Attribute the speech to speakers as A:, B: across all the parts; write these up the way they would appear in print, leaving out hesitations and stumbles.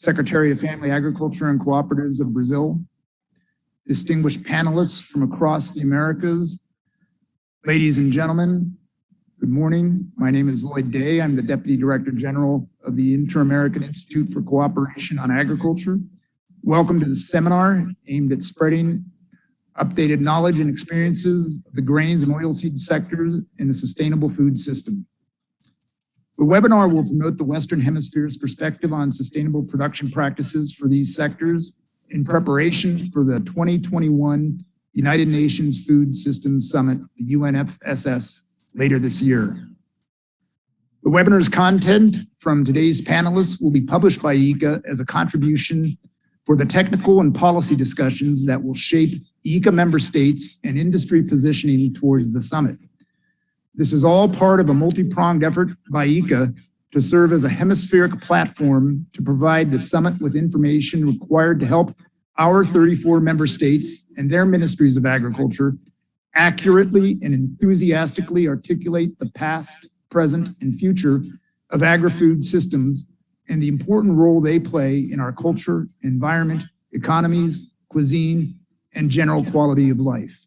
A: Secretary of Family Agriculture and Cooperatives of Brazil, distinguished panelists from across the Americas, ladies and gentlemen, good morning. My name is Lloyd Day. I'm the Deputy Director General of the Inter-American Institute for Cooperation on Agriculture. Welcome to the seminar aimed at spreading updated knowledge and experiences of the grains and oilseed sectors in a sustainable food system. The webinar will promote the Western Hemisphere's perspective on sustainable production practices for these sectors in preparation for the 2021 United Nations Food Systems Summit, the UNFSS, later this year. The webinar's content from today's panelists will be published by ICA as a contribution for the technical and policy discussions that will shape ICA member states and industry positioning towards the summit. This is all part of a multi-pronged effort by ICA to serve as a hemispheric platform to provide the summit with information required to help our 34 member states and their ministries of agriculture accurately and enthusiastically articulate the past, present, and future of agri-food systems and the important role they play in our culture, environment, economies, cuisine, and general quality of life.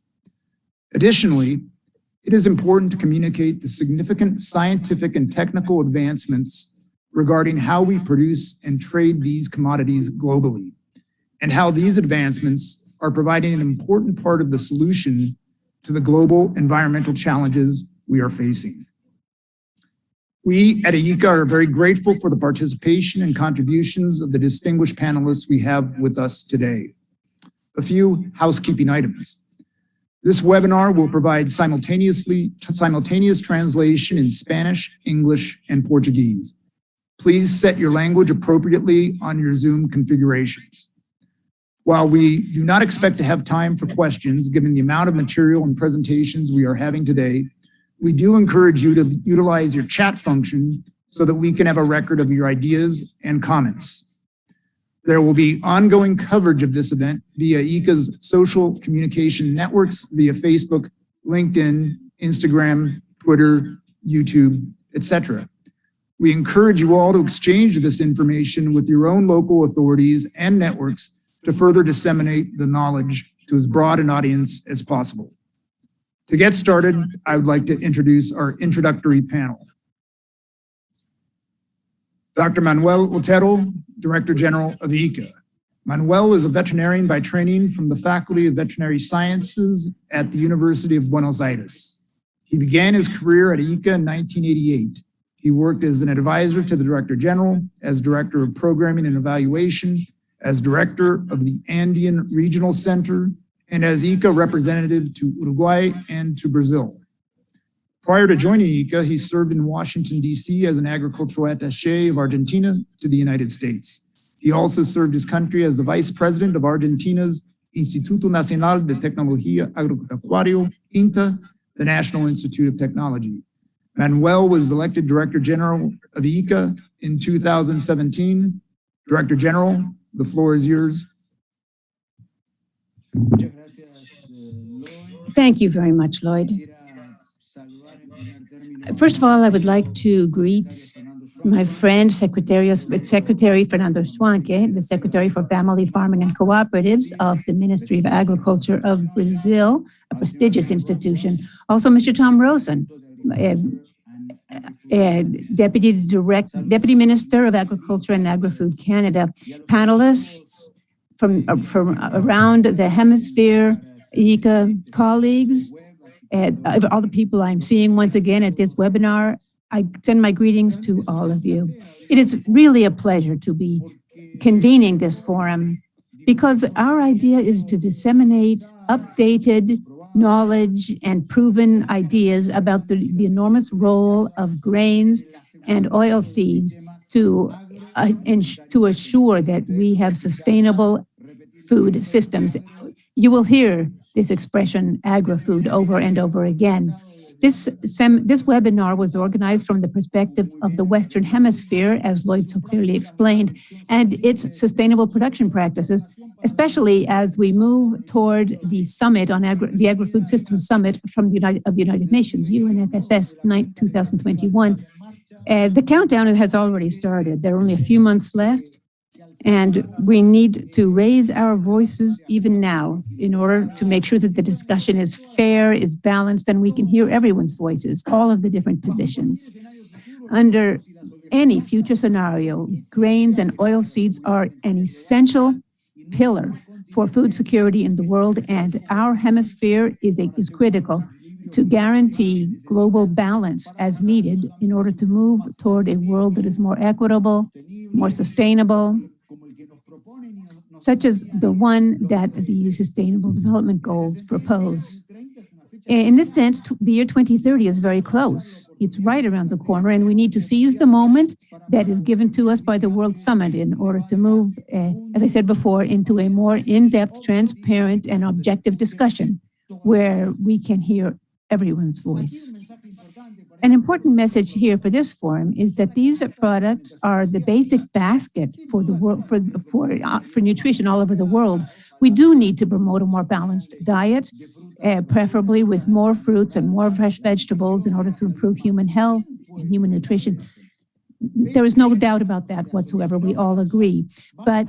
A: Additionally, it is important to communicate the significant scientific and technical advancements regarding how we produce and trade these commodities globally, and how these advancements are providing an important part of the solution to the global environmental challenges we are facing. We at ICA are very grateful for the participation and contributions of the distinguished panelists we have with us today. A few housekeeping items. This webinar will provide simultaneous translation in Spanish, English, and Portuguese. Please set your language appropriately on your Zoom configurations. While we do not expect to have time for questions, given the amount of material and presentations we are having today, we do encourage you to utilize your chat function so that we can have a record of your ideas and comments. There will be ongoing coverage of this event via ICA's social communication networks, via Facebook, LinkedIn, Instagram, Twitter, YouTube, etc. We encourage you all to exchange this information with your own local authorities and networks to further disseminate the knowledge to as broad an audience as possible. To get started, I would like to introduce our introductory panel. Dr. Manuel Otero, Director General of ICA. Manuel is a veterinarian by training from the Faculty of Veterinary Sciences at the University of Buenos Aires. He began his career at ICA in 1988. He worked as an advisor to the Director General, as Director of Programming and Evaluation, as Director of the Andean Regional Center, and as ICA representative to Uruguay and to Brazil. Prior to joining ICA, he served in Washington, D.C. as an agricultural attaché of Argentina to the United States. He also served his country as the Vice President of Argentina's Instituto Nacional de Tecnología Agropecuaria, INTA, the National Institute of Technology. Manuel was elected Director General of ICA in 2017. Director General, the floor is yours.
B: Thank you very much, Lloyd. First of all, I would like to greet my friend, Secretary Fernando Schwanke, the Secretary for Family Farming and Cooperatives of the Ministry of Agriculture of Brazil, a prestigious institution. Also, Mr. Tom Rosen, Deputy Minister of Agriculture and Agri-Food Canada. Panelists from around the hemisphere, ICA colleagues, all the people I'm seeing once again at this webinar, I send my greetings to all of you. It is really a pleasure to be convening this forum because our idea is to disseminate updated knowledge and proven ideas about the enormous role of grains and oilseeds to assure that we have sustainable food systems. You will hear this expression, agri-food, over and over again. This webinar was organized from the perspective of the Western Hemisphere, as Lloyd so clearly explained, and its sustainable production practices, especially as we move toward the summit on the Agri-Food Systems Summit from the United Nations, UNFSS 2021. The countdown has already started. There are only a few months left, And we need to raise our voices even now in order to make sure that the discussion is fair, is balanced, and we can hear everyone's voices, all of the different positions. Under any future scenario, grains and oilseeds are an essential pillar for food security in the world, and our hemisphere is critical to guarantee global balance as needed in order to move toward a world that is more equitable, more sustainable, such as the one that the Sustainable Development Goals propose. In this sense, the year 2030 is very close. It's right around the corner, and we need to seize the moment that is given to us by the World Summit in order to move, as I said before, into a more in-depth, transparent, and objective discussion where we can hear everyone's voice. An important message here for this forum is that these products are the basic basket for the world, for nutrition all over the world. We do need to promote a more balanced diet, preferably with more fruits and more fresh vegetables in order to improve human health and human nutrition. There is no doubt about that whatsoever. We all agree. But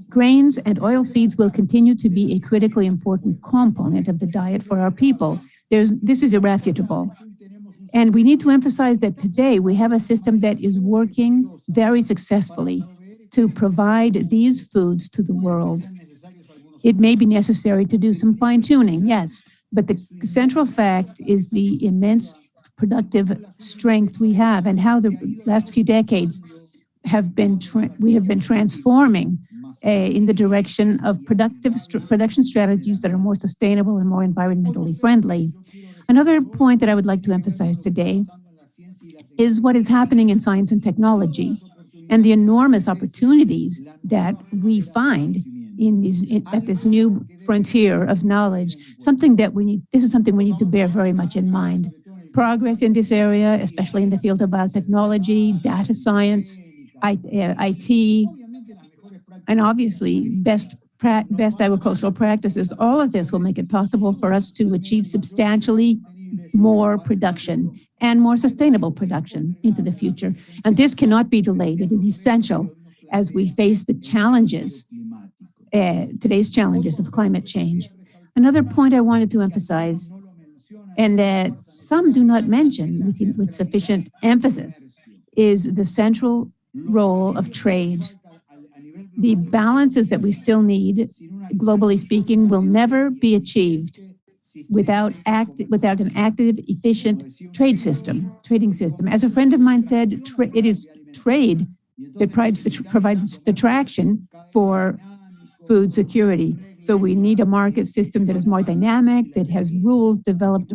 B: grains and oilseeds will continue to be a critically important component of the diet for our people. This is irrefutable. And we need to emphasize that today we have a system that is working very successfully to provide these foods to the world. It may be necessary to do some fine-tuning, yes, but the central fact is the immense productive strength we have and how the last few decades we have been transforming in the direction of production strategies that are more sustainable and more environmentally friendly. Another point that I would like to emphasize today is what is happening in science and technology and the enormous opportunities that we find at this new frontier of knowledge. This is something we need to bear very much in mind. Progress in this area, especially in the field of biotechnology, data science, IT, and obviously best agricultural practices, all of this will make it possible for us to achieve substantially more production and more sustainable production into the future. And this cannot be delayed. It is essential as we face the challenges, today's challenges of climate change. Another point I wanted to emphasize, and that some do not mention with sufficient emphasis, is the central role of trade. The balances that we still need, globally speaking, will never be achieved without an active, efficient trading system. As a friend of mine said, it is trade that provides the traction for food security. So we need a market system that is more dynamic, that has rules developed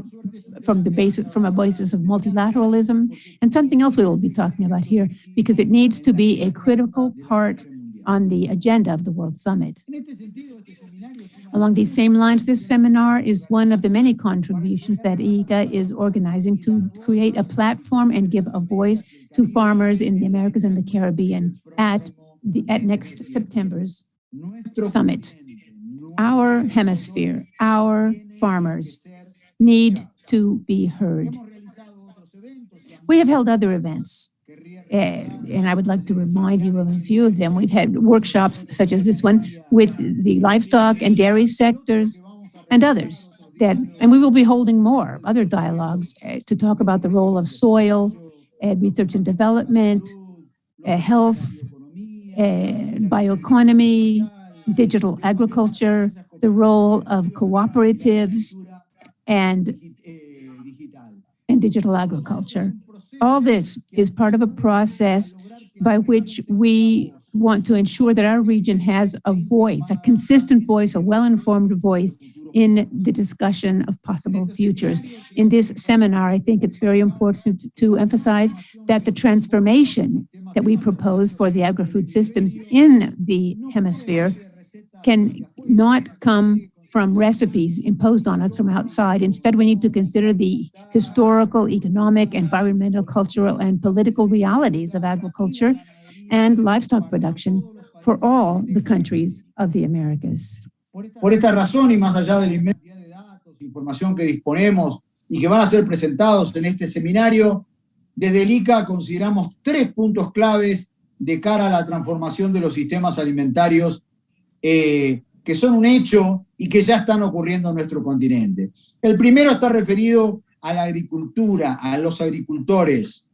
B: from a basis of multilateralism, and something else we will be talking about here, because it needs to be a critical part on the agenda of the World Summit. Along these same lines, this seminar is one of the many contributions that ICA is organizing to create a platform and give a voice to farmers in the Americas and the Caribbean at next September's summit. Our hemisphere, our farmers need to be heard. We have held other events, and I would like to remind you of a few of them. We've had workshops such as this one with the livestock and dairy sectors and others, and we will be holding more other dialogues to talk about the role of soil, research and development, health, bioeconomy, digital agriculture, the role of cooperatives, and digital agriculture. All this is part of a process by which we want to ensure that our region has a voice, a consistent voice, a well-informed voice in the discussion of possible futures. In this seminar, I think it's very important to emphasize that the transformation that we propose for the agri-food systems in the hemisphere can not come from recipes imposed on us from outside. Instead, we need to consider the historical, economic, environmental, cultural, and political realities of agriculture and livestock production for all the countries of the Americas.
C: Por esta razón, y más allá de la inmensa cantidad de datos, información que disponemos y que van a ser presentados en este seminario, desde el ICA consideramos 3 puntos claves de cara a la transformación de los sistemas alimentarios que son un hecho y que ya están ocurriendo en nuestro continente. El primero está referido a la agricultura, a los agricultores,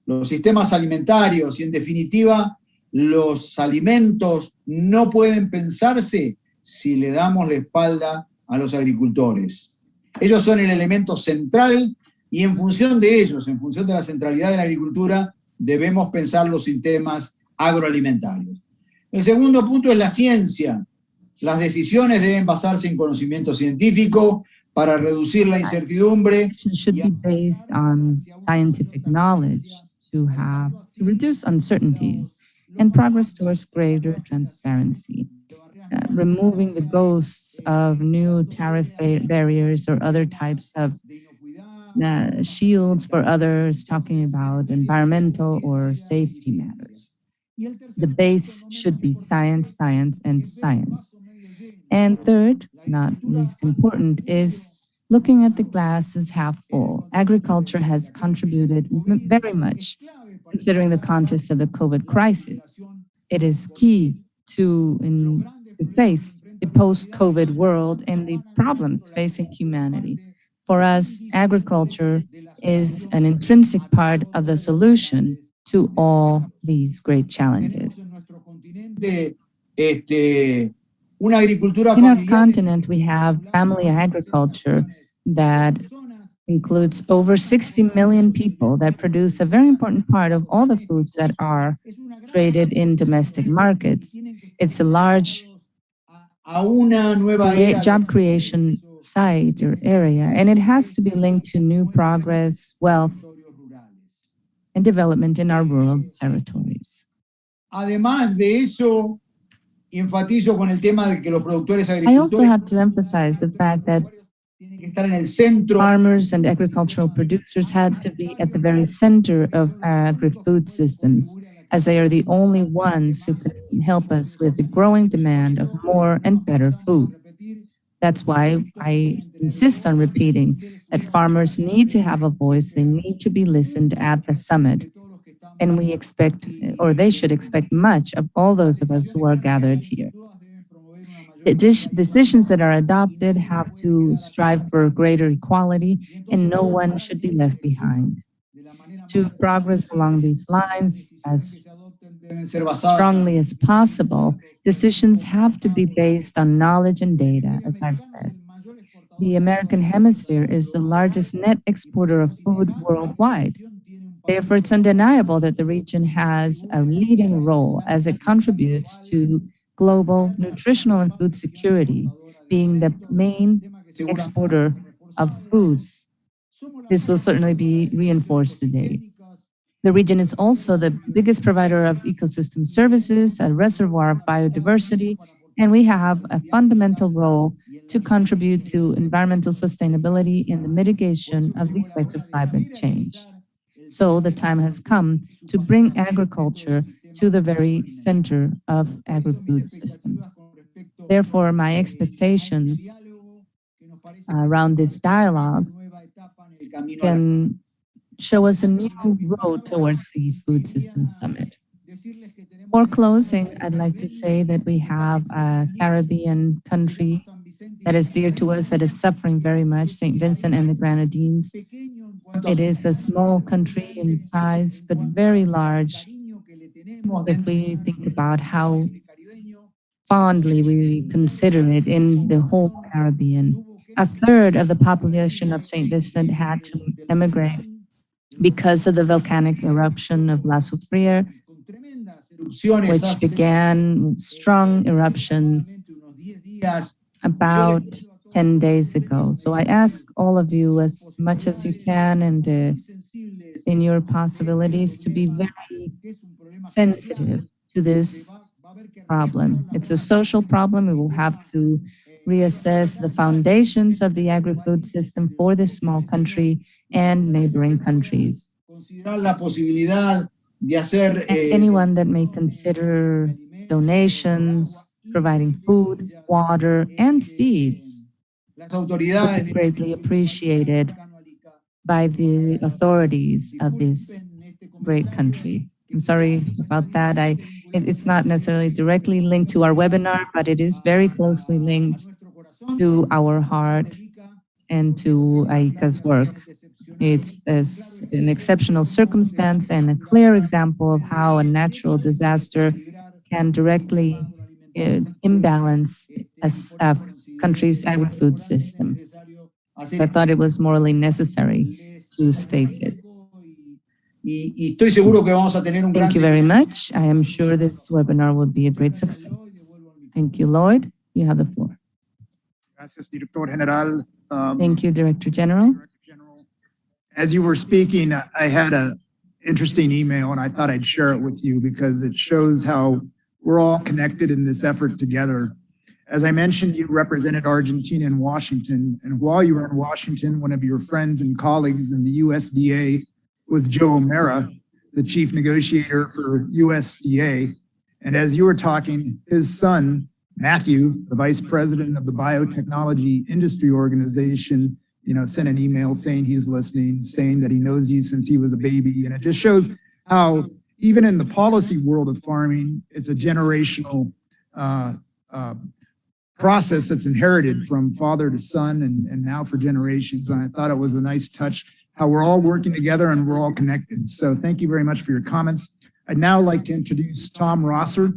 C: los sistemas alimentarios y, en definitiva, los alimentos no pueden pensarse si le damos la espalda a los agricultores. Ellos son el elemento central y en función de ellos, en función de la centralidad de la agricultura, debemos pensar los sistemas agroalimentarios. El segundo punto es la ciencia. Las decisiones deben basarse en conocimiento científico para reducir la incertidumbre.
D: Should be based on scientific knowledge to reduce uncertainties and progress towards greater transparency. Removing the ghosts of new tariff barriers or other types of shields for others talking about environmental or safety matters. The base should be science, science, and science. And third, not least important, is looking at the glass as half full. Agriculture has contributed very much considering the context of the COVID crisis. It is key to face the post-COVID world and the problems facing humanity. For us, agriculture is an intrinsic part of the solution to all these great challenges. In our continent, we have family agriculture that includes over 60 million people that produce a very important part of all the foods that are traded in domestic markets. It's a large job creation site or area, and it has to be linked to new progress, wealth, and development in our rural territories.
C: Además de eso, enfatizo con el tema de que los productores
D: I also have to emphasize the fact that farmers and agricultural producers had to be at the very center of agri-food systems, as they are the only ones who can help us with the growing demand of more and better food. That's why I insist on repeating that farmers need to have a voice, they need to be listened at the summit, and we expect, or they should expect much of all those of us who are gathered here. The decisions that are adopted have to strive for greater equality, and no one should be left behind. To progress along these lines as strongly as possible, decisions have to be based on knowledge and data, as I've said. The American Hemisphere is the largest net exporter of food worldwide. Therefore, it's undeniable that the region has a leading role as it contributes to global nutritional and food security, being the main exporter of foods. This will certainly be reinforced today. The region is also the biggest provider of ecosystem services, a reservoir of biodiversity, and we have a fundamental role to contribute to environmental sustainability in the mitigation of the effects of climate change. So the time has come to bring agriculture to the very center of agri-food systems. Therefore, my expectations around this dialogue can show us a new road towards the Food Systems Summit. For closing, I'd like to say that we have a Caribbean country that is dear to us, that is suffering very much, St. Vincent and the Grenadines. It is a small country in size, but very large if we think about how fondly we consider it in the whole Caribbean. A third of the population of St. Vincent had to emigrate because of the volcanic eruption of La Soufriere, which began strong eruptions about 10 days ago. So I ask all of you, as much as you can and in your possibilities, to be very sensitive to this problem. It's a social problem. We will have to reassess the foundations of the agri-food system for this small country and neighboring countries. And anyone that may consider donations, providing food, water, and seeds would be greatly appreciated by the authorities of this great country. I'm sorry about that. It's not necessarily directly linked to our webinar, but it is very closely linked to our heart and to AICA's work. It's an exceptional circumstance and a clear example of how a natural disaster can directly imbalance a country's agri-food system. So I thought it was morally necessary to state this.
C: Y estoy seguro que vamos a tener un gran
D: Thank you very much. I am sure this webinar will be a great success. Thank you, Lloyd. You have the floor.
A: Gracias, Director General.
D: Thank you, Director General.
A: As you were speaking, I had an interesting email and I thought I'd share it with you because it shows how we're all connected in this effort together. As I mentioned, you represented Argentina in Washington, and while you were in Washington, one of your friends and colleagues in the USDA was Joe O'Mara, the chief negotiator for USDA. And as you were talking, his son, Matthew, the vice president of the Biotechnology Industry Organization, sent an email saying he's listening, saying that he knows you since he was a baby. And it just shows how even in the policy world of farming, it's a generational process that's inherited from father to son and now for generations. And I thought it was a nice touch how we're all working together and we're all connected. So thank you very much for your comments. I'd now like to introduce Tom Rosser,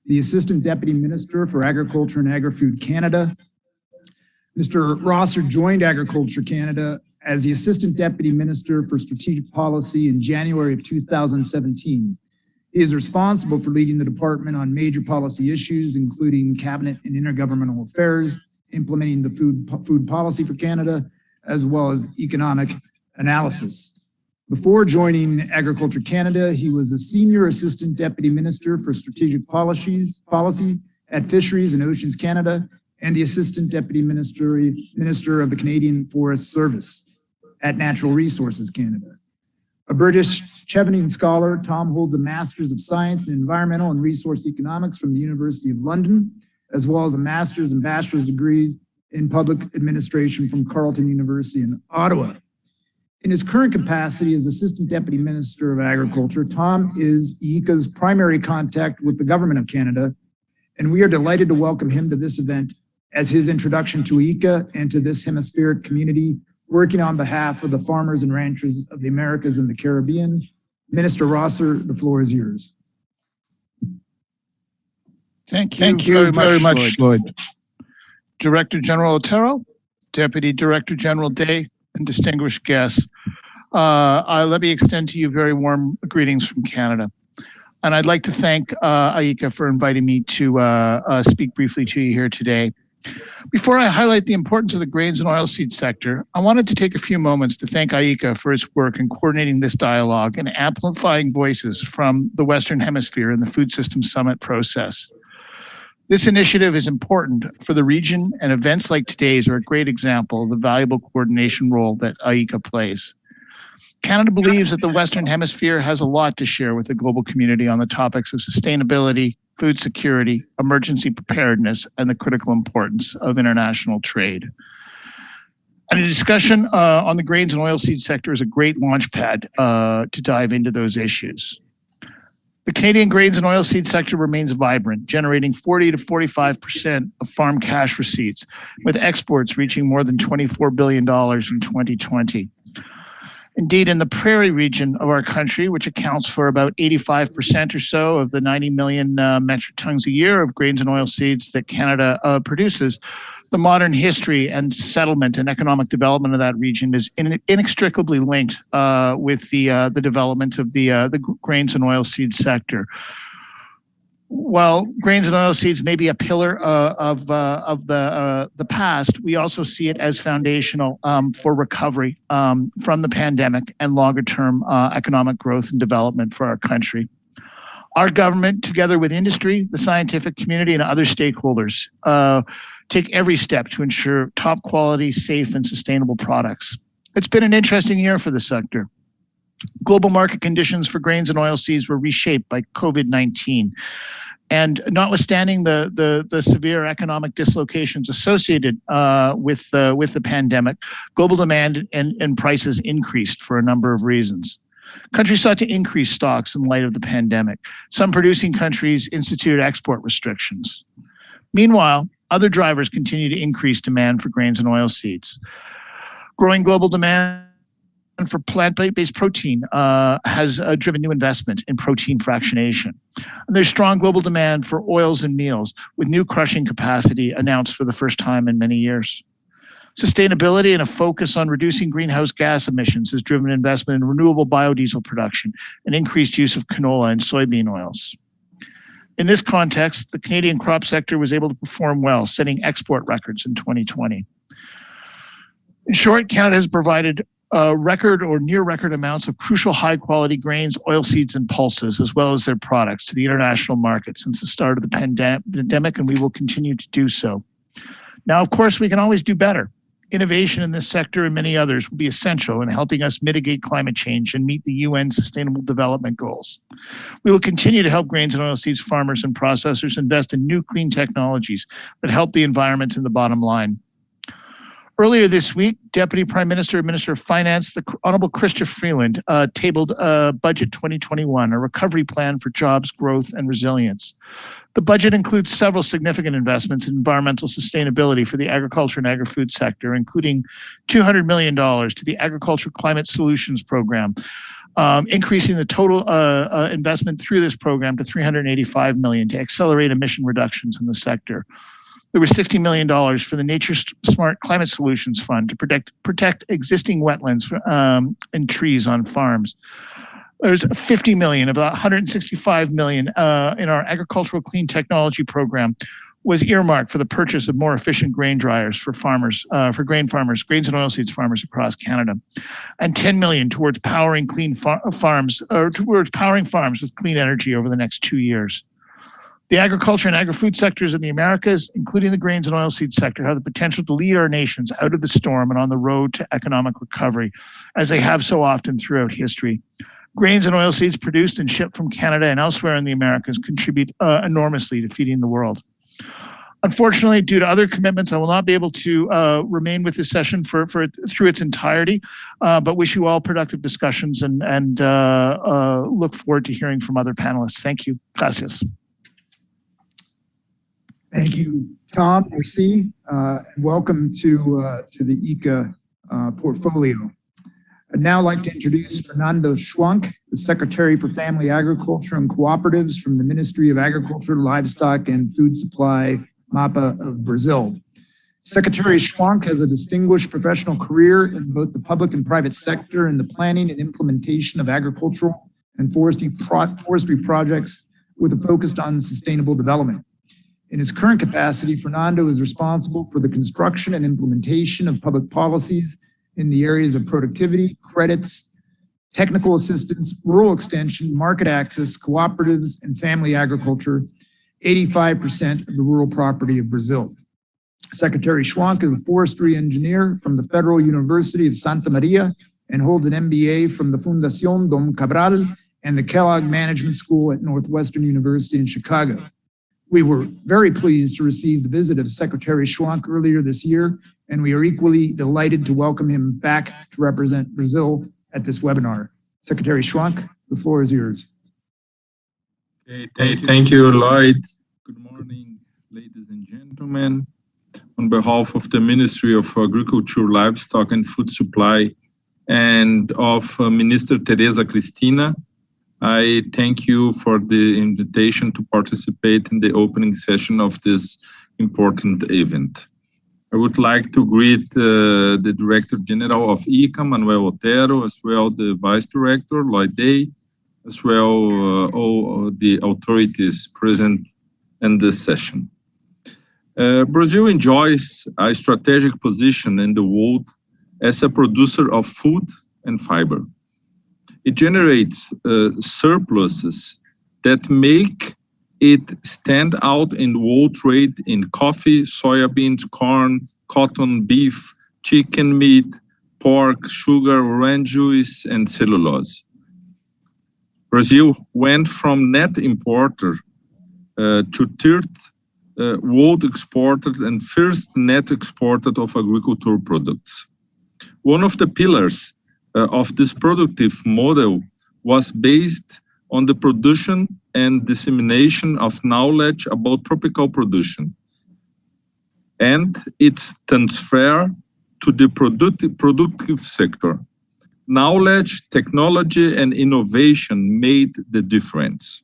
A: the Assistant Deputy Minister for Agriculture and Agri-Food Canada. Mr. Rosser joined Agriculture Canada as the Assistant Deputy Minister for Strategic Policy in January of 2017. He is responsible for leading the department on major policy issues, including cabinet and intergovernmental affairs, implementing the food policy for Canada, as well as economic analysis. Before joining Agriculture Canada, he was a Senior Assistant Deputy Minister for Strategic Policy at Fisheries and Oceans Canada, and the Assistant Deputy Minister of the Canadian Forest Service at Natural Resources Canada. A British Chevening scholar, Tom holds a Master's of Science in Environmental and Resource Economics from the University of London, as well as a Master's and Bachelor's degrees in Public Administration from Carleton University in Ottawa. In his current capacity as Assistant Deputy Minister of Agriculture, Tom is ICA's primary contact with the Government of Canada, and we are delighted to welcome him to this event as his introduction to ICA and to this hemispheric community working on behalf of the farmers and ranchers of the Americas and the Caribbean. Minister Rosser, the floor is yours.
E: Thank you very much, Lloyd. Director General Otero, Deputy Director General Day, and distinguished guests. Let me extend to you very warm greetings from Canada. And I'd like to thank AICA for inviting me to speak briefly to you here today. Before I highlight the importance of the grains and oilseed sector, I wanted to take a few moments to thank AICA for its work in coordinating this dialogue and amplifying voices from the Western Hemisphere in the Food Systems Summit process. This initiative is important for the region, and events like today's are a great example of the valuable coordination role that AICA plays. Canada believes that the Western Hemisphere has a lot to share with the global community on the topics of sustainability, food security, emergency preparedness, and the critical importance of international trade. And a discussion on the grains and oilseed sector is a great launch pad to dive into those issues. The Canadian grains and oilseed sector remains vibrant, generating 40 to 45% of farm cash receipts, with exports reaching more than $24 billion in 2020. Indeed, in the prairie region of our country, which accounts for about 85% or so of the 90 million metric tons a year of grains and oilseeds that Canada produces, the modern history and settlement and economic development of that region is inextricably linked with the development of the grains and oilseed sector. While grains and oilseeds may be a pillar of the past, we also see it as foundational for recovery from the pandemic and longer-term economic growth and development for our country. Our government, together with industry, the scientific community, and other stakeholders, take every step to ensure top quality, safe, and sustainable products. It's been an interesting year for the sector. Global market conditions for grains and oilseeds were reshaped by COVID-19. And notwithstanding the severe economic dislocations associated with the pandemic, global demand and prices increased for a number of reasons. Countries sought to increase stocks in light of the pandemic. Some producing countries instituted export restrictions. Meanwhile, other drivers continue to increase demand for grains and oilseeds. Growing global demand for plant-based protein has driven new investment in protein fractionation. And there's strong global demand for oils and meals, with new crushing capacity announced for the first time in many years. Sustainability and a focus on reducing greenhouse gas emissions has driven investment in renewable biodiesel production and increased use of canola and soybean oils. In this context, the Canadian crop sector was able to perform well, setting export records in 2020. In short, Canada has provided record or near record amounts of crucial high quality grains, oilseeds, and pulses, as well as their products, to the international market since the start of the pandemic, and we will continue to do so. Now, of course, we can always do better. Innovation in this sector and many others will be essential in helping us mitigate climate change and meet the UN Sustainable Development Goals. We will continue to help grains and oilseeds farmers and processors invest in new clean technologies that help the environment and the bottom line. Earlier this week, Deputy Prime Minister and Minister of Finance, the Honourable Chrystia Freeland, tabled Budget 2021, a recovery plan for jobs, growth, and resilience. The budget includes several significant investments in environmental sustainability for the agriculture and agri-food sector, including $200 million to the Agriculture Climate Solutions Program, increasing the total investment through this program to $385 million to accelerate emission reductions in the sector. There was $60 million for the Nature Smart Climate Solutions Fund to protect existing wetlands and trees on farms. There's $50 million of the $165 million in our Agricultural Clean Technology Program was earmarked for the purchase of more efficient grain dryers for farmers, for grains and oilseeds farmers across Canada, and $10 million towards powering farms with clean energy over the next 2 years. The agriculture and agri-food sectors in the Americas, including the grains and oilseed sector, have the potential to lead our nations out of the storm and on the road to economic recovery, as they have so often throughout history. Grains and oilseeds produced and shipped from Canada and elsewhere in the Americas contribute enormously to feeding the world. Unfortunately, due to other commitments, I will not be able to remain with this session through its entirety, but wish you all productive discussions and look forward to hearing from other panelists. Thank you. Gracias.
A: Thank you, Tom. Merci. Welcome to the ICA portfolio. I'd now like to introduce Fernando Schwank, the Secretary for Family Agriculture and Cooperatives from the Ministry of Agriculture, Livestock, and Food Supply, MAPA of Brazil. Secretary Schwank has a distinguished professional career in both the public and private sector in the planning and implementation of agricultural and forestry projects with a focus on sustainable development. In his current capacity, Fernando is responsible for the construction and implementation of public policies in the areas of productivity, credits, technical assistance, rural extension, market access, cooperatives, and family agriculture, 85% of the rural property of Brazil. Secretary Schwank is a forestry engineer from the Federal University of Santa Maria and holds an MBA from the Fundación Dom Cabral and the Kellogg Management School at Northwestern University in Chicago. We were very pleased to receive the visit of Secretary Schwank earlier this year, and we are equally delighted to welcome him back to represent Brazil at this webinar. Secretary Schwank, the floor is yours.
F: Thank you, Lloyd. Good morning, ladies and gentlemen. On behalf of the Ministry of Agriculture, Livestock, and Food Supply, and of Minister Teresa Cristina, I thank you for the invitation to participate in the opening session of this important event. I would like to greet the Director General of ICA, Manuel Otero, as well the Vice Director, Lloyd Day, as well all the authorities present in this session. Brazil enjoys a strategic position in the world as a producer of food and fiber. It generates surpluses that make it stand out in world trade in coffee, soybeans, corn, cotton, beef, chicken meat, pork, sugar, orange juice, and cellulose. Brazil went from net importer to third world exporter and first net exporter of agricultural products. One of the pillars of this productive model was based on the production and dissemination of knowledge about tropical production and its transfer to the productive sector. Knowledge, technology, and innovation made the difference.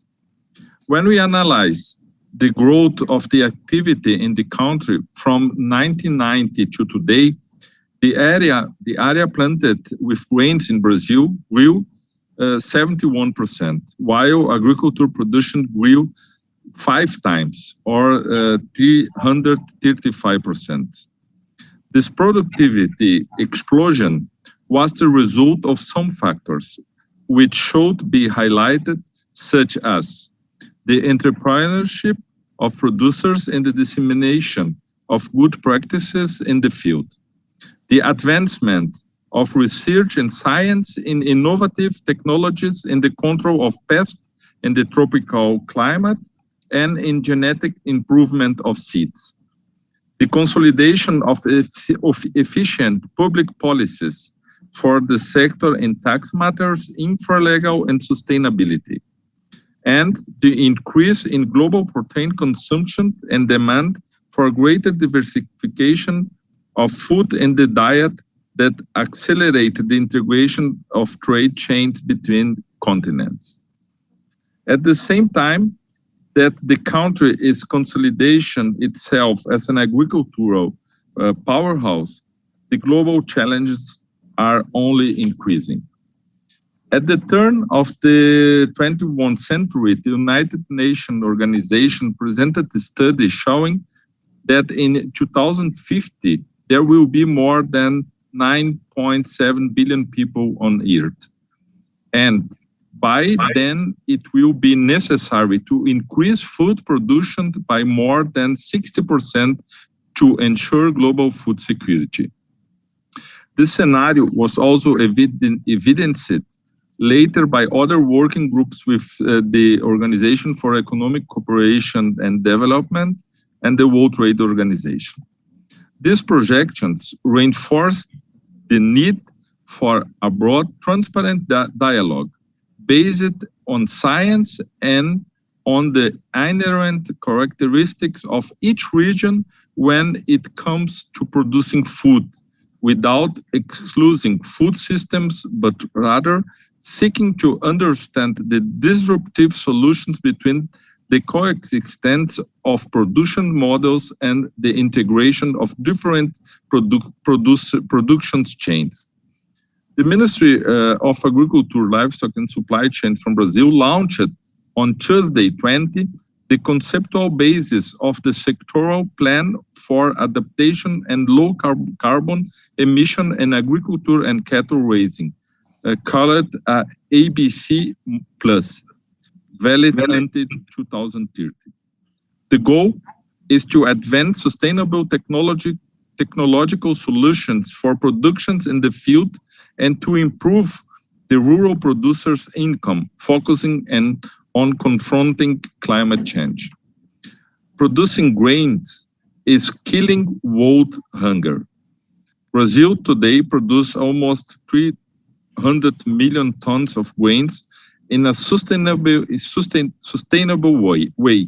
F: When we analyze the growth of the activity in the country from 1990 to today, the area planted with grains in Brazil grew 71%, while agriculture production grew 5 times, or 335%. This productivity explosion was the result of some factors, which should be highlighted, such as the entrepreneurship of producers and the dissemination of good practices in the field, the advancement of research and science in innovative technologies in the control of pests in the tropical climate and in genetic improvement of seeds. The consolidation of efficient public policies for the sector in tax matters, infra-legal and sustainability, and the increase in global protein consumption and demand for greater diversification of food in the diet that accelerated the integration of trade chains between continents. At the same time that the country is consolidation itself as an agricultural powerhouse, the global challenges are only increasing. At the turn of the 21st century, the United Nations organization presented a study showing that in 2050, there will be more than 9.7 billion people on Earth. And by then, it will be necessary to increase food production by more than 60% to ensure global food security. This scenario was also evidenced later by other working groups with the Organization for Economic Cooperation and Development and the World Trade Organization. These projections reinforce the need for a broad, transparent dialogue based on science and on the inherent characteristics of each region when it comes to producing food, without excluding food systems, but rather seeking to understand the disruptive solutions between the coexistence of production models and the integration of different production chains. The Ministry of Agriculture, Livestock and Supply Chain from Brazil launched on Tuesday 20 the conceptual basis of the sectoral plan for adaptation and low carbon emission in agriculture and cattle raising, called ABC Plus, valid until 2030. The goal is to advance sustainable technological solutions for productions in the field and to improve the rural producers' income, focusing on confronting climate change. Producing grains is killing world hunger. Brazil today produces almost 300 million tons of grains in a sustainable way,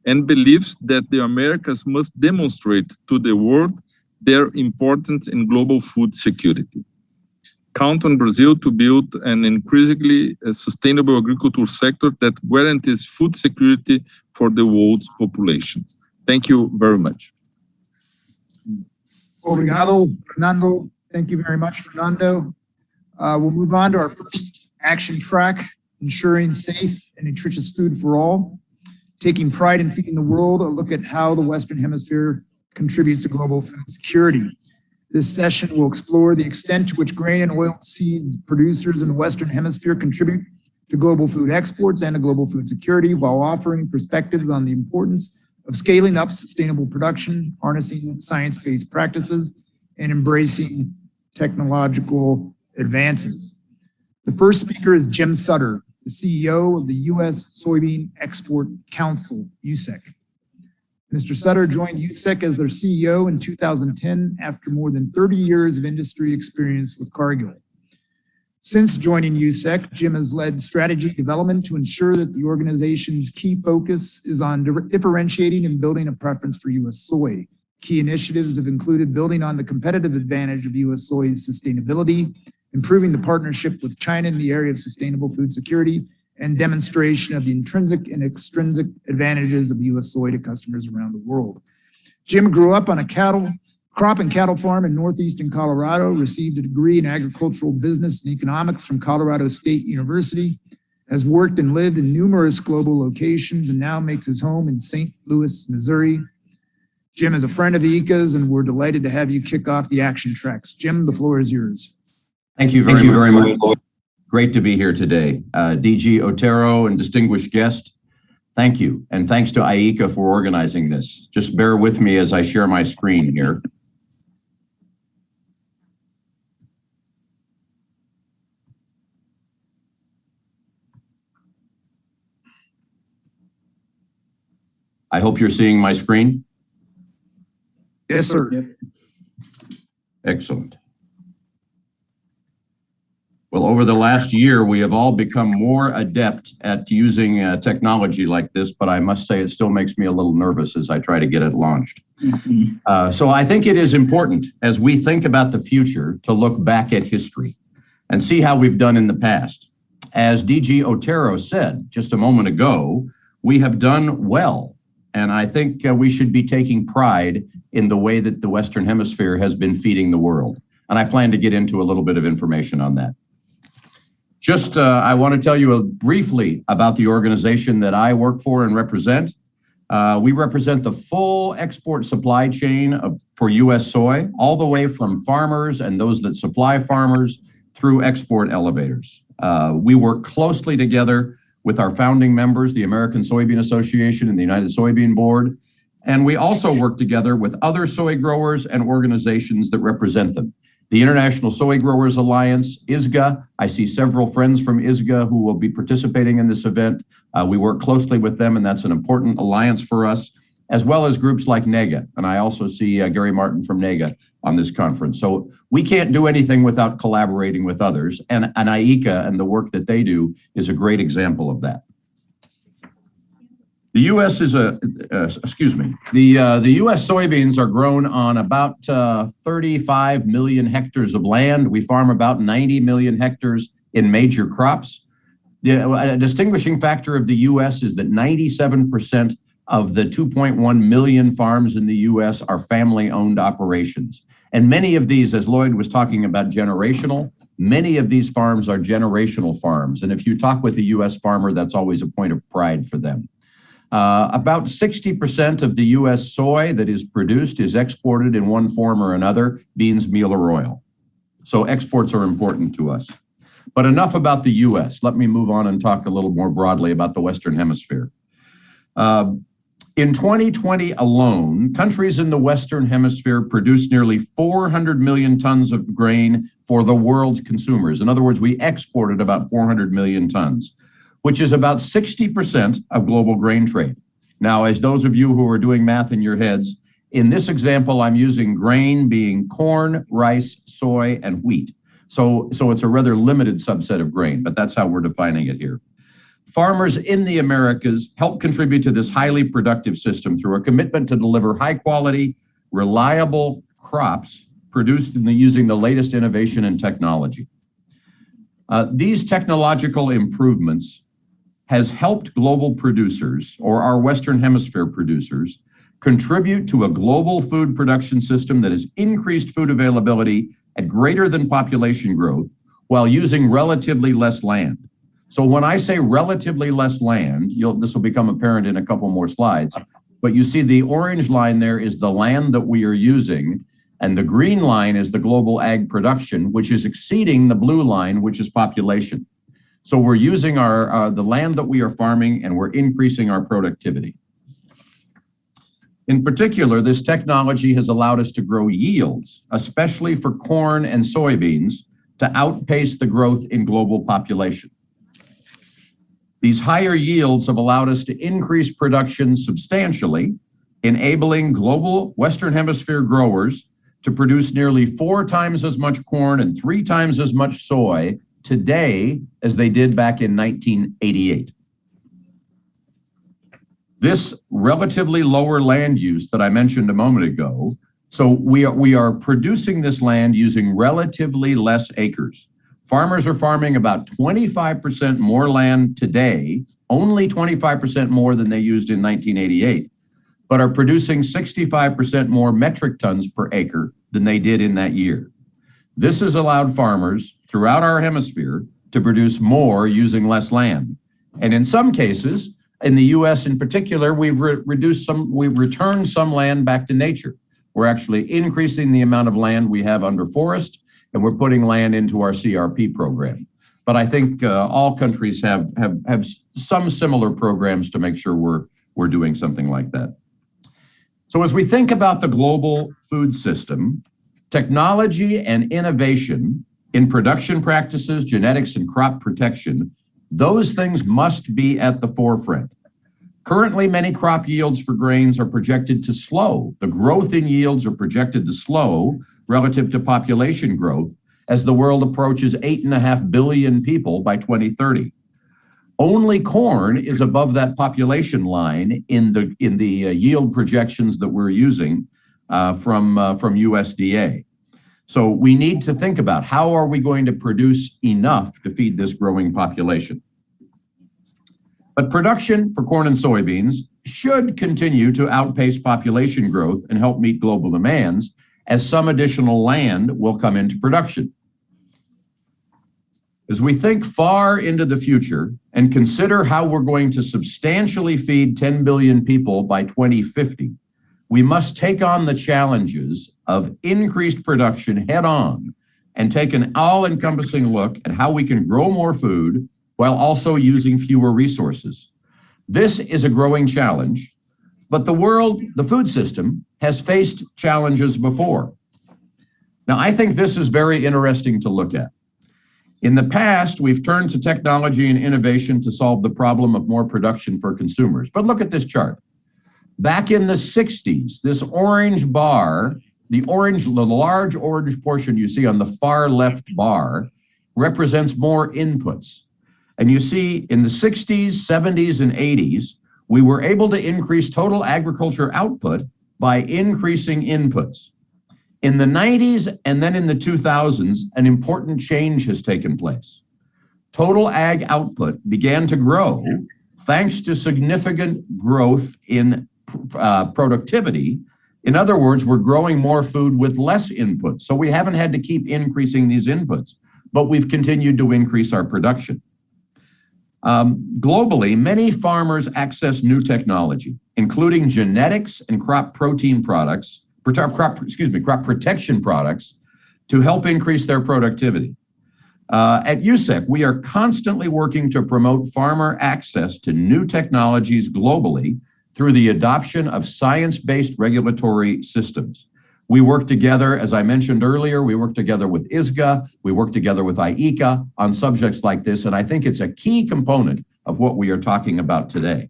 F: and believes that the Americas must demonstrate to the world their importance in global food security. Count on Brazil to build an increasingly sustainable agricultural sector that guarantees food security for the world's populations. Thank you very much.
A: Obrigado, Fernando. Thank you very much, Fernando. We'll move on to our first action track, ensuring safe and nutritious food for all. Taking pride in feeding the world, a look at how the Western Hemisphere contributes to global food security. This session will explore the extent to which grain and oilseed producers in the Western Hemisphere contribute to global food exports and to global food security, while offering perspectives on the importance of scaling up sustainable production, harnessing science-based practices, and embracing technological advances. The first speaker is Jim Sutter, the CEO of the U.S. Soybean Export Council, USEC. Mr. Sutter joined USEC as their CEO in 2010 after more than 30 years of industry experience with Cargill. Since joining USEC, Jim has led strategy development to ensure that the organization's key focus is on differentiating and building a preference for U.S. soy. Key initiatives have included building on the competitive advantage of U.S. soy's sustainability, improving the partnership with China in the area of sustainable food security, and demonstration of the intrinsic and extrinsic advantages of U.S. soy to customers around the world. Jim grew up on a crop and cattle farm in northeastern Colorado, received a degree in agricultural business and economics from Colorado State University, has worked and lived in numerous global locations, and now makes his home in St. Louis, Missouri. Jim is a friend of ICA's, and we're delighted to have you kick off the action tracks. Jim, the floor is yours.
G: Thank you very much. Great to be here today. DG Otero and distinguished guest, thank you. And thanks to ICA for organizing this. Just bear with me as I share my screen here. I hope you're seeing my screen.
A: Yes, sir.
G: Excellent. Well, over the last year, we have all become more adept at using technology like this, but I must say it still makes me a little nervous as I try to get it launched. So I think it is important as we think about the future to look back at history and see how we've done in the past. As DG Otero said just a moment ago, we have done well. And I think we should be taking pride in the way that the Western Hemisphere has been feeding the world. And I plan to get into a little bit of information on that. Just, I want to tell you briefly about the organization that I work for and represent. We represent the full export supply chain for U.S. soy, all the way from farmers and those that supply farmers through export elevators. We work closely together with our founding members, the American Soybean Association and the United Soybean Board. And we also work together with other soy growers and organizations that represent them. The International Soy Growers Alliance, ISGA. I see several friends from ISGA who will be participating in this event. We work closely with them, and that's an important alliance for us, as well as groups like NEGA. And I also see Gary Martin from NEGA on this conference. So we can't do anything without collaborating with others. And ICA and the work that they do is a great example of that. The U.S. is the U.S. soybeans are grown on about 35 million hectares of land. We farm about 90 million hectares in major crops. A distinguishing factor of the U.S. is that 97% of the 2.1 million farms in the U.S. are family-owned operations. And many of these, as Lloyd was talking about generational, many of these farms are generational farms. And if you talk with a U.S. farmer, that's always a point of pride for them. About 60% of the U.S. soy that is produced is exported in one form or another, beans, meal, or oil. So exports are important to us. But enough about the U.S. Let me move on and talk a little more broadly about the Western Hemisphere. In 2020 alone, countries in the Western Hemisphere produced nearly 400 million tons of grain for the world's consumers. In other words, we exported about 400 million tons, which is about 60% of global grain trade. Now, as those of you who are doing math in your heads, in this example, I'm using grain being corn, rice, soy, and wheat. So it's a rather limited subset of grain, but that's how we're defining it here. Farmers in the Americas help contribute to this highly productive system through a commitment to deliver high quality, reliable crops produced using the latest innovation and technology. These technological improvements has helped global producers, or our Western Hemisphere producers, contribute to a global food production system that has increased food availability at greater than population growth while using relatively less land. So when I say relatively less land, this will become apparent in a couple more slides, but you see the orange line there is the land that we are using, and the green line is the global ag production, which is exceeding the blue line, which is population. So we're using the land that we are farming, and we're increasing our productivity. In particular, this technology has allowed us to grow yields, especially for corn and soybeans, to outpace the growth in global population. These higher yields have allowed us to increase production substantially, enabling global Western Hemisphere growers to produce nearly 4 times as much corn and 3 times as much soy today as they did back in 1988. This relatively lower land use that I mentioned a moment ago, so we are producing this land using relatively less acres. Farmers are farming about 25% more land today, only 25% more than they used in 1988, but are producing 65% more metric tons per acre than they did in that year. This has allowed farmers throughout our hemisphere to produce more using less land. And in some cases, in the US in particular, we've returned some land back to nature. We're actually increasing the amount of land we have under forest, and we're putting land into our CRP program. But I think all countries have some similar programs to make sure we're doing something like that. So as we think about the global food system, technology and innovation in production practices, genetics, and crop protection, those things must be at the forefront. Currently, many crop yields for grains are projected to slow. The growth in yields are projected to slow relative to population growth as the world approaches 8.5 billion people by 2030. Only corn is above that population line in the yield projections that we're using from USDA. So we need to think about how are we going to produce enough to feed this growing population. But production for corn and soybeans should continue to outpace population growth and help meet global demands as some additional land will come into production. As we think far into the future and consider how we're going to substantially feed 10 billion people by 2050, we must take on the challenges of increased production head on and take an all-encompassing look at how we can grow more food while also using fewer resources. This is a growing challenge, but the food system, has faced challenges before. Now, I think this is very interesting to look at. In the past, we've turned to technology and innovation to solve the problem of more production for consumers. But look at this chart. Back in the 60s, this orange bar, the large orange portion you see on the far left bar, represents more inputs. And you see in the 60s, 70s, and 80s, we were able to increase total agriculture output by increasing inputs. In the 90s and then in the 2000s, an important change has taken place. Total ag output began to grow thanks to significant growth in productivity. In other words, we're growing more food with less inputs. So we haven't had to keep increasing these inputs, but we've continued to increase our production. Globally, many farmers access new technology, including genetics and crop protein products, crop protection products, to help increase their productivity. At USEC, we are constantly working to promote farmer access to new technologies globally through the adoption of science-based regulatory systems. We work together, as I mentioned earlier, we work together with ISGA, we work together with IECA on subjects like this, and I think it's a key component of what we are talking about today.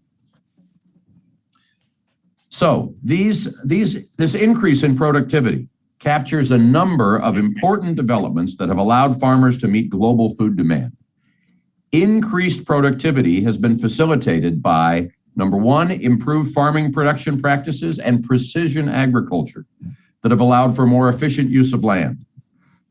G: So this increase in productivity captures a number of important developments that have allowed farmers to meet global food demand. Increased productivity has been facilitated by, number one, improved farming production practices and precision agriculture that have allowed for more efficient use of land.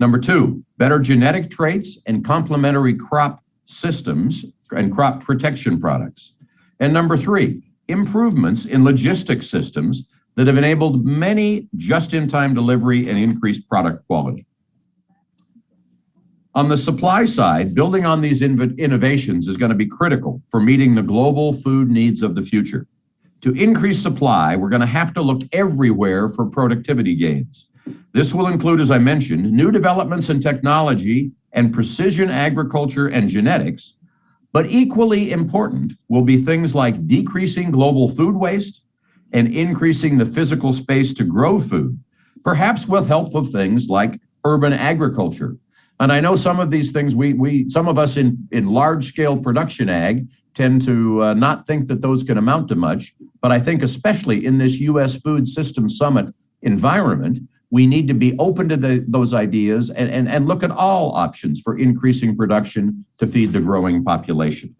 G: Number two, better genetic traits and complementary crop systems and crop protection products. And number three, improvements in logistics systems that have enabled many just-in-time delivery and increased product quality. On the supply side, building on these innovations is going to be critical for meeting the global food needs of the future. To increase supply, we're going to have to look everywhere for productivity gains. This will include, as I mentioned, new developments in technology and precision agriculture and genetics, but equally important will be things like decreasing global food waste and increasing the physical space to grow food, perhaps with help of things like urban agriculture. And I know some of these things, some of us in large-scale production ag tend to not think that those can amount to much, but I think especially in this U.S. Food System Summit environment, we need to be open to those ideas and look at all options for increasing production to feed the growing population.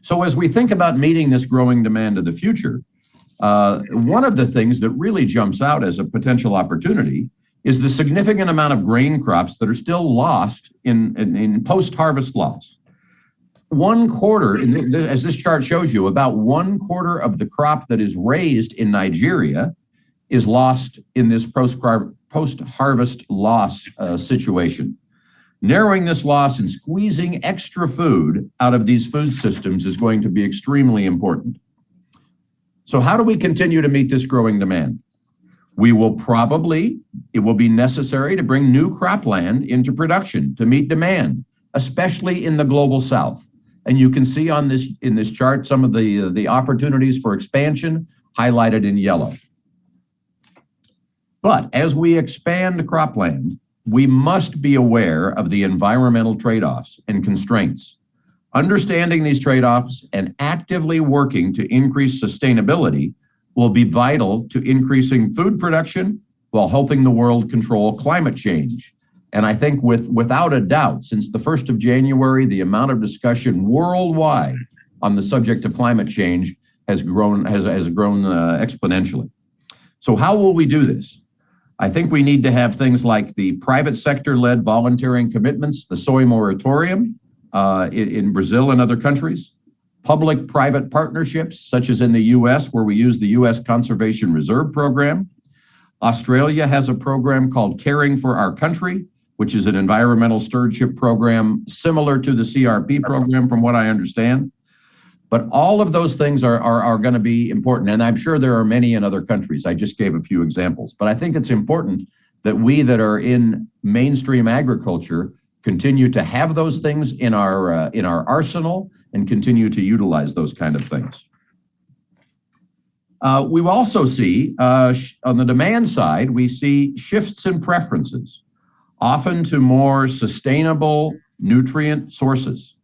G: So as we think about meeting this growing demand of the future, one of the things that really jumps out as a potential opportunity is the significant amount of grain crops that are still lost in post-harvest loss. 1/4, as this chart shows you, about 1/4 of the crop that is raised in Nigeria is lost in this post-harvest loss situation. Narrowing this loss and squeezing extra food out of these food systems is going to be extremely important. So how do we continue to meet this growing demand? It will be necessary to bring new cropland into production to meet demand, especially in the global south. And you can see in this chart some of the opportunities for expansion highlighted in yellow. But as we expand cropland, we must be aware of the environmental trade-offs and constraints. Understanding these trade-offs and actively working to increase sustainability will be vital to increasing food production while helping the world control climate change. And I think without a doubt, since the 1st of January, the amount of discussion worldwide on the subject of climate change has grown exponentially. So how will we do this? I think we need to have things like the private sector-led volunteering commitments, the soy moratorium in Brazil and other countries, public-private partnerships, such as in the US, where we use the US Conservation Reserve Program. Australia has a program called Caring for Our Country, which is an environmental stewardship program similar to the CRP program, from what I understand. But all of those things are going to be important. And I'm sure there are many in other countries. I just gave a few examples. But I think it's important that we that are in mainstream agriculture continue to have those things in our arsenal and continue to utilize those kind of things. We also see, on the demand side, we see shifts in preferences, often to more sustainable nutrient sources.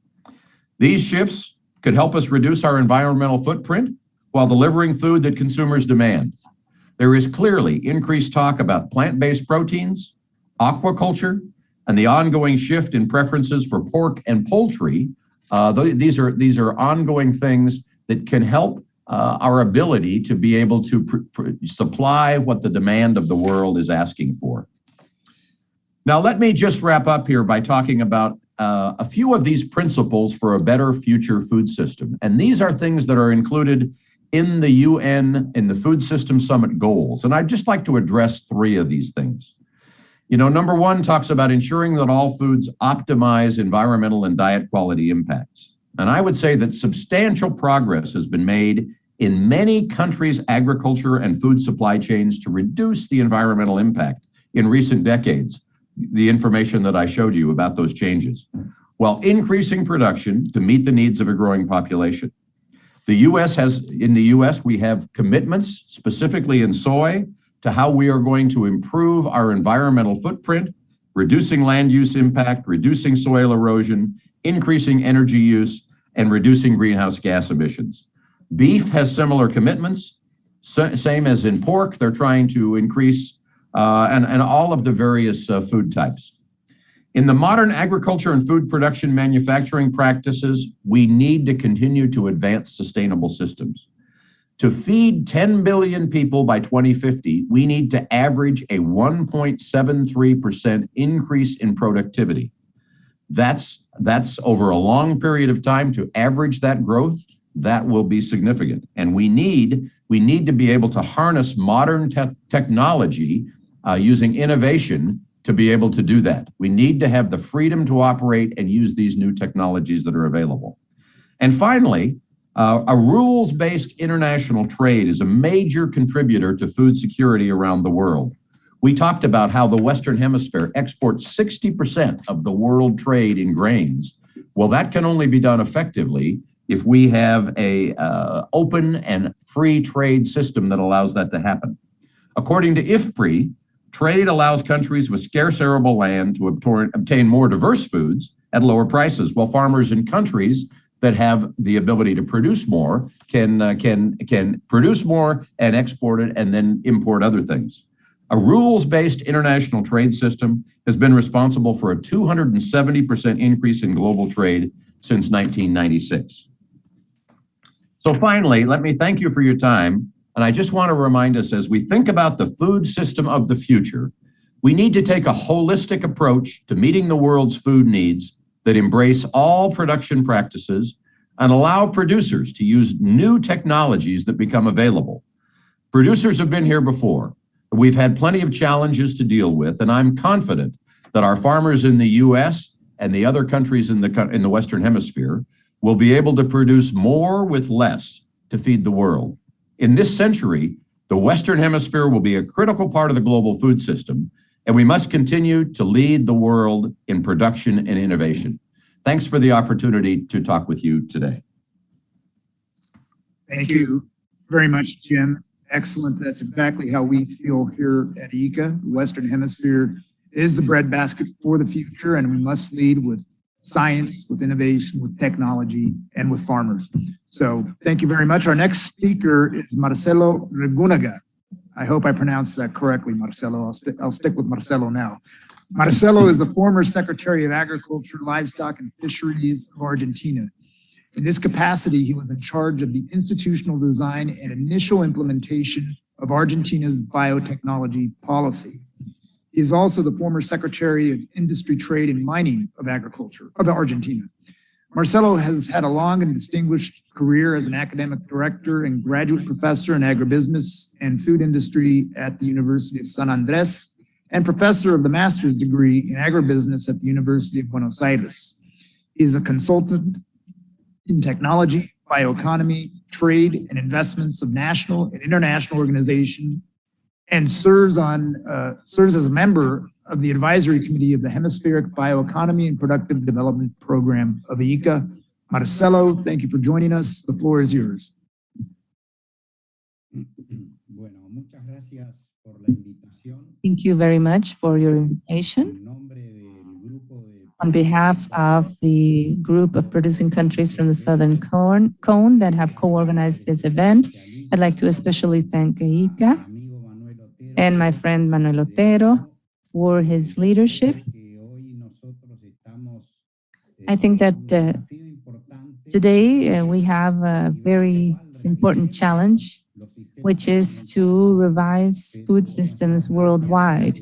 G: These shifts could help us reduce our environmental footprint while delivering food that consumers demand. There is clearly increased talk about plant-based proteins, aquaculture, and the ongoing shift in preferences for pork and poultry. These are ongoing things that can help our ability to be able to supply what the demand of the world is asking for. Now, let me just wrap up here by talking about a few of these principles for a better future food system. And these are things that are included in the UN, in the Food System Summit goals. And I'd just like to address 3 of these things. You know, number 1 talks about ensuring that all foods optimize environmental and diet quality impacts. And I would say that substantial progress has been made in many countries' agriculture and food supply chains to reduce the environmental impact in recent decades. The information that I showed you about those changes, while increasing production to meet the needs of a growing population. In the US, we have commitments, specifically in soy, to how we are going to improve our environmental footprint, reducing land use impact, reducing soil erosion, increasing energy use, and reducing greenhouse gas emissions. Beef has similar commitments, same as in pork. They're trying to increase and all of the various food types. In the modern agriculture and food production manufacturing practices, we need to continue to advance sustainable systems. To feed 10 billion people by 2050, we need to average a 1.73% increase in productivity. That's over a long period of time. To average that growth, that will be significant. And we need to be able to harness modern technology using innovation to be able to do that. We need to have the freedom to operate and use these new technologies that are available. And finally, a rules-based international trade is a major contributor to food security around the world. We talked about how the Western Hemisphere exports 60% of the world trade in grains. Well, that can only be done effectively if we have a open and free trade system that allows that to happen. According to IFPRI, trade allows countries with scarce arable land to obtain more diverse foods at lower prices, while farmers in countries that have the ability to produce more can produce more and export it and then import other things. A rules-based international trade system has been responsible for a 270% increase in global trade since 1996. So finally, let me thank you for your time. And I just want to remind us, as we think about the food system of the future, we need to take a holistic approach to meeting the world's food needs that embrace all production practices and allow producers to use new technologies that become available. Producers have been here before. We've had plenty of challenges to deal with, and I'm confident that our farmers in the US and the other countries in the Western Hemisphere will be able to produce more with less to feed the world. In this century, the Western Hemisphere will be a critical part of the global food system, and we must continue to lead the world in production and innovation. Thanks for the opportunity to talk with you today.
A: Thank you very much, Jim. Excellent. That's exactly how we feel here at ICA. The Western Hemisphere is the breadbasket for the future, and we must lead with science, with innovation, with technology, and with farmers. So thank you very much. Our next speaker is Marcelo Regunaga. I hope I pronounced that correctly, Marcelo. I'll stick with Marcelo now. Marcelo is the former Secretary of Agriculture, Livestock, and Fisheries of Argentina. In this capacity, he was in charge of the institutional design and initial implementation of Argentina's biotechnology policy. He is also the former Secretary of Industry, Trade, and Mining of Agriculture of Argentina. Marcelo has had a long and distinguished career as an academic director and graduate professor in agribusiness and food industry at the University of San Andres, and professor of the master's degree in agribusiness at the University of Buenos Aires. He is a consultant in technology, bioeconomy, trade, and investments of national and international organizations, and serves as a member of the advisory committee of the Hemispheric Bioeconomy and Productive Development Program of ICA. Marcelo, thank you for joining us. The floor is yours.
D: Thank you very much for your invitation. On behalf of the group of producing countries from the Southern Cone that have co-organized this event, I'd like to especially thank ICA and my friend Manuel Otero for his leadership. I think that today we have a very important challenge, which is to revise food systems worldwide.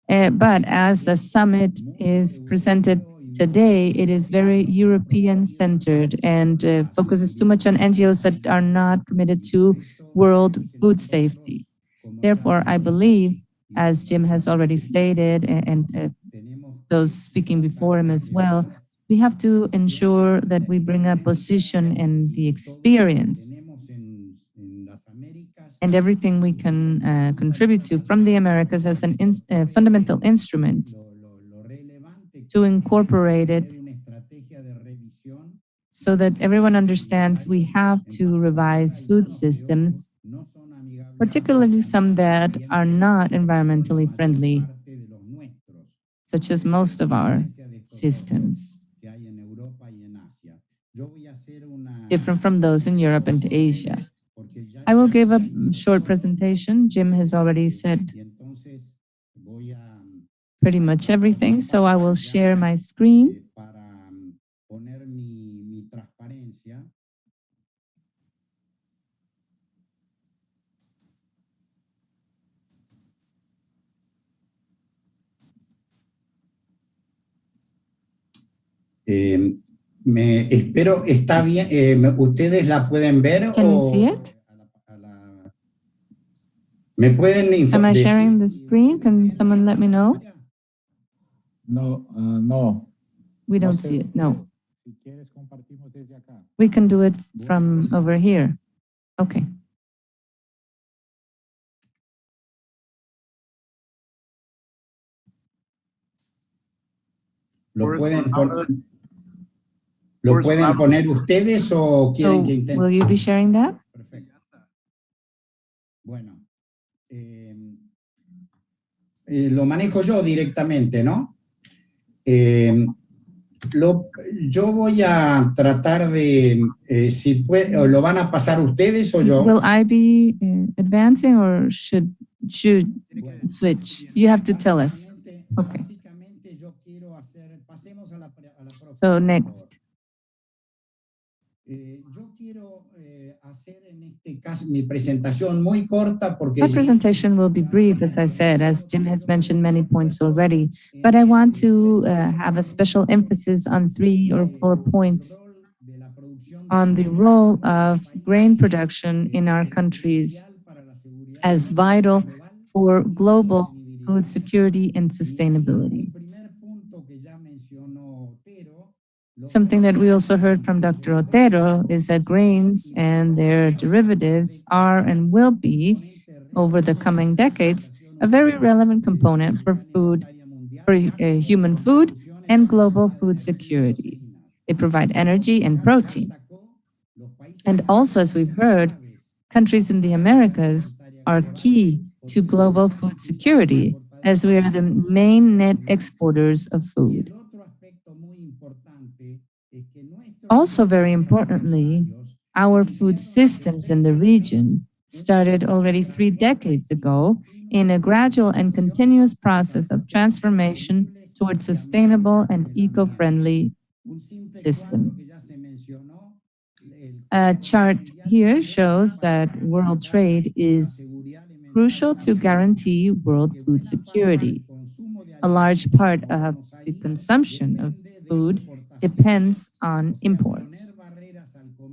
D: But as the summit is presented today, it is very European-centered and focuses too much on NGOs that are not committed to world food safety. Therefore, I believe, as Jim has already stated, and those speaking before him as well, we have to ensure that we bring a position and the experience and everything we can contribute to from the Americas as a fundamental instrument to incorporate it so that everyone understands we have to revise food systems, particularly some that are not environmentally friendly, such as most of our systems, different from those in Europe and Asia. I will give a short presentation. Jim has already said pretty much everything, so I will share my screen.
H: Espero, está bien, ¿ustedes la pueden ver?
D: Can you see it?
H: ¿Me pueden
D: Am I sharing the screen? Can someone let me know?
I: No, no.
D: We don't see it, no. We can do it from over here. Okay.
H: ¿Lo pueden poner ustedes o quieren que intenten?
D: Will you be sharing that?
H: Perfecto. Bueno, lo manejo yo directamente, ¿no? Yo voy a tratar de, si puede, o lo van a pasar ustedes o yo.
D: Will I be advancing or should should switch? You have to tell us. Okay. So next.
H: Yo quiero hacer en este caso mi presentación muy corta porque
D: My presentation will be brief, as I said, as Jim has mentioned many points already, but I want to have a special emphasis on 3 or 4 points on the role of grain production in our countries as vital for global food security and sustainability. Something that we also heard from Dr. Otero is that grains and their derivatives are and will be, over the coming decades, a very relevant component for food, for human food and global food security. They provide energy and protein. And also, as we've heard, countries in the Americas are key to global food security, as we are the main net exporters of food. Also, very importantly, our food systems in the region started already 3 decades ago in a gradual and continuous process of transformation towards sustainable and eco-friendly systems. A chart here shows that world trade is crucial to guarantee world food security. A large part of the consumption of food depends on imports.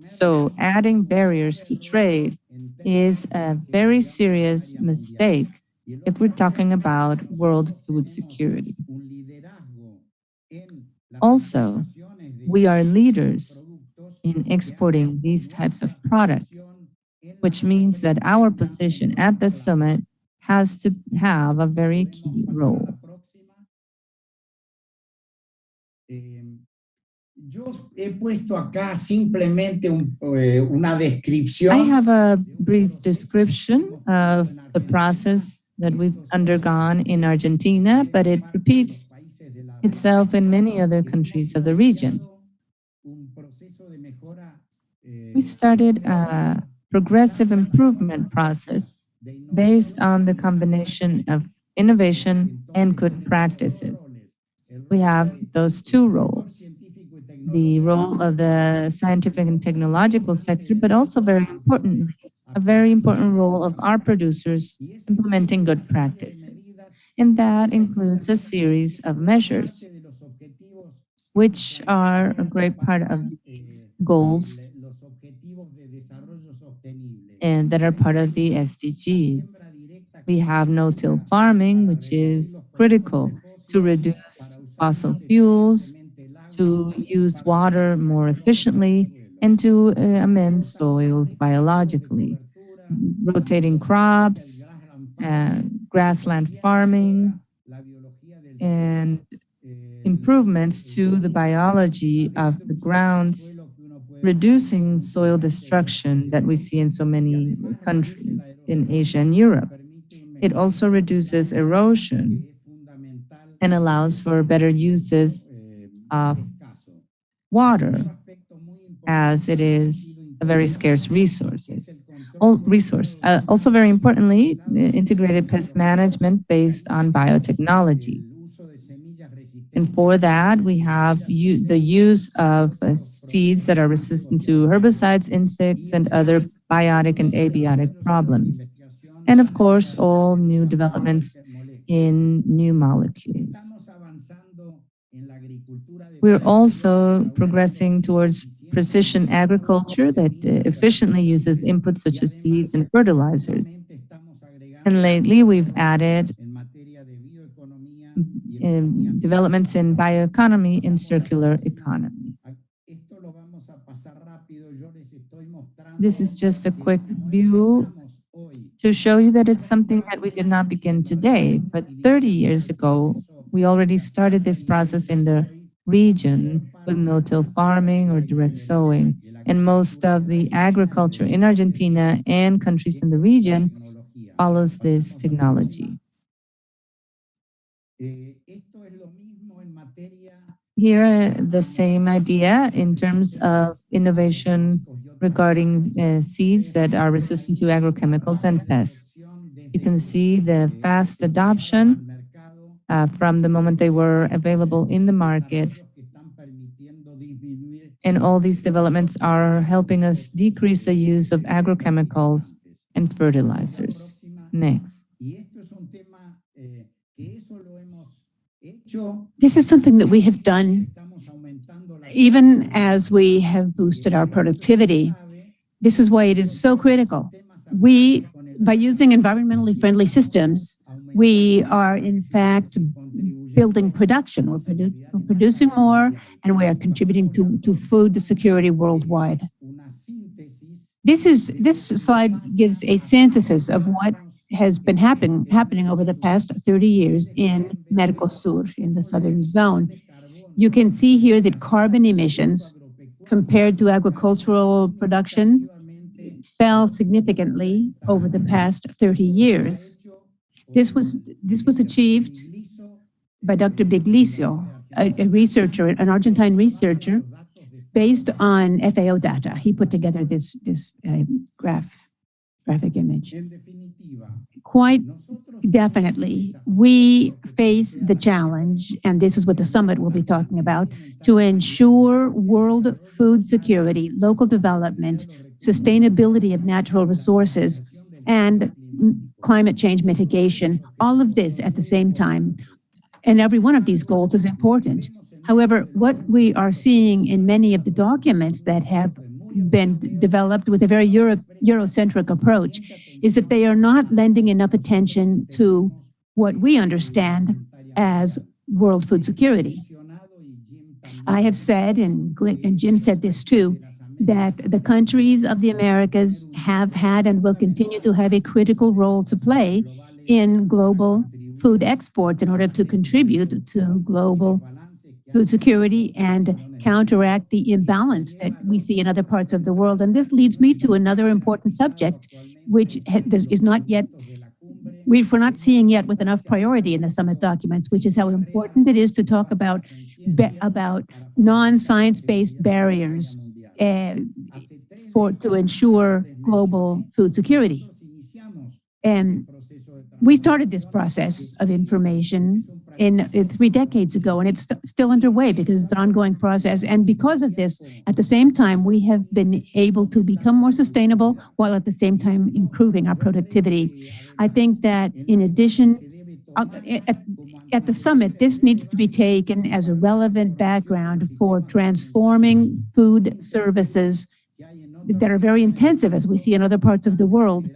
D: So adding barriers to trade is a very serious mistake if we're talking about world food security. Also, we are leaders in exporting these types of products, which means that our position at the summit has to have a very key role.
H: Yo he puesto acá simplemente una descripción.
D: I have a brief description of the process that we've undergone in Argentina, but it repeats itself in many other countries of the region. We started a progressive improvement process based on the combination of innovation and good practices. We have those 2 roles, the role of the scientific and technological sector, but also very importantly, a very important role of our producers implementing good practices. And that includes a series of measures, which are a great part of the goals and that are part of the SDGs. We have no-till farming, which is critical to reduce fossil fuels, to use water more efficiently, and to amend soils biologically. Rotating crops, grassland farming, and improvements to the biology of the grounds, reducing soil destruction that we see in so many countries in Asia and Europe. It also reduces erosion and allows for better uses of water, as it is a very scarce resource. Also very importantly, integrated pest management based on biotechnology. And for that, we have the use of seeds that are resistant to herbicides, insects, and other biotic and abiotic problems. And of course, all new developments in new molecules. We're also progressing towards precision agriculture that efficiently uses inputs such as seeds and fertilizers. And lately, we've added developments in bioeconomy and circular economy. This is just a quick view to show you that it's something that we did not begin today, but 30 years ago, we already started this process in the region with no-till farming or direct sowing. And most of the agriculture in Argentina and countries in the region follows this technology. Here, the same idea in terms of innovation regarding seeds that are resistant to agrochemicals and pests. You can see the fast adoption from the moment they were available in the market. And all these developments are helping us decrease the use of agrochemicals and fertilizers. Next.
B: This is something that we have done even as we have boosted our productivity. This is why it is so critical. By using environmentally friendly systems, we are in fact building production. We're producing more, and we are contributing to food security worldwide. This slide gives a synthesis of what has been happening over the past 30 years in Mercosur, in the southern zone. You can see here that carbon emissions compared to agricultural production fell significantly over the past 30 years. This was achieved by Dr. Biglicio, a researcher, an Argentine researcher, based on FAO data. He put together this graphic image. Quite definitely, we face the challenge, and this is what the summit will be talking about, to ensure world food security, local development, sustainability of natural resources, and climate change mitigation, all of this at the same time. And every one of these goals is important. However, what we are seeing in many of the documents that have been developed with a very Eurocentric approach is that they are not lending enough attention to what we understand as world food security. I have said, and Jim said this too, that the countries of the Americas have had and will continue to have a critical role to play in global food exports in order to contribute to global food security and counteract the imbalance that we see in other parts of the world. And this leads me to another important subject, which is not yet, we're not seeing yet with enough priority in the summit documents, which is how important it is to talk about non-science-based barriers to ensure global food security. And we started this process of information in 3 decades ago, and it's still underway because it's an ongoing process. And because of this, at the same time, we have been able to become more sustainable while at the same time improving our productivity. I think that in addition, at the summit, this needs to be taken as a relevant background for transforming food services that are very intensive, as we see in other parts of the world,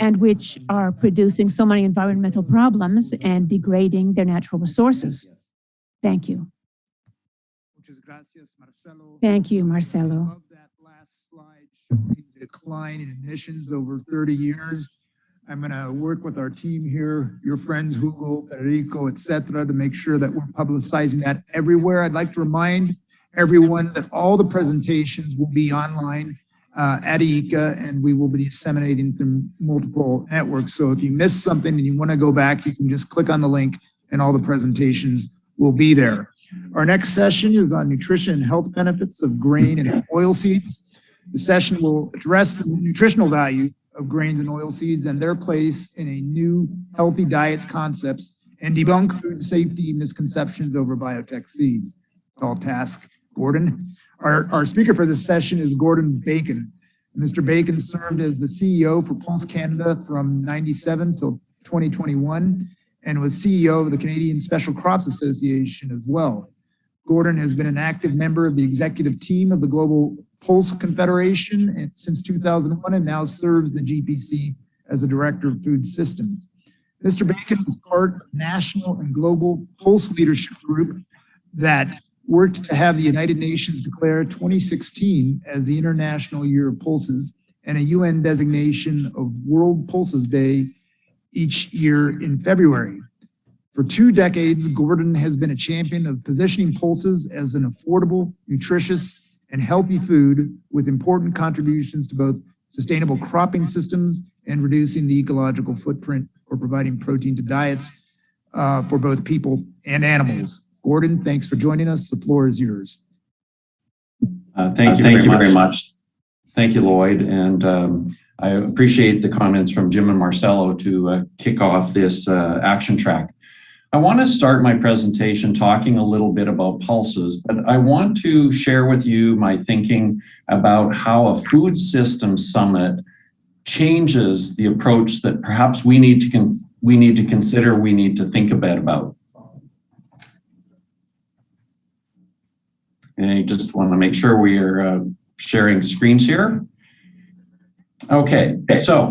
B: and which are producing so many environmental problems and degrading their natural resources. Thank you. Thank you, Marcelo.
A: I love that last slide showing the decline in emissions over 30 years. I'm going to work with our team here, your friends, Hugo, Federico, et cetera, to make sure that we're publicizing that everywhere. I'd like to remind everyone that all the presentations will be online at ICA, and we will be disseminating through multiple networks. So if you missed something and you want to go back, you can just click on the link and all the presentations will be there. Our next session is on nutrition and health benefits of grain and oil seeds. The session will address the nutritional value of grains and oil seeds and their place in a new healthy diets concepts and debunk food safety misconceptions over biotech seeds. Tall task, Gordon. Our speaker for this session is Gordon Bacon. Mr. Bacon served as the CEO for Pulse Canada from 97 till 2021 and was CEO of the Canadian Special Crops Association as well. Gordon has been an active member of the executive team of the Global Pulse Confederation since 2001 and now serves the GPC as the Director of Food Systems. Mr. Bacon was part of national and global Pulse leadership group that worked to have the United Nations declare 2016 as the International Year of Pulses and a UN designation of World Pulses Day each year in February. For 2 decades, Gordon has been a champion of positioning pulses as an affordable, nutritious, and healthy food with important contributions to both sustainable cropping systems and reducing the ecological footprint or providing protein to diets for both people and animals. Gordon, thanks for joining us. The floor is yours.
J: Thank you very much. Thank you, Lloyd. And I appreciate the comments from Jim and Marcelo to kick off this action track. I want to start my presentation talking a little bit about pulses, but I want to share with you my thinking about how a food system summit changes the approach that perhaps we need to consider, we need to think a bit about. And I just want to make sure we are sharing screens here. Okay, so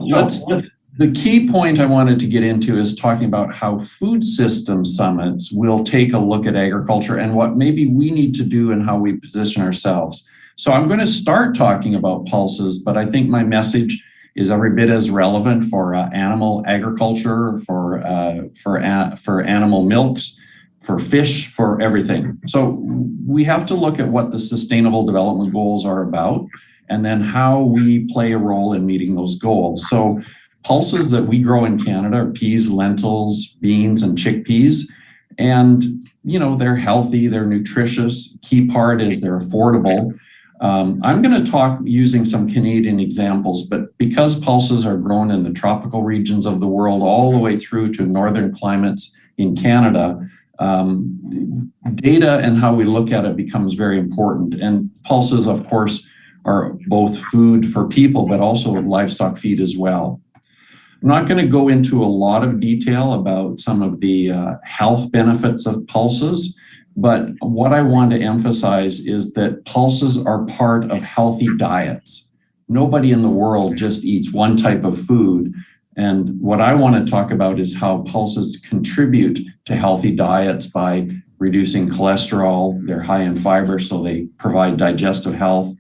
J: the key point I wanted to get into is talking about how food system summits will take a look at agriculture and what maybe we need to do and how we position ourselves. So I'm going to start talking about pulses, but I think my message is every bit as relevant for animal agriculture, for animal milks, for fish, for everything. So we have to look at what the Sustainable Development Goals are about, and then how we play a role in meeting those goals. So pulses that we grow in Canada are peas, lentils, beans, and chickpeas. And, you know, they're healthy, they're nutritious. Key part is they're affordable. I'm going to talk using some Canadian examples, but because pulses are grown in the tropical regions of the world all the way through to northern climates in Canada, data and how we look at it becomes very important. And pulses, of course, are both food for people, but also livestock feed as well. I'm not going to go into a lot of detail about some of the health benefits of pulses, but what I want to emphasize is that pulses are part of healthy diets. Nobody in the world just eats one type of food. And what I want to talk about is how pulses contribute to healthy diets by reducing cholesterol. They're high in fiber, so they provide digestive health.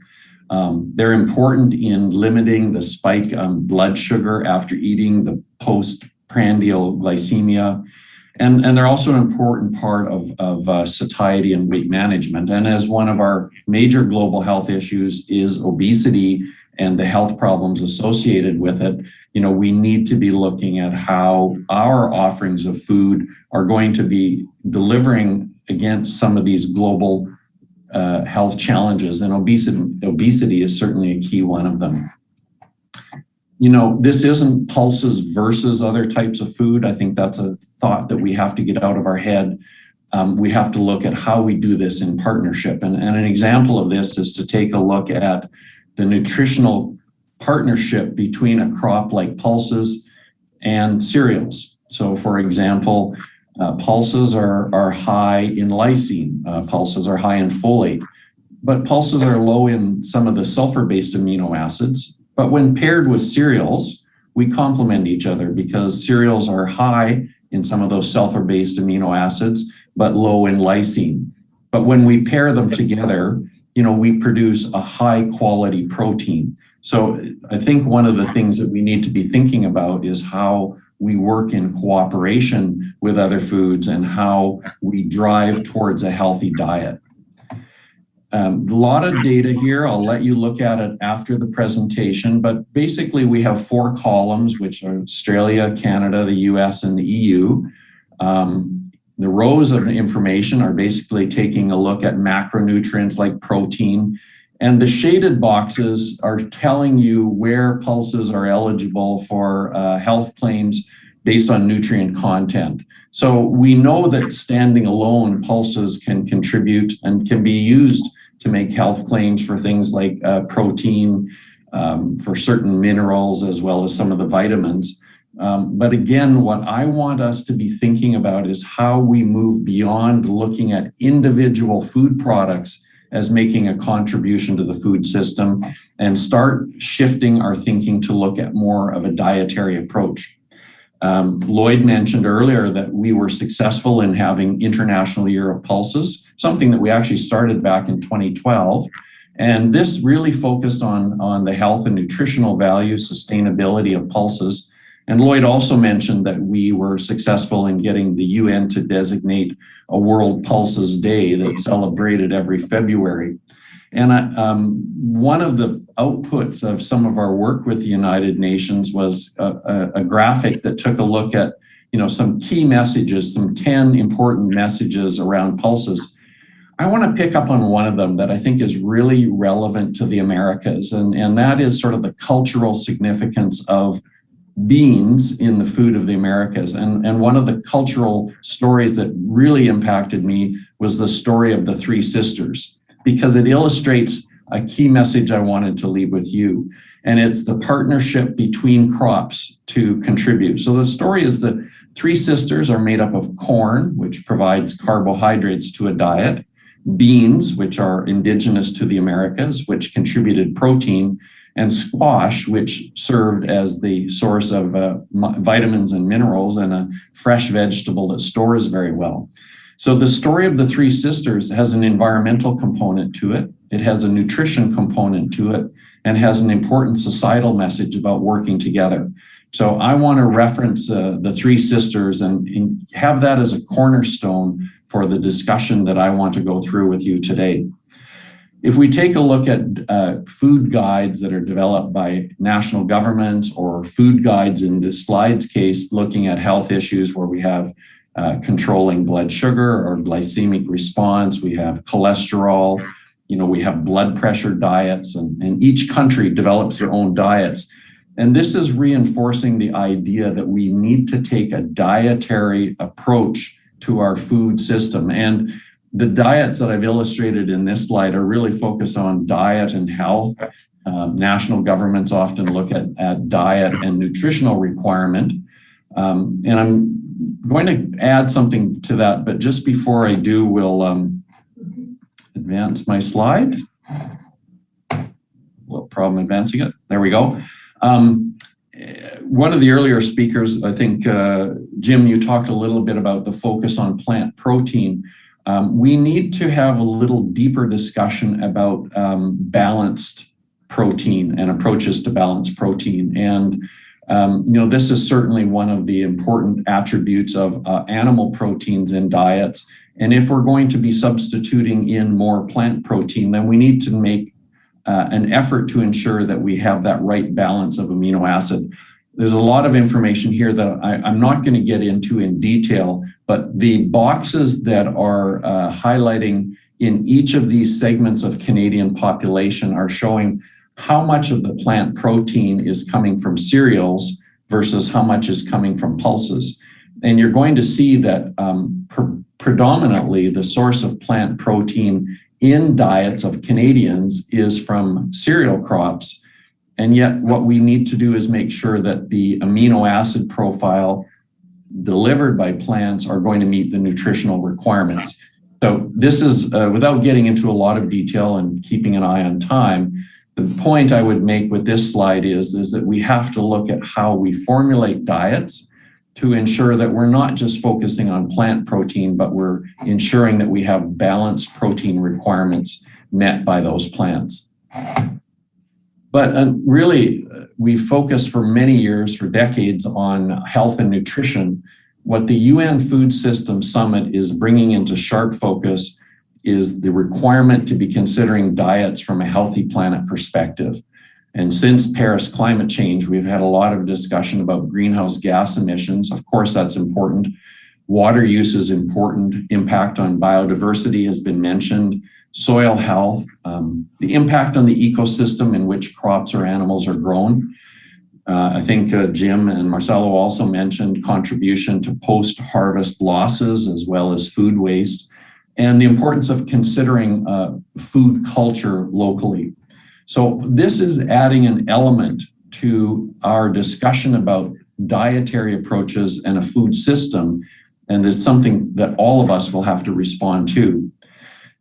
J: They're important in limiting the spike blood sugar after eating, the postprandial glycemia. And they're also an important part of satiety and weight management. And as one of our major global health issues is obesity and the health problems associated with it, you know, we need to be looking at how our offerings of food are going to be delivering against some of these global health challenges, and obesity is certainly a key one of them. You know, this isn't pulses versus other types of food. I think that's a thought that we have to get out of our head. We have to look at how we do this in partnership. And an example of this is to take a look at the nutritional partnership between a crop like pulses and cereals. So for example, pulses are high in lysine, pulses are high in folate, but pulses are low in some of the sulfur-based amino acids. But when paired with cereals, we complement each other because cereals are high in some of those sulfur-based amino acids, but low in lysine. But when we pair them together, you know, we produce a high quality protein. So I think one of the things that we need to be thinking about is how we work in cooperation with other foods and how we drive towards a healthy diet. A lot of data here. I'll let you look at it after the presentation, but basically we have 4 columns, which are Australia, Canada, the US, and the EU. The rows of information are basically taking a look at macronutrients like protein, and the shaded boxes are telling you where pulses are eligible for health claims based on nutrient content. So we know that standing alone, pulses can contribute and can be used to make health claims for things like protein, for certain minerals, as well as some of the vitamins. But again, what I want us to be thinking about is how we move beyond looking at individual food products as making a contribution to the food system and start shifting our thinking to look at more of a dietary approach. Lloyd mentioned earlier that we were successful in having International Year of Pulses, something that we actually started back in 2012. And this really focused on the health and nutritional value, sustainability of pulses. And Lloyd also mentioned that we were successful in getting the UN to designate a World Pulses Day that's celebrated every February. And one of the outputs of some of our work with the United Nations was a graphic that took a look at, you know, some key messages, some 10 important messages around pulses. I want to pick up on one of them that I think is really relevant to the Americas, and that is sort of the cultural significance of beans in the food of the Americas. And one of the cultural stories that really impacted me was the story of the three sisters, because it illustrates a key message I wanted to leave with you. And it's the partnership between crops to contribute. So the story is that three sisters are made up of corn, which provides carbohydrates to a diet, beans, which are indigenous to the Americas, which contributed protein, and squash, which served as the source of vitamins and minerals, and a fresh vegetable that stores very well. So the story of the three sisters has an environmental component to it. It has a nutrition component to it, and has an important societal message about working together. So I want to reference the three sisters and have that as a cornerstone for the discussion that I want to go through with you today. If we take a look at food guides that are developed by national governments, or food guides in this slide's case, looking at health issues where we have controlling blood sugar or glycemic response, we have cholesterol, we have blood pressure diets, and each country develops their own diets. And this is reinforcing the idea that we need to take a dietary approach to our food system. And the diets that I've illustrated in this slide are really focused on diet and health. National governments often look at diet and nutritional requirement. And I'm going to add something to that, but just before I do, we'll advance my slide. Little problem advancing it. There we go. One of the earlier speakers, I think, Jim, you talked a little bit about the focus on plant protein. We need to have a little deeper discussion about balanced protein and approaches to balanced protein. And, this is certainly one of the important attributes of animal proteins in diets. And if we're going to be substituting in more plant protein, then we need to make an effort to ensure that we have that right balance of amino acid. There's a lot of information here that I'm not going to get into in detail, but the boxes that are highlighting in each of these segments of Canadian population are showing how much of the plant protein is coming from cereals versus how much is coming from pulses. And you're going to see that predominantly the source of plant protein in diets of Canadians is from cereal crops. And yet what we need to do is make sure that the amino acid profile delivered by plants are going to meet the nutritional requirements. So this is, without getting into a lot of detail and keeping an eye on time, the point I would make with this slide is that we have to look at how we formulate diets to ensure that we're not just focusing on plant protein, but we're ensuring that we have balanced protein requirements met by those plants. But really, we focused for many years, for decades, on health and nutrition. What the UN Food System Summit is bringing into sharp focus is the requirement to be considering diets from a healthy planet perspective. And since Paris climate change, we've had a lot of discussion about greenhouse gas emissions. Of course, that's important. Water use is important. Impact on biodiversity has been mentioned. Soil health, the impact on the ecosystem in which crops or animals are grown. I think Jim and Marcelo also mentioned contribution to post-harvest losses as well as food waste, and the importance of considering food culture locally. So this is adding an element to our discussion about dietary approaches and a food system, and it's something that all of us will have to respond to.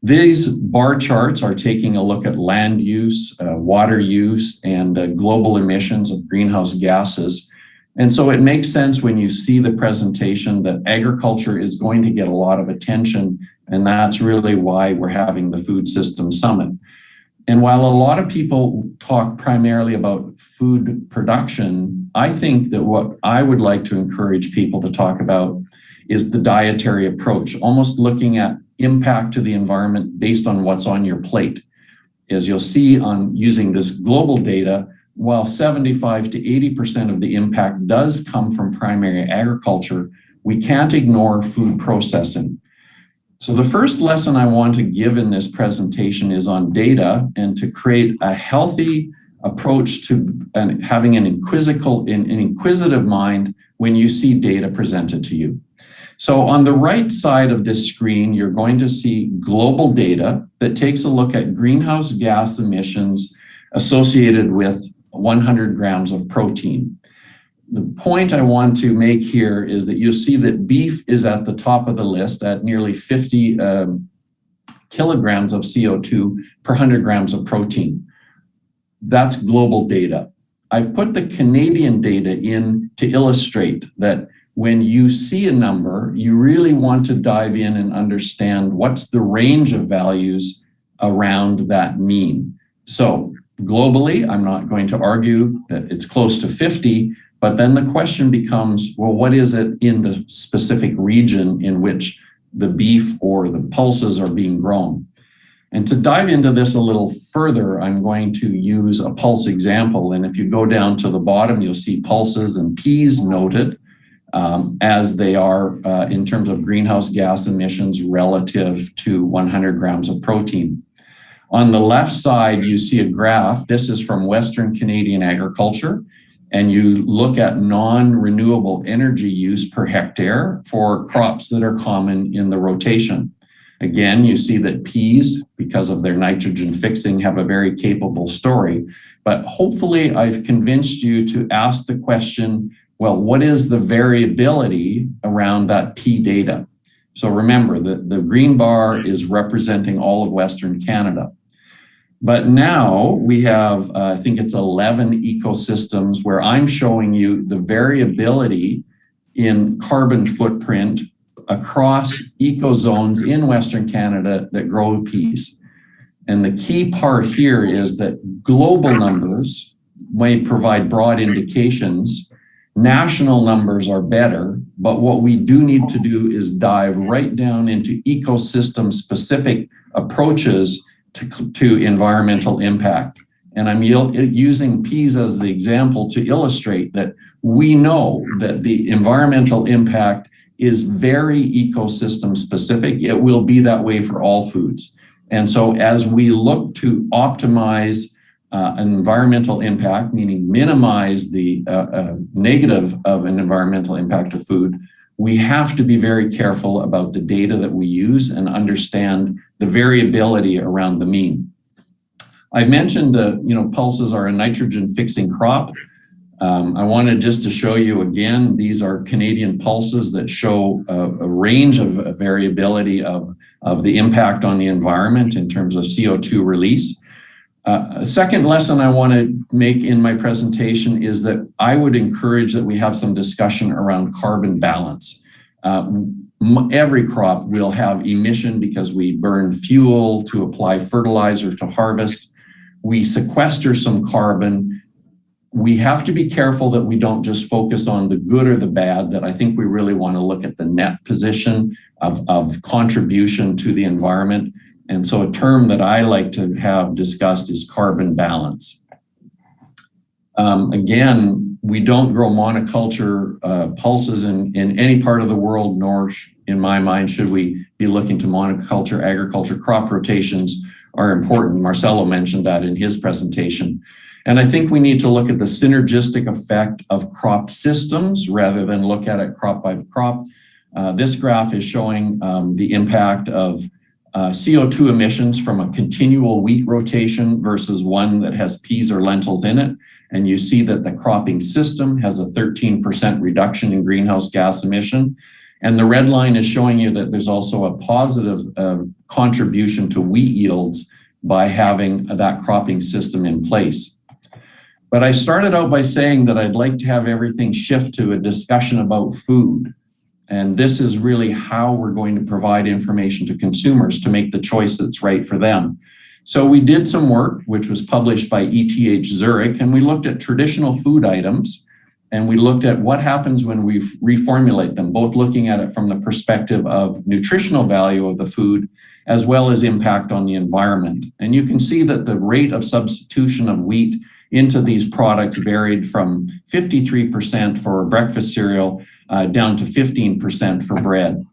J: These bar charts are taking a look at land use, water use, and global emissions of greenhouse gases. And so it makes sense when you see the presentation that agriculture is going to get a lot of attention, and that's really why we're having the Food System Summit. And while a lot of people talk primarily about food production, I think that what I would like to encourage people to talk about is the dietary approach, almost looking at impact to the environment based on what's on your plate. As you'll see on using this global data, while 75 to 80% of the impact does come from primary agriculture, we can't ignore food processing. So the first lesson I want to give in this presentation is on data and to create a healthy approach to having an inquisitive mind when you see data presented to you. So on the right side of this screen, you're going to see global data that takes a look at greenhouse gas emissions associated with 100 grams of protein. The point I want to make here is that you'll see that beef is at the top of the list at nearly 50 kilograms of CO2 per 100 grams of protein. That's global data. I've put the Canadian data in to illustrate that when you see a number, you really want to dive in and understand what's the range of values around that mean. So globally, I'm not going to argue that it's close to 50, but then the question becomes, well, what is it in the specific region in which the beef or the pulses are being grown? And to dive into this a little further, I'm going to use a pulse example. And if you go down to the bottom, you'll see pulses and peas noted as they are in terms of greenhouse gas emissions relative to 100 grams of protein. On the left side, you see a graph. This is from Western Canadian agriculture. And you look at non-renewable energy use per hectare for crops that are common in the rotation. Again, you see that peas, because of their nitrogen fixing, have a very capable story. But hopefully I've convinced you to ask the question, well, what is the variability around that pea data? So remember that the green bar is representing all of Western Canada. But now we have, I think it's 11 ecosystems where I'm showing you the variability in carbon footprint across ecozones in Western Canada that grow peas. And the key part here is that global numbers may provide broad indications. National numbers are better, but what we do need to do is dive right down into ecosystem-specific approaches to environmental impact. And I'm using peas as the example to illustrate that we know that the environmental impact is very ecosystem specific. It will be that way for all foods. And so as we look to optimize environmental impact, meaning minimize the negative of an environmental impact of food, we have to be very careful about the data that we use and understand the variability around the mean. I mentioned that pulses are a nitrogen fixing crop. I wanted just to show you again, these are Canadian pulses that show a range of variability of the impact on the environment in terms of CO2 release. A second lesson I want to make in my presentation is that I would encourage that we have some discussion around carbon balance. Every crop will have emission because we burn fuel to apply fertilizer to harvest. We sequester some carbon. We have to be careful that we don't just focus on the good or the bad, that I think we really want to look at the net position of contribution to the environment. And so a term that I like to have discussed is carbon balance. Again, we don't grow monoculture pulses in any part of the world, nor in my mind should we be looking to monoculture agriculture. Crop rotations are important. Marcelo mentioned that in his presentation. And I think we need to look at the synergistic effect of crop systems rather than look at it crop by crop. This graph is showing the impact of CO2 emissions from a continual wheat rotation versus one that has peas or lentils in it. And you see that the cropping system has a 13% reduction in greenhouse gas emission. And the red line is showing you that there's also a positive contribution to wheat yields by having that cropping system in place. But I started out by saying that I'd like to have everything shift to a discussion about food. And this is really how we're going to provide information to consumers to make the choice that's right for them. So we did some work, which was published by ETH Zurich, and we looked at traditional food items, and we looked at what happens when we reformulate them, both looking at it from the perspective of nutritional value of the food, as well as impact on the environment. And you can see that the rate of substitution of wheat into these products varied from 53% for breakfast cereal down to 15% for bread.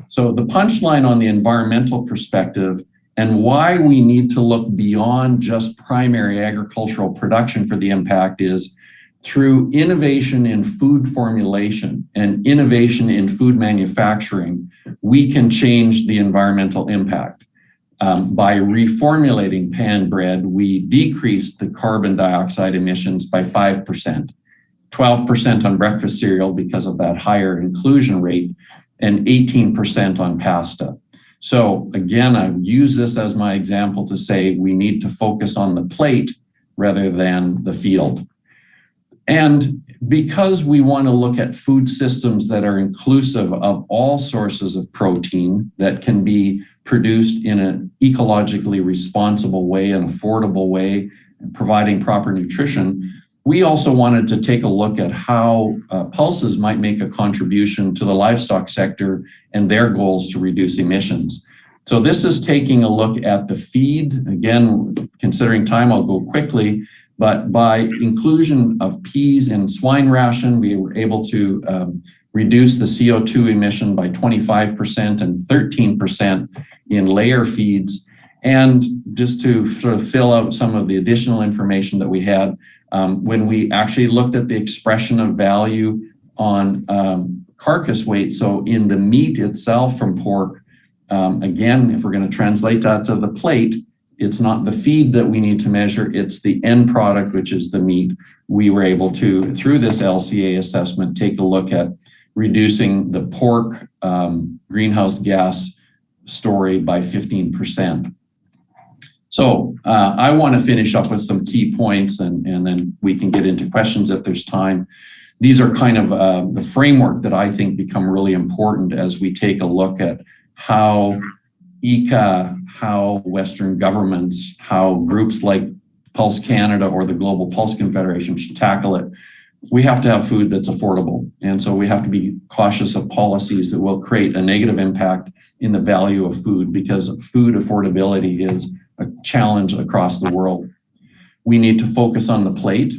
J: So the punchline on the environmental perspective and why we need to look beyond just primary agricultural production for the impact is through innovation in food formulation and innovation in food manufacturing, we can change the environmental impact. By reformulating pan bread, we decreased the carbon dioxide emissions by 5%, 12% on breakfast cereal because of that higher inclusion rate, and 18% on pasta. So again, I use this as my example to say we need to focus on the plate rather than the field. And because we want to look at food systems that are inclusive of all sources of protein that can be produced in an ecologically responsible way, an affordable way, providing proper nutrition, we also wanted to take a look at how pulses might make a contribution to the livestock sector and their goals to reduce emissions. So this is taking a look at the feed. Again, considering time, I'll go quickly. But by inclusion of peas in swine ration, we were able to reduce the CO2 emission by 25% and 13% in layer feeds. And just to sort of fill out some of the additional information that we had, when we actually looked at the expression of value on carcass weight, so in the meat itself from pork, again, if we're going to translate that to the plate, it's not the feed that we need to measure, it's the end product, which is the meat. We were able to, through this LCA assessment, take a look at reducing the pork greenhouse gas story by 15%. So I want to finish up with some key points and then we can get into questions if there's time. These are kind of the framework that I think become really important as we take a look at how ICA, how Western governments, how groups like Pulse Canada or the Global Pulse Confederation should tackle it. We have to have food that's affordable. And so we have to be cautious of policies that will create a negative impact in the value of food because food affordability is a challenge across the world. We need to focus on the plate.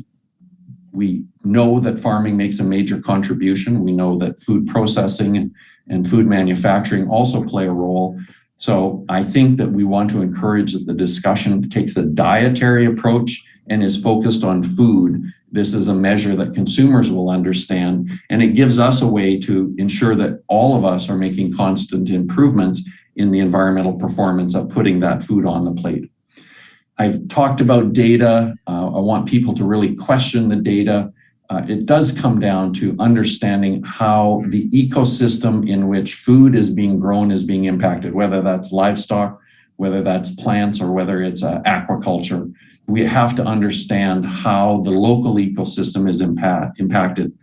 J: We know that farming makes a major contribution. We know that food processing and food manufacturing also play a role. So I think that we want to encourage that the discussion takes a dietary approach and is focused on food. This is a measure that consumers will understand, and it gives us a way to ensure that all of us are making constant improvements in the environmental performance of putting that food on the plate. I've talked about data. I want people to really question the data. It does come down to understanding how the ecosystem in which food is being grown is being impacted, whether that's livestock, whether that's plants, or whether it's aquaculture. We have to understand how the local ecosystem is impacted.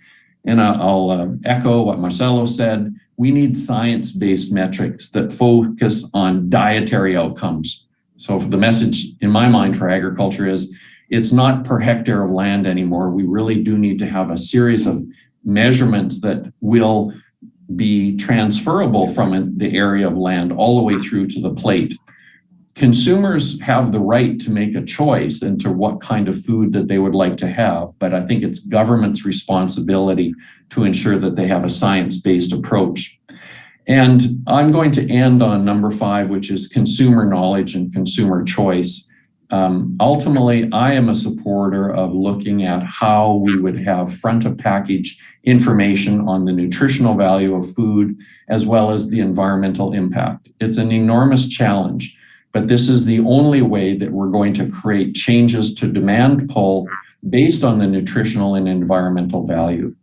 J: And I'll echo what Marcelo said. We need science-based metrics that focus on dietary outcomes. So the message in my mind for agriculture is it's not per hectare of land anymore. We really do need to have a series of measurements that will be transferable from the area of land all the way through to the plate. Consumers have the right to make a choice into what kind of food that they would like to have, but I think it's government's responsibility to ensure that they have a science-based approach. And I'm going to end on number 5, which is consumer knowledge and consumer choice. Ultimately, I am a supporter of looking at how we would have front of package information on the nutritional value of food, as well as the environmental impact. It's an enormous challenge, but this is the only way that we're going to create changes to demand pull based on the nutritional and environmental value.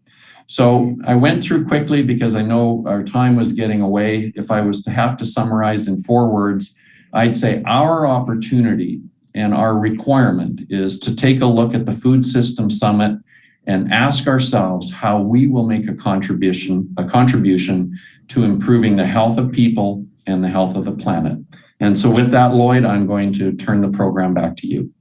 J: So I went through quickly because I know our time was getting away. If I was to have to summarize in 4 words, I'd say our opportunity and our requirement is to take a look at the Food System Summit and ask ourselves how we will make a contribution to improving the health of people and the health of the planet. And so with that, Lloyd, I'm going to turn the program back to you.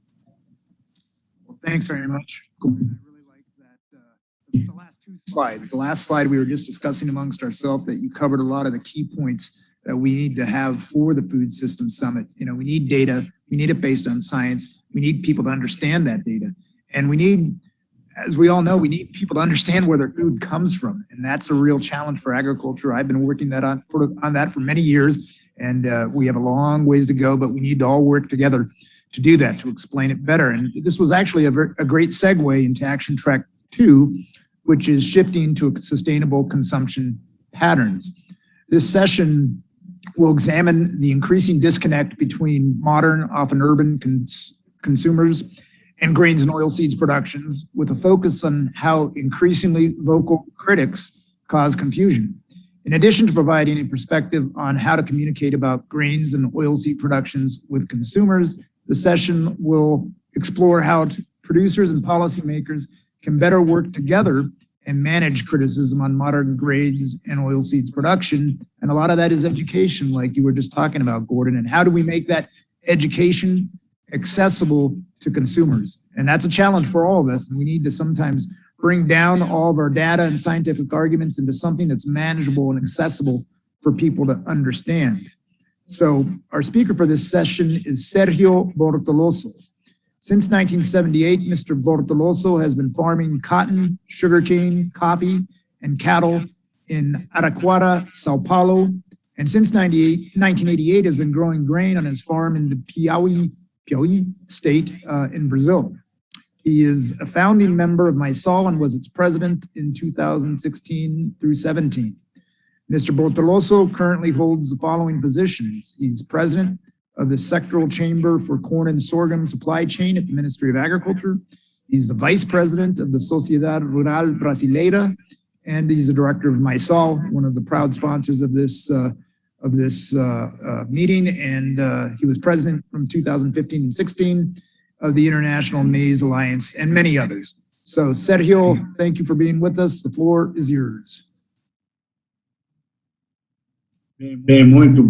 A: Well, thanks very much. I really like that. The last 2 slides. The last slide we were just discussing amongst ourselves that you covered a lot of the key points that we need to have for the Food System Summit. You know, we need data. We need it based on science. We need people to understand that data. And we need as we all know, we need people to understand where their food comes from. And that's a real challenge for agriculture. I've been working on that for many years. And we have a long ways to go, but we need to all work together to do that, to explain it better. And this was actually a great segue into Action Track 2, which is shifting to sustainable consumption patterns. This session will examine the increasing disconnect between modern, often urban consumers and grains and oilseeds productions, with a focus on how increasingly vocal critics cause confusion. In addition to providing a perspective on how to communicate about grains and oilseed productions with consumers, the session will explore how producers and policymakers can better work together and manage criticism on modern grains and oilseeds production. And a lot of that is education, like you were just talking about, Gordon. And how do we make that education accessible to consumers? And that's a challenge for all of us. And we need to sometimes bring down all of our data and scientific arguments into something that's manageable and accessible for people to understand. So our speaker for this session is Sergio Bortoloso. Since 1978, Mr. Bortoloso has been farming cotton, sugarcane, coffee, and cattle in Araraquara, Sao Paulo. And since 1988 has been growing grain on his farm in the Piauí state in Brazil. He is a founding member of MySol and was its president in 2016 through 17. Mr. Bortoloso currently holds the following positions. He's president of the Sectoral Chamber for Corn and Sorghum Supply Chain at the Ministry of Agriculture. He's the vice president of the Sociedade Rural Brasileira, and he's the director of MySol, one of the proud sponsors of this meeting. And he was president from 2015 and 16 of the International Maize Alliance, and many others. So, Sergio, thank you for being with us. The floor is yours.
K: Muito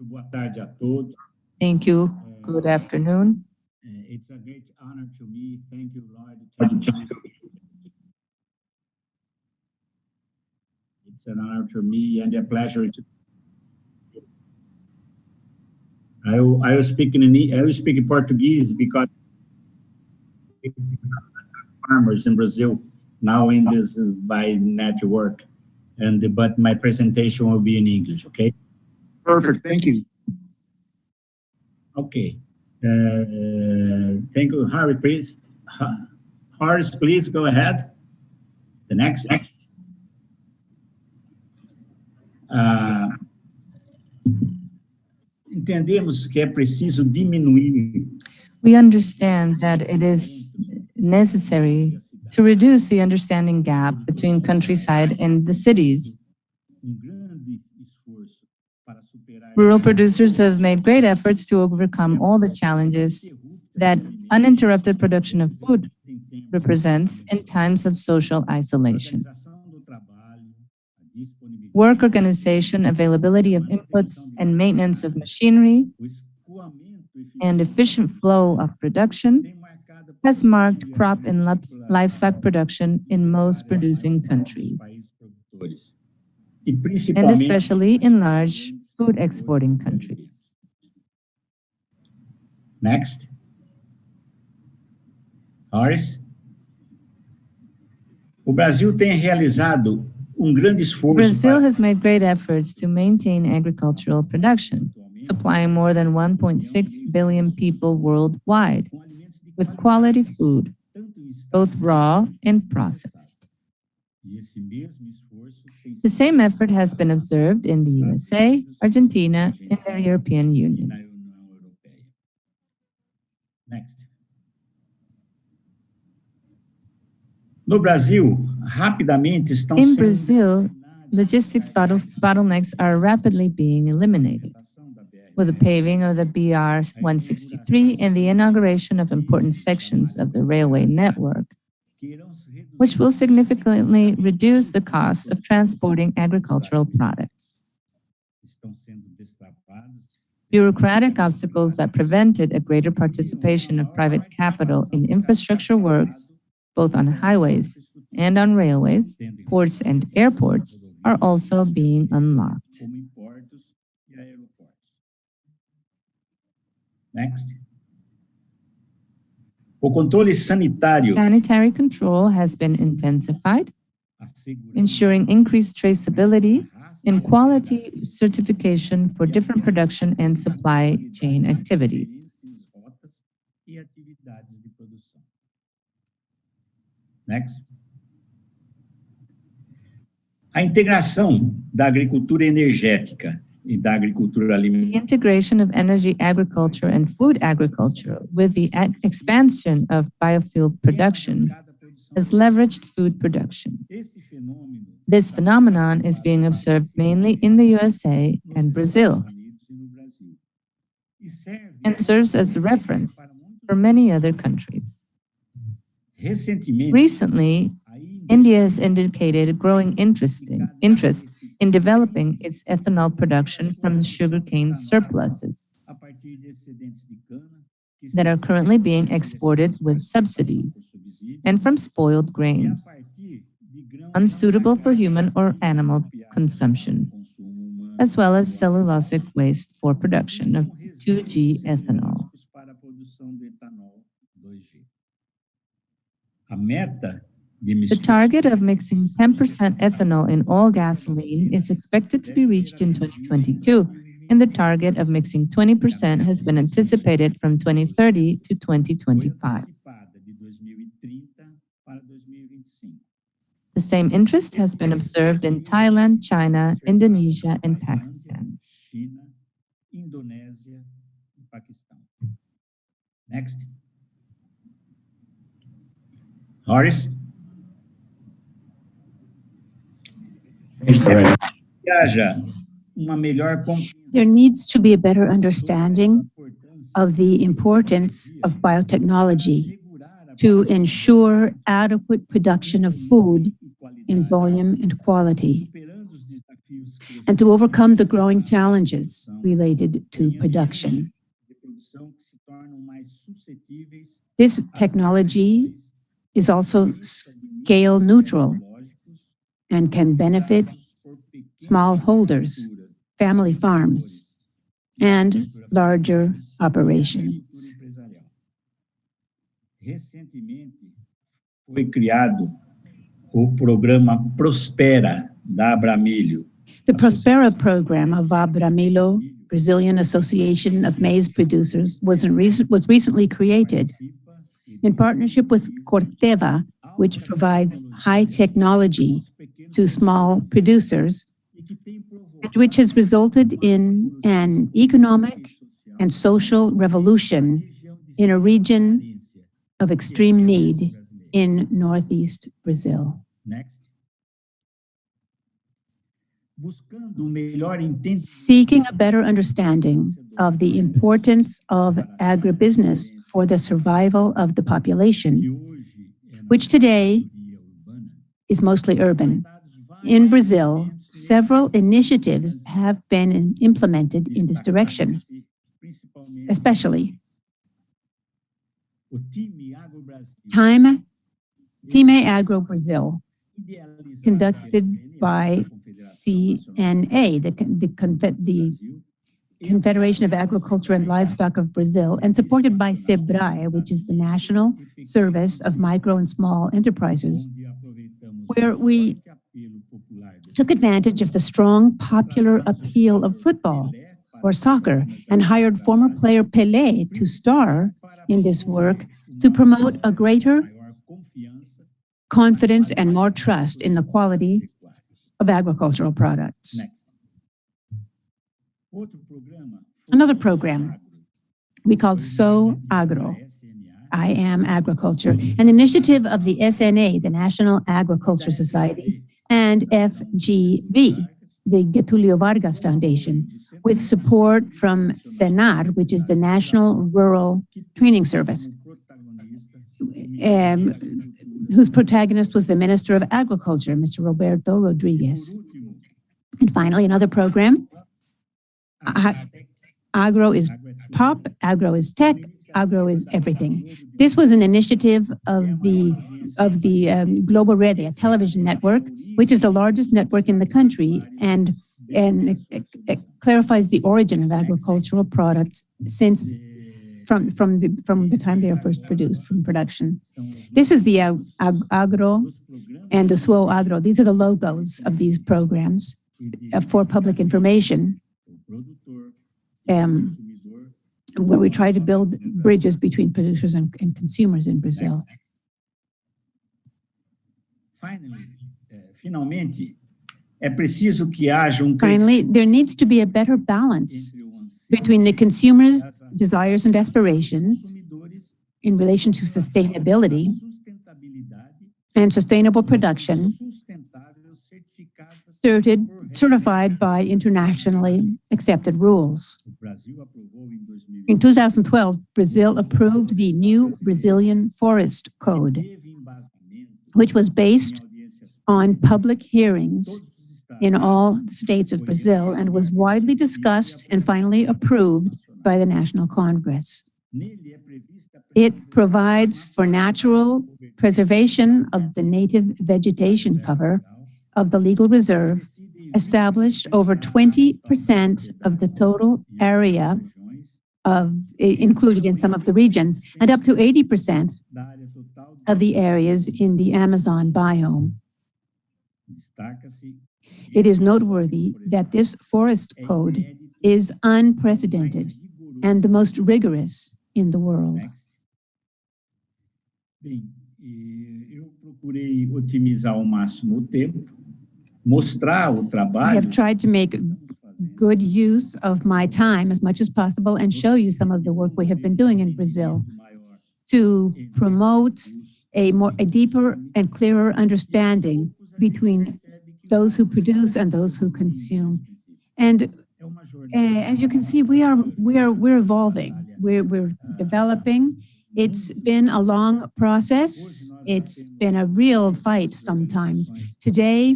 K: boa tarde a todos.
D: Thank you. Good afternoon.
K: It's a great honor to me. Thank you, Lloyd. It's an honor to me and a pleasure to. I will speak in Portuguese because farmers in Brazil now in this by network, but my presentation will be in English. Okay.
A: Perfect. Thank you.
K: Okay. Thank you, Harry. Please, Horace, please go ahead. The next. Entendemos que é preciso diminuir.
D: We understand that it is necessary to reduce the understanding gap between countryside and the cities. Rural producers have made great efforts to overcome all the challenges that uninterrupted production of food represents in times of social isolation. Work organization, availability of inputs, and maintenance of machinery, and efficient flow of production has marked crop and livestock production in most producing countries, and especially in large food exporting countries.
K: Next. Horace. O Brasil tem realizado grande esforço.
D: Brazil has made great efforts to maintain agricultural production, supplying more than 1.6 billion people worldwide with quality food, both raw and processed. The same effort has been observed in the USA, Argentina, and the European Union.
K: Next. No Brasil, rapidamente estão
D: In Brazil, logistics bottlenecks are rapidly being eliminated, with the paving of the BR-163 and the inauguration of important sections of the railway network, which will significantly reduce the cost of transporting agricultural products. Bureaucratic obstacles that prevented a greater participation of private capital in infrastructure works, both on highways and on railways, ports and airports, are also being unlocked.
K: Next. O controle sanitário,
D: Sanitary control has been intensified, ensuring increased traceability and quality certification for different production and supply chain activities.
K: rotas e atividades de produção. Next. A integração da agricultura energética e da agricultura
D: The
K: alimentar
D: integration of energy agriculture and food agriculture with the expansion of biofuel production has leveraged food production.
K: Este fenômeno
D: This phenomenon is being observed mainly in the USA and Brazil
K: e no Brasil e serve
D: and serves as a reference for many other countries.
K: recentemente
D: Recently, India has indicated growing interest in developing its ethanol production from sugarcane surpluses
K: a partir de excedentes de cana que
D: that are currently being exported with subsidies and from spoiled grains,
K: partir de grãos
D: unsuitable for human or animal consumption, as well as cellulosic waste for production of 2G ethanol.
K: para a produção de etanol 2G. A meta de
D: The target of mixing 10% ethanol in all gasoline is expected to be reached in 2022, and the target of mixing 20% has been anticipated from 2030 to 2025.
K: de 2030 para 2025.
D: The same interest has been observed in Thailand, China, Indonesia, and Pakistan.
K: China, Indonésia e Paquistão. Next. Horace? Que haja uma melhor
B: There needs to be a better understanding of the importance of biotechnology to ensure adequate production of food in volume and quality, and to overcome the growing challenges related to production. This technology is also scale neutral and can benefit smallholders, family farms, and larger operations.
K: Recentemente foi criado o programa Prospera da Abramilho.
B: The Prospera program of Abramillo, Brazilian Association of Maize Producers, was recently created in partnership with Corteva, which provides high technology to small producers, and which has resulted in an economic and social revolution in a region of extreme need in northeast Brazil.
K: Next. Buscando melhor entendimento
B: Seeking a better understanding of the importance of agribusiness for the survival of the population, which today is mostly urban. In Brazil, several initiatives have been implemented in this direction, especially
K: o time Agro Brasil
B: Time Agro Brazil, conducted by CNA, the Confederation of Agriculture and Livestock of Brazil, and supported by SEBRAE, which is the National Service of Micro and Small Enterprises, where we took advantage of the strong popular appeal of football or soccer and hired former player Pelé to star in this work to promote a greater confidence and more trust in the quality of agricultural products. Another program we called So Agro, I Am Agriculture, an initiative of the SNA, the National Agriculture Society, and FGV, the Getulio Vargas Foundation, with support from SENAR, which is the National Rural Training Service, whose protagonist was the Minister of Agriculture, Mr. Roberto Rodriguez. And finally, another program, Agro is pop, agro is tech, agro is everything. This was an initiative of the Global Rede, a television network, which is the largest network in the country, and it clarifies the origin of agricultural products since from the time they are first produced, from production. This is the Agro and the Suo Agro. These are the logos of these programs for public information, where we try to build bridges between producers and consumers in Brazil. Finally, there needs to be a better balance between the consumers' desires and aspirations in relation to sustainability and sustainable production, certified by internationally accepted rules. In 2012, Brazil approved the new Brazilian Forest Code, which was based on public hearings in all states of Brazil and was widely discussed and finally approved by the National Congress. It provides for natural preservation of the native vegetation cover of the legal reserve, established over 20% of the total area included in some of the regions, and up to 80% of the areas in the Amazon biome. It is noteworthy that this forest code is unprecedented and the most rigorous in the world. I have tried to make good use of my time as much as possible and show you some of the work we have been doing in Brazil to promote a deeper and clearer understanding between those who produce and those who consume. And as you can see, we're evolving. We're developing. It's been a long process. It's been a real fight sometimes. Today,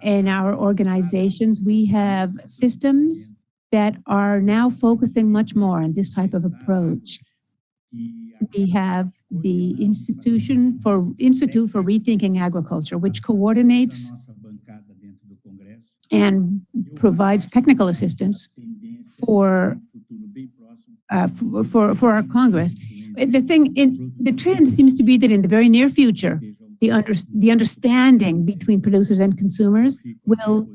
B: in our organizations, we have systems that are now focusing much more on this type of approach. We have the Institute for Rethinking Agriculture, which coordinates and provides technical assistance for our Congress. The trend seems to be that in the very near future, the understanding between producers and consumers will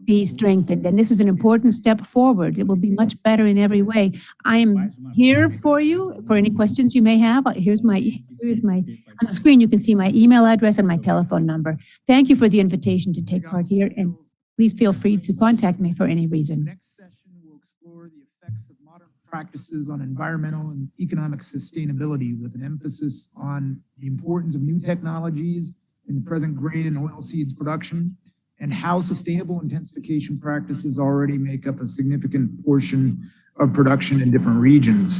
B: be strengthened. And this is an important step forward. It will be much better in every way. I am here for you for any questions you may have. Here's my on the screen, you can see my email address and my telephone number. Thank you for the invitation to take part here, and please feel free to contact me for any reason.
A: Next session will explore the effects of modern practices on environmental and economic sustainability, with an emphasis on the importance of new technologies in the present grain and oilseeds production, and how sustainable intensification practices already make up a significant portion of production in different regions.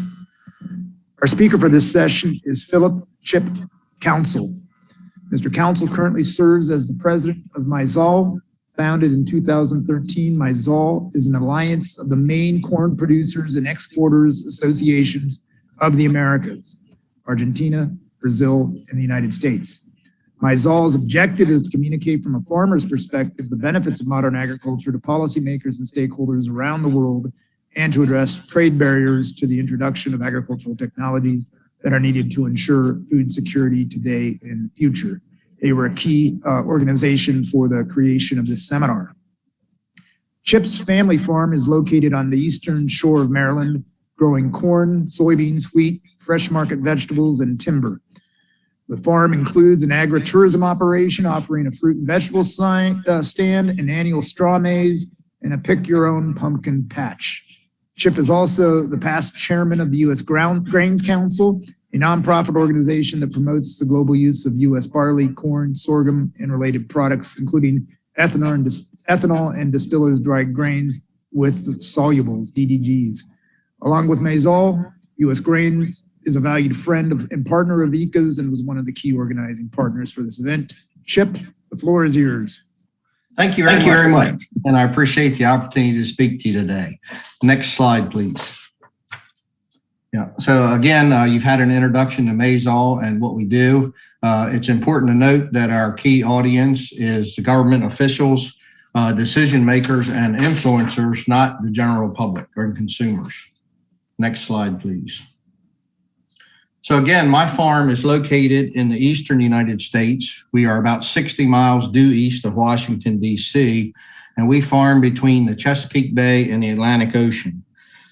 A: Our speaker for this session is Philip Chip Council. Mr. Council currently serves as the president of MyZol. Founded in 2013, MyZol is an alliance of the main corn producers and exporters associations of the Americas, Argentina, Brazil, and the United States. MyZol's objective is to communicate from a farmer's perspective the benefits of modern agriculture to policymakers and stakeholders around the world, and to address trade barriers to the introduction of agricultural technologies that are needed to ensure food security today and future. They were a key organization for the creation of this seminar. Chip's family farm is located on the eastern shore of Maryland, growing corn, soybeans, wheat, fresh market vegetables, and timber. The farm includes an agritourism operation offering a fruit and vegetable stand, an annual straw maze, and a pick-your-own pumpkin patch. Chip is also the past chairman of the U.S. Grains Council, a nonprofit organization that promotes the global use of U.S. barley, corn, sorghum, and related products, including ethanol and distillers' dried grains with solubles, DDGs. Along with MyZol, U.S. Grains is a valued friend and partner of ICA's and was one of the key organizing partners for this event. Chip, the floor is yours.
L: Thank you very much. And I appreciate the opportunity to speak to you today. Next slide, please. Yeah, so again, you've had an introduction to MyZol and what we do. It's important to note that our key audience is the government officials, decision makers, and influencers, not the general public or consumers. Next slide, please. So again, my farm is located in the eastern United States. We are about 60 miles due east of Washington, D.C., and we farm between the Chesapeake Bay and the Atlantic Ocean.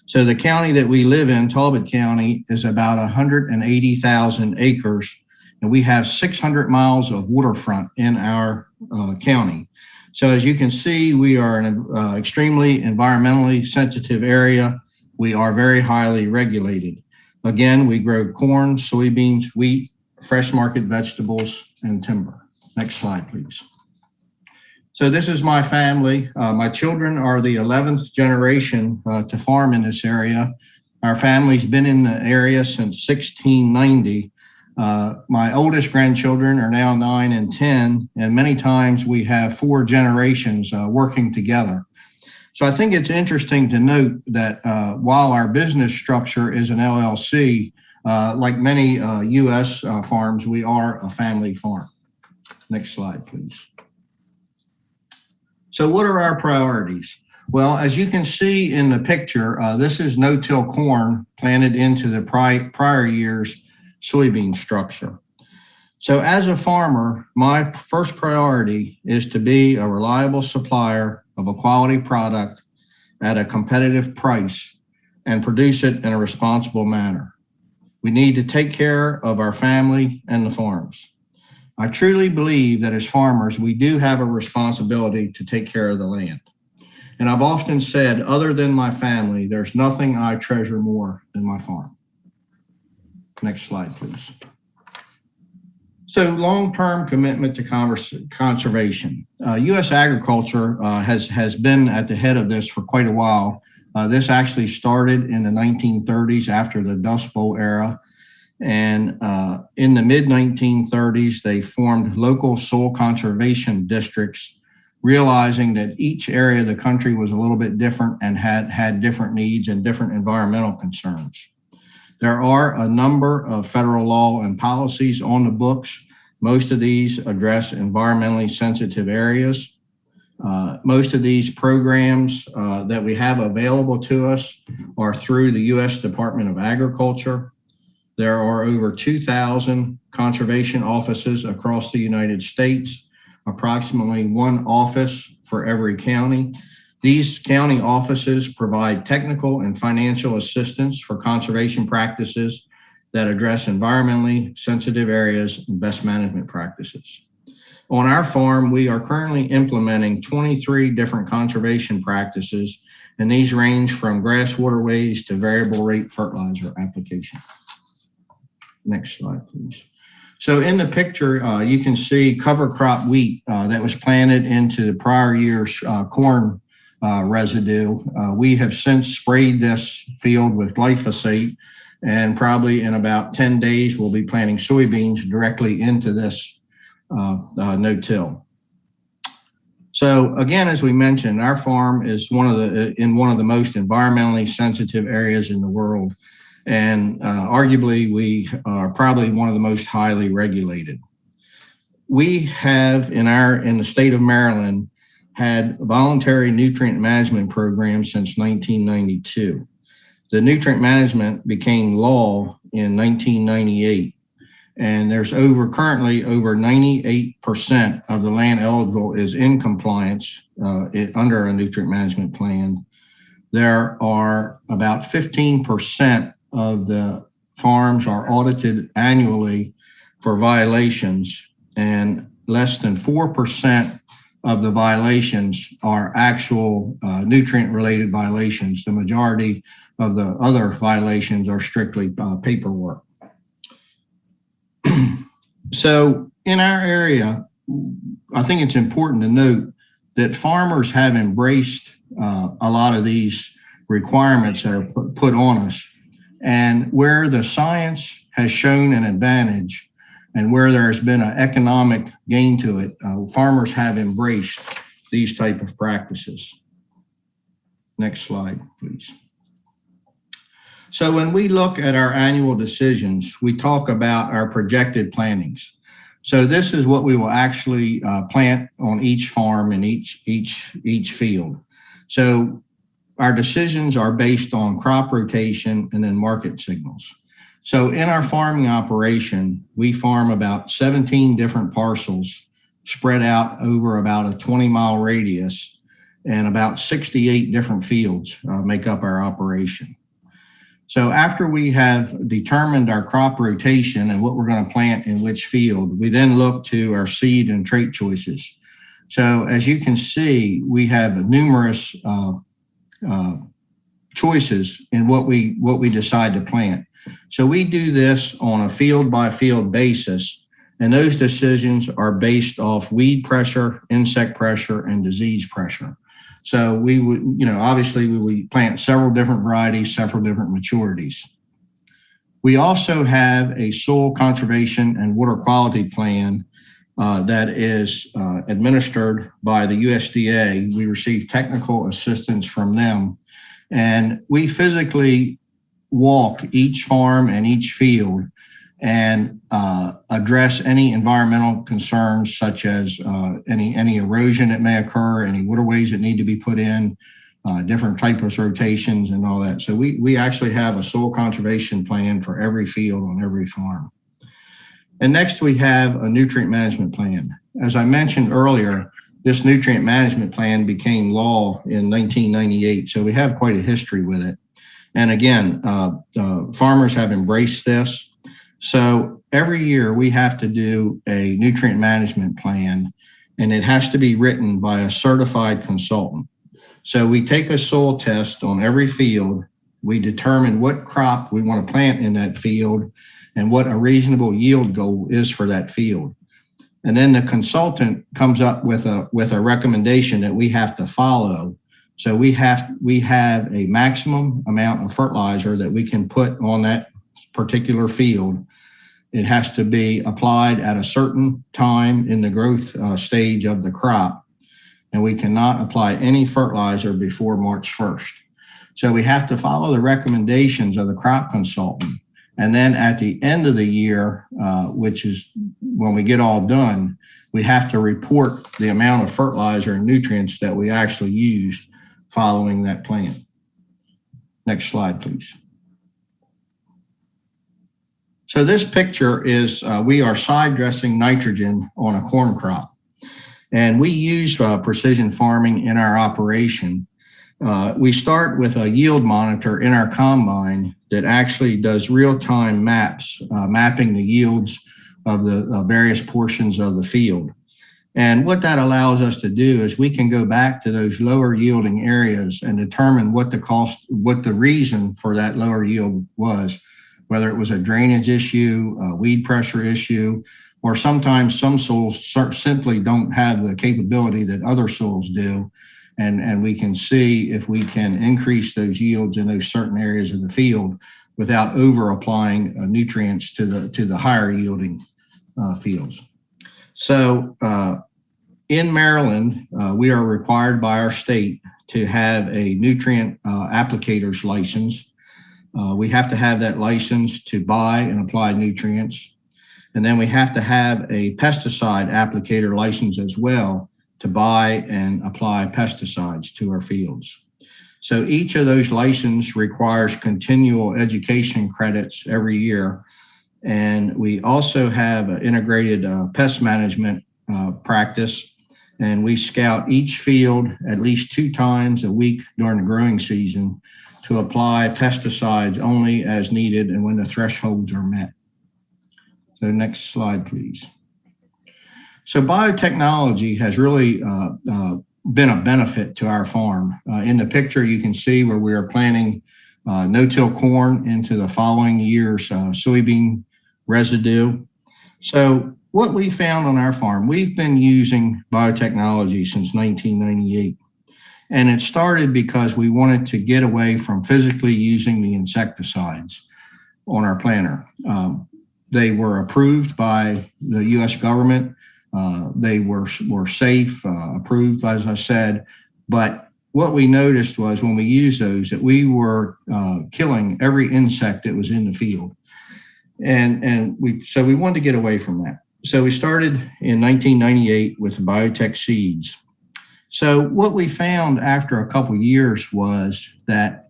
L: So the county that we live in, Talbot County, is about 180,000 acres, and we have 600 miles of waterfront in our county. So as you can see, we are in an extremely environmentally sensitive area. We are very highly regulated. Again, we grow corn, soybeans, wheat, fresh market vegetables, and timber. Next slide, please. So this is my family. My children are the 11th generation to farm in this area. Our family's been in the area since 1690. My oldest grandchildren are now 9 and 10, and many times we have 4 generations working together. So I think it's interesting to note that while our business structure is an LLC, like many U.S. farms, we are a family farm. Next slide, please. So what are our priorities? Well, as you can see in the picture, this is no-till corn planted into the prior year's soybean structure. So as a farmer, my first priority is to be a reliable supplier of a quality product at a competitive price and produce it in a responsible manner. We need to take care of our family and the farms. I truly believe that as farmers, we do have a responsibility to take care of the land. And I've often said, other than my family, there's nothing I treasure more than my farm. Next slide, please. So long-term commitment to conservation. U.S. agriculture has been at the head of this for quite a while. This actually started in the 1930s after the Dust Bowl era. And in the mid-1930s, they formed local soil conservation districts, realizing that each area of the country was a little bit different and had different needs and different environmental concerns. There are a number of federal law and policies on the books. Most of these address environmentally sensitive areas. Most of these programs that we have available to us are through the U.S. Department of Agriculture. There are over 2,000 conservation offices across the United States, approximately 1 office for every county. These county offices provide technical and financial assistance for conservation practices that address environmentally sensitive areas and best management practices. On our farm, we are currently implementing 23 different conservation practices, and these range from grass waterways to variable rate fertilizer application. Next slide, please. So in the picture, you can see cover crop wheat that was planted into the prior year's corn residue. We have since sprayed this field with glyphosate, and probably in about 10 days, we'll be planting soybeans directly into this no-till. So again, as we mentioned, our farm is in one of the most environmentally sensitive areas in the world. And arguably, we are probably one of the most highly regulated. We have in the state of Maryland had voluntary nutrient management programs since 1992. The nutrient management became law in 1998, and there's currently over 98% of the land eligible is in compliance under a nutrient management plan. There are about 15% of the farms are audited annually for violations, and less than 4% of the violations are actual nutrient-related violations. The majority of the other violations are strictly paperwork. So in our area, I think it's important to note that farmers have embraced a lot of these requirements that are put on us. And where the science has shown an advantage and where there's been an economic gain to it, farmers have embraced these type of practices. Next slide, please. So when we look at our annual decisions, we talk about our projected plantings. So this is what we will actually plant on each farm and each field. So our decisions are based on crop rotation and then market signals. So in our farming operation, we farm about 17 different parcels spread out over about a 20-mile radius, and about 68 different fields make up our operation. So after we have determined our crop rotation and what we're going to plant in which field, we then look to our seed and trait choices. So as you can see, we have numerous choices in what we decide to plant. So we do this on a field by field basis, and those decisions are based off weed pressure, insect pressure, and disease pressure. So we would, obviously we would plant several different varieties, several different maturities. We also have a soil conservation and water quality plan that is administered by the USDA. We receive technical assistance from them, and we physically walk each farm and each field and address any environmental concerns, such as any erosion that may occur, any waterways that need to be put in, different types of rotations and all that. So we actually have a soil conservation plan for every field on every farm. And next we have a nutrient management plan. As I mentioned earlier, this nutrient management plan became law in 1998, so we have quite a history with it. And again, farmers have embraced this. So every year we have to do a nutrient management plan, and it has to be written by a certified consultant. So we take a soil test on every field. We determine what crop we want to plant in that field and what a reasonable yield goal is for that field. And then the consultant comes up with a recommendation that we have to follow. So we have a maximum amount of fertilizer that we can put on that particular field. It has to be applied at a certain time in the growth stage of the crop, and we cannot apply any fertilizer before March 1st. So we have to follow the recommendations of the crop consultant. And then at the end of the year, which is when we get all done, we have to report the amount of fertilizer and nutrients that we actually used following that plan. Next slide, please. So this picture is, we are side dressing nitrogen on a corn crop. And we use precision farming in our operation. We start with a yield monitor in our combine that actually does real-time maps, mapping the yields of the various portions of the field. And what that allows us to do is we can go back to those lower yielding areas and determine what the reason for that lower yield was, whether it was a drainage issue, a weed pressure issue, or sometimes some soils simply don't have the capability that other soils do. And we can see if we can increase those yields in those certain areas of the field without over applying nutrients to the higher yielding fields. So in Maryland, we are required by our state to have a nutrient applicator's license. We have to have that license to buy and apply nutrients. And then we have to have a pesticide applicator license as well to buy and apply pesticides to our fields. So each of those licenses requires continual education credits every year. And we also have an integrated pest management practice, and we scout each field at least 2 times a week during the growing season to apply pesticides only as needed and when the thresholds are met. So next slide, please. So biotechnology has really been a benefit to our farm. In the picture, you can see where we are planting no-till corn into the following year's soybean residue. So what we found on our farm, we've been using biotechnology since 1998. And it started because we wanted to get away from physically using the insecticides on our planter. They were approved by the US government. They were safe, approved, as I said. But what we noticed was when we used those, that we were killing every insect that was in the field. So we wanted to get away from that. So we started in 1998 with biotech seeds. So what we found after a couple of years was that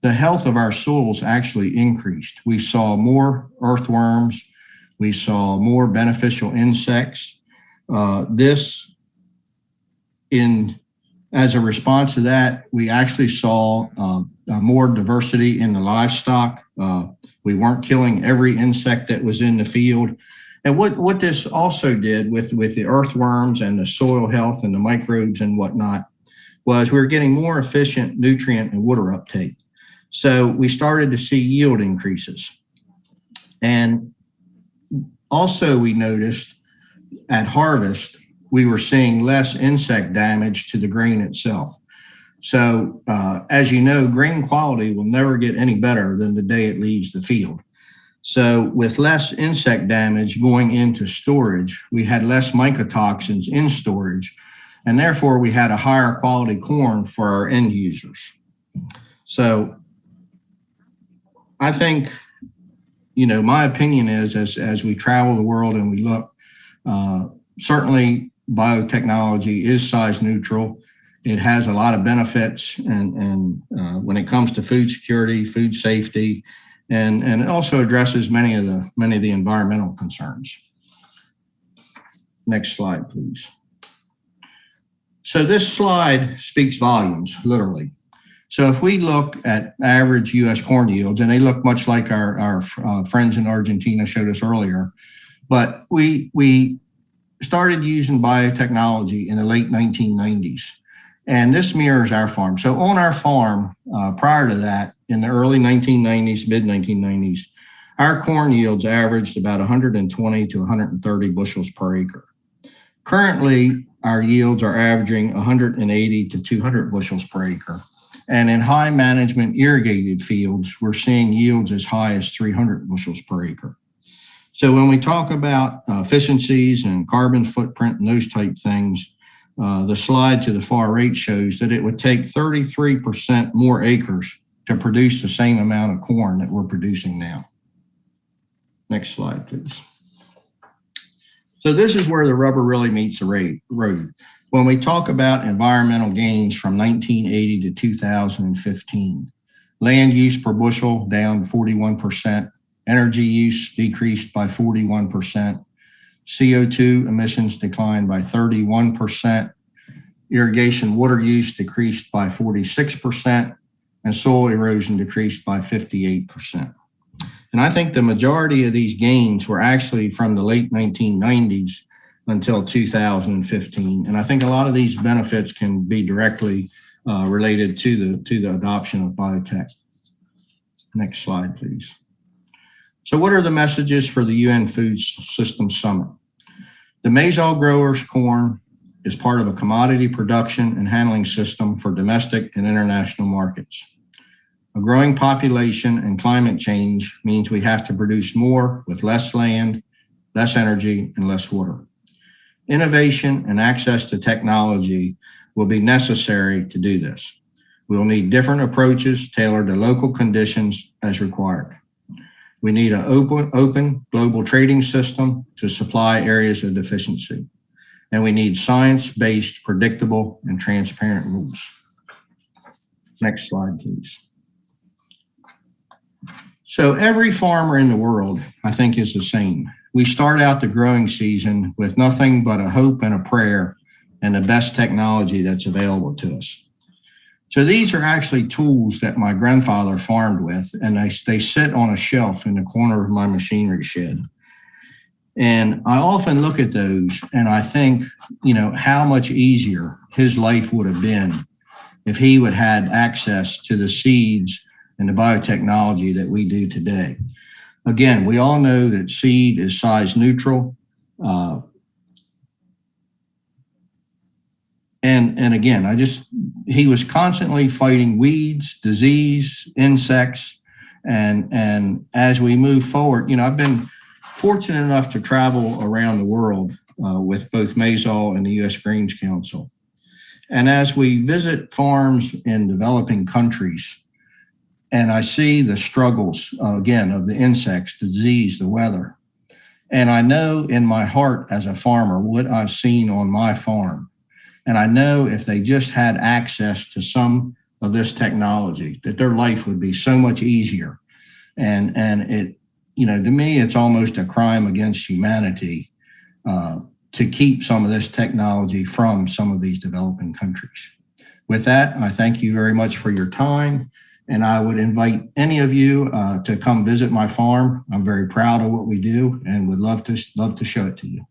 L: the health of our soils actually increased. We saw more earthworms. We saw more beneficial insects. As a response to that, we actually saw more diversity in the livestock. We weren't killing every insect that was in the field. And what this also did with the earthworms and the soil health and the microbes and whatnot was we were getting more efficient nutrient and water uptake. So we started to see yield increases. And also we noticed at harvest, we were seeing less insect damage to the grain itself. So as you know, grain quality will never get any better than the day it leaves the field. So with less insect damage going into storage, we had less mycotoxins in storage, and therefore we had a higher quality corn for our end users. So I think, my opinion is as we travel the world and we look, certainly biotechnology is size neutral. It has a lot of benefits and when it comes to food security, food safety, and it also addresses many of the environmental concerns. Next slide, please. So this slide speaks volumes, literally. So if we look at average U.S. corn yields, and they look much like our friends in Argentina showed us earlier, but we started using biotechnology in the late 1990s. And this mirrors our farm. So on our farm, prior to that, in the early 1990s, mid 1990s, our corn yields averaged about 120 to 130 bushels per acre. Currently, our yields are averaging 180 to 200 bushels per acre. And in high management irrigated fields, we're seeing yields as high as 300 bushels per acre. So when we talk about efficiencies and carbon footprint and those type things, the slide to the far right shows that it would take 33% more acres to produce the same amount of corn that we're producing now. Next slide, please. So this is where the rubber really meets the road. When we talk about environmental gains from 1980 to 2015, land use per bushel down 41%, energy use decreased by 41%, CO2 emissions declined by 31%, irrigation water use decreased by 46%, and soil erosion decreased by 58%. And I think the majority of these gains were actually from the late 1990s until 2015. And I think a lot of these benefits can be directly related to the adoption of biotech. Next slide, please. So what are the messages for the UN Food Systems Summit? The maize-all growers' corn is part of a commodity production and handling system for domestic and international markets. A growing population and climate change means we have to produce more with less land, less energy, and less water. Innovation and access to technology will be necessary to do this. We will need different approaches tailored to local conditions as required. We need an open global trading system to supply areas of deficiency. And we need science-based, predictable, and transparent rules. Next slide, please. So every farmer in the world, I think, is the same. We start out the growing season with nothing but a hope and a prayer and the best technology that's available to us. So these are actually tools that my grandfather farmed with, and they sit on a shelf in the corner of my machinery shed. And I often look at those and I think, how much easier his life would have been if he would have had access to the seeds and the biotechnology that we do today. Again, we all know that seed is size neutral. And again, he was constantly fighting weeds, disease, insects. And as we move forward, I've been fortunate enough to travel around the world with both maize-all and the U.S. Grains Council. And as we visit farms in developing countries, and I see the struggles, again, of the insects, the disease, the weather. And I know in my heart as a farmer what I've seen on my farm. And I know if they just had access to some of this technology, that their life would be so much easier. And it, to me, it's almost a crime against humanity to keep some of this technology from some of these developing countries. With that, I thank you very much for your time, and I would invite any of you to come visit my farm. I'm very proud of what we do and would love to show it to you.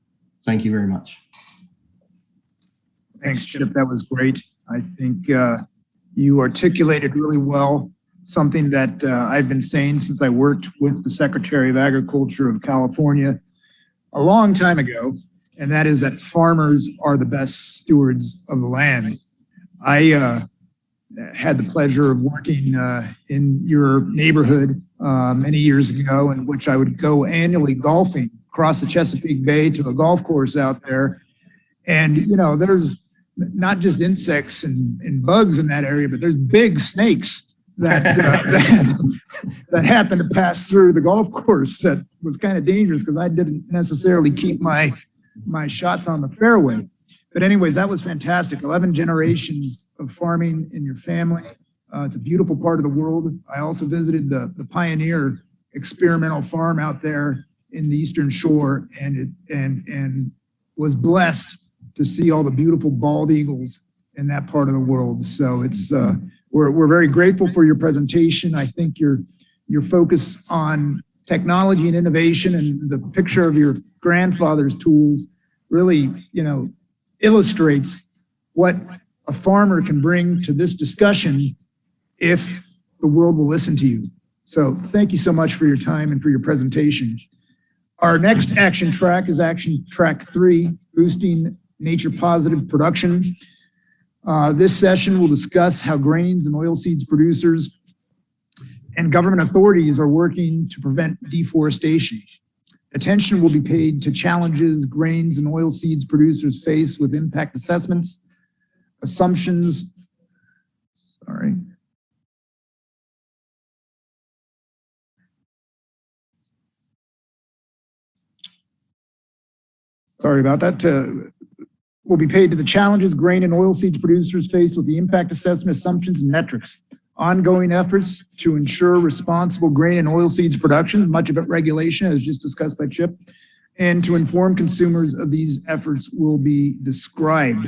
L: Thank you very much.
A: Thanks, Chip. That was great. I think you articulated really well something that I've been saying since I worked with the Secretary of Agriculture of California a long time ago, and that is that farmers are the best stewards of the land. I had the pleasure of working in your neighborhood many years ago, in which I would go annually golfing across the Chesapeake Bay to a golf course out there. And, there's not just insects and bugs in that area, but there's big snakes that that happened to pass through the golf course. That was kind of dangerous because I didn't necessarily keep my shots on the fairway. But anyways, that was fantastic. 11 generations of farming in your family. It's a beautiful part of the world. I also visited the Pioneer experimental farm out there in the Eastern Shore, and was blessed to see all the beautiful bald eagles in that part of the world. So it's we're very grateful for your presentation. I think your focus on technology and innovation and the picture of your grandfather's tools really, illustrates what a farmer can bring to this discussion if the world will listen to you. So thank you so much for your time and for your presentation. Our next action track is action track 3, boosting nature positive production. This session will discuss how grains and oilseeds producers and government authorities are working to prevent deforestation. Attention will be paid to challenges grains and oilseeds producers face with impact assessments, assumptions. Sorry about that. Will be paid to the challenges grain and oilseeds producers face with the impact assessment assumptions and metrics. Ongoing efforts to ensure responsible grain and oilseeds production, much of it regulation as just discussed by Chip, and to inform consumers of these efforts will be described.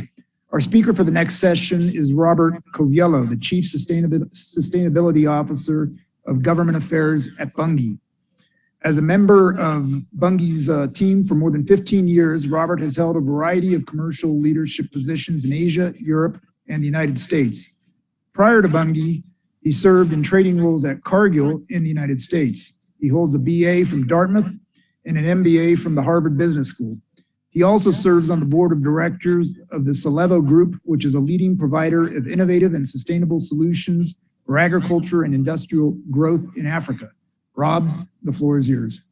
A: Our speaker for the next session is Robert Coviello, the Chief Sustainability Officer of Government Affairs at Bunge. As a member of Bunge's team for more than 15 years, Robert has held a variety of commercial leadership positions in Asia, Europe, and the United States. Prior to Bunge, he served in trading roles at Cargill in the United States. He holds a BA from Dartmouth and an MBA from the Harvard Business School. He also serves on the board of directors of the Celevo Group, which is a leading provider of innovative and sustainable solutions for agriculture and industrial growth in Africa. Rob, the floor is yours.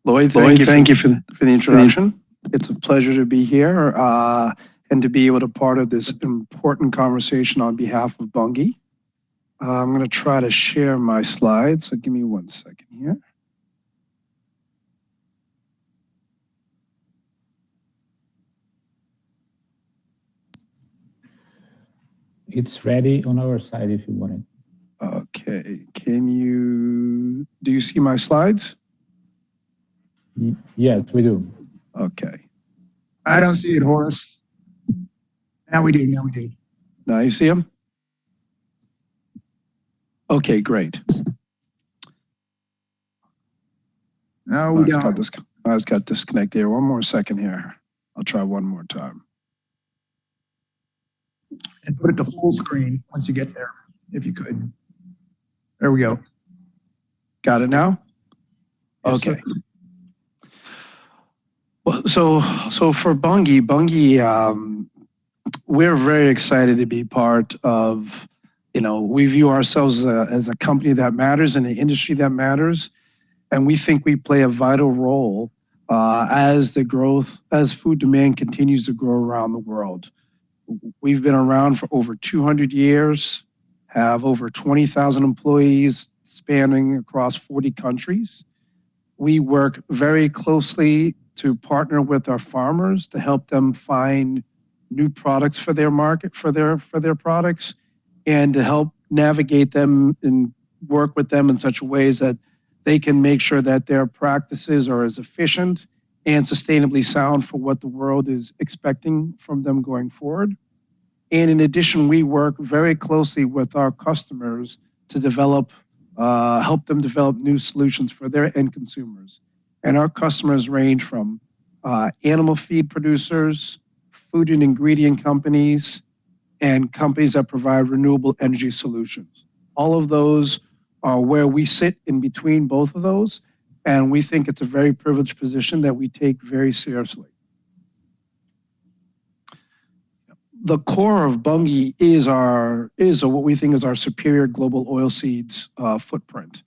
M: Lloyd, thank you for the introduction. It's a pleasure to be here and to be able to part of this important conversation on behalf of Bunge. I'm going to try to share my slides, so give me 1 second here.
I: It's ready on our side if you want it.
M: Okay, do you see my slides?
I: Yes, we do.
M: Okay.
A: I don't see it, Horace. Now we do.
M: Now you see them? Okay, great.
A: No, we don't.
M: I just got disconnected here. 1 more second here. I'll try one more time.
A: And put it to full screen once you get there, if you could. There we go.
M: Got it now?
A: Yes,
M: okay. Well, so for Bunge, we're very excited to be part of, we view ourselves as a company that matters in an industry that matters. And we think we play a vital role as food demand continues to grow around the world. We've been around for over 200 years, have over 20,000 employees spanning across 40 countries. We work very closely to partner with our farmers to help them find new products for their market, for their products, and to help navigate them and work with them in such ways that they can make sure that their practices are as efficient and sustainably sound for what the world is expecting from them going forward. And in addition, we work very closely with our customers to develop, help them develop new solutions for their end consumers. And our customers range from animal feed producers, food and ingredient companies, and companies that provide renewable energy solutions. All of those are where we sit in between both of those, and we think it's a very privileged position that we take very seriously. The core of Bunge is what we think is our superior global oilseeds footprint.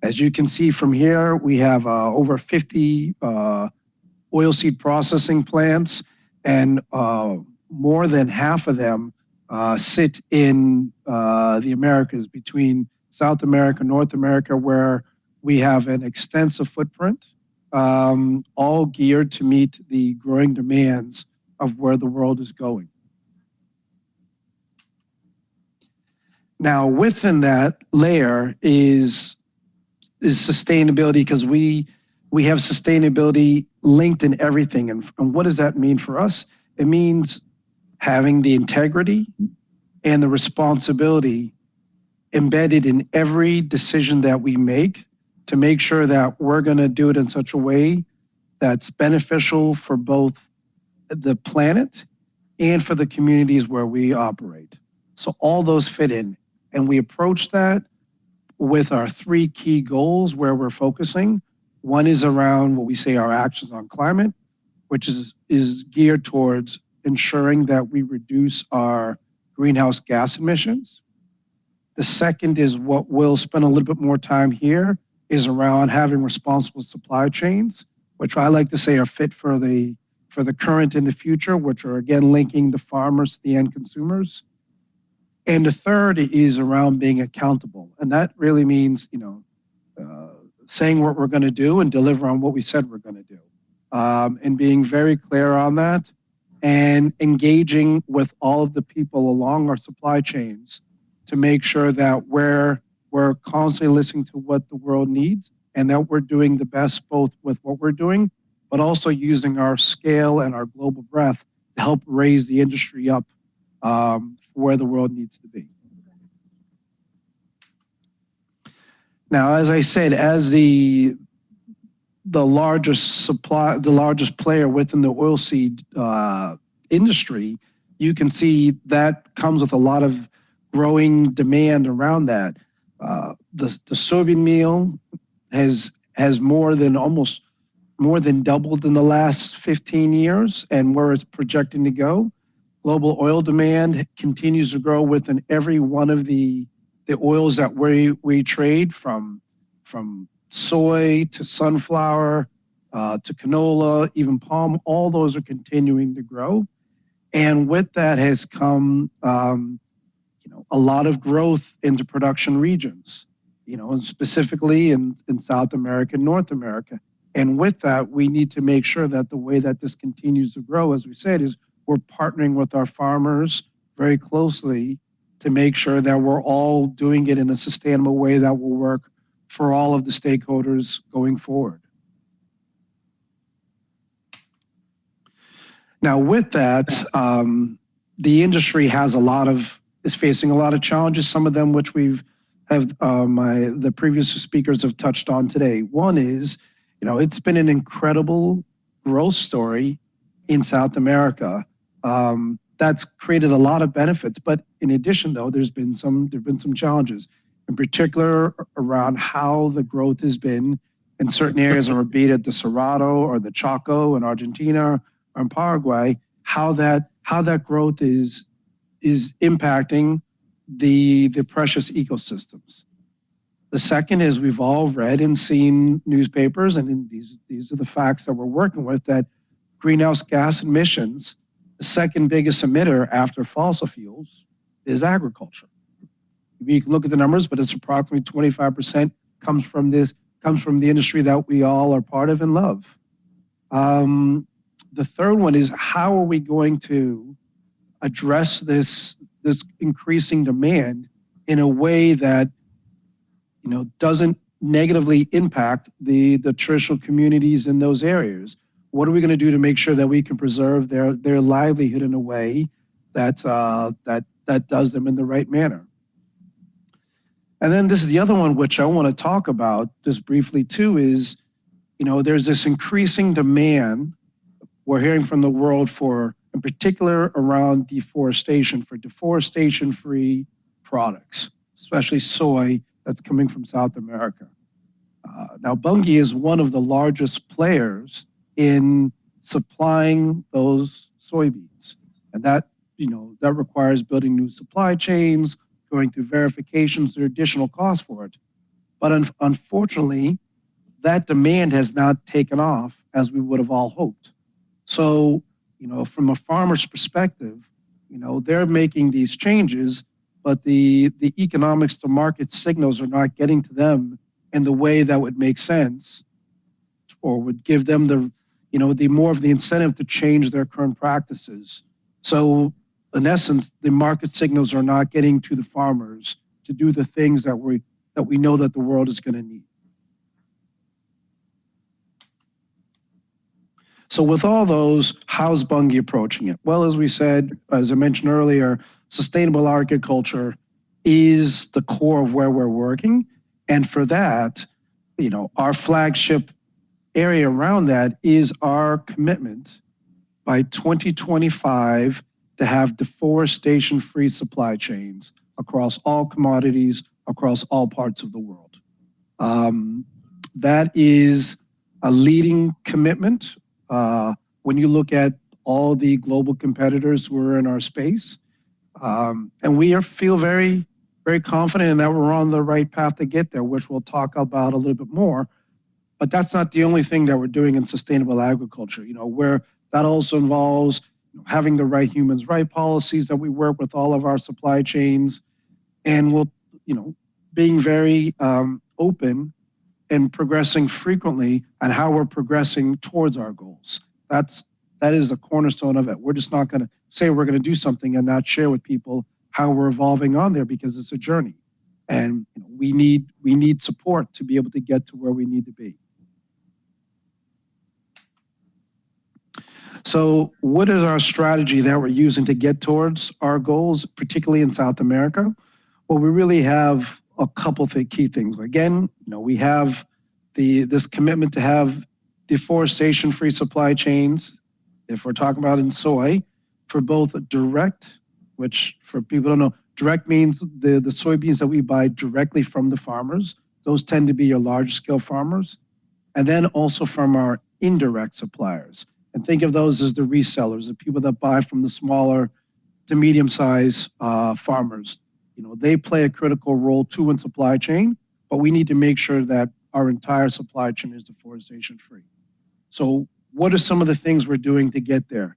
M: As you can see from here, we have over 50 oilseed processing plants, and more than half of them sit in the Americas, between South America, North America, where we have an extensive footprint, all geared to meet the growing demands of where the world is going. Now, within that layer is sustainability, because we have sustainability linked in everything. And what does that mean for us? It means having the integrity and the responsibility embedded in every decision that we make to make sure that we're going to do it in such a way that's beneficial for both the planet and for the communities where we operate. So all those fit in. And we approach that with our three key goals where we're focusing. One is around what we say our actions on climate, which is geared towards ensuring that we reduce our greenhouse gas emissions. The second is what we'll spend a little bit more time here is around having responsible supply chains, which I like to say are fit for the current and the future, which are again linking the farmers to the end consumers. And the third is around being accountable. And that really means, saying what we're going to do and deliver on what we said we're going to do. And being very clear on that and engaging with all of the people along our supply chains to make sure that we're constantly listening to what the world needs and that we're doing the best both with what we're doing, but also using our scale and our global breadth to help raise the industry up where the world needs to be. Now, as I said, as the largest player within the oilseed industry, you can see that comes with a lot of growing demand around that. The soybean meal has more than doubled in the last 15 years, and where it's projecting to go. Global oil demand continues to grow within every one of the oils that we trade, from soy to sunflower to canola, even palm. All those are continuing to grow, and with that has come a lot of growth into production regions, and specifically in South America and North America. And with that, we need to make sure that the way that this continues to grow, as we said, is we're partnering with our farmers very closely to make sure that we're all doing it in a sustainable way that will work for all of the stakeholders going forward. Now, with that, the industry is facing a lot of challenges, some of them which the previous speakers have touched on today. One is, it's been an incredible growth story in South America. That's created a lot of benefits, but in addition, though, there've been some challenges, in particular around how the growth has been in certain areas, or be it the Cerrado or the Chaco in Argentina or in Paraguay, how that growth is impacting the precious ecosystems. The second is we've all read and seen newspapers, and these are the facts that we're working with, that greenhouse gas emissions, the second biggest emitter after fossil fuels, is agriculture. You can look at the numbers, but it's approximately 25% comes from the industry that we all are part of and love. The third one is, how are we going to address this increasing demand in a way that doesn't negatively impact the traditional communities in those areas? What are we going to do to make sure that we can preserve their livelihood in a way that does them in the right manner? And then this is the other one which I want to talk about just briefly too is, there's this increasing demand we're hearing from the world for, in particular around deforestation, for deforestation-free products, especially soy that's coming from South America. Now, Bunge is one of the largest players in supplying those soybeans. And that requires building new supply chains, going through verifications, there are additional costs for it. But unfortunately, that demand has not taken off as we would have all hoped. So, from a farmer's perspective, they're making these changes, but the economics to market signals are not getting to them in the way that would make sense or would give them the more of the incentive to change their current practices. So in essence, the market signals are not getting to the farmers to do the things that we know that the world is going to need. So with all those, how's Bunge approaching it? Well, as we said, as I mentioned earlier, sustainable agriculture is the core of where we're working. And for that, our flagship area around that is our commitment by 2025 to have deforestation-free supply chains across all commodities, across all parts of the world. That is a leading commitment. When you look at all the global competitors who are in our space, and we feel very, very confident in that we're on the right path to get there, which we'll talk about a little bit more. But that's not the only thing that we're doing in sustainable agriculture. Where that also involves having the right human rights policies that we work with all of our supply chains, and we'll, being very open and progressing frequently on how we're progressing towards our goals. That is a cornerstone of it. We're just not going to say we're going to do something and not share with people how we're evolving on there, because it's a journey, and we need support to be able to get to where we need to be. So what is our strategy that we're using to get towards our goals, particularly in South America? Well, we really have a couple of key things. Again, we have this commitment to have deforestation-free supply chains, if we're talking about in soy, for both direct, which for people who don't know, direct means the soybeans that we buy directly from the farmers. Those tend to be your large-scale farmers. And then also from our indirect suppliers. And think of those as the resellers, the people that buy from the smaller to medium-sized farmers. They play a critical role too in supply chain, but we need to make sure that our entire supply chain is deforestation-free. So what are some of the things we're doing to get there?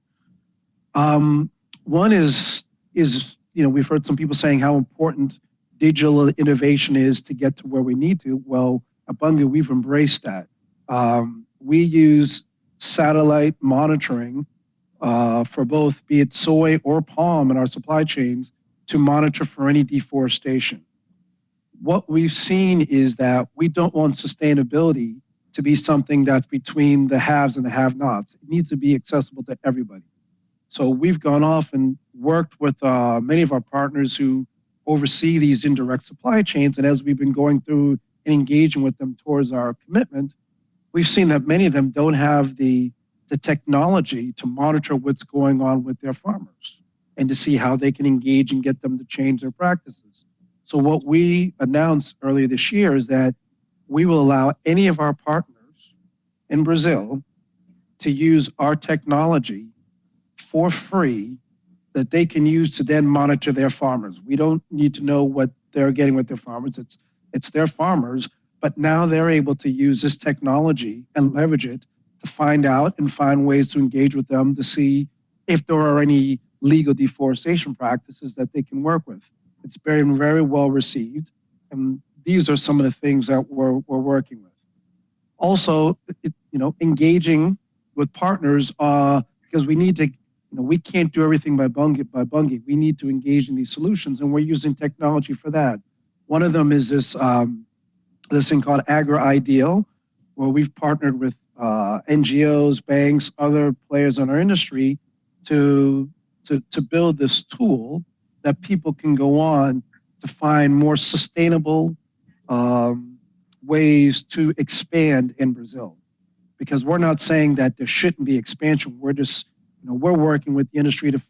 M: One is we've heard some people saying how important digital innovation is to get to where we need to. Well, at Bunge, we've embraced that. We use satellite monitoring for both, be it soy or palm in our supply chains, to monitor for any deforestation. What we've seen is that we don't want sustainability to be something that's between the haves and the have-nots. It needs to be accessible to everybody. So we've gone off and worked with many of our partners who oversee these indirect supply chains. And as we've been going through and engaging with them towards our commitment, we've seen that many of them don't have the technology to monitor what's going on with their farmers and to see how they can engage and get them to change their practices. So what we announced earlier this year is that we will allow any of our partners in Brazil to use our technology for free that they can use to then monitor their farmers. We don't need to know what they're getting with their farmers. It's their farmers, but now they're able to use this technology and leverage it to find out and find ways to engage with them to see if there are any legal deforestation practices that they can work with. It's been very well received, and these are some of the things that we're working with. Also, engaging with partners because we need to we can't do everything by Bungie. We need to engage in these solutions, and we're using technology for that. One of them is this thing called Agri-Ideal, where we've partnered with NGOs, banks, other players in our industry to build this tool that people can go on to find more sustainable ways to expand in Brazil. Because we're not saying that there shouldn't be expansion. We're just, we're working with the industry to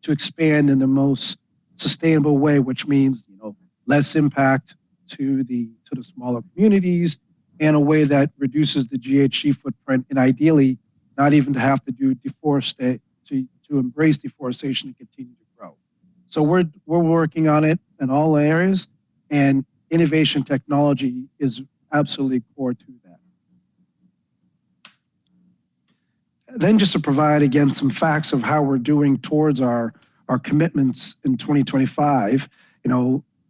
M: expand in the most sustainable way, which means, less impact to the smaller communities, and a way that reduces the GHG footprint, and ideally not even to have to do to embrace deforestation and continue to grow. So we're working on it in all areas, and innovation technology is absolutely core to that. Then just to provide again some facts of how we're doing towards our commitments in 2025.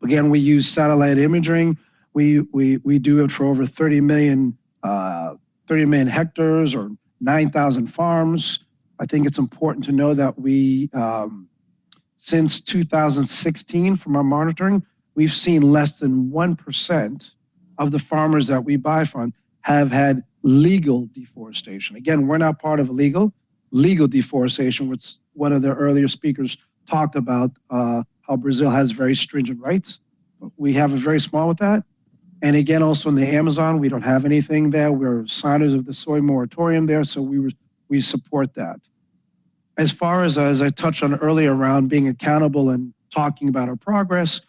M: Again, we use satellite imaging. We do it for over 30 million hectares or 9,000 farms. I think it's important to know that we, since 2016, from our monitoring, we've seen less than 1% of the farmers that we buy from have had legal deforestation. Again, we're not part of illegal. Legal deforestation, which one of the earlier speakers talked about, how Brazil has very stringent rights. We have a very small with that. And again, also in the Amazon, we don't have anything there. We're signers of the soy moratorium there, so we support that. As far as I touched on earlier around being accountable and talking about our progress,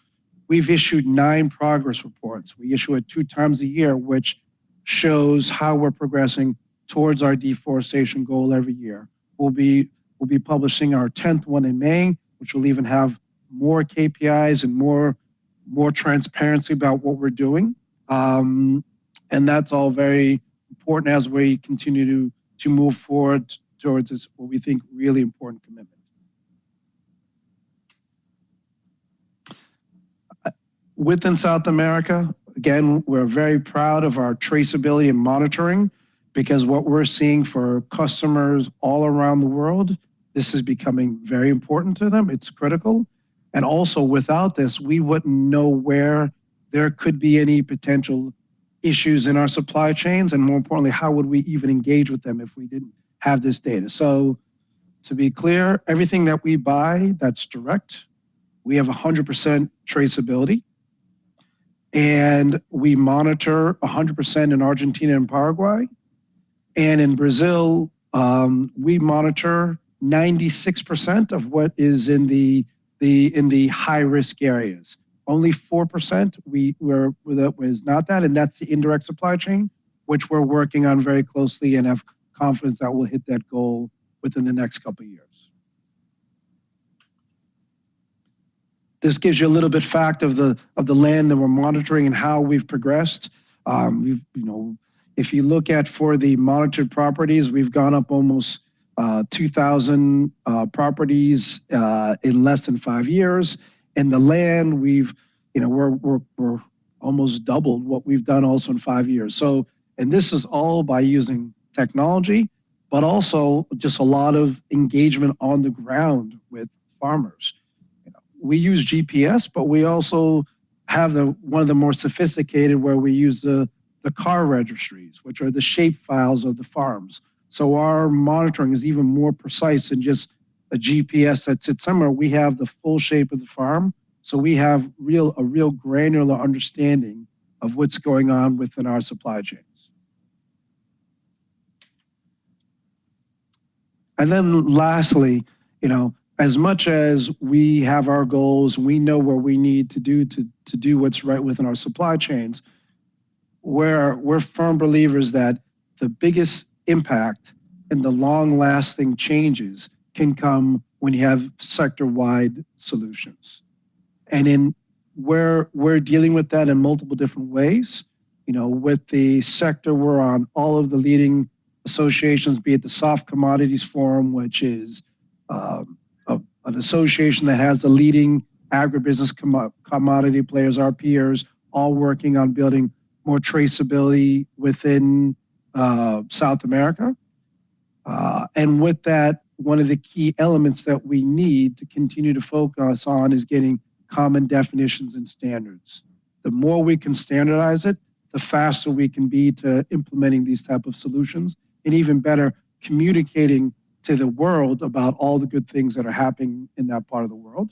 M: we've issued 9 progress reports. We issue it 2 times a year, which shows how we're progressing towards our deforestation goal every year. We'll be publishing our 10th one in May, which will even have more KPIs and more transparency about what we're doing. And that's all very important as we continue to move forward towards this, what we think really important commitment. Within South America, again, we're very proud of our traceability and monitoring, because what we're seeing for customers all around the world, this is becoming very important to them. It's critical. And also without this, we wouldn't know where there could be any potential issues in our supply chains. And more importantly, how would we even engage with them if we didn't have this data? So to be clear, everything that we buy that's direct, we have 100% traceability. And we monitor 100% in Argentina and Paraguay. And in Brazil, we monitor 96% of what is in the high risk areas. Only 4% was not that, and that's the indirect supply chain, which we're working on very closely and have confidence that we'll hit that goal within the next couple of years. This gives you a little bit fact of the land that we're monitoring and how we've progressed. If you look at for the monitored properties, we've gone up almost 2,000 properties in less than 5 years. And the land, we're almost doubled what we've done also in 5 years. So, and this is all by using technology, but also just a lot of engagement on the ground with farmers. We use GPS, but we also have one of the more sophisticated where we use the car registries, which are the shape files of the farms. So our monitoring is even more precise than just a GPS that sits somewhere. We have the full shape of the farm. So we have a real granular understanding of what's going on within our supply chains. And then lastly, as much as we have our goals, we know what we need to do what's right within our supply chains. We're firm believers that the biggest impact and the long-lasting changes can come when you have sector-wide solutions. And we're dealing with that in multiple different ways. With the sector, we're on all of the leading associations, be it the Soft Commodities Forum, which is an association that has the leading agribusiness commodity players, our peers, all working on building more traceability within South America. And with that, one of the key elements that we need to continue to focus on is getting common definitions and standards. The more we can standardize it, the faster we can be to implementing these type of solutions, and even better communicating to the world about all the good things that are happening in that part of the world.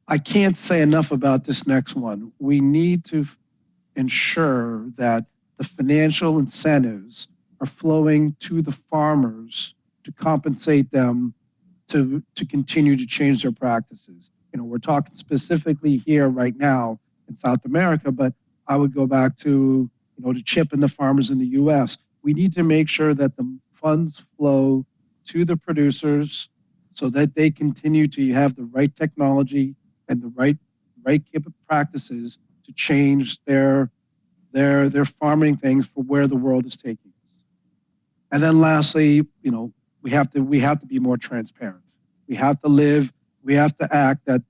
M: I can't say enough about this next one. We need to ensure that the financial incentives are flowing to the farmers to compensate them to continue to change their practices. You know, we're talking specifically here right now in South America, but I would go back to, to Chip and the farmers in the US. We need to make sure that the funds flow to the producers so that they continue to have the right technology and the right practices to change their farming things for where the world is taking us. And then lastly, we have to be more transparent. We have to act that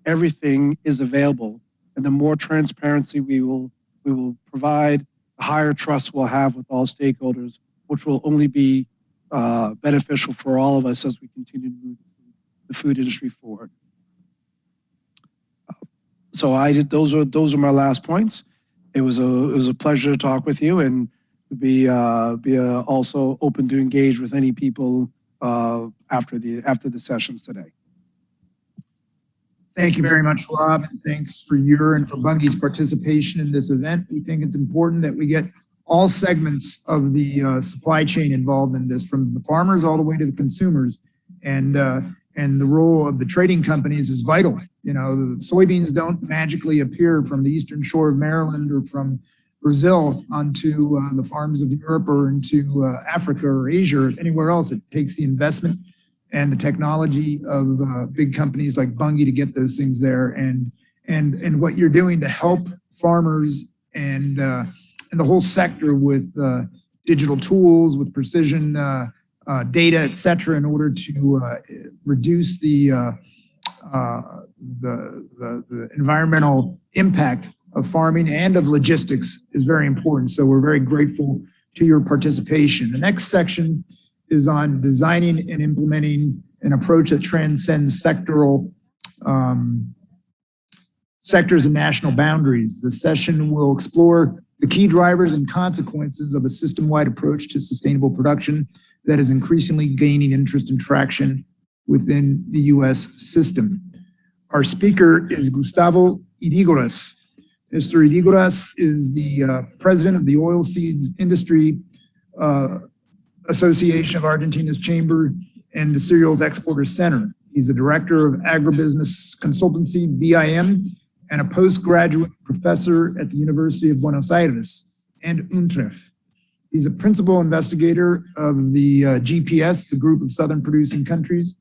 M: everything is available, and the more transparency we will provide, the higher trust we'll have with all stakeholders, which will only be beneficial for all of us as we continue to move the food industry forward. So those are my last points. It was a pleasure to talk with you, and be also open to engage with any people after the sessions today.
A: Thank you very much, Rob, and thanks for your and for Bunge's participation in this event. We think it's important that we get all segments of the supply chain involved in this, from the farmers all the way to the consumers, and the role of the trading companies is vital. The soybeans don't magically appear from the eastern shore of Maryland or from Brazil onto the farms of Europe or into Africa or Asia or anywhere else. It takes the investment and the technology of big companies like Bunge to get those things there. And what you're doing to help farmers and the whole sector with digital tools, with precision data, et cetera, in order to reduce the environmental impact of farming and of logistics is very important. So we're very grateful to your participation. The next section is on designing and implementing an approach that transcends sectoral sectors and national boundaries. The session will explore the key drivers and consequences of a system-wide approach to sustainable production that is increasingly gaining interest and traction within the U.S. system. Our speaker is Gustavo Irigoras. Mr. Irigoras is the president of the Oilseeds Industry Association of Argentina's Chamber and the Cereals Exporters Center. He's a director of agribusiness consultancy, BIM, and a postgraduate professor at the University of Buenos Aires and UNTREF. He's a principal investigator of the GPS, the Group of Southern Producing Countries,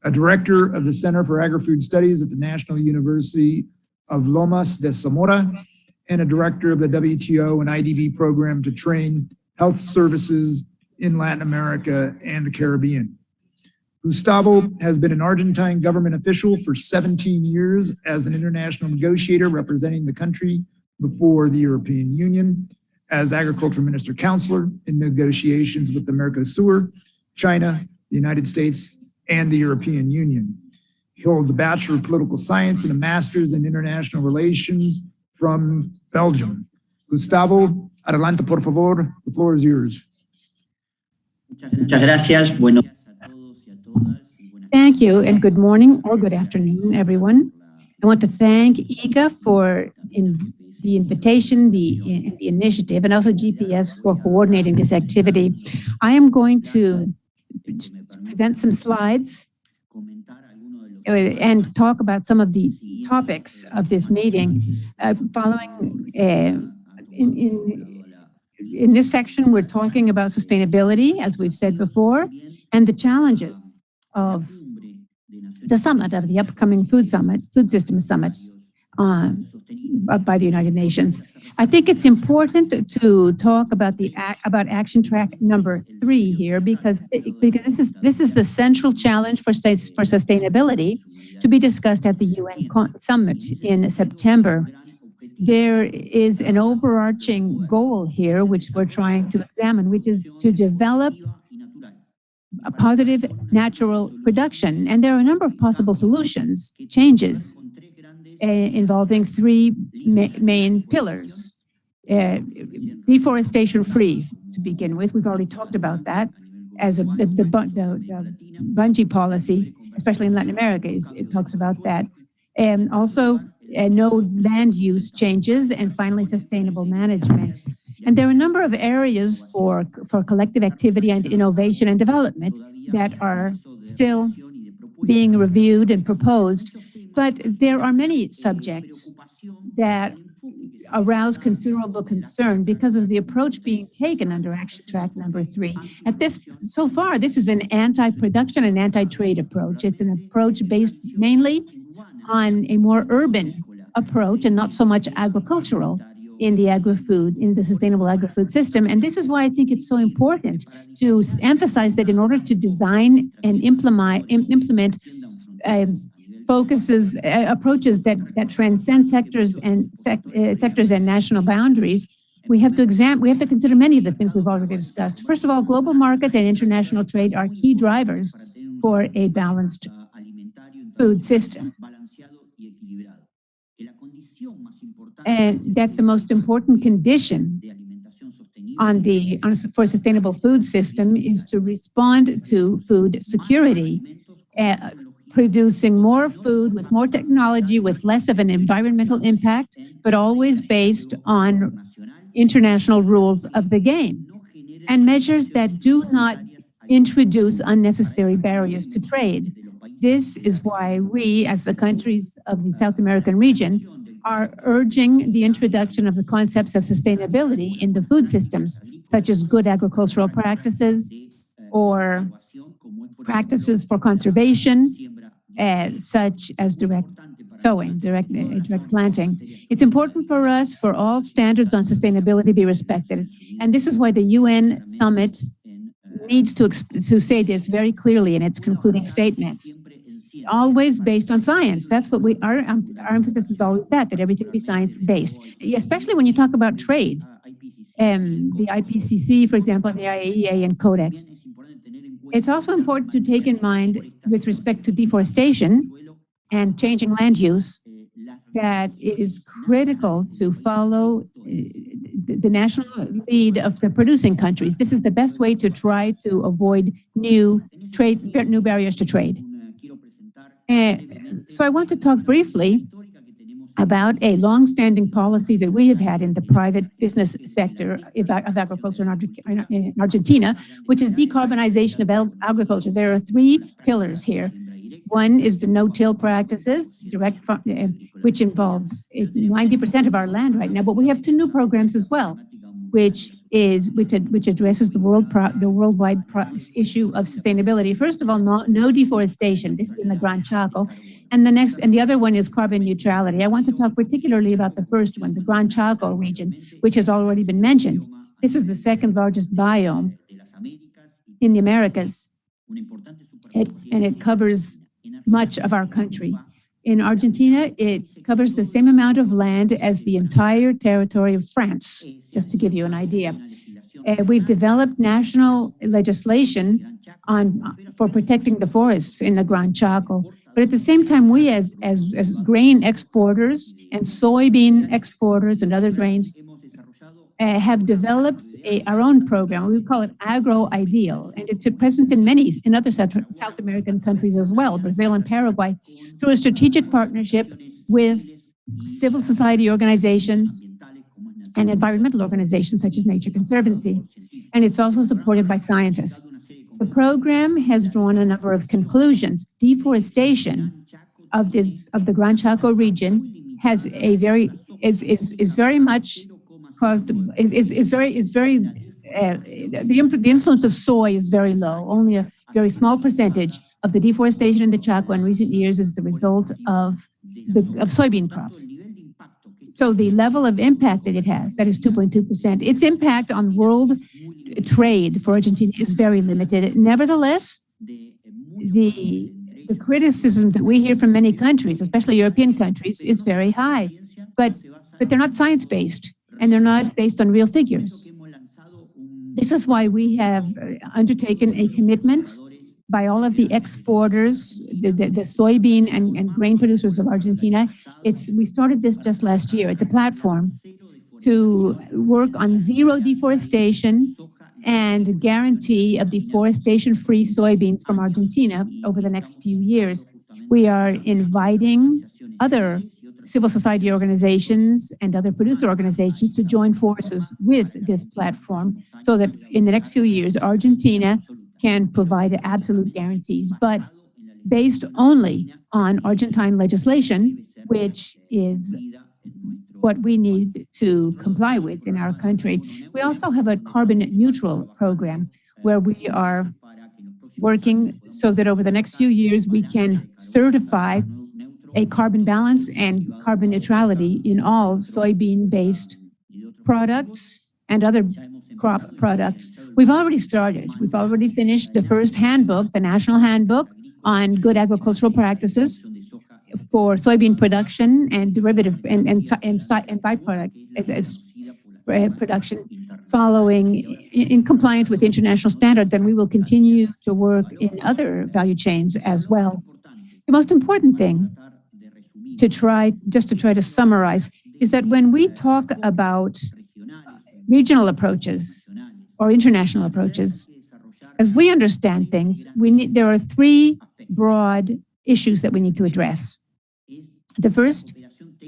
A: a director of the Center for Agri-Food Studies at the National University of Lomas de Zamora, and a director of the WTO and IDB program to train health services in Latin America and the Caribbean. Gustavo has been an Argentine government official for 17 years as an international negotiator representing the country before the European Union, as agriculture minister counselor in negotiations with the Mercosur, China, the United States, and the European Union. He holds a Bachelor of Political Science and a Master's in International Relations from Belgium. Gustavo, adelante por favor, the floor is yours.
N: Muchas gracias.
B: Thank you, and good morning or good afternoon, everyone. I want to thank ICA for the invitation, the initiative, and also GPS for coordinating this activity. I am going to present some slides and talk about some of the topics of this meeting. Following in this section, we're talking about sustainability, as we've said before, and the challenges of the summit, of the upcoming food system summits by the United Nations. I think it's important to talk about action track number 3 here, because this is the central challenge for sustainability to be discussed at the UN summit in September. There is an overarching goal here, which we're trying to examine, which is to develop a positive natural production. And there are a number of possible solutions, changes, involving three main pillars. Deforestation-free, to begin with. We've already talked about that as the bungee policy, especially in Latin America, it talks about that. And also, no land use changes, and finally, sustainable management. And there are a number of areas for collective activity and innovation and development that are still being reviewed and proposed. But there are many subjects that arouse considerable concern because of the approach being taken under Action Track number 3. So far, this is an anti-production and anti-trade approach. It's an approach based mainly on a more urban approach and not so much agricultural in the agri-food, in the sustainable agri-food system. And this is why I think it's so important to emphasize that in order to design and implement approaches that transcend sectors and national boundaries, we have to consider many of the things we've already discussed. First of all, global markets and international trade are key drivers for a balanced food system. And that the most important condition for a sustainable food system is to respond to food security, producing more food with more technology, with less of an environmental impact, but always based on international rules of the game, and measures that do not introduce unnecessary barriers to trade. This is why we, as the countries of the South American region, are urging the introduction of the concepts of sustainability in the food systems, such as good agricultural practices or practices for conservation, such as direct sowing, direct planting. It's important for us for all standards on sustainability to be respected. And this is why the UN summit needs to say this very clearly in its concluding statements. Always based on science. That's what our emphasis is always that everything be science-based, especially when you talk about trade. The IPCC, for example, and the IAEA and Codex. It's also important to take in mind, with respect to deforestation and changing land use, that it is critical to follow the national lead of the producing countries. This is the best way to try to avoid new barriers to trade. So I want to talk briefly about a long-standing policy that we have had in the private business sector of agriculture in Argentina, which is decarbonization of agriculture. There are three pillars here. One is the no-till practices, which involves 90% of our land right now, but we have two new programs as well, which addresses the worldwide issue of sustainability. First of all, no deforestation. This is in the Gran Chaco, and the other one is carbon neutrality. I want to talk particularly about the first one, the Gran Chaco region, which has already been mentioned. This is the second largest biome in the Americas, and it covers much of our country. In Argentina, it covers the same amount of land as the entire territory of France, just to give you an idea. We've developed national legislation for protecting the forests in the Gran Chaco. But at the same time, we as grain exporters and soybean exporters and other grains have developed our own program. We call it Agro Ideal, and it's present in other South American countries as well, Brazil and Paraguay, through a strategic partnership with civil society organizations and environmental organizations such as Nature Conservancy. And it's also supported by scientists. The program has drawn a number of conclusions. Deforestation of the Gran Chaco region has is very much caused, the influence of soy is very low. Only a very small percentage of the deforestation in the Chaco in recent years is the result of soybean crops. So the level of impact that it has, that is 2.2%, its impact on world trade for Argentina is very limited. Nevertheless, the criticism that we hear from many countries, especially European countries, is very high. But they're not science-based, and they're not based on real figures. This is why we have undertaken a commitment by all of the exporters, the soybean and grain producers of Argentina. We started this just last year. It's a platform to work on zero deforestation and guarantee of deforestation-free soybeans from Argentina over the next few years. We are inviting other civil society organizations and other producer organizations to join forces with this platform so that in the next few years, Argentina can provide absolute guarantees, but based only on Argentine legislation, which is what we need to comply with in our country. We also have a carbon neutral program where we are working so that over the next few years, we can certify a carbon balance and carbon neutrality in all soybean-based products and other crop products. We've already started. We've already finished the first handbook, the National Handbook on Good Agricultural Practices for soybean production and derivative and byproduct as production, following in compliance with international standards. And we will continue to work in other value chains as well. The most important thing to try to summarize is that when we talk about regional approaches or international approaches, as we understand things, there are three broad issues that we need to address. The first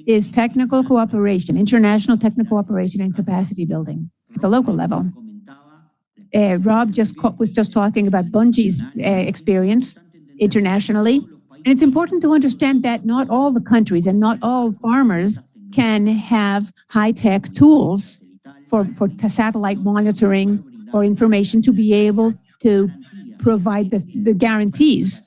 B: is technical cooperation, international technical cooperation and capacity building at the local level. Rob was just talking about Bunge's experience internationally. And it's important to understand that not all the countries and not all farmers can have high-tech tools for satellite monitoring or information to be able to provide the guarantees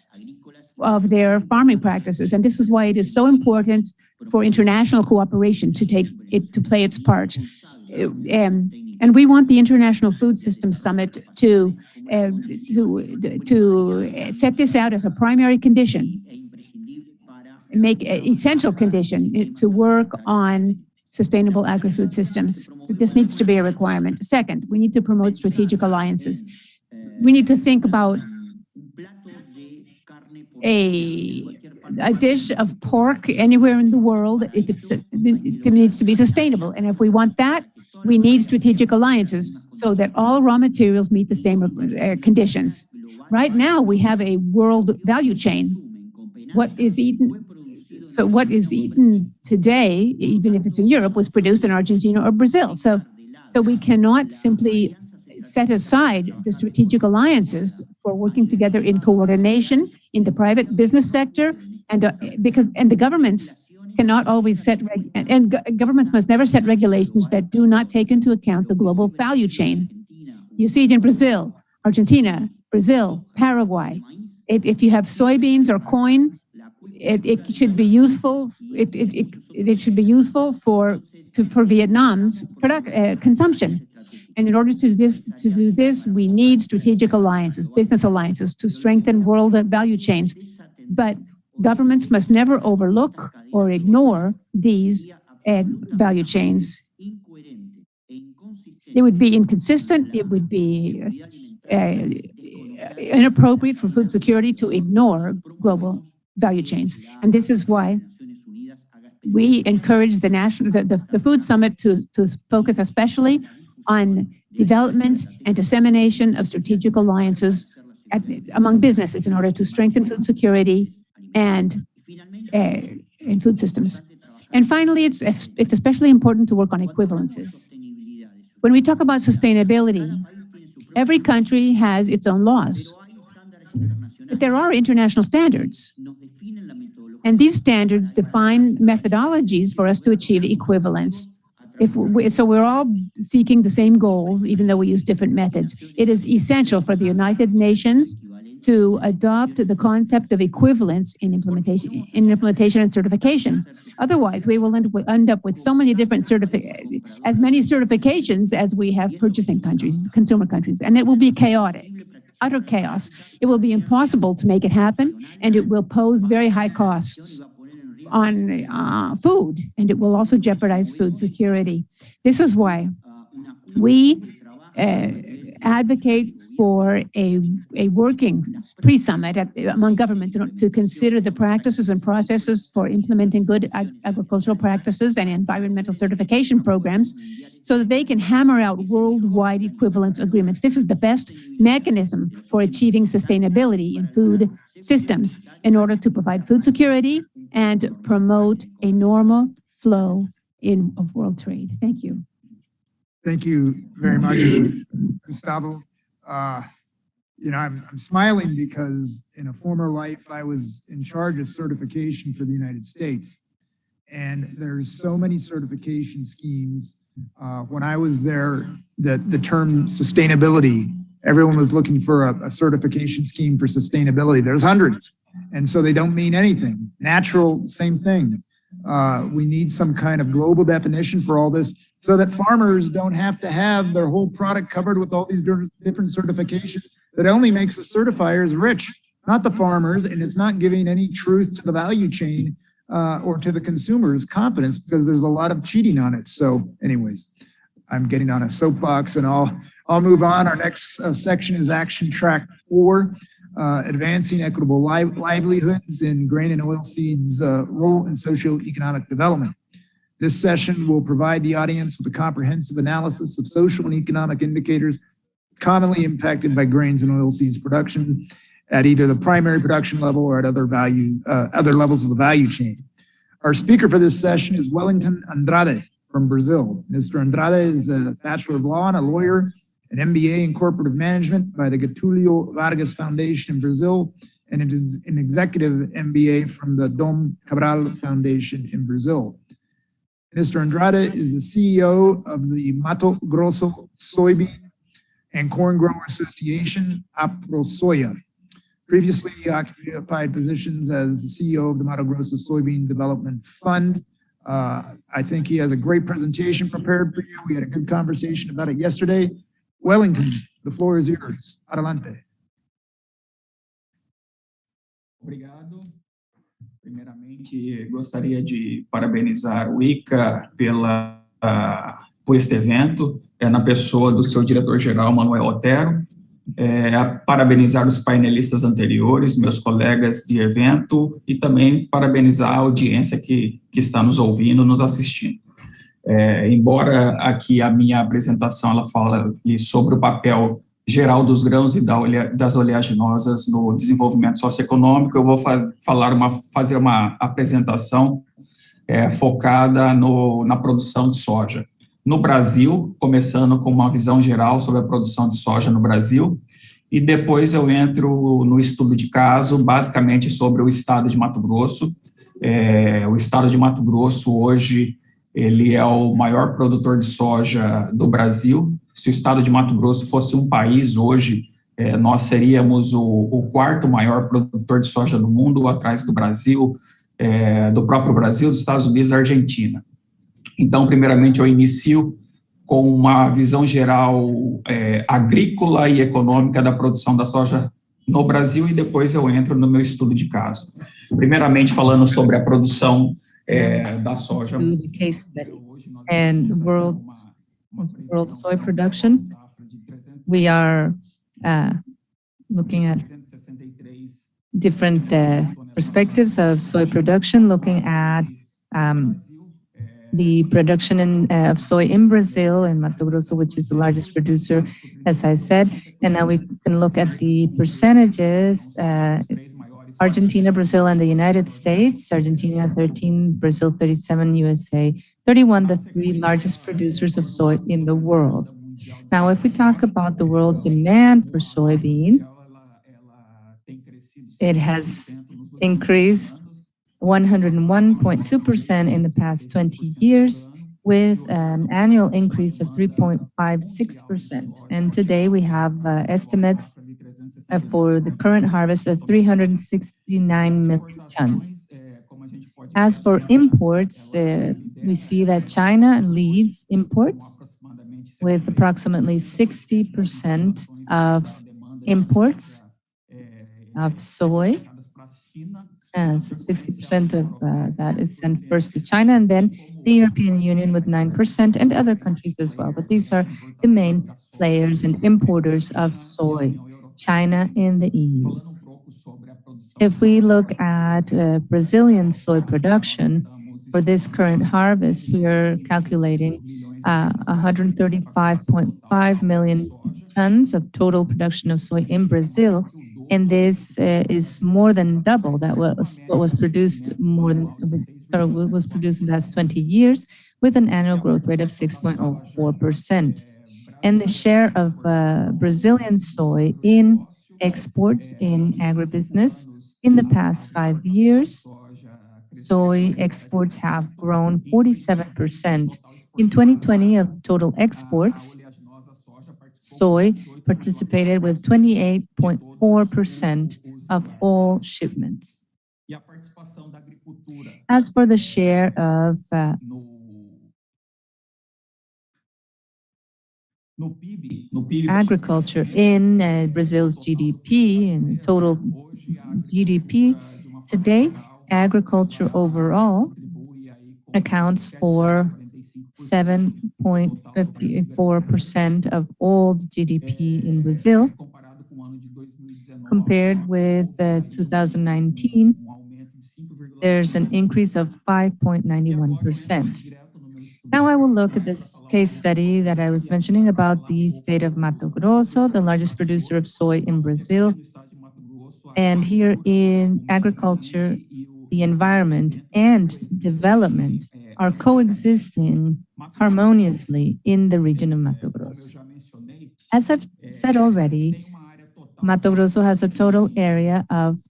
B: of their farming practices. And this is why it is so important for international cooperation to play its part. And we want the International Food Systems Summit to set this out as a primary condition, make an essential condition to work on sustainable agri-food systems. This needs to be a requirement. Second, we need to promote strategic alliances. We need to think about a dish of pork anywhere in the world if it needs to be sustainable. And if we want that, we need strategic alliances so that all raw materials meet the same conditions. Right now, we have a world value chain. What is eaten today, even if it's in Europe, was produced in Argentina or Brazil. So we cannot simply set aside the strategic alliances for working together in coordination in the private business sector, and the governments cannot always governments must never set regulations that do not take into account the global value chain. You see it in Brazil, Argentina, Brazil, Paraguay. If you have soybeans or corn, it should be useful. It should be useful for Vietnam's consumption. And in order to do this, we need strategic alliances, business alliances, to strengthen world value chains. But governments must never overlook or ignore these value chains. It would be inconsistent. It would be inappropriate for food security to ignore global value chains. And this is why we encourage the Food Summit to focus especially on development and dissemination of strategic alliances among businesses in order to strengthen food security and food systems. And finally, it's especially important to work on equivalences. When we talk about sustainability, every country has its own laws, but there are international standards. And these standards define methodologies for us to achieve equivalence. So we're all seeking the same goals, even though we use different methods. It is essential for the United Nations to adopt the concept of equivalence in implementation and certification. Otherwise, we will end up with so many different as many certifications as we have purchasing countries, consumer countries, and it will be chaotic, utter chaos. It will be impossible to make it happen, and it will pose very high costs on food, and it will also jeopardize food security. This is why we advocate for a working pre-summit among governments to consider the practices and processes for implementing good agricultural practices and environmental certification programs so that they can hammer out worldwide equivalence agreements. This is the best mechanism for achieving sustainability in food systems in order to provide food security and promote a normal flow of world trade. Thank you.
A: Thank you very much, Gustavo. I'm smiling because in a former life, I was in charge of certification for the United States. And there's so many certification schemes. When I was there, the term sustainability, everyone was looking for a certification scheme for sustainability. There's hundreds. And so they don't mean anything. Natural, same thing. We need some kind of global definition for all this so that farmers don't have to have their whole product covered with all these different certifications. That only makes the certifiers rich, not the farmers, and it's not giving any truth to the value chain or to the consumer's confidence because there's a lot of cheating on it. So anyways, I'm getting on a soapbox and I'll move on. Our next section is Action Track 4. Advancing equitable livelihoods in grain and oilseeds role in socioeconomic development. This session will provide the audience with a comprehensive analysis of social and economic indicators commonly impacted by grains and oilseeds production at either the primary production level or at other levels of the value chain. Our speaker for this session is Wellington Andrade from Brazil. Mr. Andrade is a Bachelor of Law and a lawyer, an MBA in Corporate Management by the Getulio Vargas Foundation in Brazil, and it is an executive MBA from the Dom Cabral Foundation in Brazil. Mr. Andrade is the CEO of the Mato Grosso Soybean and Corn Grower Association, APROSOYA. Previously, he occupied positions as the CEO of the Mato Grosso Soybean Development Fund. I think he has a great presentation prepared for you. We had a good conversation about it yesterday. Wellington, the floor is yours. Adelante.
O: Obrigado. Primeiramente, gostaria de parabenizar o ICA por este evento, na pessoa do seu diretor-geral, Manuel Otero, parabenizar os painelistas anteriores, meus colegas de evento, e também parabenizar a audiência que está nos ouvindo, nos assistindo. Embora aqui a minha apresentação ela fala sobre o papel geral dos grãos e das oleaginosas no desenvolvimento socioeconômico, eu vou fazer uma apresentação focada na produção de soja. No Brasil, começando com uma visão geral sobre a produção de soja no Brasil, e depois eu entro no estudo de caso, basicamente sobre o estado de Mato Grosso. O estado de Mato Grosso hoje ele é o maior produtor de soja do Brasil. Se o estado de Mato Grosso fosse um país hoje, nós seríamos o quarto maior produtor de soja do mundo, atrás do Brasil, do próprio Brasil, dos Estados Unidos e da Argentina. Então, primeiramente, eu inicio com uma visão geral agrícola e econômica da produção da soja no Brasil e depois eu entro no meu estudo de caso. Primeiramente, falando sobre a produção da soja.
D: And world soy production, we are looking at different perspectives of soy production, looking at the production of soy in Brazil, in Mato Grosso, which is the largest producer, as I said. And now we can look at the percentages, Argentina, Brazil, and the United States. Argentina 13, Brazil 37, USA 31, the three largest producers of soy in the world. Now, if we talk about the world demand for soybean, it has increased 101.2% in the past 20 years, with an annual increase of 3.56%. And today we have estimates for the current harvest of 369 million tons. As for imports, we see that China leads imports with approximately 60% of imports of soy. So 60% of that is sent first to China, and then the European Union with 9%, and other countries as well. But these are the main players and importers of soy, China and the EU. If we look at Brazilian soy production for this current harvest, we are calculating 135.5 million tons of total production of soy in Brazil. And this is more than double that what was produced was produced in the last 20 years, with an annual growth rate of 6.04%. And the share of Brazilian soy in exports in agribusiness in the past 5 years, soy exports have grown 47%. In 2020 of total exports, soy participated with 28.4% of all shipments. As for the share of agriculture in Brazil's GDP and total GDP, today, agriculture overall accounts for 7.54% of all GDP in Brazil, compared with 2019. There's an increase of 5.91%. Now I will look at this case study that I was mentioning about the state of Mato Grosso, the largest producer of soy in Brazil. And here in agriculture, the environment and development are coexisting harmoniously in the region of Mato Grosso. As I've said already, Mato Grosso has a total area of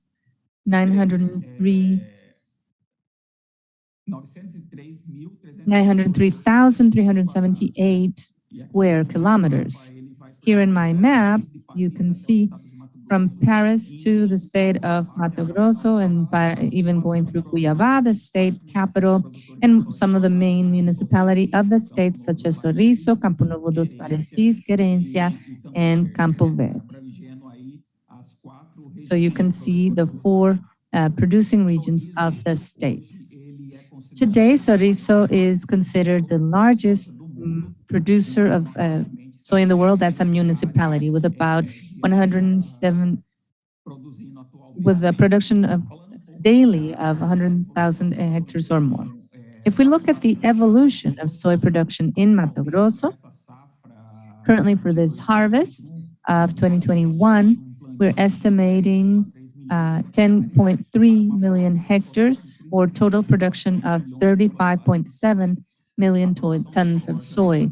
D: 903,378 square kilometers. Here in my map, you can see from Paris to the state of Mato Grosso, and by even going through Cuiabá, the state capital, and some of the main municipalities of the state, such as Sorriso, Campo Novo dos Parecis, Querência, and Campo Verde. So you can see the four producing regions of the state. Today, Sorriso is considered the largest producer of soy in the world. That's a municipality with about 107, with a production of daily of 100,000 hectares or more. If we look at the evolution of soy production in Mato Grosso, currently for this harvest of 2021, we're estimating 10.3 million hectares, or total production of 35.7 million tons of soy.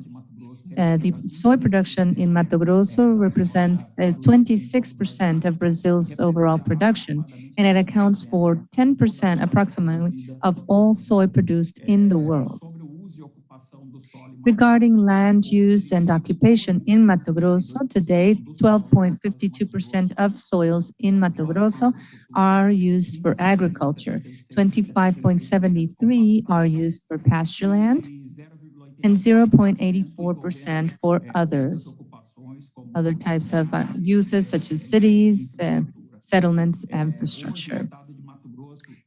D: The soy production in Mato Grosso represents 26% of Brazil's overall production, and it accounts for 10% approximately of all soy produced in the world. Regarding land use and occupation in Mato Grosso, today 12.52% of soils in Mato Grosso are used for agriculture, 25.73% are used for pasture land, and 0.84% for other types of uses such as cities, settlements, infrastructure.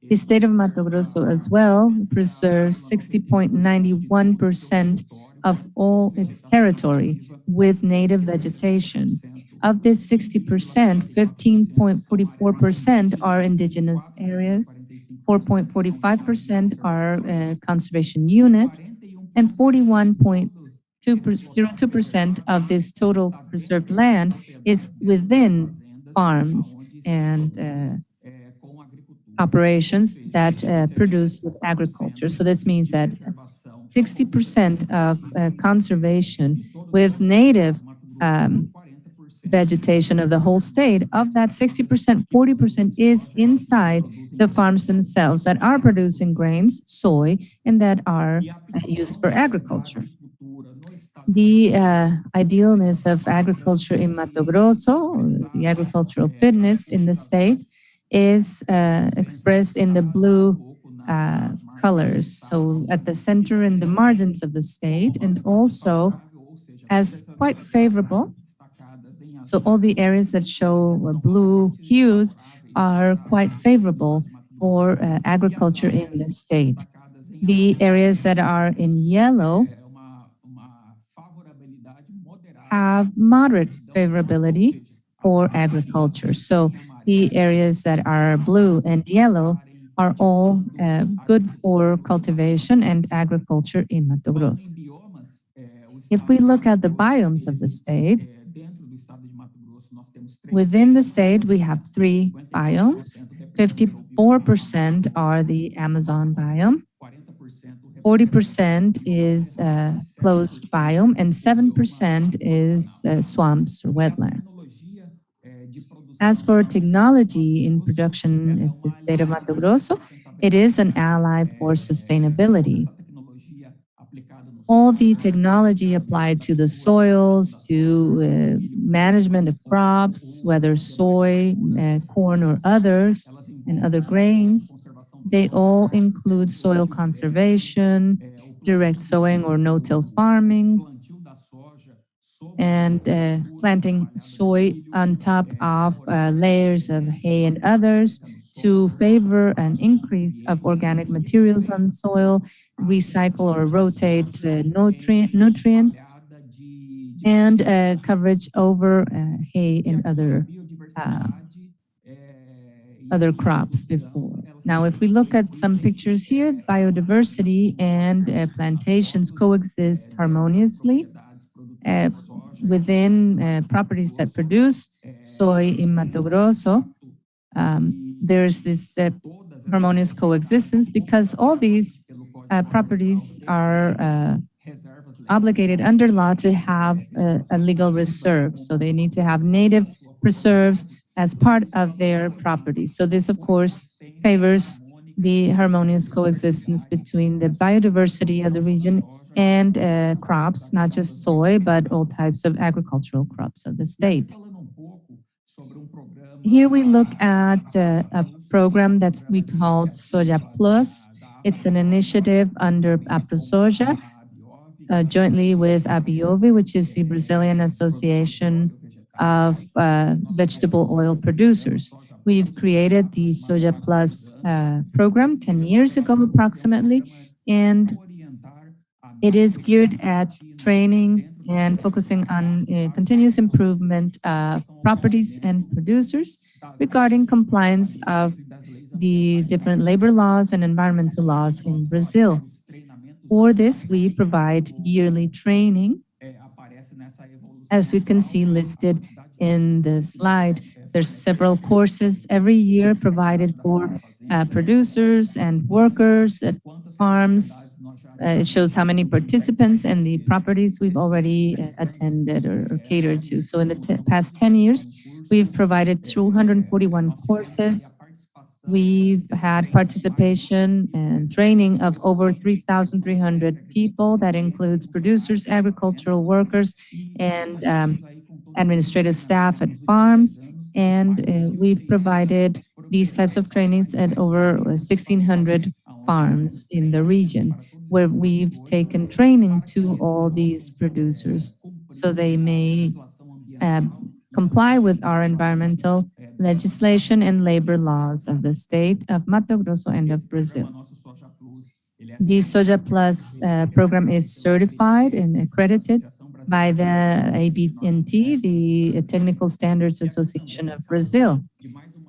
D: The state of Mato Grosso as well preserves 60.91% of all its territory with native vegetation. Of this 60%, 15.44% are indigenous areas, 4.45% are conservation units, and 41.02% of this total preserved land is within farms and operations that produce with agriculture. So this means that 60% of conservation with native vegetation of the whole state. Of that 60%, 40% is inside the farms themselves that are producing grains, soy, and that are used for agriculture. The idealness of agriculture in Mato Grosso, the agricultural fitness in the state, is expressed in the blue colors. So at the center and the margins of the state, and also as quite favorable. So all the areas that show blue hues are quite favorable for agriculture in the state. The areas that are in yellow have moderate favorability for agriculture. So the areas that are blue and yellow are all good for cultivation and agriculture in Mato Grosso. If we look at the biomes of the state, within the state, we have 3 biomes. 54% are the Amazon biome, 40% is closed biome, and 7% is swamps or wetlands. As for technology in production in the state of Mato Grosso, it is an ally for sustainability. All the technology applied to the soils, to management of crops, whether soy, corn, or others, and other grains, they all include soil conservation, direct sowing or no-till farming, and planting soy on top of layers of hay and others to favor an increase of organic materials on soil, recycle or rotate nutrients, and coverage over hay and other crops before. Now, if we look at some pictures here, biodiversity and plantations coexist harmoniously within properties that produce soy in Mato Grosso. There's this harmonious coexistence because all these properties are obligated under law to have a legal reserve. So they need to have native preserves as part of their property. So this, of course, favors the harmonious coexistence between the biodiversity of the region and crops, not just soy, but all types of agricultural crops of the state. Here we look at a program that we called Soja Plus. It's an initiative under AproSoja, jointly with ABIOVE, which is the Brazilian Association of Vegetable Oil Producers. We've created the Soja Plus program 10 years ago approximately, and it is geared at training and focusing on continuous improvement of properties and producers regarding compliance of the different labor laws and environmental laws in Brazil. For this, we provide yearly training. As we can see listed in the slide, there's several courses every year provided for producers and workers at farms. It shows how many participants and the properties we've already attended or catered to. So in the past 10 years, we've provided 241 courses. We've had participation and training of over 3,300 people. That includes producers, agricultural workers, and administrative staff at farms. And we've provided these types of trainings at over 1,600 farms in the region, where we've taken training to all these producers so they may comply with our environmental legislation and labor laws of the state of Mato Grosso and of Brazil. The Soja Plus program is certified and accredited by the ABNT, the Technical Standards Association of Brazil.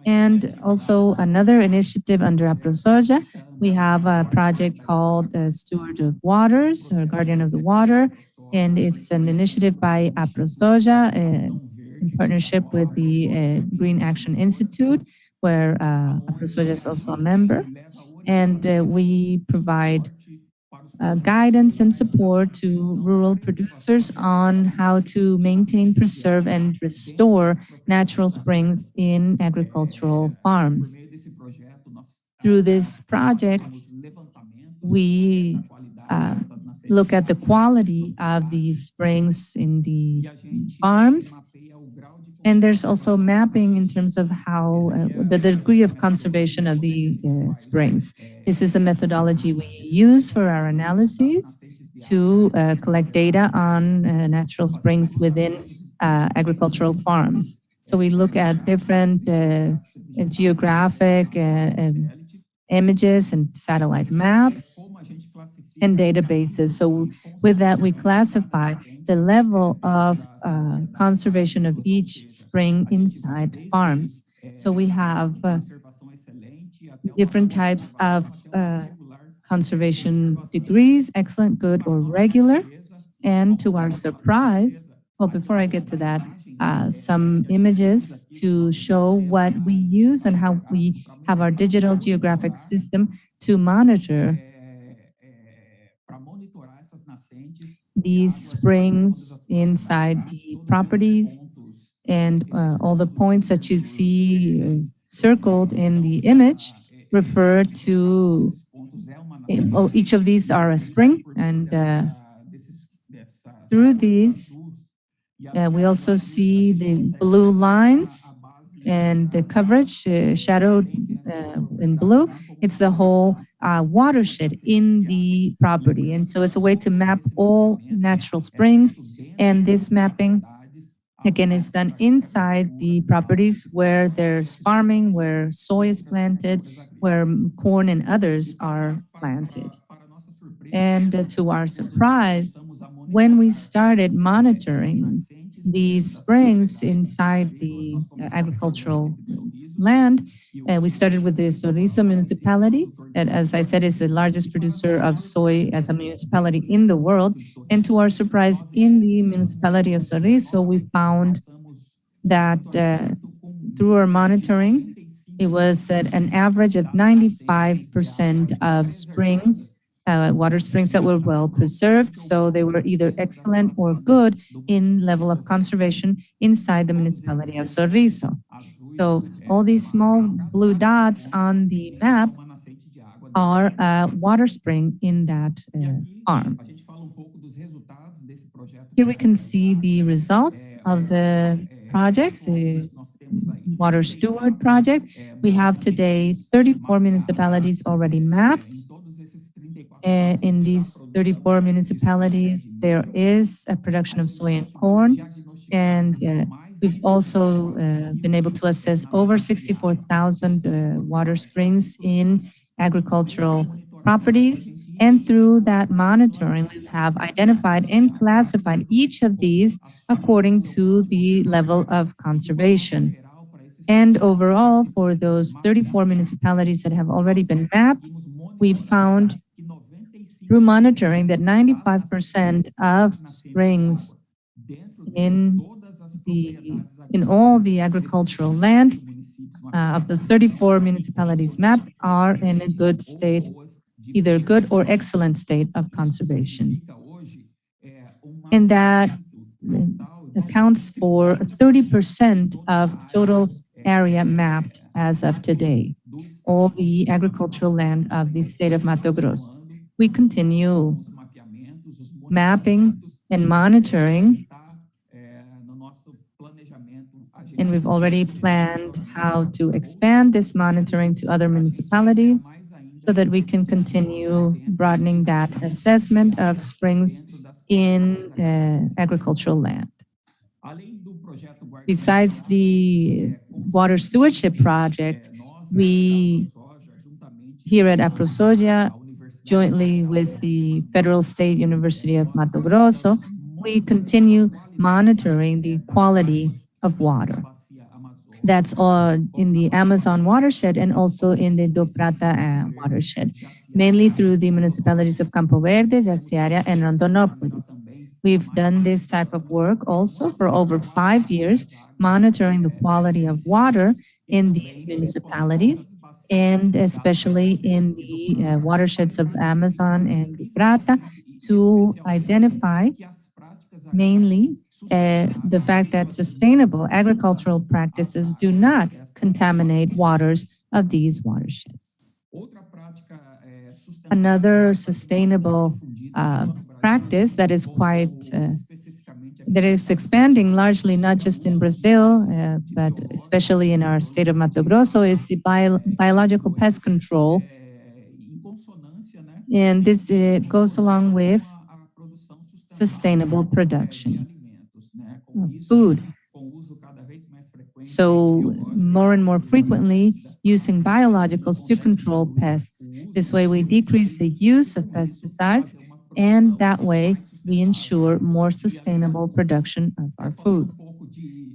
D: And also another initiative under AproSoja, we have a project called Steward of Waters, or Guardian of the Water, and it's an initiative by AproSoja in partnership with the Green Action Institute, where AproSoja is also a member. And we provide guidance and support to rural producers on how to maintain, preserve, and restore natural springs in agricultural farms. Through this project, we look at the quality of these springs in the farms. And there's also mapping in terms of how the degree of conservation of the springs. This is the methodology we use for our analyses to collect data on natural springs within agricultural farms. So we look at different geographic images and satellite maps and databases. So with that, we classify the level of conservation of each spring inside farms. So we have different types of conservation degrees, excellent, good, or regular. And to our surprise, well, before I get to that, some images to show what we use and how we have our digital geographic system to monitor these springs inside the properties, and all the points that you see circled in the image refer to, well, each of these are a spring, and through these, we also see the blue lines and the coverage shadowed in blue. It's the whole watershed in the property. And so it's a way to map all natural springs. And this mapping, again, is done inside the properties where there's farming, where soy is planted, where corn and others are planted. And to our surprise, when we started monitoring the springs inside the agricultural land, we started with the Sorriso municipality, that, as I said, is the largest producer of soy as a municipality in the world. And to our surprise, in the municipality of Sorriso, we found that through our monitoring, it was at an average of 95% of springs, water springs that were well preserved. So they were either excellent or good in level of conservation inside the municipality of Sorriso. So all these small blue dots on the map are a water spring in that farm. Here we can see the results of the project, the Water Steward project. We have today 34 municipalities already mapped. In these 34 municipalities, there is a production of soy and corn. And we've also been able to assess over 64,000 water springs in agricultural properties. And through that monitoring, we have identified and classified each of these according to the level of conservation. And overall, for those 34 municipalities that have already been mapped, we found through monitoring that 95% of springs in all the agricultural land of the 34 municipalities mapped are in a good state, either good or excellent state of conservation. And that accounts for 30% of total area mapped as of today, all the agricultural land of the state of Mato Grosso. We continue mapping and monitoring, and we've already planned how to expand this monitoring to other municipalities so that we can continue broadening that assessment of springs in agricultural land. Besides the water stewardship project, we here at AproSoja, jointly with the Federal State University of Mato Grosso, we continue monitoring the quality of water. That's all in the Amazon watershed and also in the Do Prata watershed, mainly through the municipalities of Campo Verde, Jaciara, and Rondonópolis. We've done this type of work also for over 5 years, monitoring the quality of water in these municipalities, and especially in the watersheds of Amazon and Do Prata, to identify mainly the fact that sustainable agricultural practices do not contaminate waters of these watersheds. Another sustainable practice that is that is expanding largely not just in Brazil, but especially in our state of Mato Grosso, is the biological pest control. And this goes along with sustainable production of food. So more and more frequently, using biologicals to control pests. This way we decrease the use of pesticides, and that way we ensure more sustainable production of our food.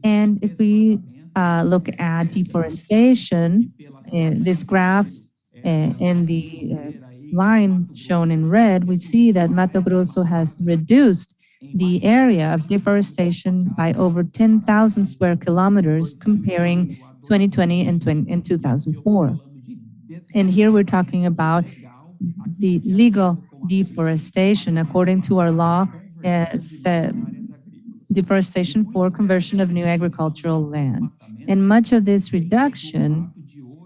D: And if we look at deforestation, this graph in the line shown in red, we see that Mato Grosso has reduced the area of deforestation by over 10,000 square kilometers comparing 2020 and 2004. And here we're talking about the legal deforestation. According to our law, it's deforestation for conversion of new agricultural land. And much of this reduction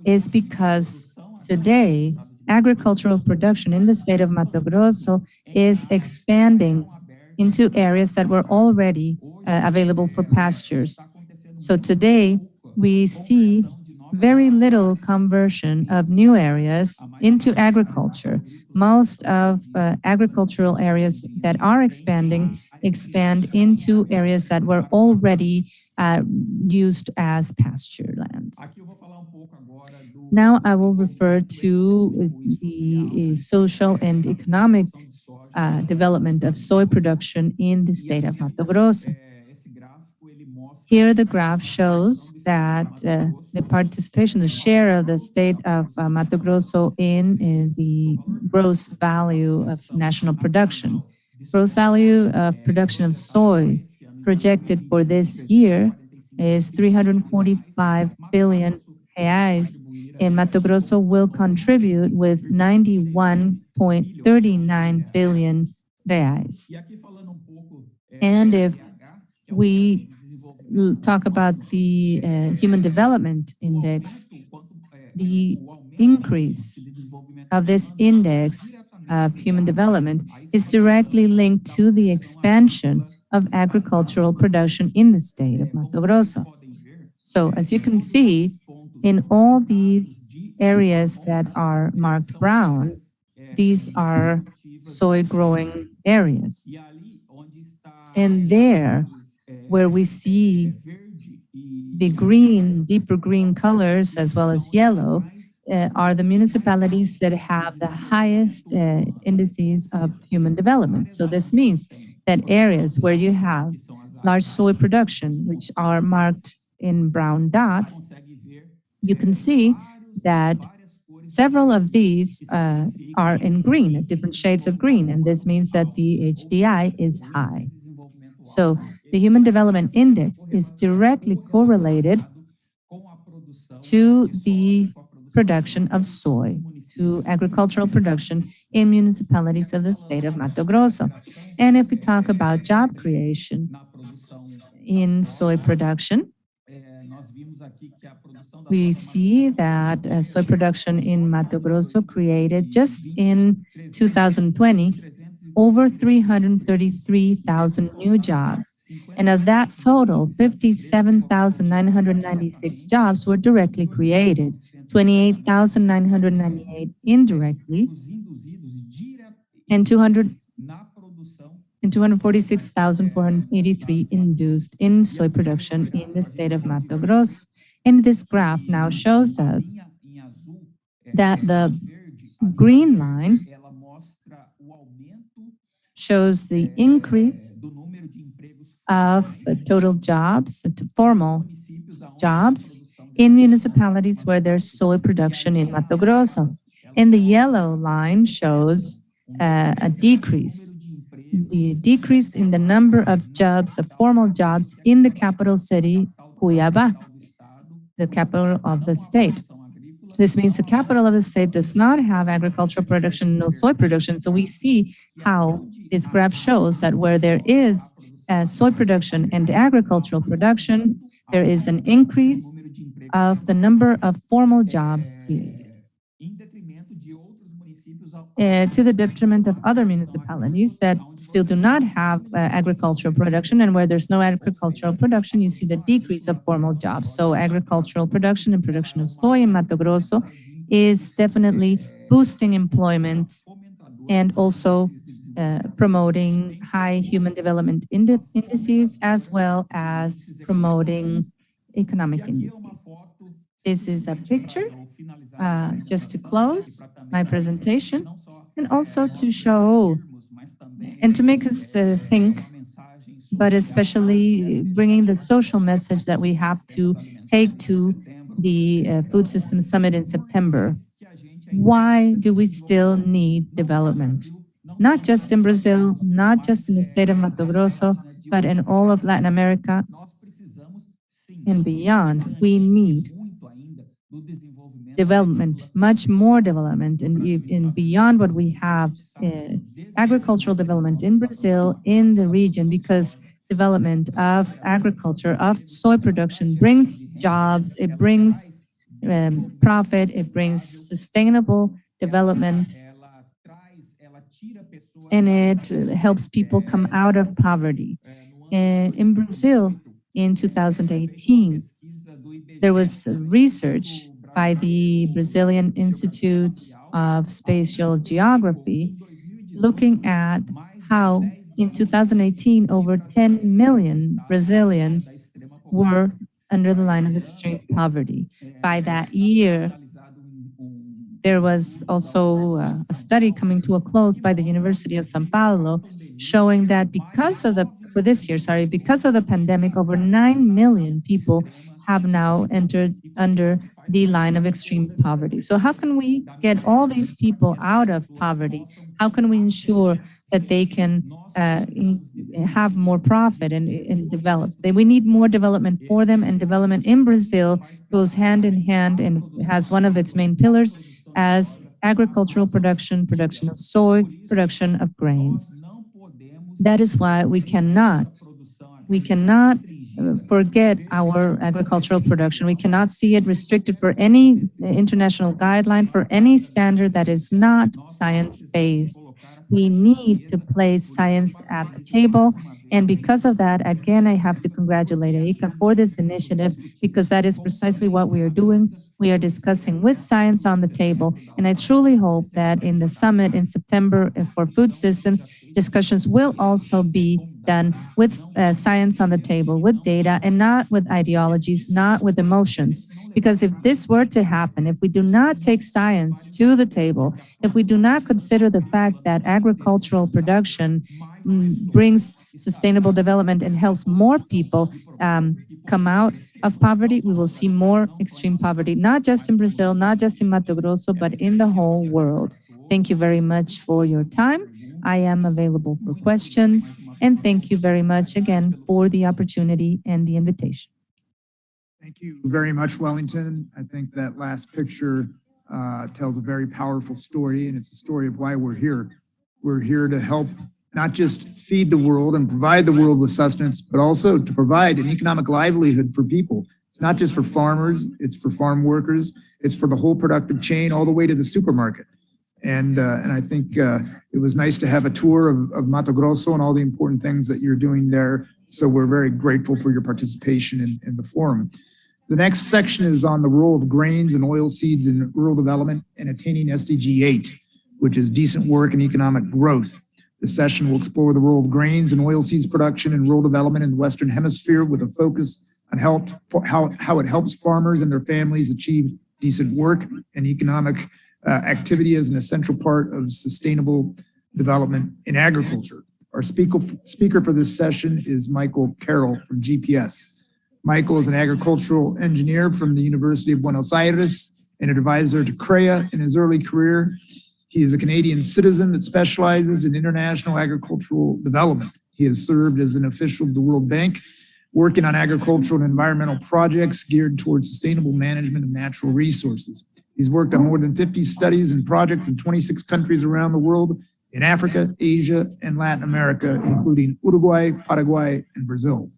D: is because today agricultural production in the state of Mato Grosso is expanding into areas that were already available for pastures. So today we see very little conversion of new areas into agriculture. Most of agricultural areas that are expanding expand into areas that were already used as pasture lands. Now I will refer to the social and economic development of soy production in the state of Mato Grosso. Here the graph shows that the participation, the share of the state of Mato Grosso in the gross value of national production. Gross value of production of soy projected for this year is 345 billion reais, and Mato Grosso will contribute with 91.39 billion reais. And if we talk about the Human Development Index, the increase of this index of human development is directly linked to the expansion of agricultural production in the state of Mato Grosso. So as you can see, in all these areas that are marked brown, these are soy growing areas. And there, where we see the green, deeper green colors, as well as yellow, are the municipalities that have the highest indices of human development. So this means that areas where you have large soy production, which are marked in brown dots, you can see that several of these are in green, at different shades of green, and this means that the HDI is high. So the Human Development Index is directly correlated to the production of soy, to agricultural production in municipalities of the state of Mato Grosso. And if we talk about job creation in soy production, we see that soy production in Mato Grosso created just in 2020 over 333,000 new jobs. And of that total, 57,996 jobs were directly created, 28,998 indirectly, and 246,483 induced in soy production in the state of Mato Grosso. And this graph now shows us that the green line shows the increase of total jobs, formal jobs, in municipalities where there's soy production in Mato Grosso. And the yellow line shows a decrease. The decrease in the number of jobs, of formal jobs in the capital city, Cuiabá, the capital of the state. This means the capital of the state does not have agricultural production, no soy production. So we see how this graph shows that where there is soy production and agricultural production, there is an increase of the number of formal jobs created. To the detriment of other municipalities that still do not have agricultural production, and where there's no agricultural production, you see the decrease of formal jobs. So agricultural production and production of soy in Mato Grosso is definitely boosting employment and also promoting high human development indices, as well as promoting economic indices. This is a picture just to close my presentation and also to show and to make us think, but especially bringing the social message that we have to take to the Food Systems Summit in September. Why do we still need development? Not just in Brazil, not just in the state of Mato Grosso, but in all of Latin America and beyond. We need development, much more development, and beyond what we have, agricultural development in Brazil, in the region, because development of agriculture, of soy production brings jobs, it brings profit, it brings sustainable development, and it helps people come out of poverty. In Brazil, in 2018, there was research by the Brazilian Institute of Spatial Geography looking at how in 2018, over 10 million Brazilians were under the line of extreme poverty. By that year, there was also a study coming to a close by the University of São Paulo showing that because of the pandemic, over 9 million people have now entered under the line of extreme poverty. So how can we get all these people out of poverty? How can we ensure that they can have more profit and develop? We need more development for them, and development in Brazil goes hand in hand and has one of its main pillars as agricultural production, production of soy, production of grains. That is why we cannot forget our agricultural production. We cannot see it restricted for any international guideline, for any standard that is not science-based. We need to place science at the table. And because of that, again, I have to congratulate AICA for this initiative, because that is precisely what we are doing. We are discussing with science on the table. And I truly hope that in the summit in September for food systems, discussions will also be done with science on the table, with data, and not with ideologies, not with emotions. Because if this were to happen, if we do not take science to the table, if we do not consider the fact that agricultural production brings sustainable development and helps more people come out of poverty, we will see more extreme poverty, not just in Brazil, not just in Mato Grosso, but in the whole world. Thank you very much for your time. I am available for questions, and thank you very much again for the opportunity and the invitation.
A: Thank you very much, Wellington. I think that last picture tells a very powerful story, and it's a story of why we're here. We're here to help not just feed the world and provide the world with sustenance, but also to provide an economic livelihood for people. It's not just for farmers, it's for farm workers, it's for the whole productive chain all the way to the supermarket. And I think it was nice to have a tour of Mato Grosso and all the important things that you're doing there. So we're very grateful for your participation in the forum. The next section is on the role of grains and oilseeds in rural development and attaining SDG 8, which is decent work and economic growth. The session will explore the role of grains and oilseeds production in rural development in the Western Hemisphere with a focus on how it helps farmers and their families achieve decent work and economic activity as an essential part of sustainable development in agriculture. Our speaker for this session is Michael Carroll from GPS. Michael is an agricultural engineer from the University of Buenos Aires and an advisor to CREA in his early career. He is a Canadian citizen that specializes in international agricultural development. He has served as an official of the World Bank, working on agricultural and environmental projects geared towards sustainable management of natural resources. He's worked on more than 50 studies and projects in 26 countries around the world, in Africa, Asia, and Latin America, including Uruguay, Paraguay, and Brazil.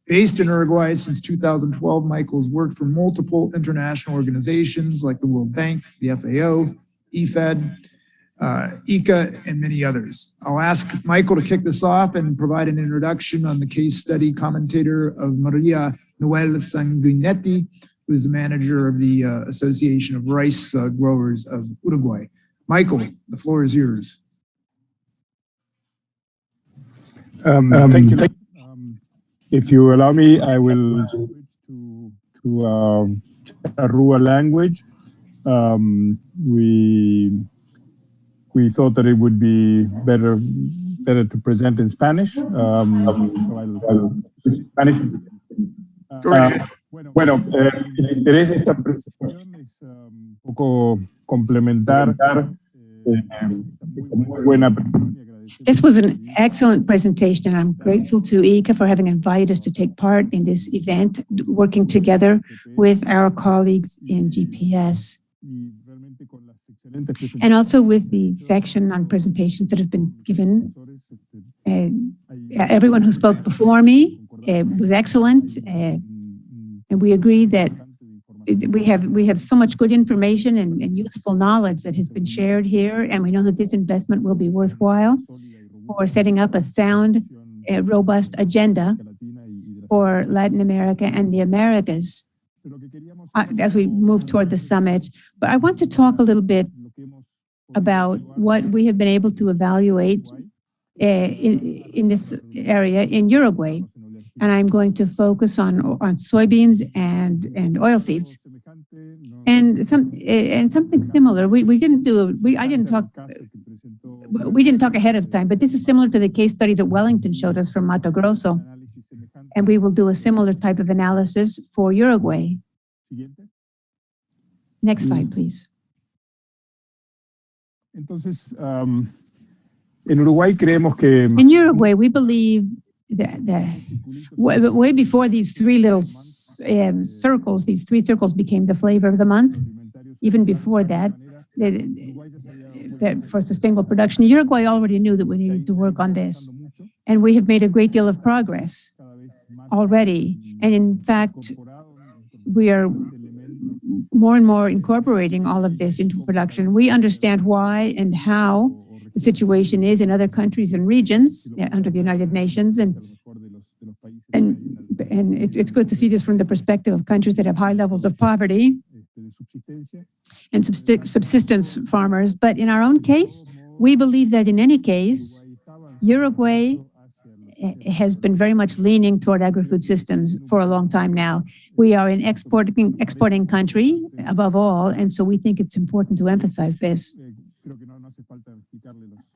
A: Based in Uruguay since 2012, Michael has worked for multiple international organizations like the World Bank, the FAO, IFAD, ICA, and many others. I'll ask Michael to kick this off and provide an introduction on the case study commentator of Maria Noel Sanguinetti, who is the manager of the Association of Rice Growers of Uruguay. Michael, the floor is yours.
I: Thank you. If you allow me, I will switch to a rural language. We thought that it would be better to present in Spanish. Spanish. Bueno, el interés de esta presentación es un poco complementar muy buena.
B: This was an excellent presentation, and I'm grateful to ICA for having invited us to take part in this event, working together with our colleagues in GPS. And also with the section on presentations that have been given. Everyone who spoke before me was excellent, and we agree that we have so much good information and useful knowledge that has been shared here, and we know that this investment will be worthwhile for setting up a sound, robust agenda for Latin America and the Americas as we move toward the summit. But I want to talk a little bit about what we have been able to evaluate in this area in Uruguay. And I'm going to focus on soybeans and oilseeds. And something similar. We didn't talk ahead of time, but this is similar to the case study that Wellington showed us from Mato Grosso. And we will do a similar type of analysis for Uruguay. Next slide, please.
I: Entonces, en Uruguay creemos que
B: in Uruguay, we believe that way before these three little circles, these three circles became the flavor of the month. Even before that, that for sustainable production, Uruguay already knew that we needed to work on this. And we have made a great deal of progress already. And in fact, we are more and more incorporating all of this into production. We understand why and how the situation is in other countries and regions under the United Nations. And it's good to see this from the perspective of countries that have high levels of poverty and subsistence farmers. But in our own case, we believe that in any case, Uruguay has been very much leaning toward agri-food systems for a long time now. We are an exporting country above all, and so we think it's important to emphasize this.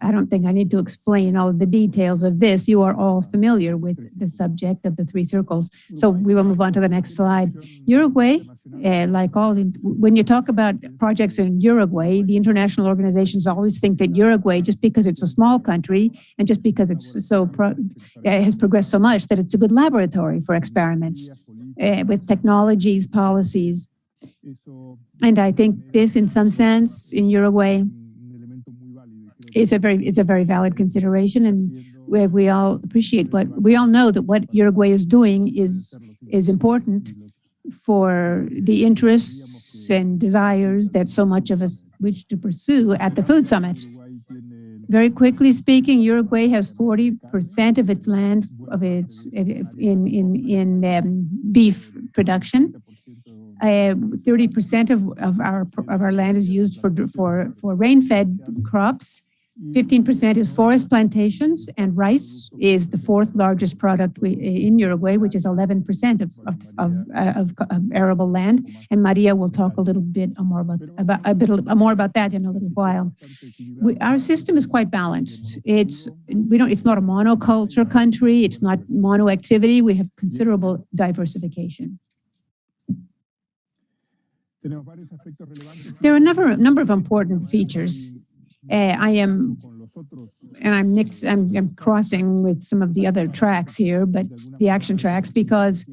B: I don't think I need to explain all of the details of this. You are all familiar with the subject of the three circles. So we will move on to the next slide. Uruguay, when you talk about projects in Uruguay, the international organizations always think that Uruguay, just because it's a small country and just because it's has progressed so much, that it's a good laboratory for experiments with technologies, policies. And I think this, in some sense, in Uruguay, is a very valid consideration, and we all appreciate we all know that what Uruguay is doing is important for the interests and desires that so much of us wish to pursue at the Food Summit. Very quickly speaking, Uruguay has 40% of its land in beef production. 30% of our land is used for rain-fed crops. 15% is forest plantations, and rice is the fourth largest product in Uruguay, which is 11% of arable land. And Maria will talk a little bit more about that in a little while. Our system is quite balanced. It's not a monoculture country. It's not monoactivity. We have considerable diversification. There are a number of important features. I'm crossing with some of the other tracks here, but the action tracks, because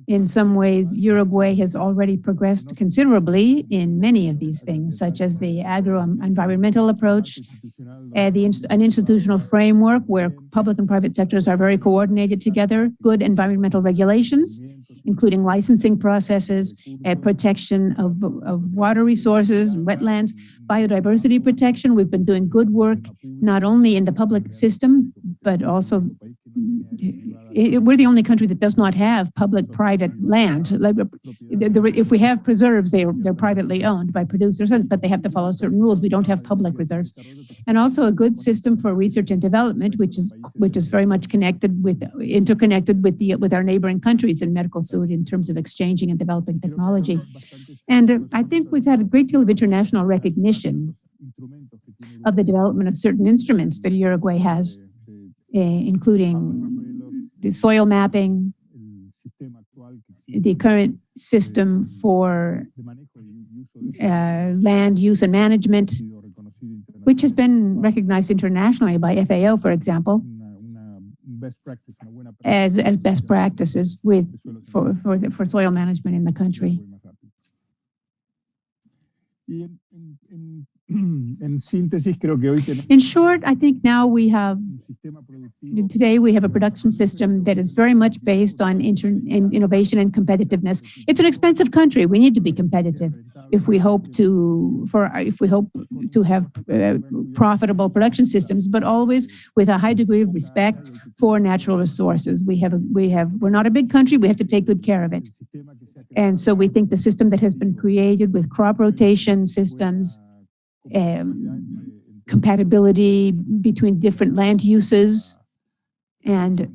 B: in some ways Uruguay has already progressed considerably in many of these things, such as the agro-environmental approach, an institutional framework where public and private sectors are very coordinated together, good environmental regulations, including licensing processes, protection of water resources, wetlands, biodiversity protection. We've been doing good work, not only in the public system, but also we're the only country that does not have public-private land. Like, if we have preserves, they're privately owned by producers, but they have to follow certain rules. We don't have public reserves. And also a good system for research and development, which is very much interconnected with our neighboring countries in medical suit in terms of exchanging and developing technology. And I think we've had a great deal of international recognition of the development of certain instruments that Uruguay has, including the soil mapping, the current system for land use and management, which has been recognized internationally by FAO, for example, as best practices for soil management in the country. In short, I think now today we have a production system that is very much based on innovation and competitiveness. It's an expensive country. We need to be competitive if we hope to have profitable production systems, but always with a high degree of respect for natural resources. We're not a big country. We have to take good care of it. And so we think the system that has been created with crop rotation systems, compatibility between different land uses and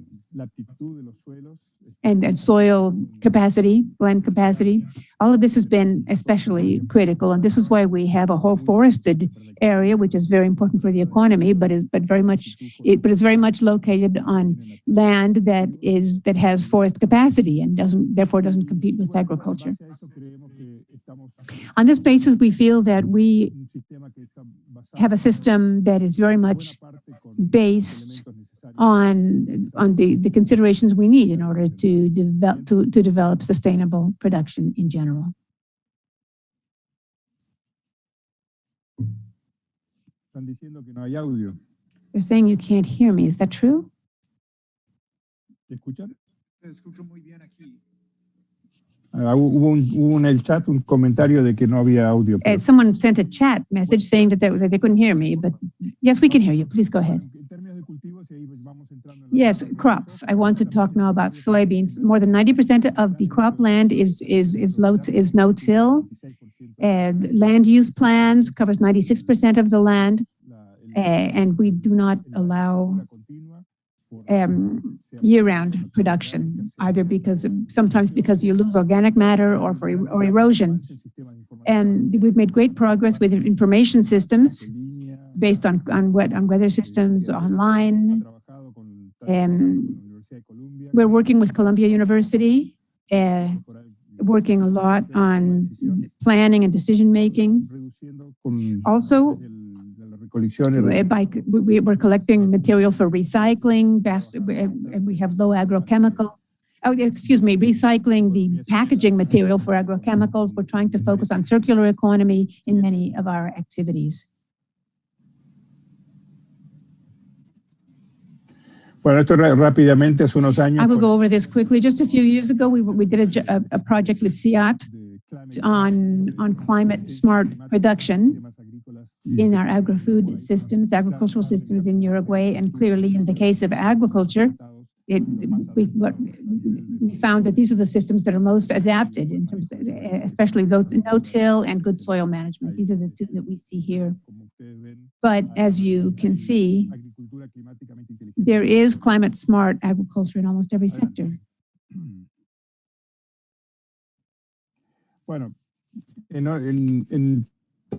B: soil capacity, land capacity. All of this has been especially critical, and this is why we have a whole forested area, which is very important for the economy, but is very much located on land that has forest capacity and therefore doesn't compete with agriculture. On this basis, we feel that we have a system that is very much based on the considerations we need in order to develop sustainable production in general. You're saying you can't hear me. Is that true?
I: Hubo en el chat un comentario de que no había audio.
B: Someone sent a chat message saying that they couldn't hear me, but yes, we can hear you. Please go ahead. Yes, crops. I want to talk now about soybeans. More than 90% of the cropland is no-till. Land use plans covers 96% of the land, and we do not allow year-round production, either sometimes because you lose organic matter or erosion. And we've made great progress with information systems based on weather systems online. We're working with Columbia University, working a lot on planning and decision-making. Also, we're collecting material for recycling. We have low agrochemical. Recycling the packaging material for agrochemicals. We're trying to focus on circular economy in many of our activities.
I: Bueno, esto rápidamente, hace unos años.
B: I will go over this quickly. Just a few years ago, we did a project with CIAT on climate smart production in our agri-food systems, agricultural systems in Uruguay, and clearly in the case of agriculture, we found that these are the systems that are most adapted in terms of, especially no-till and good soil management. These are the two that we see here. But as you can see, there is climate smart agriculture in almost every sector.
I: Bueno, en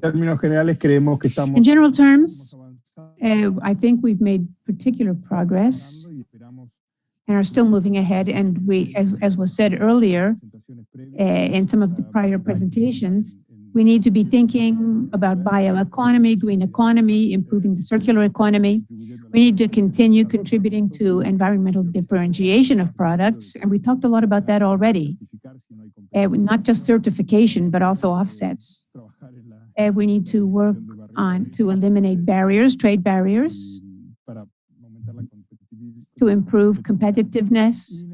I: términos generales creemos que estamos.
B: In general terms, I think we've made particular progress and are still moving ahead. And we, as was said earlier, in some of the prior presentations, we need to be thinking about bioeconomy, green economy, improving the circular economy. We need to continue contributing to environmental differentiation of products. And we talked a lot about that already. Not just certification, but also offsets. We need to work to eliminate barriers, trade barriers, to improve competitiveness.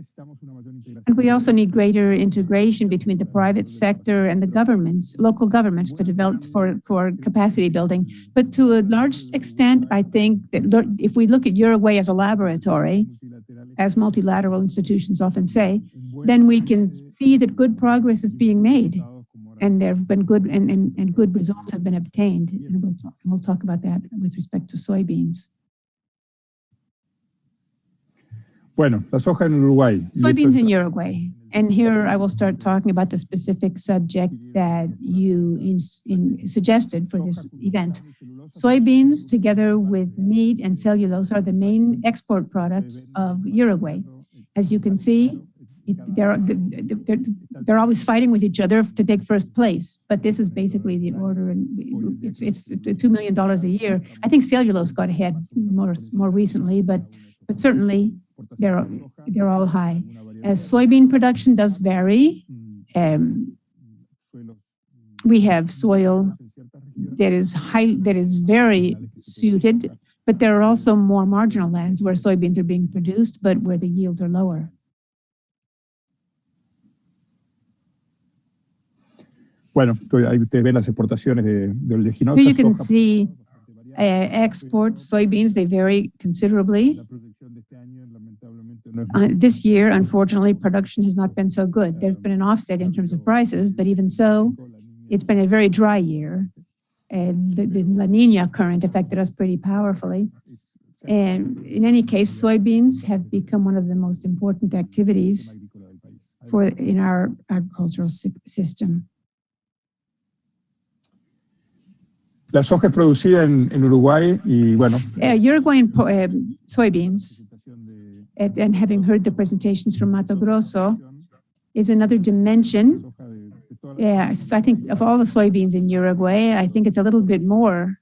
B: And we also need greater integration between the private sector and the governments, local governments to develop for capacity building. But to a large extent, I think that if we look at Uruguay as a laboratory, as multilateral institutions often say, then we can see that good progress is being made. And there have been good and good results have been obtained. And we'll talk about that with respect to soybeans.
I: Bueno, la soja en Uruguay.
B: Soybeans in Uruguay. And here I will start talking about the specific subject that you suggested for this event. Soybeans, together with meat and cellulose, are the main export products of Uruguay. As you can see, they're always fighting with each other to take first place, but this is basically the order, and it's $2 million a year. I think cellulose got ahead more recently, but certainly they're all high. As soybean production does vary, we have soil that is very suited, but there are also more marginal lands where soybeans are being produced, but where the yields are lower.
I: Bueno, ahí usted ve las exportaciones de oleaginosa.
B: Here you can see exports, soybeans, they vary considerably. This year, unfortunately, production has not been so good. There's been an offset in terms of prices, but even so, it's been a very dry year. The La Nina current affected us pretty powerfully. And in any case, soybeans have become one of the most important activities in our agricultural system.
I: La soja es producida en Uruguay y bueno.
B: Uruguayan soybeans, and having heard the presentations from Mato Grosso, is another dimension. Yeah, so I think of all the soybeans in Uruguay, I think it's a little bit more.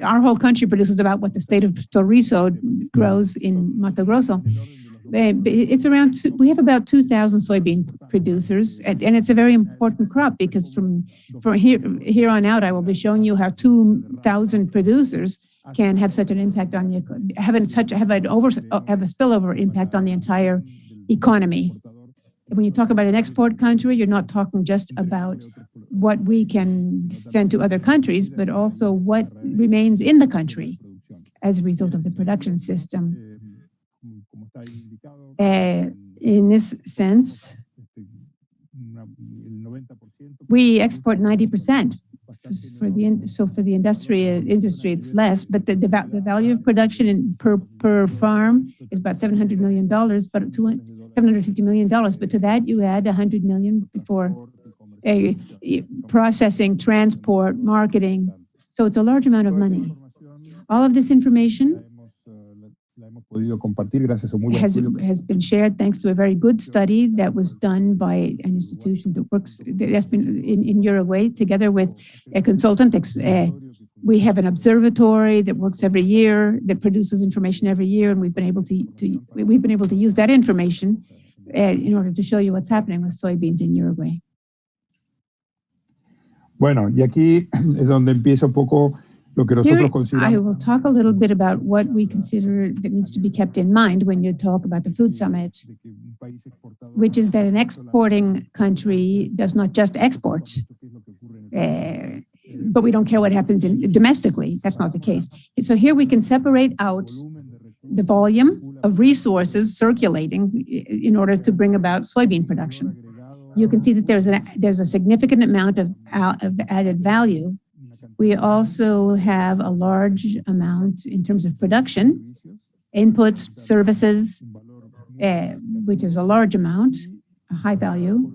B: Our whole country produces about what the state of Torrizo grows in Mato Grosso. It's around, we have about 2,000 soybean producers, and it's a very important crop because from here on out, I will be showing you how 2,000 producers can have such an impact on the, have a spillover impact on the entire economy. When you talk about an export country, you're not talking just about what we can send to other countries, but also what remains in the country as a result of the production system. In this sense, we export 90%. For the industry, it's less, but the value of production per farm is about $700 million, but $750 million. But to that, you add $100 million for processing, transport, marketing. So it's a large amount of money. All of this information has been shared thanks to a very good study that was done by an institution that's been in Uruguay together with a consultant. We have an observatory that works every year, that produces information every year, and we've been able to use that information in order to show you what's happening with soybeans in Uruguay.
I: Bueno, y aquí es donde empieza un poco lo que nosotros consideramos.
B: I will talk a little bit about what we consider that needs to be kept in mind when you talk about the food summit, which is that an exporting country does not just export, but we don't care what happens domestically. That's not the case. So here we can separate out the volume of resources circulating in order to bring about soybean production. You can see that there's a significant amount of added value. We also have a large amount in terms of production, inputs, services, which is a large amount, a high value.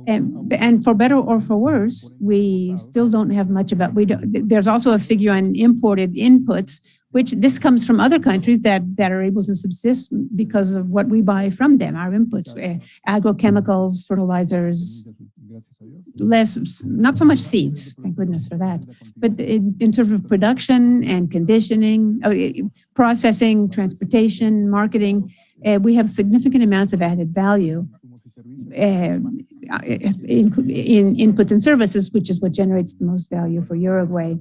B: And for better or for worse, we still don't have much about, there's also a figure on imported inputs, which this comes from other countries that are able to subsist because of what we buy from them, our inputs, agrochemicals, fertilizers, not so much seeds, thank goodness for that, but in terms of production and conditioning, processing, transportation, marketing, we have significant amounts of added value in inputs and services, which is what generates the most value for Uruguay,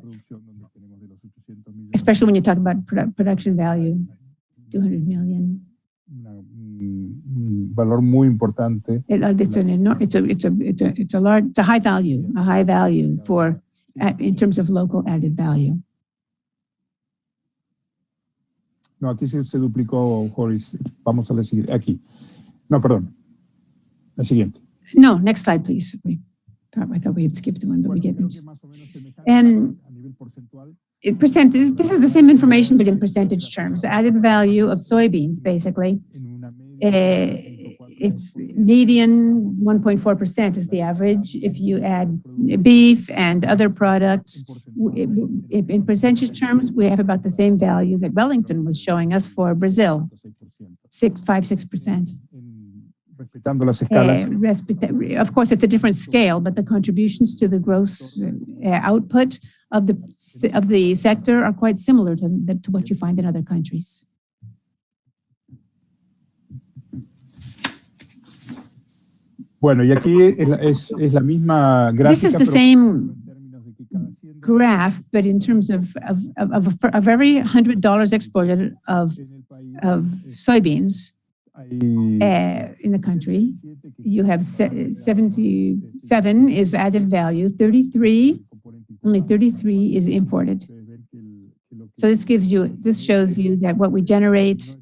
B: especially when you talk about production value, 200 million.
I: valor muy importante.
B: It's a high value for in terms of local added value.
I: No, aquí se duplicó, Joris. Vamos a la siguiente. Aquí. No, perdón. La siguiente.
B: No, next slide, please. I thought we had skipped one, but we didn't. And percentage, this is the same information, but in percentage terms. The added value of soybeans, basically. It's median 1.4% is the average. If you add beef and other products, in percentage terms, we have about the same value that Wellington was showing us for Brazil, 6%. Of course, it's a different scale, but the contributions to the gross output of the sector are quite similar to what you find in other countries.
I: Bueno, y aquí es la misma gráfica.
B: This is the same graph, but in terms of every $100 exported of soybeans in the country, you have 77 is added value, only 33 is imported. So this shows you that what we generate,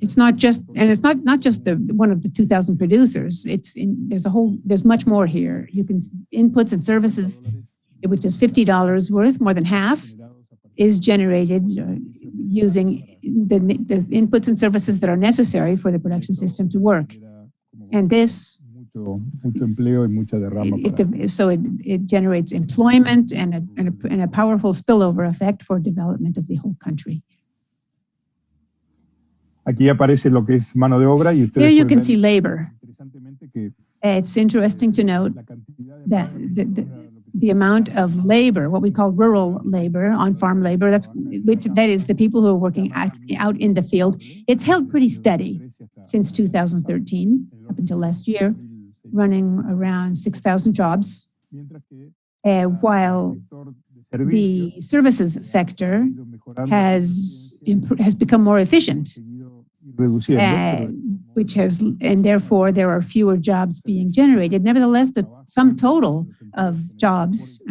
B: it's not just one of the 2,000 producers. There's much more here. You can inputs and services, which is $50 worth, more than half is generated using the inputs and services that are necessary for the production system to work. And this, so it generates employment and a powerful spillover effect for development of the whole country.
I: Aquí aparece lo que es mano de obra y ustedes
B: Here you can see labor. It's interesting to note that the amount of labor, what we call rural labor, on-farm labor, that is the people who are working out in the field, it's held pretty steady since 2013 up until last year, running around 6,000 jobs, while the services sector has become more efficient. And therefore there are fewer jobs being generated. Nevertheless, the sum total of jobs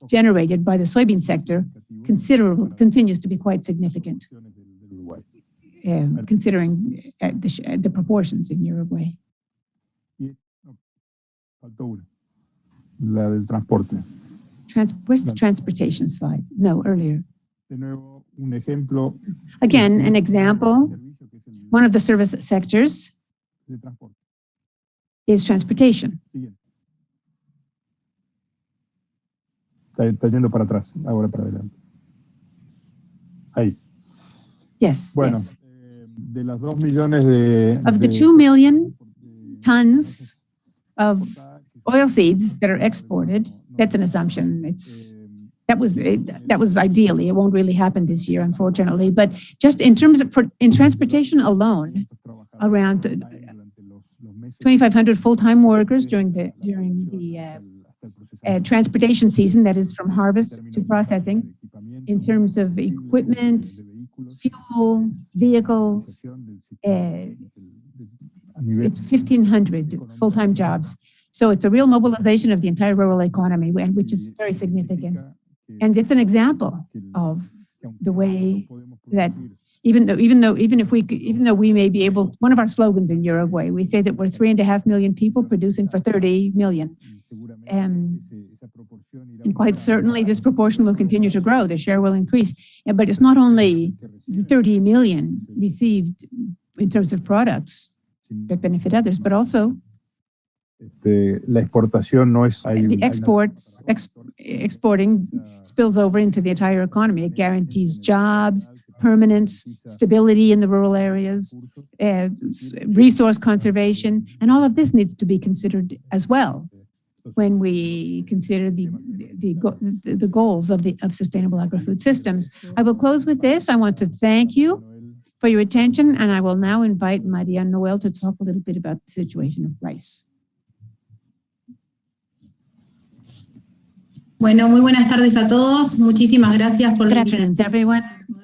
B: generated by the soybean sector continues to be quite significant, considering the proportions in Uruguay.
I: La del transporte.
B: Where's the transportation slide? No, earlier.
I: Again,
B: an example. One of the service sectors is transportation.
I: Está yendo para atrás, ahora para adelante. Ahí.
B: Yes.
I: Bueno,
B: yes.
I: De las 2 millones de...
B: Of the 2 million tons of oil seeds that are exported, that's an assumption. That was ideally. It won't really happen this year, unfortunately. But just in terms of in transportation alone, around 2,500 full-time workers during the transportation season, that is from harvest to processing, in terms of equipment, fuel, vehicles. It's 1,500 full-time jobs. So it's a real mobilization of the entire rural economy, which is very significant. And it's an example of the way that even though we may be able, one of our slogans in Uruguay, we say that we're 3.5 million people producing for 30 million. And quite certainly this proportion will continue to grow, the share will increase. But it's not only the 30 million received in terms of products that benefit others, but also
I: la exportación no es...
B: The exporting spills over into the entire economy. It guarantees jobs, permanence, stability in the rural areas, resource conservation, and all of this needs to be considered as well when we consider the goals of sustainable agri-food systems. I will close with this. I want to thank you for your attention, and I will now invite Maria Noel to talk a little bit about the situation of rice.
P: Bueno, muy buenas tardes a todos. Muchísimas gracias por
B: Good afternoon, everyone.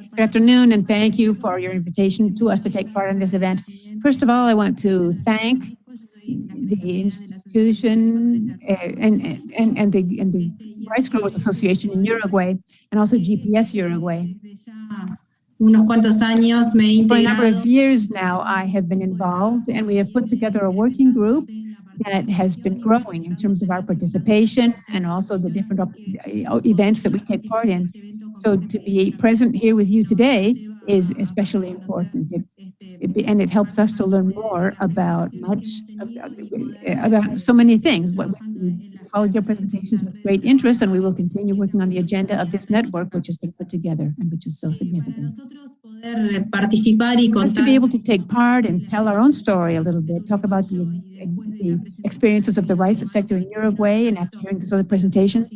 B: Good afternoon, and thank you for your invitation to us to take part in this event. First of all, I want to thank the institution and the Rice Growers Association in Uruguay and also GPS Uruguay.
P: Unos cuantos años me he
B: For a number
P: integrado
B: of years now, I have been involved, and we have put together a working group that has been growing in terms of our participation and also the different events that we take part in. So to be present here with you today is especially important. And it helps us to learn more about about so many things. We followed your presentations with great interest, and we will continue working on the agenda of this network, which has been put together and which is so significant.
P: poder participar y
B: For us to
P: contar
B: be able to take part and tell our own story a little bit, talk about the experiences of the rice sector in Uruguay, and after hearing these other presentations,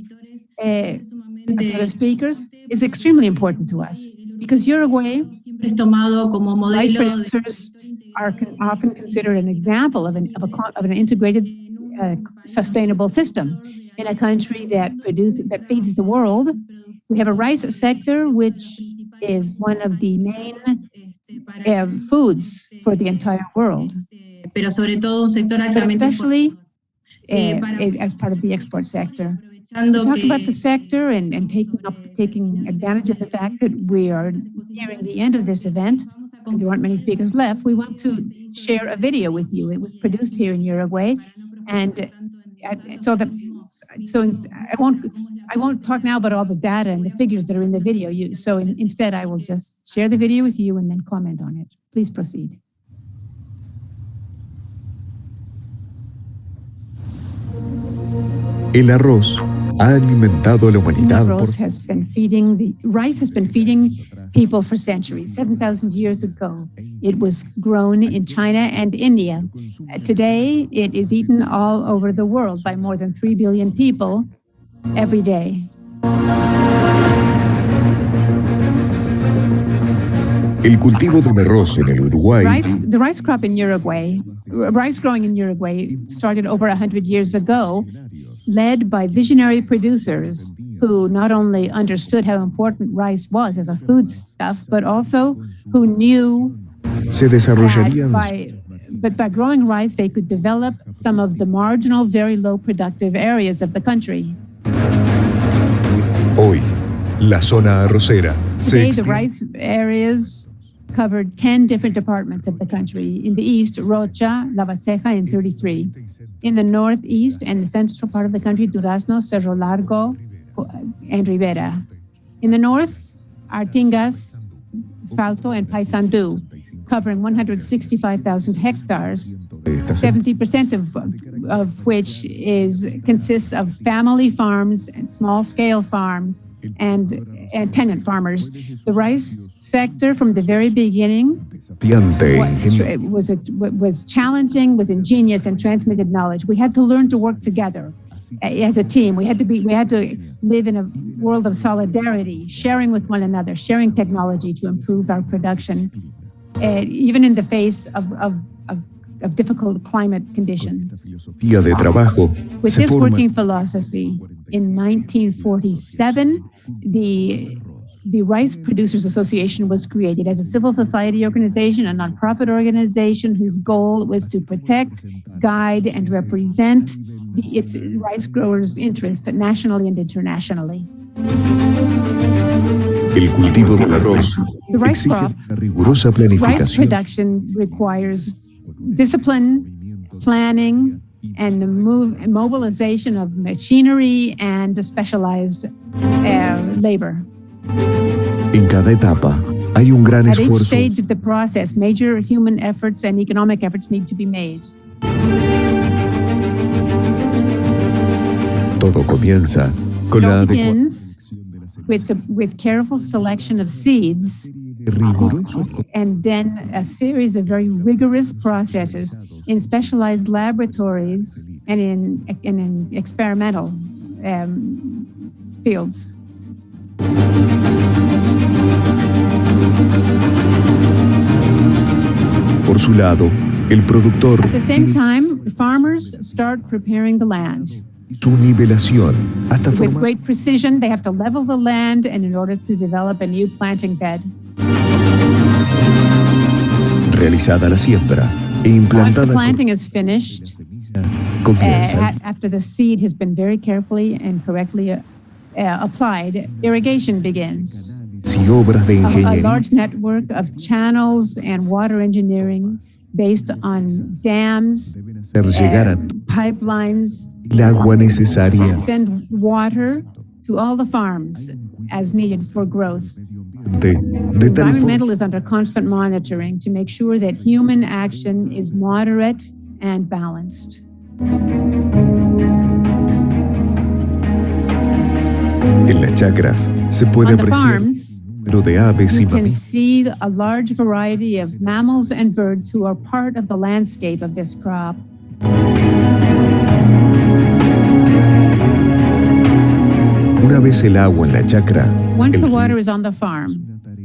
B: other speakers, is extremely important to us. Because Uruguay,
P: es tomado como
B: rice
P: modelo
B: producers are often considered an example of an integrated, sustainable system. In a country that feeds the world, we have a rice sector which is one of the main foods for the entire world,
P: pero sobre todo un sector
B: but
P: altamente
B: especially as part of the export sector. To talk about the sector and taking advantage of the fact that we are nearing the end of this event, and there aren't many speakers left, we want to share a video with you. It was produced here in Uruguay, and I won't talk now about all the data and the figures that are in the video. Instead, I will just share the video with you and then comment on it. Please proceed.
Q: El arroz ha alimentado a la humanidad por
B: Rice has been feeding people for centuries. 7,000 years ago, it was grown in China and India. Today, it is eaten all over the world by more than 3 billion people every day.
Q: el cultivo del arroz en el Uruguay.
B: The rice crop in Uruguay, rice growing in Uruguay started over 100 years ago, led by visionary producers who not only understood how important rice was as a foodstuff, but also who knew
Q: Se desarrollarían
B: but by growing rice, they could develop some of the marginal, very low productive areas of the country.
Q: Hoy, la zona arrocera se
B: Today, the
Q: extiende
B: rice areas covered 10 different departments of the country. In the east, Rocha, La Baceja, and 33. In the northeast and the central part of the country, Durazno, Cerro Largo, and Rivera. In the north, Artingas, Falto, and Paysandú, covering 165,000 hectares, 70% of which consists of family farms and small-scale farms and tenant farmers. The rice sector from the very beginning was challenging, was ingenious, and transmitted knowledge. We had to learn to work together as a team. We had to live in a world of solidarity, sharing with one another, sharing technology to improve our production, even in the face of difficult climate conditions.
Q: filosofía de trabajo
B: With
Q: se
B: this
Q: forma
B: working philosophy, in 1947, the Rice Producers Association was created as a civil society organization, a nonprofit organization whose goal was to protect, guide, and represent its rice growers' interest nationally and internationally.
Q: el cultivo del arroz
B: The rice
Q: exige
B: crop,
Q: una rigurosa
B: rice
Q: planificación
B: production requires discipline, planning, and the mobilization of machinery and specialized labor.
Q: en cada etapa. Hay un gran
B: At each
Q: esfuerzo
B: stage of the process, major human efforts and economic efforts need to be made.
Q: todo comienza con
B: It
Q: la
B: all
Q: adecuación
B: begins with careful selection of seeds, and then a series of very rigorous processes in specialized laboratories and in experimental fields.
Q: por su lado. El productor
B: At the same time, farmers start preparing the land.
Q: su nivelación hasta
B: With
Q: formar
B: great precision, they have to level the land and in order to develop a new planting bed.
Q: Realizada la siembra e
B: Once the
Q: implantada
B: planting is finished,
Q: comienza
B: after the seed has been very carefully and correctly applied, irrigation begins.
Q: y obras de
B: A
Q: ingeniería
B: large network of channels and water engineering based on dams,
Q: hacer llegar a
B: pipelines,
Q: el agua necesaria
B: send water to all the farms as needed for growth.
Q: de tal forma
B: Environmental is under constant monitoring to make sure that human action is moderate and balanced.
Q: en las chacras se puede
B: On the
Q: apreciar
B: farms,
Q: el número de aves y
B: you can
Q: mamíferos
B: see a large variety of mammals and birds who are part of the landscape of this crop.
Q: una vez el agua en la chacra.
B: Once
Q: el
B: the
Q: riego
B: water is on the farm,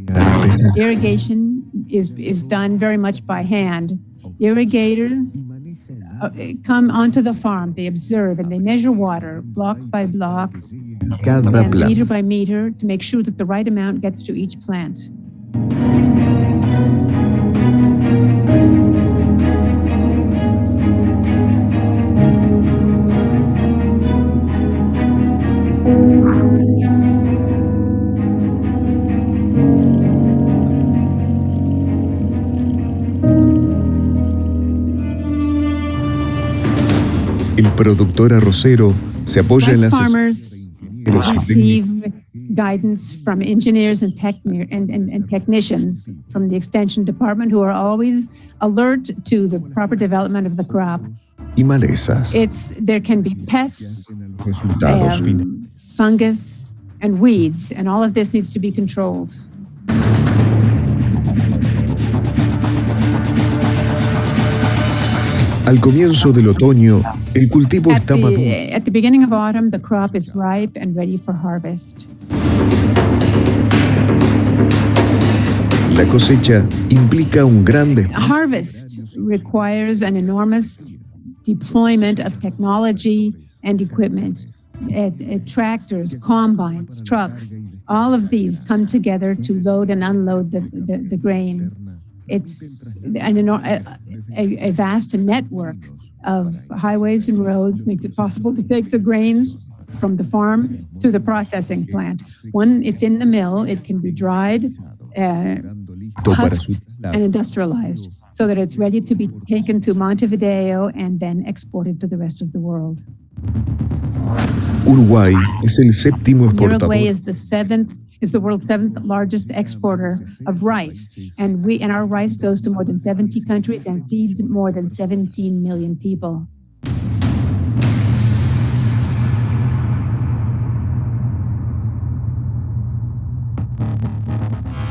Q: artesanal
B: irrigation is done very much by hand. Irrigators come onto the farm, they observe and they measure water block by block
Q: cada
B: and
Q: planta.
B: meter by meter to make sure that the right amount gets to each plant.
Q: El productor arrocero se apoya en
B: Rice
Q: las
B: farmers receive guidance from engineers and technicians from the extension department who are always alert to the proper development of the crop.
Q: y malezas.
B: There can be pests,
Q: Resultados finales.
B: fungus, and weeds, and all of this needs to be controlled.
Q: Al comienzo del otoño, el cultivo está maduro.
B: At the beginning of autumn, the crop is ripe and ready for harvest.
Q: La cosecha implica un gran
B: Harvest requires an enormous deployment of technology and equipment. Tractors, combines, trucks, all of these come together to load and unload the grain. It's a vast network of highways and roads makes it possible to take the grains from the farm to the processing plant. When it's in the mill, it can be dried, husked, and industrialized so that it's ready to be taken to Montevideo and then exported to the rest of the world.
Q: Uruguay es el séptimo
B: Uruguay
Q: exportador
B: is the world's seventh largest exporter of rice, and our rice goes to more than 70 countries and feeds more than 17 million people.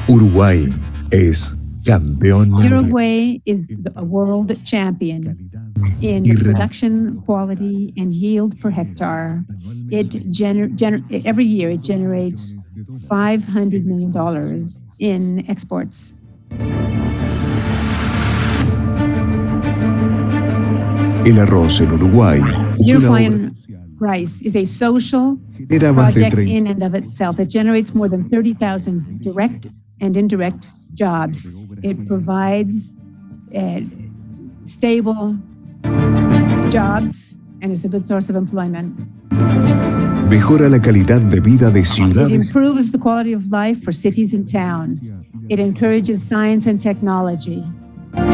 Q: Uruguay es campeón mundial.
B: Uruguay is a world champion in production, quality, and yield per hectare. Every year it generates $500 million in exports.
Q: El arroz en Uruguay es una obra
B: Uruguayan rice is a social
Q: genera más de
B: project
Q: 30
B: in and of itself. It generates more than 30,000 direct and indirect jobs. It provides stable jobs and is a good source of employment.
Q: mejora la calidad de vida de
B: It
Q: ciudades
B: improves the quality of life for cities and towns. It encourages science and technology.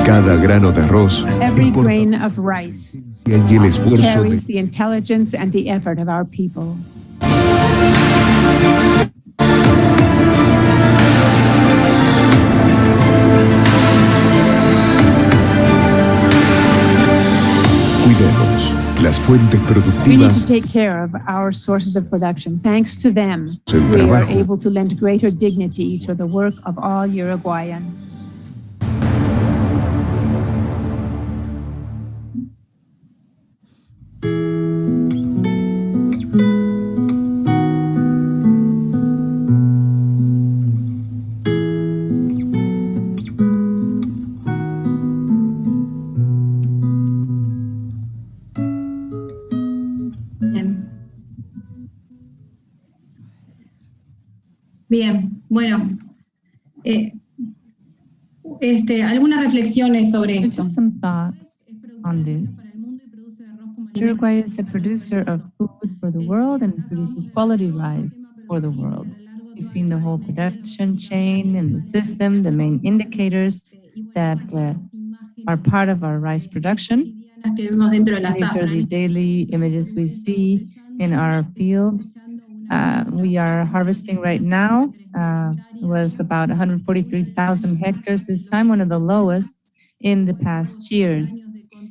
Q: cada grano de arroz
B: Every
Q: es por
B: grain of rice
Q: y el esfuerzo
B: carries
Q: de
B: the intelligence and the effort of our people.
Q: cuidemos las fuentes
B: We need to
Q: productivas
B: take care of our sources of production. Thanks to them,
Q: El
B: we are
Q: trabajo.
B: able to lend greater dignity to the work of all Uruguayans.
P: Bien, bueno, Algunas reflexiones sobre esto.
D: Just some thoughts on this. Uruguay is a producer of food for the world and produces quality rice for the world. We've seen the whole production chain and the system, the main indicators that are part of our rice production. These are the daily images we see in our fields. We are harvesting right now. It was about 143,000 hectares this time, one of the lowest in the past years.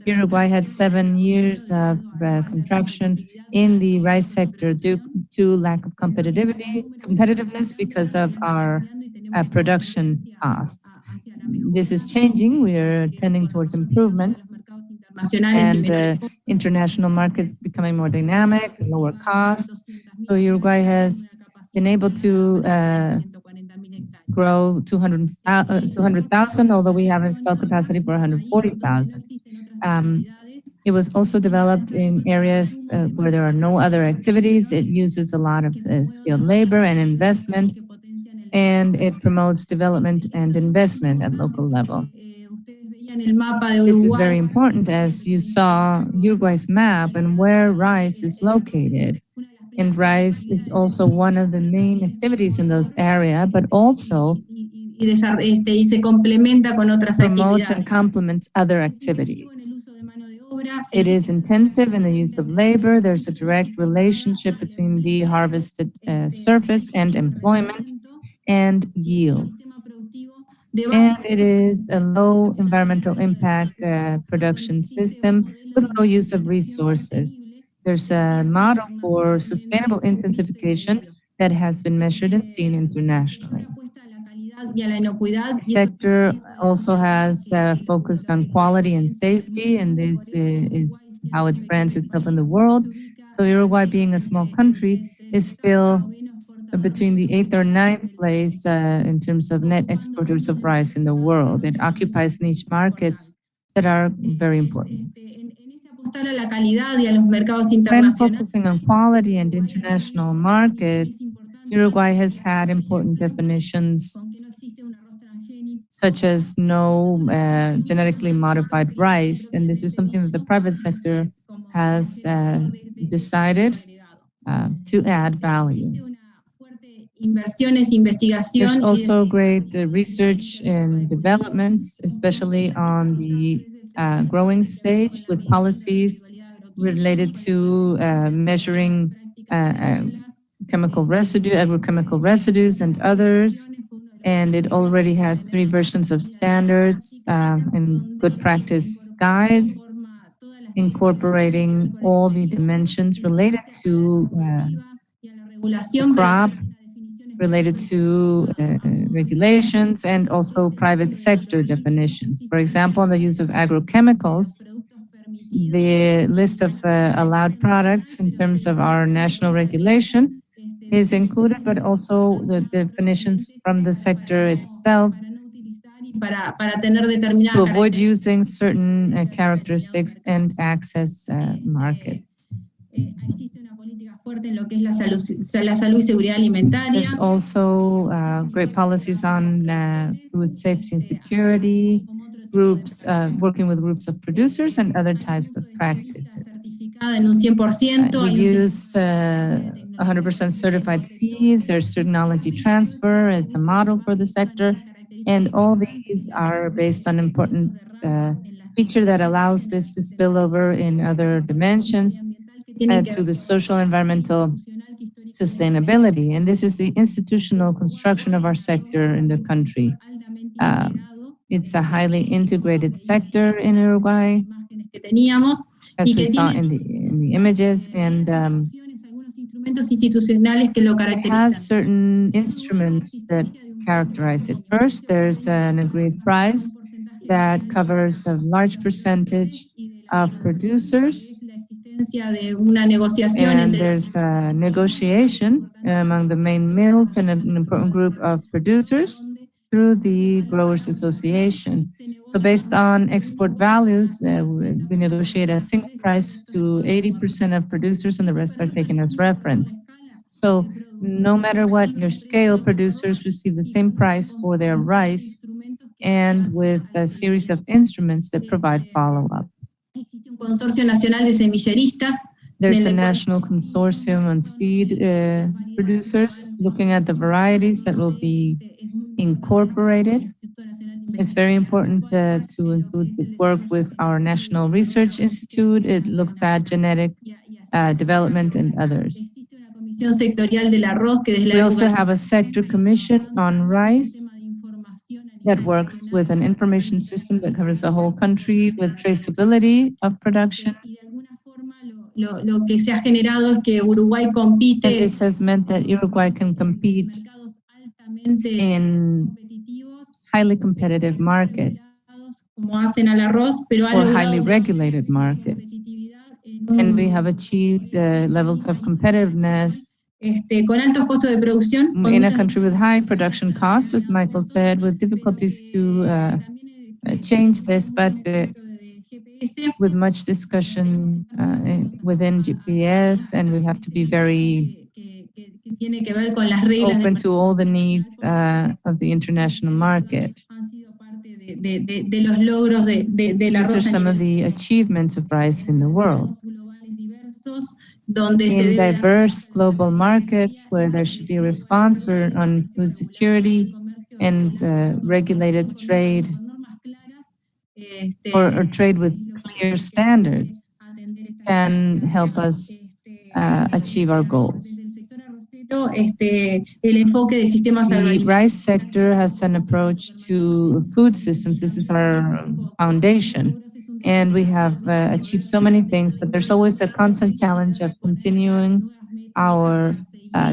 D: Uruguay had 7 years of contraction in the rice sector due to lack of competitiveness because of our production costs. This is changing. We are tending towards improvement, and international markets becoming more dynamic, lower costs. So Uruguay has been able to grow 200,000, although we have installed capacity for 140,000. It was also developed in areas where there are no other activities. It uses a lot of skilled labor and investment, and it promotes development and investment at local level. This is very important, as you saw Uruguay's map and where rice is located. And rice is also one of the main activities in those areas, but also promotes and complements other activities. It is intensive in the use of labor. There's a direct relationship between the harvested surface and employment and yields. And it is a low environmental impact production system with low use of resources. There's a model for sustainable intensification that has been measured and seen internationally. The sector also has focused on quality and safety, and this is how it brands itself in the world. So Uruguay, being a small country, is still between the 8th or 9th place in terms of net exporters of rice in the world. It occupies niche markets that are very important. When focusing on quality and international markets, Uruguay has had important definitions such as no genetically modified rice, and this is something that the private sector has decided to add value. There's also great research and development, especially on the growing stage, with policies related to measuring chemical residue, agrochemical residues, and others. And it already has 3 versions of standards and good practice guides, incorporating all the dimensions related to the crop, related to regulations, and also private sector definitions. For example, on the use of agrochemicals, the list of allowed products in terms of our national regulation is included, but also the definitions from the sector itself to avoid using certain characteristics and access markets. There's also great policies on food safety and security, groups, working with groups of producers and other types of practices. We use 100% certified seeds. There's certain technology transfer. It's a model for the sector. And all these are based on important feature that allows this to spill over in other dimensions to the social environmental sustainability. And this is the institutional construction of our sector in the country. It's a highly integrated sector in Uruguay, as we saw in the images, and it has certain instruments that characterize it. First, there's an agreed price that covers a large percentage of producers, and there's a negotiation among the main mills and an important group of producers through the Growers Association. So based on export values, we negotiate a single price to 80% of producers, and the rest are taken as reference. So no matter what your scale, producers receive the same price for their rice and with a series of instruments that provide follow-up.
P: Existe un consorcio nacional de semilleristas.
D: There's a national consortium on seed producers looking at the varieties that will be incorporated. It's very important to include the work with our National Research Institute. It looks at genetic development and others. We also have a sector commission on rice that works with an information system that covers the whole country with traceability of production.
P: Lo que se ha generado es que Uruguay compite.
D: And this has meant that Uruguay can compete in highly competitive markets
P: Como hacen al arroz, pero ha
D: or
P: logrado
D: highly regulated markets. And we have achieved levels of competitiveness
P: con altos costos de producción.
D: in a country with high production costs, as Michael said, with difficulties to change this, but with much discussion within GPS, and we have to be very open to all the needs of the international market.
P: De los logros del
D: These are
P: arroz
D: some of the achievements of rice in the world.
P: donde se
D: In
P: debe dar
D: diverse global markets where there should be a response on food security and regulated trade or trade with clear standards can help us achieve our goals.
P: el enfoque de sistemas
D: The
P: agroalimentarios.
D: rice sector has an approach to food systems. This is our foundation. And we have achieved so many things, but there's always a constant challenge of continuing our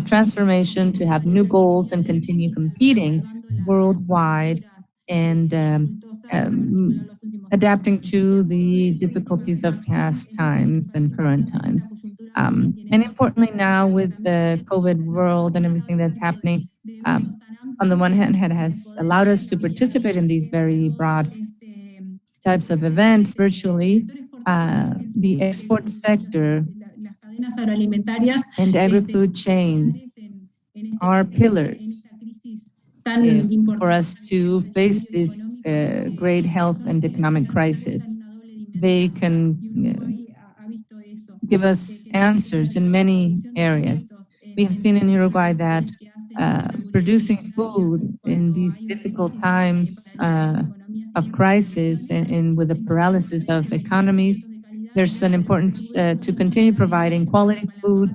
D: transformation to have new goals and continue competing worldwide and adapting to the difficulties of past times and current times. And importantly now with the COVID world and everything that's happening, on the one hand, it has allowed us to participate in these very broad types of events virtually. The export sector
P: Cadenas agroalimentarias
D: and agri-food chains are pillars for us to face this great health and economic crisis. They can give us answers in many areas. We have seen in Uruguay that producing food in these difficult times of crisis and with the paralysis of economies, there's an importance to continue providing quality food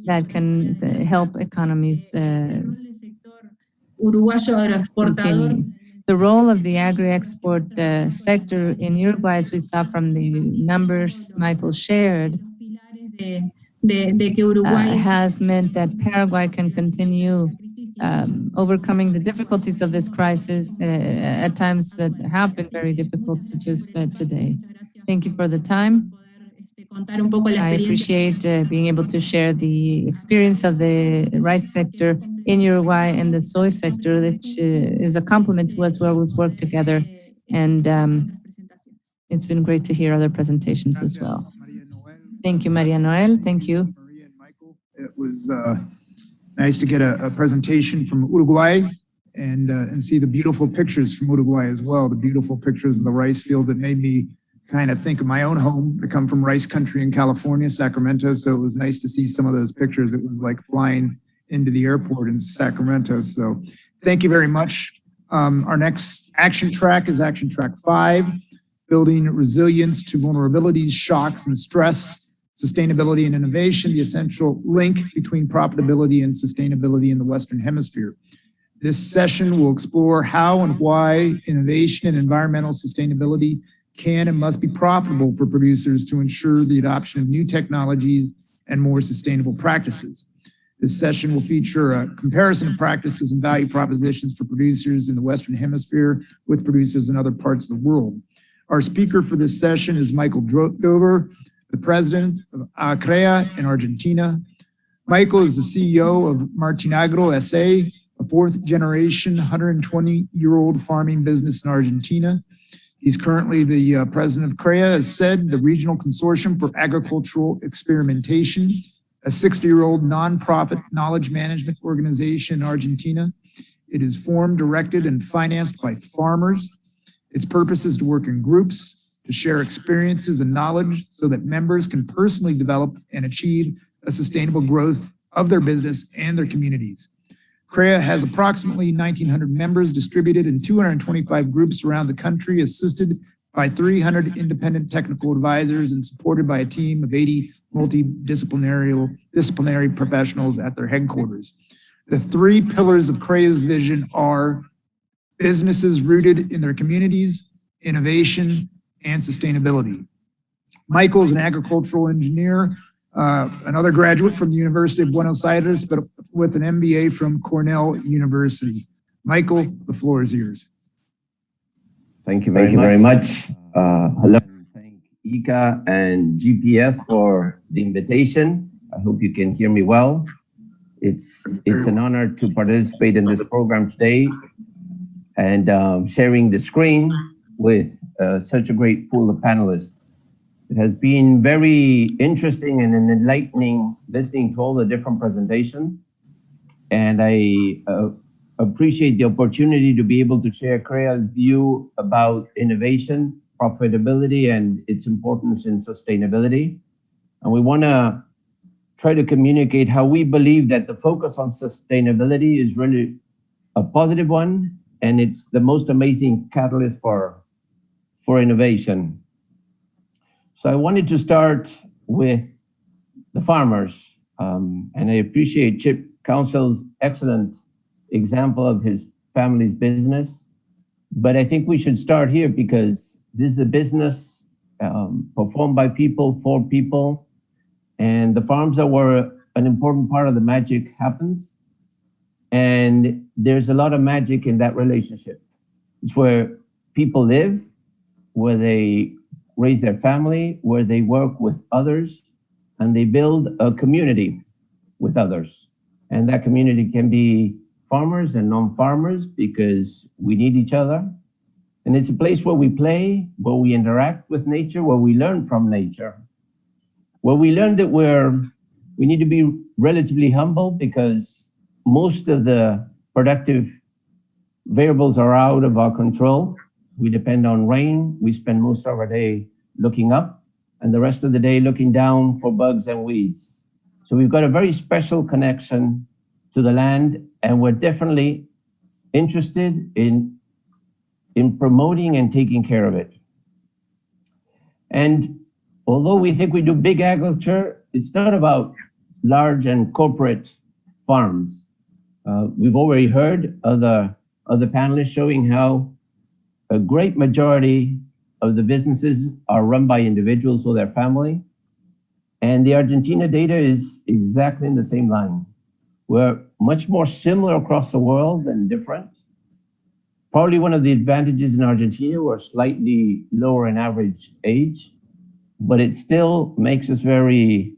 D: that can help economies
P: uruguayo agroexportador.
D: continue. The role of the agri-export sector in Uruguay, as we saw from the numbers Michael shared,
P: De que Uruguay
D: has meant that Paraguay can continue overcoming the difficulties of this crisis at times that have been very difficult, such as today. Thank you for the time.
P: contar un poco la
D: I
P: experiencia.
D: appreciate being able to share the experience of the rice sector in Uruguay and the soy sector, which is a complement to us. We always work together. And it's been great to hear other presentations as well. Thank you, Maria Noel. Thank you.
A: It was nice to get a presentation from Uruguay and see the beautiful pictures from Uruguay as well, the beautiful pictures of the rice field that made me kind of think of my own home. I come from rice country in California, Sacramento, so it was nice to see some of those pictures. It was like flying into the airport in Sacramento. So thank you very much. Our next action track is action track 5, building resilience to vulnerabilities, shocks, and stress, sustainability and innovation, the essential link between profitability and sustainability in the Western Hemisphere. This session will explore how and why innovation and environmental sustainability can and must be profitable for producers to ensure the adoption of new technologies and more sustainable practices. This session will feature a comparison of practices and value propositions for producers in the Western Hemisphere with producers in other parts of the world. Our speaker for this session is Michael Dover, the president of ACREA in Argentina. Michael is the CEO of Martinagro SA, a fourth generation, 120-year-old farming business in Argentina. He's currently the president of CREA, as said, the Regional Consortium for Agricultural Experimentation, a 60-year-old nonprofit knowledge management organization in Argentina. It is formed, directed, and financed by farmers. Its purpose is to work in groups, to share experiences and knowledge so that members can personally develop and achieve a sustainable growth of their business and their communities. CREA has approximately 1,900 members distributed in 225 groups around the country, assisted by 300 independent technical advisors and supported by a team of 80 disciplinary professionals at their headquarters. The three pillars of CREA's vision are businesses rooted in their communities, innovation, and sustainability. Michael is an agricultural engineer, another graduate from the University of Buenos Aires, but with an MBA from Cornell University. Michael, the floor is yours.
R: Thank you very much. Hello. Thank ICA and GPS for the invitation. I hope you can hear me well. It's an honor to participate in this program today and sharing the screen with such a great pool of panelists. It has been very interesting and enlightening listening to all the different presentations. And I appreciate the opportunity to be able to share CREA's view about innovation, profitability, and its importance in sustainability. And we want to try to communicate how we believe that the focus on sustainability is really a positive one, and it's the most amazing catalyst for innovation. So I wanted to start with the farmers, and I appreciate Chip Council's excellent example of his family's business. But I think we should start here because this is a business performed by people, for people, and the farms are where an important part of the magic happens. And there's a lot of magic in that relationship. It's where people live, where they raise their family, where they work with others, and they build a community with others. And that community can be farmers and non-farmers because we need each other. And it's a place where we play, where we interact with nature, where we learn from nature, where we learn that we need to be relatively humble because most of the productive variables are out of our control. We depend on rain. We spend most of our day looking up and the rest of the day looking down for bugs and weeds. So we've got a very special connection to the land, and we're definitely interested in promoting and taking care of it. And although we think we do big agriculture, it's not about large and corporate farms. We've already heard other panelists showing how a great majority of the businesses are run by individuals or their family. And the Argentina data is exactly in the same line. We're much more similar across the world than different. Probably one of the advantages in Argentina, we're slightly lower in average age, but it still makes us very,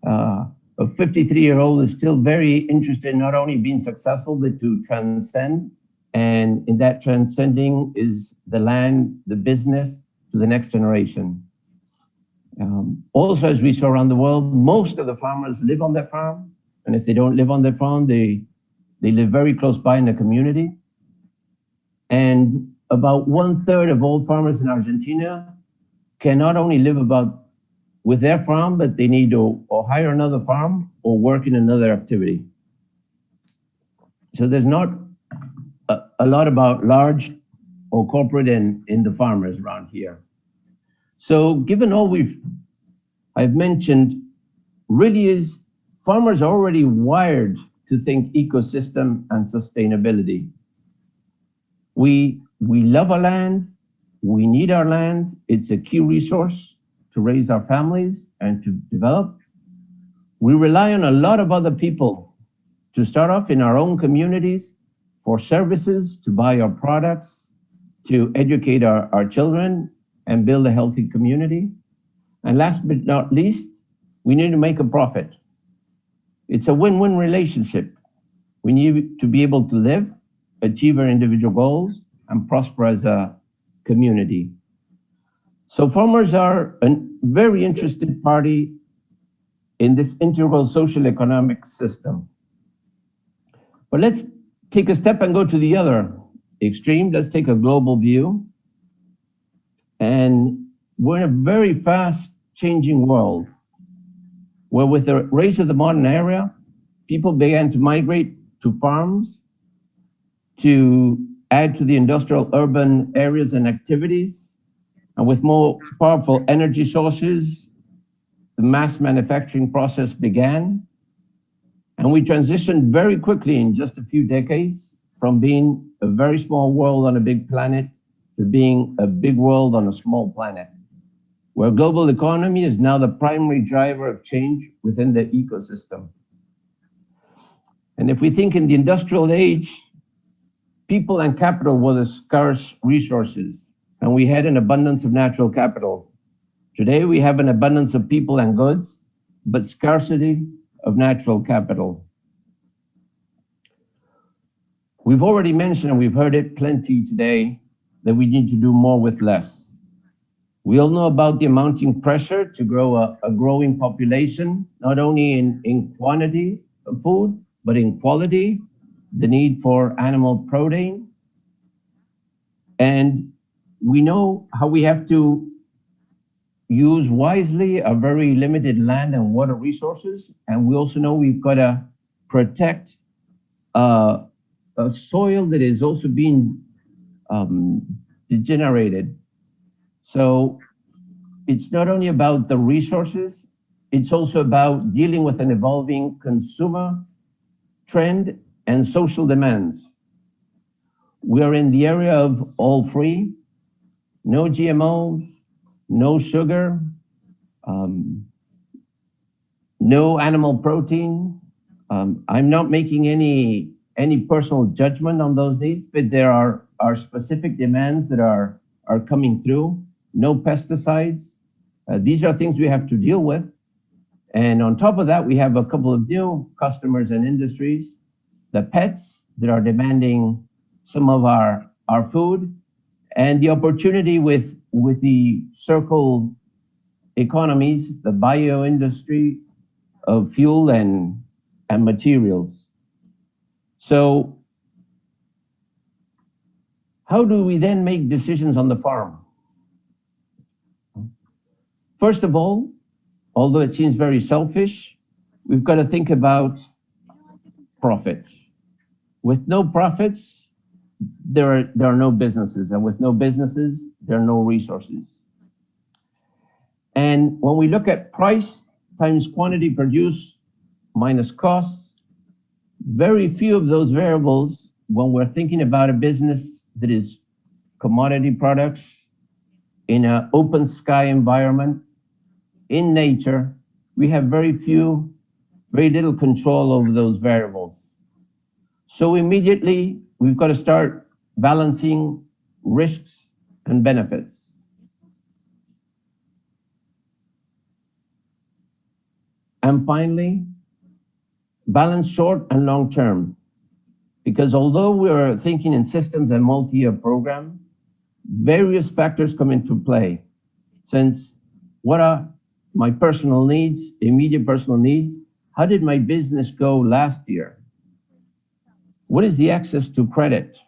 R: a 53-year-old is still very interested in not only being successful, but to transcend. And in that transcending is the land, the business to the next generation. Also, as we saw around the world, most of the farmers live on their farm. And if they don't live on their farm, they live very close by in the community. And about 1/3 of all farmers in Argentina can not only live with their farm, but they need to or hire another farm or work in another activity. So there's not a lot about large or corporate in the farmers around here. So given all I've mentioned, really is farmers are already wired to think ecosystem and sustainability. We love our land, we need our land, it's a key resource to raise our families and to develop. We rely on a lot of other people to start off in our own communities for services, to buy our products, to educate our children and build a healthy community. And last but not least, we need to make a profit. It's a win-win relationship. We need to be able to live, achieve our individual goals, and prosper as a community. So farmers are a very interested party in this integral social economic system. But let's take a step and go to the other extreme. Let's take a global view. And we're in a very fast changing world where with the rise of the modern era, people began to migrate to farms, to add to the industrial urban areas and activities. And with more powerful energy sources, the mass manufacturing process began. And we transitioned very quickly in just a few decades from being a very small world on a big planet to being a big world on a small planet, where global economy is now the primary driver of change within the ecosystem. And if we think in the industrial age, people and capital were the scarce resources, and we had an abundance of natural capital. Today, we have an abundance of people and goods, but scarcity of natural capital. We've already mentioned, and we've heard it plenty today, that we need to do more with less. We all know about the mounting pressure to grow a growing population, not only in quantity of food, but in quality, the need for animal protein. And we know how we have to use wisely our very limited land and water resources. And we also know we've got to protect a soil that is also being degenerated. So it's not only about the resources, it's also about dealing with an evolving consumer trend and social demands. We are in the area of all free, no GMOs, no sugar, no animal protein. I'm not making any personal judgment on those needs, but there are specific demands that are coming through. No pesticides. These are things we have to deal with. And on top of that, we have a couple of new customers and industries, the pets that are demanding some of our food, and the opportunity with the circle economies, the bio industry of fuel and materials. So how do we then make decisions on the farm? First of all, although it seems very selfish, we've got to think about profit. With no profits, there are no businesses, and with no businesses, there are no resources. And when we look at price times quantity produced minus costs, very few of those variables, when we're thinking about a business that is commodity products in an open sky environment, in nature, we have very little control over those variables. So immediately, we've got to start balancing risks and benefits. And finally, balance short and long term. Because although we're thinking in systems and multi-year program, various factors come into play. Since what are my personal needs, immediate personal needs? How did my business go last year? What is the access to credit?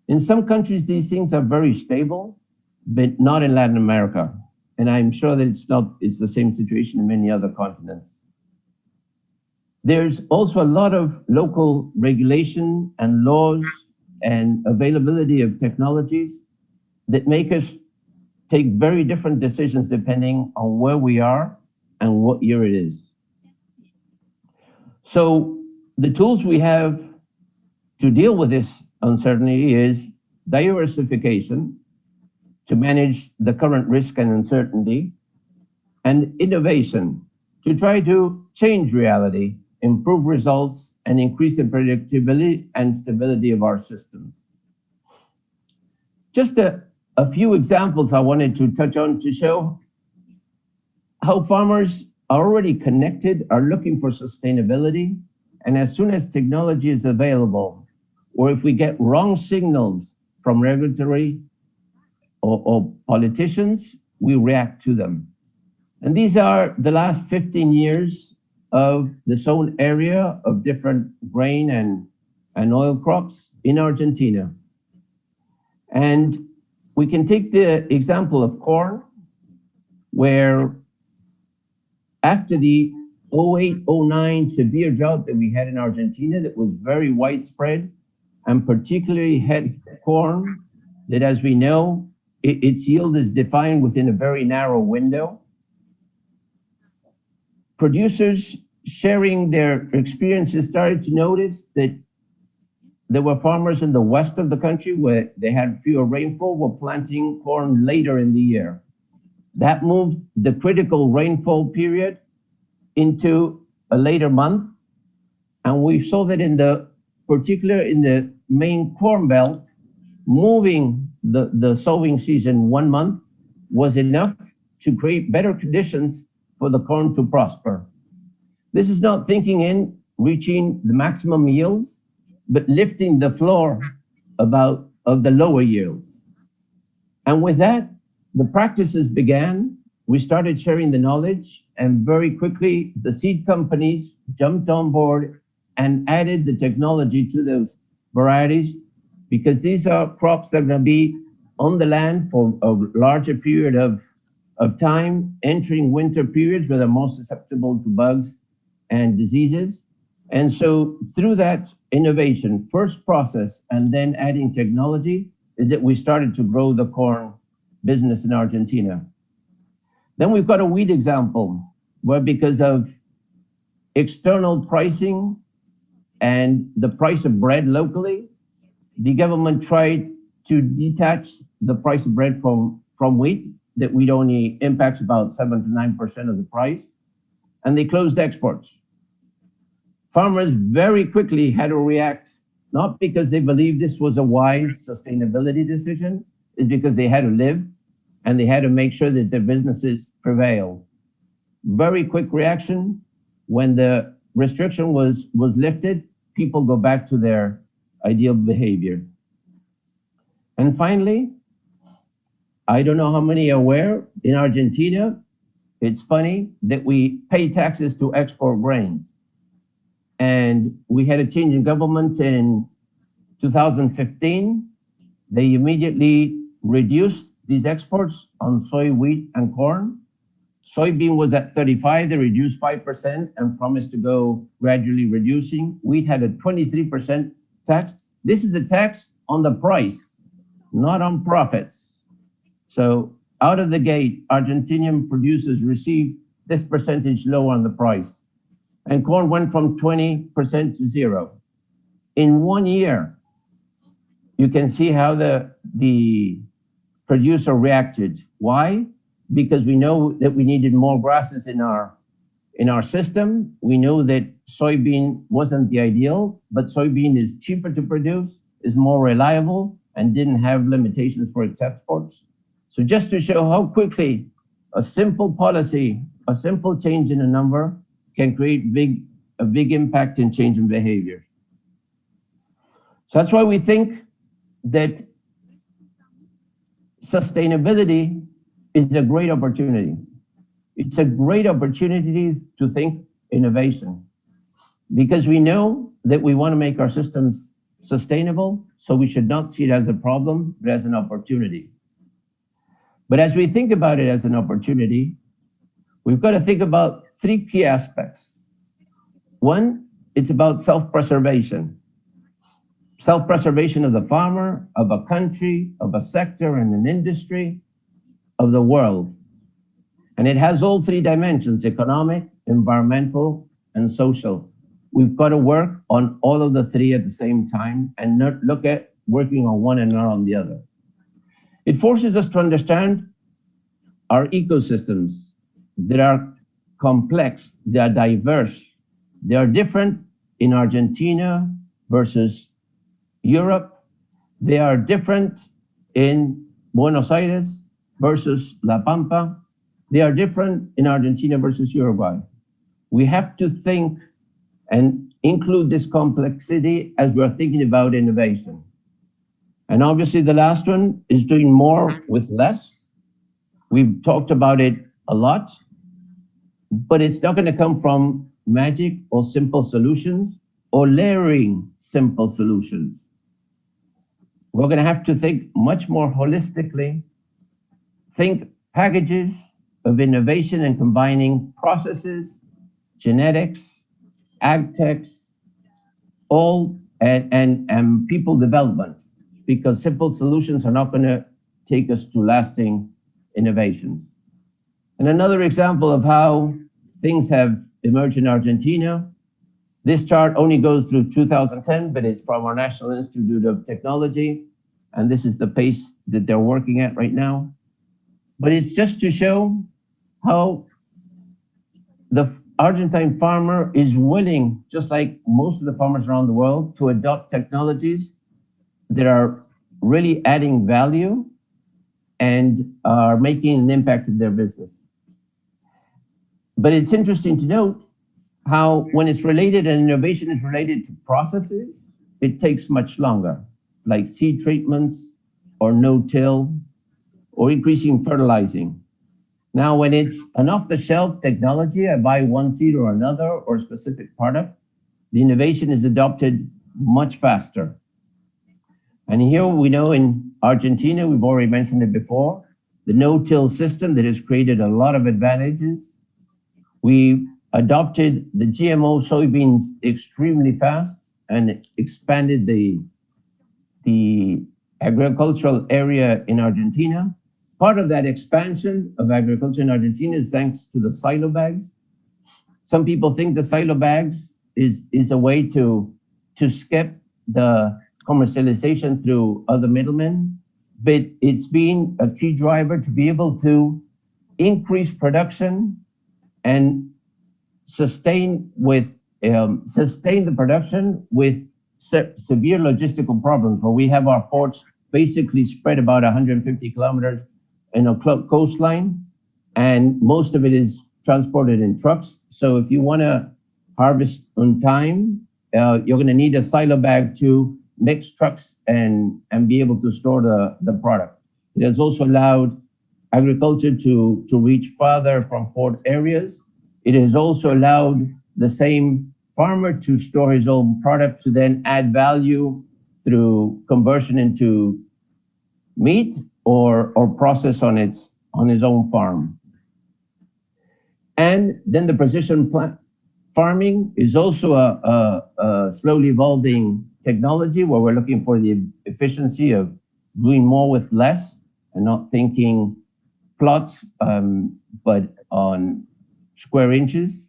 R: In some countries, these things are very stable, but not in Latin America. And I'm sure that it's the same situation in many other continents. There's also a lot of local regulation and laws and availability of technologies that make us take very different decisions depending on where we are and what year it is. So the tools we have to deal with this uncertainty is diversification to manage the current risk and uncertainty, and innovation to try to change reality, improve results, and increase the predictability and stability of our systems. Just a few examples I wanted to touch on to show how farmers are already connected, are looking for sustainability, and as soon as technology is available, or if we get wrong signals from regulatory or politicians, we react to them. And these are the last 15 years of the sown area of different grain and oil crops in Argentina. And we can take the example of corn, where after the 08-09 severe drought that we had in Argentina that was very widespread, and particularly had corn that, as we know, its yield is defined within a very narrow window. Producers sharing their experiences started to notice that there were farmers in the west of the country where they had fewer rainfall, were planting corn later in the year. That moved the critical rainfall period into a later month. And we saw that particularly in the main corn belt, moving the sowing season 1 month was enough to create better conditions for the corn to prosper. This is not thinking in reaching the maximum yields, but lifting the floor of the lower yields. And with that, the practices began. We started sharing the knowledge, and very quickly the seed companies jumped on board and added the technology to those varieties, because these are crops that are going to be on the land for a larger period of time, entering winter periods where they're more susceptible to bugs and diseases. And so through that innovation, first process and then adding technology, is that we started to grow the corn business in Argentina. Then we've got a wheat example where, because of external pricing and the price of bread locally, the government tried to detach the price of bread from wheat. That wheat only impacts about 7 to 9% of the price, and they closed exports. Farmers very quickly had to react, not because they believed this was a wise sustainability decision, it's because they had to live and they had to make sure that their businesses prevailed. Very quick reaction. When the restriction was lifted, people go back to their ideal behavior. And finally, I don't know how many are aware, in Argentina, it's funny that we pay taxes to export grains. And we had a change in government in 2015. They immediately reduced these exports on soy, wheat, and corn. Soybean was at 35, they reduced 5% and promised to go gradually reducing. Wheat had a 23% tax. This is a tax on the price, not on profits. So out of the gate, Argentinian producers received this percentage lower on the price. And corn went from 20% to 0. In 1 year, you can see how the producer reacted. Why? Because we know that we needed more grasses in our system. We know that soybean wasn't the ideal, but soybean is cheaper to produce, is more reliable, and didn't have limitations for its exports. So just to show how quickly a simple policy, a simple change in a number can create a big impact in change in behavior. So that's why we think that sustainability is a great opportunity. It's a great opportunity to think innovation, because we know that we want to make our systems sustainable, so we should not see it as a problem, but as an opportunity. But as we think about it as an opportunity, we've got to think about 3 key aspects. One, it's about self-preservation. Self-preservation of the farmer, of a country, of a sector and an industry, of the world. And it has all 3 dimensions: economic, environmental, and social. We've got to work on all of the 3 at the same time and not look at working on one and not on the other. It forces us to understand our ecosystems that are complex, they are diverse, they are different in Argentina versus Europe, they are different in Buenos Aires versus La Pampa, they are different in Argentina versus Uruguay. We have to think and include this complexity as we're thinking about innovation. And obviously the last one is doing more with less. We've talked about it a lot, but it's not going to come from magic or simple solutions. or layering simple solutions. We're going to have to think much more holistically, think packages of innovation and combining processes, genetics, ag techs, all and people development, because simple solutions are not going to take us to lasting innovations. And another example of how things have emerged in Argentina, this chart only goes through 2010, but it's from our National Institute of Technology, and this is the pace that they're working at right now. But it's just to show how the Argentine farmer is willing, just like most of the farmers around the world, to adopt technologies that are really adding value and are making an impact in their business. But it's interesting to note how when it's related and innovation is related to processes, it takes much longer, like seed treatments or no-till or increasing fertilizing. Now, when it's an off-the-shelf technology, I buy one seed or another or a specific product, the innovation is adopted much faster. And here we know in Argentina, we've already mentioned it before, the no-till system that has created a lot of advantages. We adopted the GMO soybeans extremely fast and expanded the agricultural area in Argentina. Part of that expansion of agriculture in Argentina is thanks to the silo bags. Some people think the silo bags is a way to skip the commercialization through other middlemen, but it's been a key driver to be able to increase production and sustain the production with severe logistical problems, where we have our ports basically spread about 150 kilometers in a coastline, and most of it is transported in trucks. So if you want to harvest on time, you're going to need a silo bag to mix trucks and be able to store the product. It has also allowed agriculture to reach farther from port areas. It has also allowed the same farmer to store his own product to then add value through conversion into meat or process on his own farm. And then the precision farming is also a slowly evolving technology where we're looking for the efficiency of doing more with less and not thinking plots, but on square inches.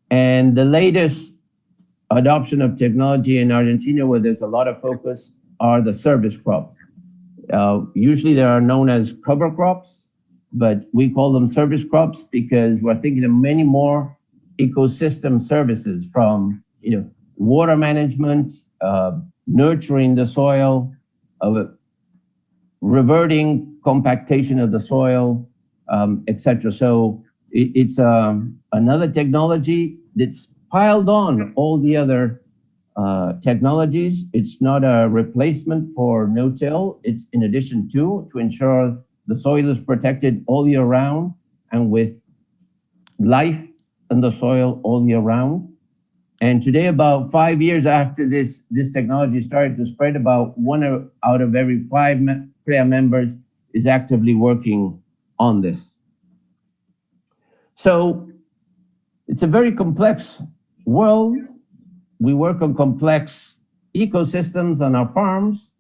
R: And the latest adoption of technology in Argentina, where there's a lot of focus, are the service crops. Usually they are known as cover crops, but we call them service crops because we're thinking of many more ecosystem services, from water management, nurturing the soil, reverting compactation of the soil, etc. So it's another technology that's piled on all the other technologies. It's not a replacement for no-till. It's in addition to ensure the soil is protected all year round and with life in the soil all year round. And today, about 5 years after this technology started to spread, about 1 out of every 5 CREA members is actively working on this. So it's a very complex world. We work on complex ecosystems on our farms,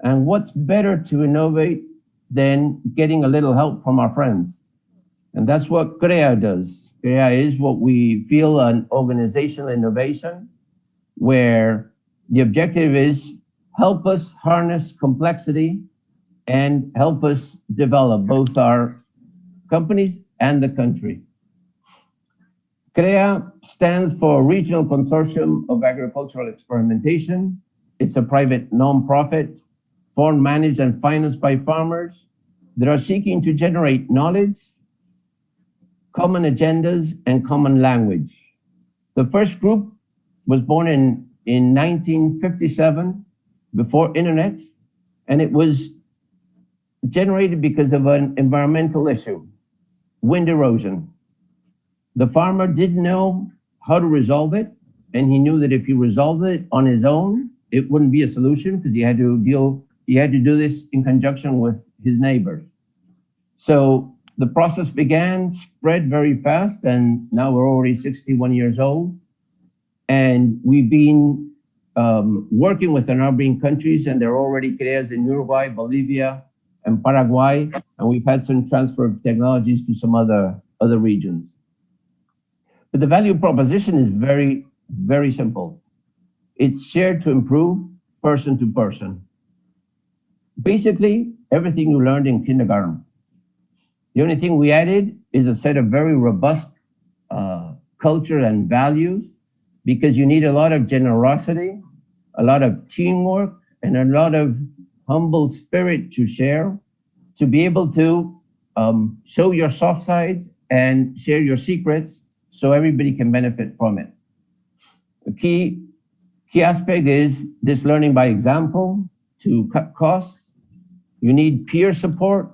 R: and what's better to innovate than getting a little help from our friends? And that's what CREA does. CREA is what we feel an organizational innovation, where the objective is help us harness complexity and help us develop both our companies and the country. CREA stands for Regional Consortium of Agricultural Experimentation. It's a private nonprofit formed, managed, and financed by farmers that are seeking to generate knowledge, common agendas, and common language. The first group was born in 1957, before internet, and it was generated because of an environmental issue, wind erosion. The farmer didn't know how to resolve it, and he knew that if he resolved it on his own, it wouldn't be a solution because he had to do this in conjunction with his neighbors. So the process began, spread very fast, and now we're already 61 years old. And we've been working with the neighboring countries, and there are already CREAs in Uruguay, Bolivia, and Paraguay, and we've had some transfer of technologies to some other regions. But the value proposition is very, very simple. It's shared to improve person to person. Basically, everything you learned in kindergarten. The only thing we added is a set of very robust culture and values, because you need a lot of generosity, a lot of teamwork, and a lot of humble spirit to share, to be able to show your soft sides and share your secrets so everybody can benefit from it. The key aspect is this learning by example to cut costs. You need peer support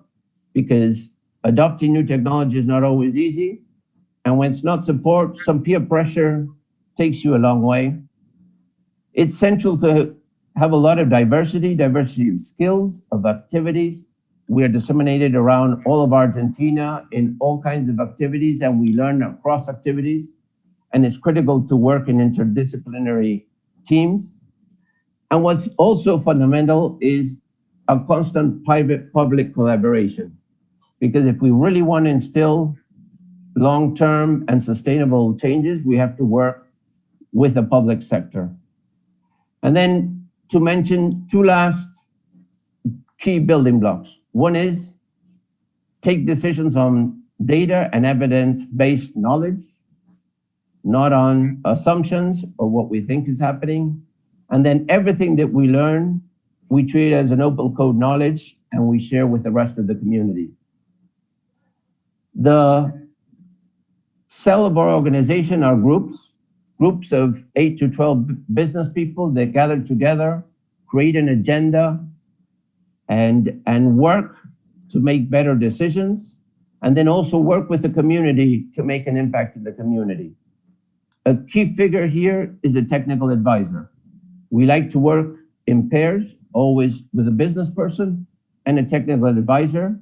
R: because adopting new technology is not always easy. And when it's not support, some peer pressure takes you a long way. It's essential to have a lot of diversity of skills, of activities. We are disseminated around all of Argentina in all kinds of activities, and we learn across activities. And it's critical to work in interdisciplinary teams. And what's also fundamental is a constant private-public collaboration. Because if we really want to instill long-term and sustainable changes, we have to work with the public sector. And then to mention two last key building blocks. One is take decisions on data and evidence-based knowledge, not on assumptions or what we think is happening. And then everything that we learn, we treat as an open code knowledge and we share with the rest of the community. The cell of our organization are groups of 8 to 12 business people that gather together, create an agenda, and work to make better decisions, and then also work with the community to make an impact in the community. A key figure here is a technical advisor. We like to work in pairs, always with a business person and a technical advisor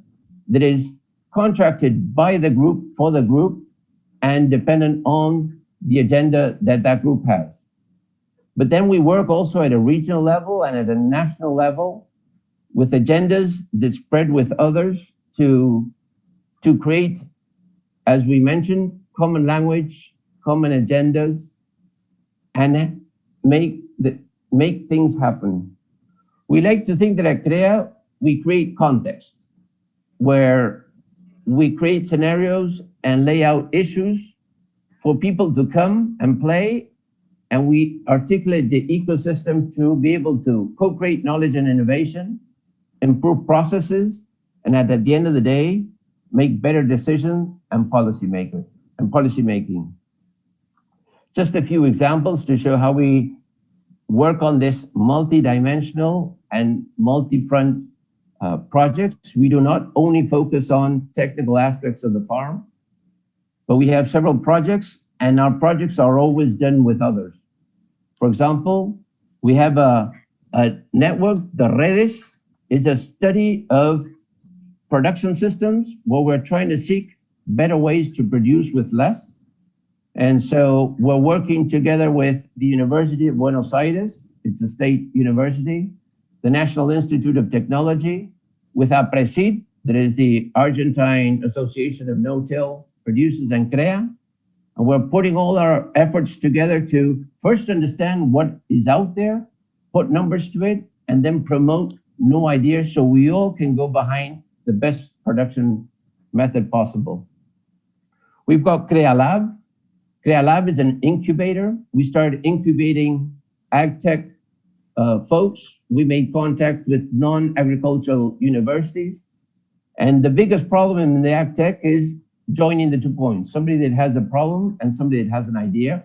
R: that is contracted by the group, for the group, and dependent on the agenda that that group has. But then we work also at a regional level and at a national level with agendas that spread with others to create, as we mentioned, common language, common agendas, and make things happen. We like to think that at CREA, we create context, where we create scenarios and lay out issues for people to come and play, and we articulate the ecosystem to be able to co-create knowledge and innovation, improve processes, and at the end of the day, make better decisions and policy making. Just a few examples to show how we work on this multi-dimensional and multi-front projects. We do not only focus on technical aspects of the farm, but we have several projects, and our projects are always done with others. For example, we have a network, the Redes, is a study of production systems where we're trying to seek better ways to produce with less. And so we're working together with the University of Buenos Aires, it's a state university, the National Institute of Technology, with APRESID, that is the Argentine Association of No-Till Producers and CREA. And we're putting all our efforts together to first understand what is out there, put numbers to it, and then promote new ideas so we all can go behind the best production method possible. We've got CREA Lab. CREA Lab is an incubator. We started incubating ag tech folks. We made contact with non-agricultural universities. And the biggest problem in the ag tech is joining the 2 points, somebody that has a problem and somebody that has an idea.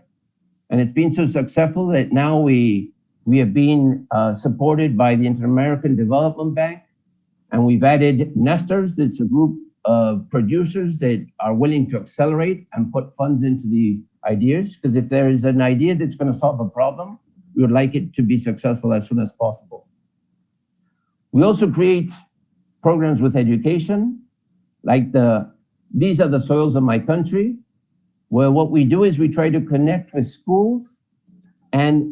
R: And it's been so successful that now we have been supported by the Inter-American Development Bank, and we've added Nestors, that's a group of producers that are willing to accelerate and put funds into the ideas, because if there is an idea that's going to solve a problem, we would like it to be successful as soon as possible. We also create programs with education, like These Are the Soils of My Country, where what we do is we try to connect with schools and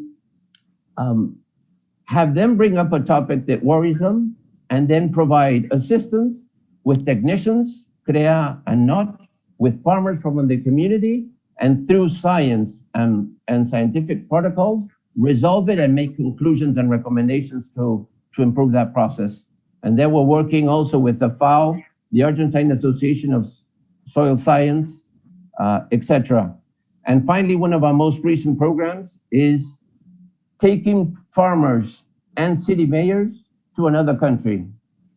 R: have them bring up a topic that worries them, and then provide assistance with technicians, CREA and not, with farmers from the community, and through science and scientific protocols, resolve it and make conclusions and recommendations to improve that process. And then we're working also with the FAO, the Argentine Association of Soil Science, etc. And finally, one of our most recent programs is taking farmers and city mayors to another country.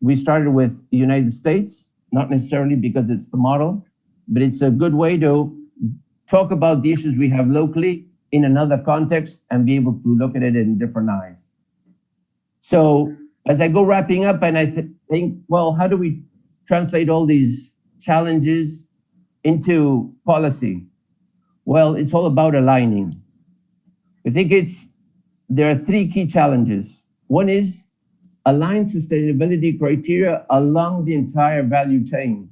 R: We started with the United States, not necessarily because it's the model, but it's a good way to talk about the issues we have locally in another context and be able to look at it in different eyes. So as I go wrapping up, and I think, well, how do we translate all these challenges into policy? Well, it's all about aligning. I think there are three key challenges. One is align sustainability criteria along the entire value chain,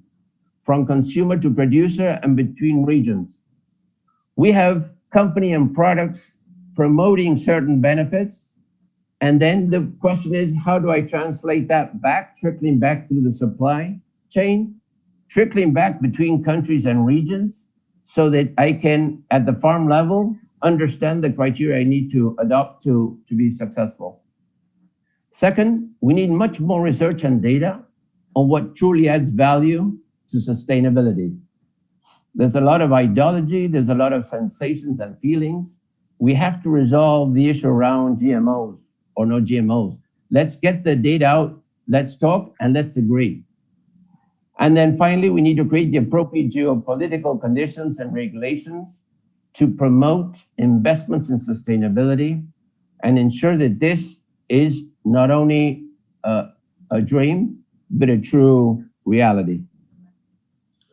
R: from consumer to producer and between regions. We have company and products promoting certain benefits, and then the question is, how do I translate that back, trickling back through the supply chain, trickling back between countries and regions, so that I can, at the farm level, understand the criteria I need to adopt to be successful. Second, we need much more research and data on what truly adds value to sustainability. There's a lot of ideology, there's a lot of sensations and feelings. We have to resolve the issue around GMOs or no GMOs. Let's get the data out, let's talk, and let's agree. And then finally, we need to create the appropriate geopolitical conditions and regulations to promote investments in sustainability and ensure that this is not only a dream, but a true reality.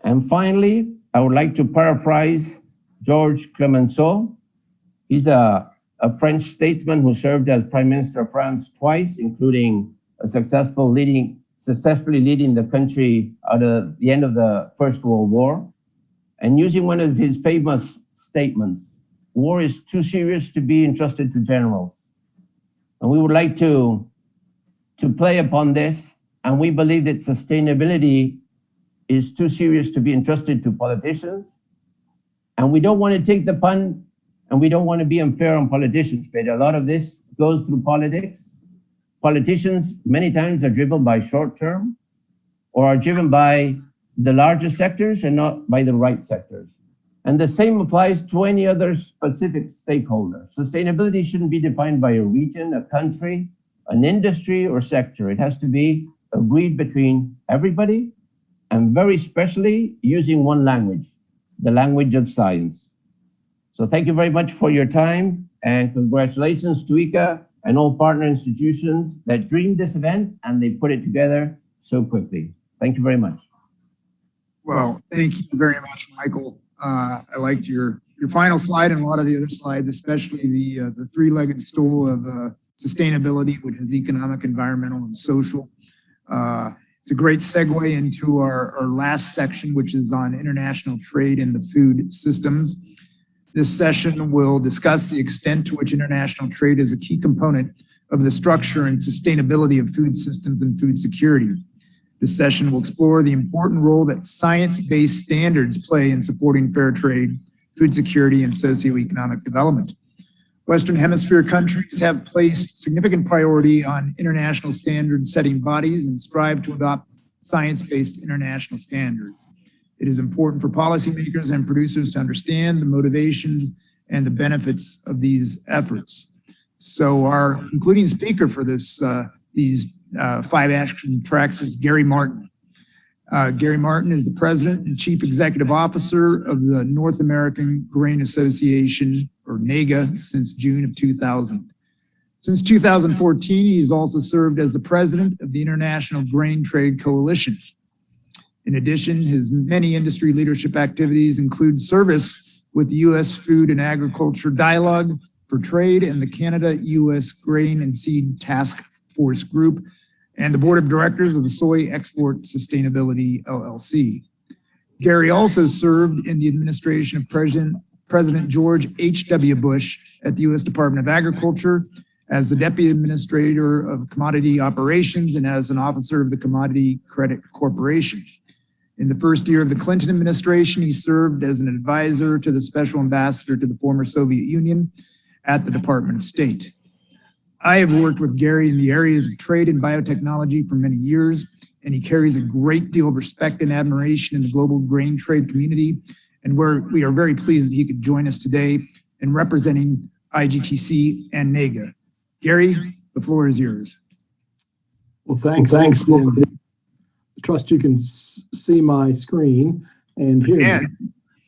R: And finally, I would like to paraphrase Georges Clemenceau. He's a French statesman who served as Prime Minister of France twice, including successfully leading the country out of the end of the First World War. And using one of his famous statements, war is too serious to be entrusted to generals. And we would like to play upon this, and we believe that sustainability is too serious to be entrusted to politicians. And we don't want to take the pun, and we don't want to be unfair on politicians, but a lot of this goes through politics. Politicians many times are driven by short term, or are driven by the larger sectors and not by the right sectors. And the same applies to any other specific stakeholder. Sustainability shouldn't be defined by a region, a country, an industry, or sector. It has to be agreed between everybody, and very especially using one language, the language of science. So thank you very much for your time, and congratulations to ICA and all partner institutions that dreamed this event, and they put it together so quickly. Thank you very much.
A: Well, thank you very much, Michael. I liked your final slide and a lot of the other slides, especially the three-legged stool of sustainability, which is economic, environmental, and social. It's a great segue into our last section, which is on international trade in the food systems. This session will discuss the extent to which international trade is a key component of the structure and sustainability of food systems and food security. This session will explore the important role that science-based standards play in supporting fair trade, food security, and socioeconomic development. Western Hemisphere countries have placed significant priority on international standard-setting bodies and strive to adopt science-based international standards. It is important for policymakers and producers to understand the motivations and the benefits of these efforts. So our concluding speaker for these 5 action tracks is Gary Martin. Gary Martin is the president and chief executive officer of the North American Grain Association, or NAGA, since June of 2000. Since 2014, he has also served as the president of the International Grain Trade Coalition. In addition, his many industry leadership activities include service with the U.S. Food and Agriculture Dialogue for Trade and the Canada-U.S. Grain and Seed Task Force Group, and the board of directors of the Soy Export Sustainability LLC. Gary also served in the administration of President George H.W. Bush at the U.S. Department of Agriculture as the Deputy Administrator of Commodity Operations and as an officer of the Commodity Credit Corporation. In the first year of the Clinton administration, he served as an advisor to the Special Ambassador to the former Soviet Union at the Department of State. I have worked with Gary in the areas of trade and biotechnology for many years, and he carries a great deal of respect and admiration in the global grain trade community, and we are very pleased that he could join us today in representing IGTC and NAGA. Gary, the floor is yours.
S: Well, thanks. I trust you can see my screen and hear me.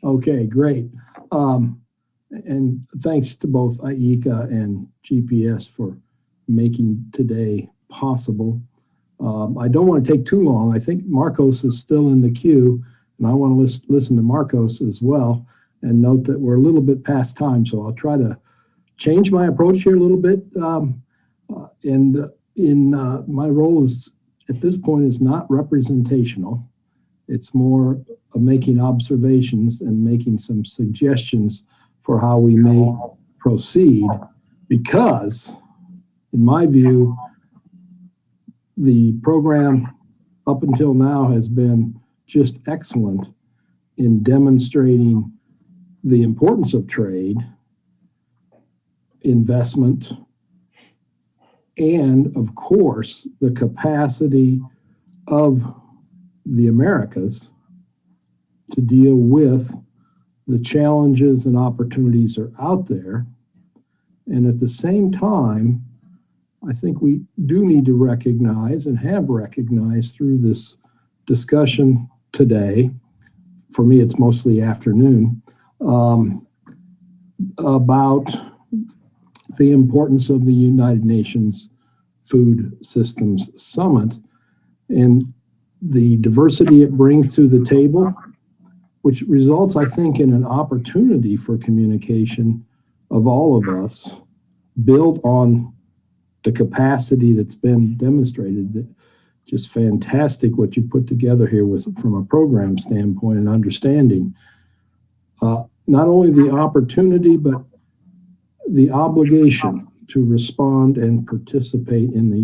S: Okay, great. And thanks to both IECA and GPS for making today possible. I don't want to take too long. I think Marcos is still in the queue, and I want to listen to Marcos as well, and note that we're a little bit past time, so I'll try to change my approach here a little bit. My role is, at this point, is not representational. It's more of making observations and making some suggestions for how we may proceed, because, in my view, the program up until now has been just excellent in demonstrating the importance of trade, investment, and, of course, the capacity of the Americas to deal with the challenges and opportunities that are out there. And at the same time, I think we do need to recognize, and have recognized through this discussion today, for me it's mostly afternoon, about the importance of the United Nations Food Systems Summit and the diversity it brings to the table, which results, I think, in an opportunity for communication of all of us, build on the capacity that's been demonstrated. That just fantastic what you put together here from a program standpoint and understanding not only the opportunity, but the obligation to respond and participate in the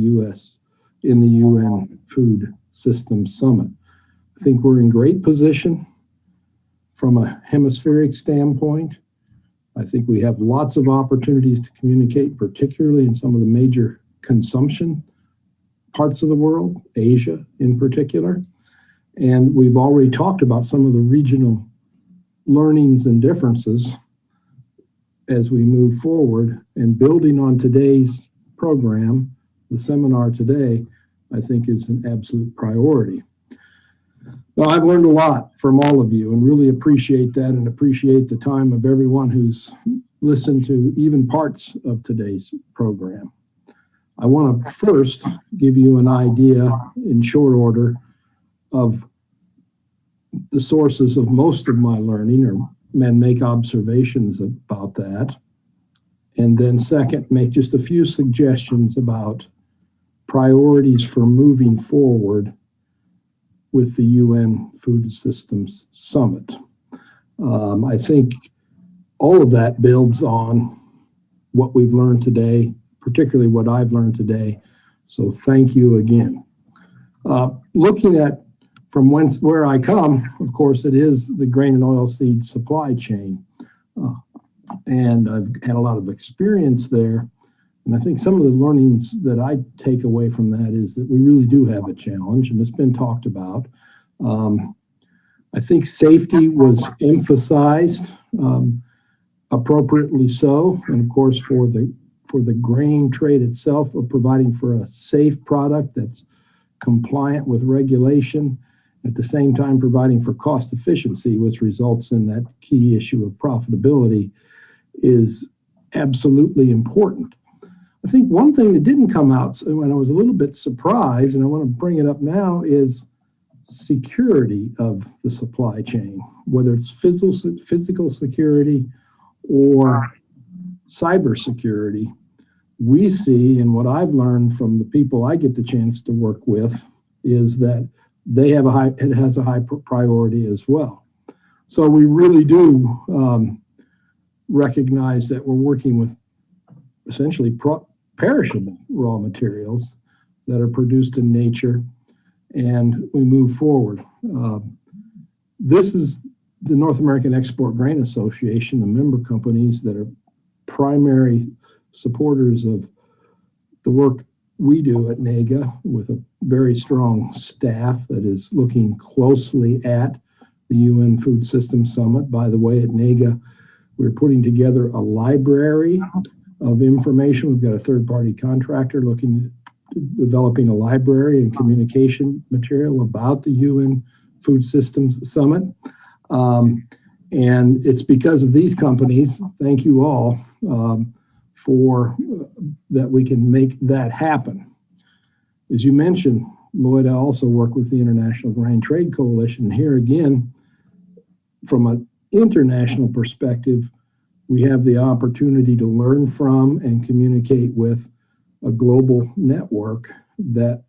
S: UN Food Systems Summit. I think we're in great position from a hemispheric standpoint. I think we have lots of opportunities to communicate, particularly in some of the major consumption parts of the world, Asia in particular. And we've already talked about some of the regional learnings and differences as we move forward. And building on today's program, the seminar today, I think is an absolute priority. Well, I've learned a lot from all of you and really appreciate that, and appreciate the time of everyone who's listened to even parts of today's program. I want to first give you an idea in short order of the sources of most of my learning, or make observations about that. And then second, make just a few suggestions about priorities for moving forward with the UN Food Systems Summit. I think all of that builds on what we've learned today, particularly what I've learned today. So thank you again. Looking at from where I come, of course, it is the grain and oilseed supply chain. And I've had a lot of experience there. And I think some of the learnings that I take away from that is that we really do have a challenge, and it's been talked about. I think safety was emphasized, appropriately so, and of course for the grain trade itself, of providing for a safe product that's compliant with regulation, at the same time providing for cost efficiency, which results in that key issue of profitability, is absolutely important. I think one thing that didn't come out when I was a little bit surprised, and I want to bring it up now, is security of the supply chain, whether it's physical security or cybersecurity. We see, and what I've learned from the people I get the chance to work with, is that it has a high priority as well. So we really do recognize that we're working with essentially perishable raw materials that are produced in nature, and we move forward. This is the North American Export Grain Association, the member companies that are primary supporters of the work we do at NAGA, with a very strong staff that is looking closely at the UN Food Systems Summit. By the way, at NAGA, we're putting together a library of information. We've got a third-party contractor looking at developing a library and communication material about the UN Food Systems Summit. And it's because of these companies, thank you all, for that we can make that happen. As you mentioned, Lloyd, I also work with the International Grain Trade Coalition. Here again, from an international perspective, we have the opportunity to learn from and communicate with a global network that,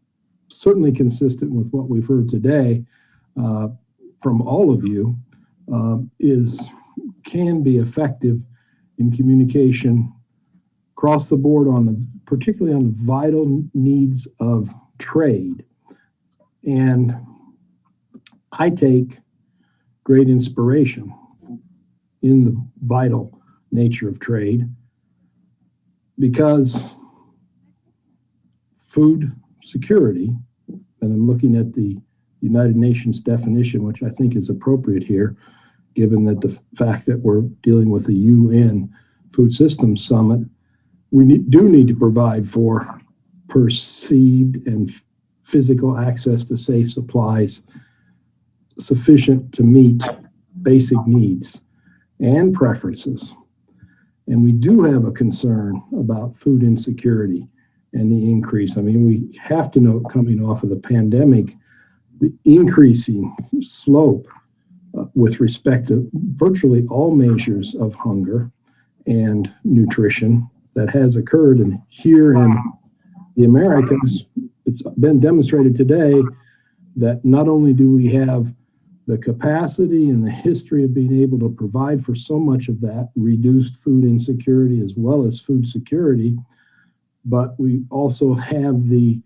S: certainly consistent with what we've heard today from all of you, can be effective in communication across the board, particularly on the vital needs of trade. And I take great inspiration in the vital nature of trade, because food security, and I'm looking at the United Nations definition, which I think is appropriate here, given that the fact that we're dealing with the UN Food Systems Summit, we do need to provide for perceived and physical access to safe supplies sufficient to meet basic needs and preferences. And we do have a concern about food insecurity and the increase. I mean, we have to note, coming off of the pandemic, the increasing slope with respect to virtually all measures of hunger and nutrition that has occurred. And here in the Americas, it's been demonstrated today that not only do we have the capacity and the history of being able to provide for so much of that reduced food insecurity as well as food security, but we also have the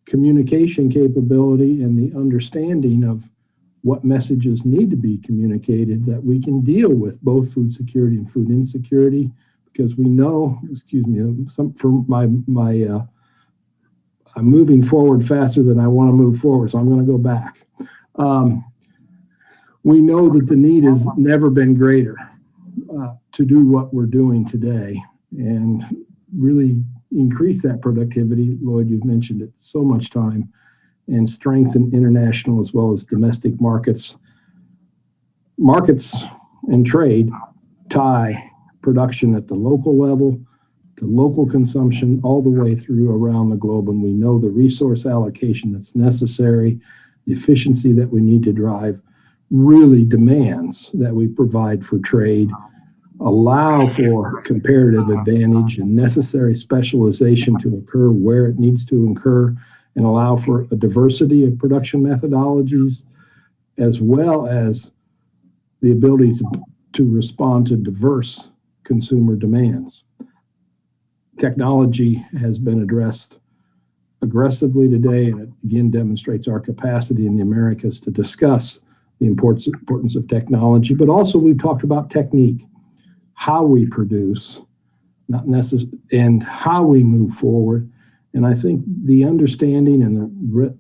S: communication capability and the understanding of what messages need to be communicated, that we can deal with both food security and food insecurity, because we know, I'm moving forward faster than I want to move forward, so I'm going to go back. We know that the need has never been greater to do what we're doing today and really increase that productivity. Lloyd, you've mentioned it so much time, and strengthen international as well as domestic markets. Markets and trade tie production at the local level to local consumption all the way through around the globe. And we know the resource allocation that's necessary, the efficiency that we need to drive, really demands that we provide for trade, allow for comparative advantage and necessary specialization to occur where it needs to occur, and allow for a diversity of production methodologies, as well as the ability to respond to diverse consumer demands. Technology has been addressed aggressively today, and it again demonstrates our capacity in the Americas to discuss the importance of technology, but also we've talked about technique, how we produce, not necessarily, and how we move forward. And I think the understanding and the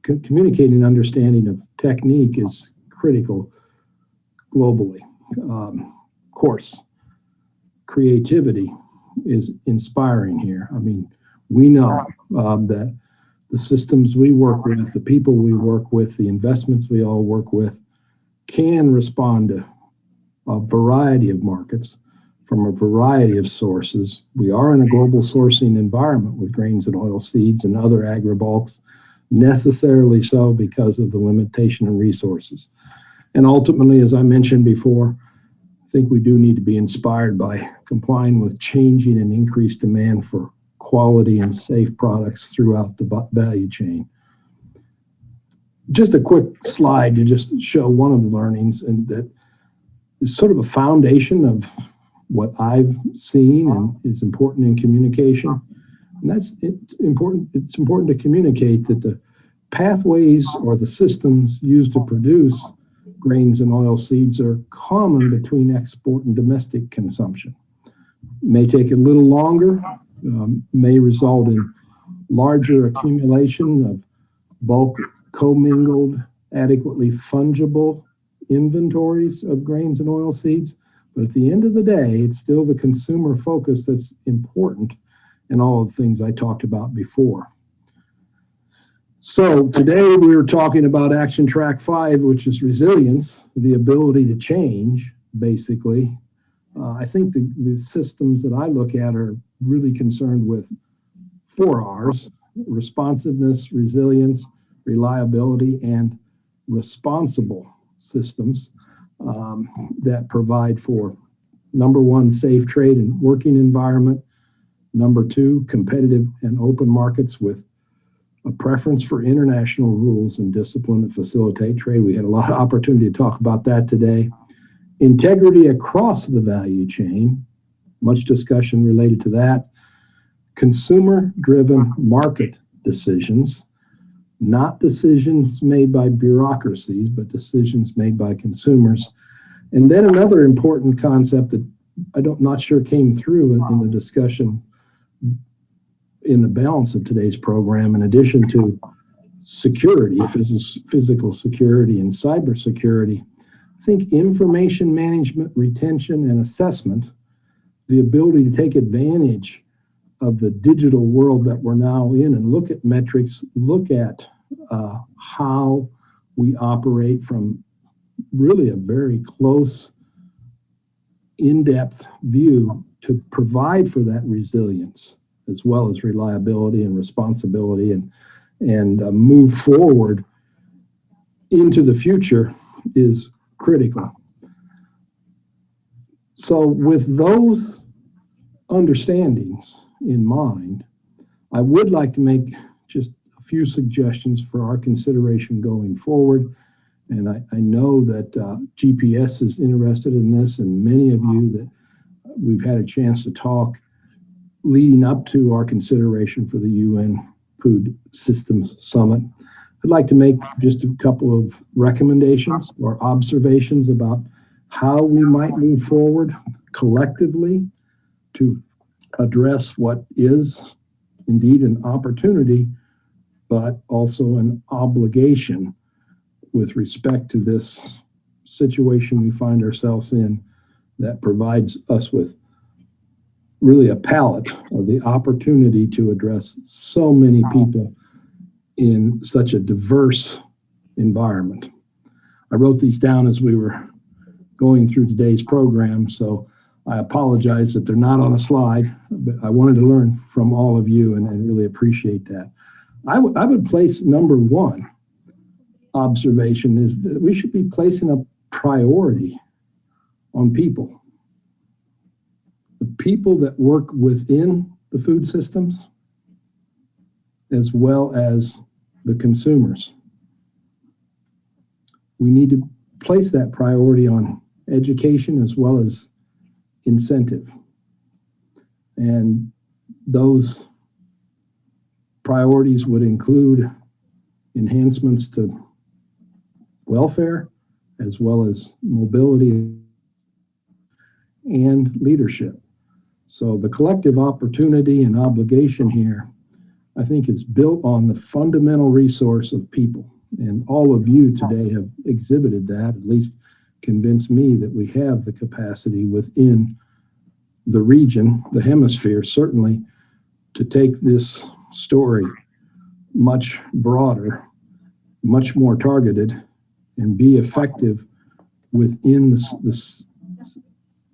S: communicating understanding of technique is critical globally. Of course, creativity is inspiring here. I mean, we know that the systems we work with, the people we work with, the investments we all work with can respond to a variety of markets from a variety of sources. We are in a global sourcing environment with grains and oil seeds and other agribulks necessarily so because of the limitation in resources. And ultimately, as I mentioned before, I think we do need to be inspired by complying with changing and increased demand for quality and safe products throughout the value chain. Just a quick slide to just show one of the learnings, and that is sort of a foundation of what I've seen and is important in communication. And that's important. It's important to communicate that the pathways or the systems used to produce grains and oil seeds are common between export and domestic consumption. May take a little longer, may result in larger accumulation of bulk commingled, adequately fungible inventories of grains and oil seeds. But at the end of the day, it's still the consumer focus that's important in all of the things I talked about before. So today we were talking about Action Track 5, which is resilience, the ability to change, basically. I think the systems that I look at are really concerned with 4 R's: responsiveness, resilience, reliability, and responsible systems that provide for, number 1, safe trade and working environment. Number 2, competitive and open markets with a preference for international rules and discipline that facilitate trade. We had a lot of opportunity to talk about that today. Integrity across the value chain, much discussion related to that. Consumer-driven market decisions, not decisions made by bureaucracies, but decisions made by consumers. And then another important concept that not sure came through in the discussion in the balance of today's program, in addition to security, physical security and cybersecurity, I think information management, retention, and assessment, the ability to take advantage of the digital world that we're now in and look at metrics, look at how we operate from really a very close, in-depth view to provide for that resilience, as well as reliability and responsibility, and move forward into the future is critical. So with those understandings in mind, I would like to make just a few suggestions for our consideration going forward. And I know that GPS is interested in this, and many of you that we've had a chance to talk leading up to our consideration for the UN Food Systems Summit. I'd like to make just a couple of recommendations or observations about how we might move forward collectively to address what is indeed an opportunity, but also an obligation with respect to this situation we find ourselves in that provides us with really a palette of the opportunity to address so many people in such a diverse environment. I wrote these down as we were going through today's program, so I apologize that they're not on a slide, but I wanted to learn from all of you and really appreciate that. I would place number 1 observation is that we should be placing a priority on people. The people that work within the food systems, as well as the consumers. We need to place that priority on education as well as incentive. And those priorities would include enhancements to welfare, as well as mobility and leadership. So the collective opportunity and obligation here, I think, is built on the fundamental resource of people. And all of you today have exhibited that, at least convinced me that we have the capacity within the region, the hemisphere, certainly, to take this story much broader, much more targeted, and be effective within this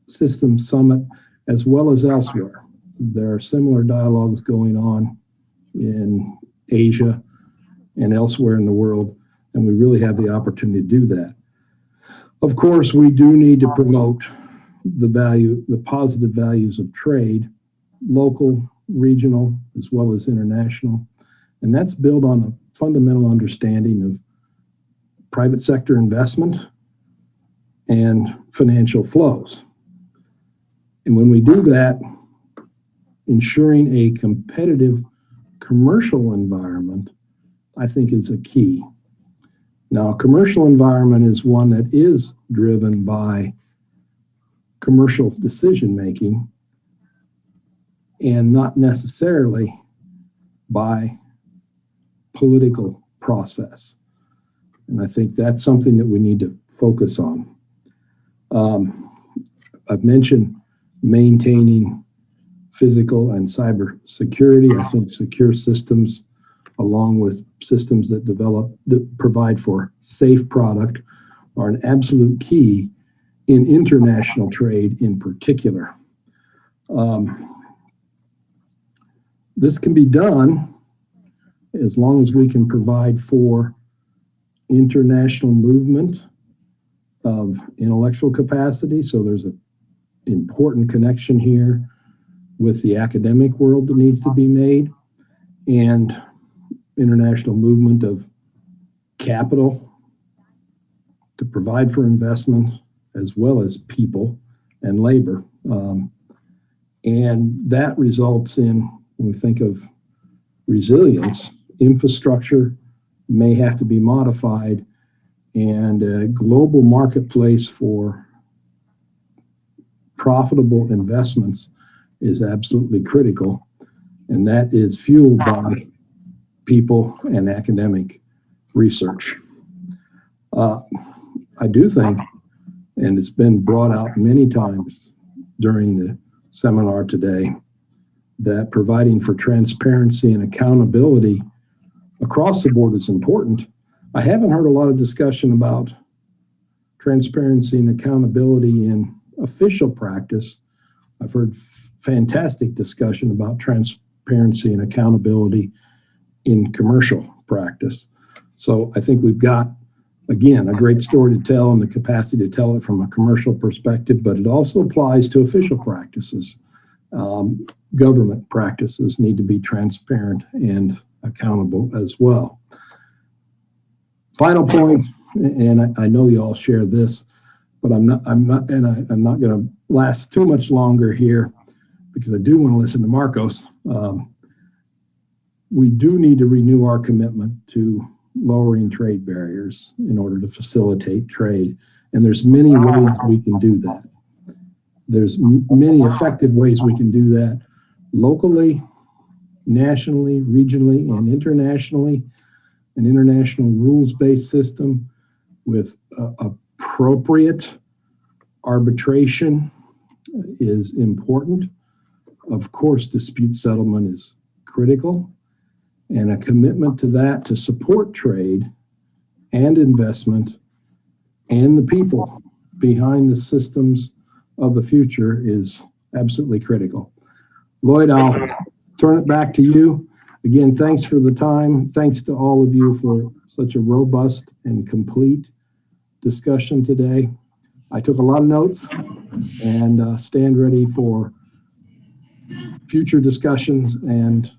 S: system summit as well as elsewhere. There are similar dialogues going on in Asia and elsewhere in the world, and we really have the opportunity to do that. Of course, we do need to promote the positive values of trade, local, regional, as well as international, and that's built on a fundamental understanding of private sector investment and financial flows. And when we do that, ensuring a competitive commercial environment, I think, is a key. Now, a commercial environment is one that is driven by commercial decision-making and not necessarily by political process. And I think that's something that we need to focus on. I've mentioned maintaining physical and cyber security. I think secure systems, along with systems that provide for safe product, are an absolute key in international trade in particular. This can be done as long as we can provide for international movement of intellectual capacity. So there's an important connection here with the academic world that needs to be made, and international movement of capital to provide for investment, as well as people and labor. And that results in, when we think of resilience, infrastructure may have to be modified, and a global marketplace for profitable investments is absolutely critical. And that is fueled by people and academic research. I do think, and it's been brought out many times during the seminar today, that providing for transparency and accountability across the board is important. I haven't heard a lot of discussion about transparency and accountability in official practice. I've heard fantastic discussion about transparency and accountability in commercial practice. So I think we've got, again, a great story to tell and the capacity to tell it from a commercial perspective, but it also applies to official practices. Government practices need to be transparent and accountable as well. Final point, and I know you all share this, but I'm not going to last too much longer here because I do want to listen to Marcos. We do need to renew our commitment to lowering trade barriers in order to facilitate trade. And there's many ways we can do that. There's many effective ways we can do that locally, nationally, regionally, and internationally. An international rules-based system with appropriate arbitration is important. Of course, dispute settlement is critical, and a commitment to that to support trade and investment and the people behind the systems of the future is absolutely critical. Lloyd, I'll turn it back to you. Again, thanks for the time. Thanks to all of you for such a robust and complete discussion today. I took a lot of notes and stand ready for future discussions and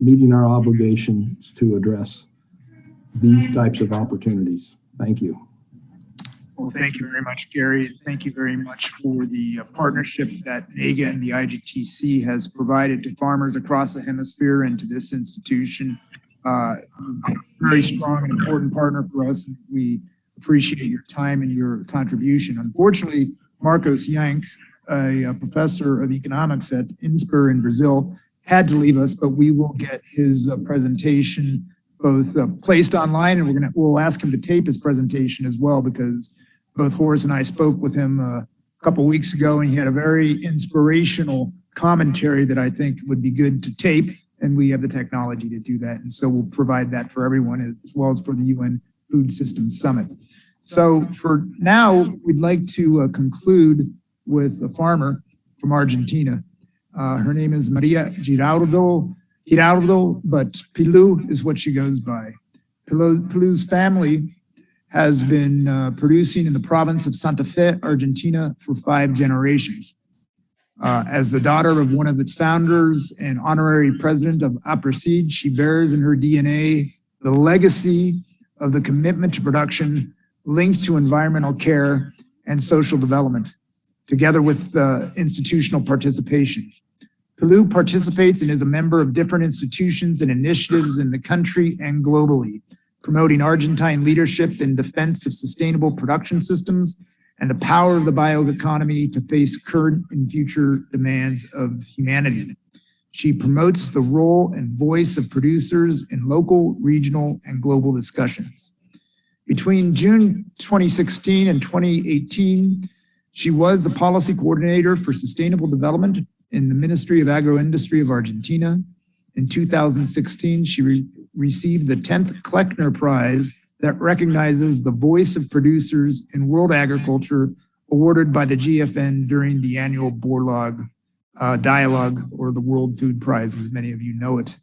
S: meeting our obligations to address these types of opportunities. Thank you.
A: Well, thank you very much, Gary. Thank you very much for the partnership that NAGA and the IGTC has provided to farmers across the hemisphere and to this institution. Very strong and important partner for us. We appreciate your time and your contribution. Unfortunately, Marcos Yank, a professor of economics at Hemisphere in Brazil, had to leave us, but we will get his presentation both placed online, and we'll ask him to tape his presentation as well, because both Horace and I spoke with him a couple weeks ago, and he had a very inspirational commentary that I think would be good to tape, and we have the technology to do that. And so we'll provide that for everyone, as well as for the UN Food Systems Summit. So for now, we'd like to conclude with a farmer from Argentina. Her name is Maria Giraldo, but Pilu is what she goes by. Pelu's family has been producing in the province of Santa Fe, Argentina, for 5 generations. As the daughter of one of its founders and honorary president of APRESID, she bears in her DNA the legacy of the commitment to production linked to environmental care and social development, together with institutional participation. Pelu participates and is a member of different institutions and initiatives in the country and globally, promoting Argentine leadership in defense of sustainable production systems and the power of the bioeconomy to face current and future demands of humanity. She promotes the role and voice of producers in local, regional, and global discussions. Between June 2016 and 2018, she was the policy coordinator for sustainable development in the Ministry of Agro-Industry of Argentina. In 2016, she received the 10th Kleckner Prize that recognizes the voice of producers in world agriculture, awarded by the GFN during the annual Borlaug Dialogue, or the World Food Prize, as many of you know it.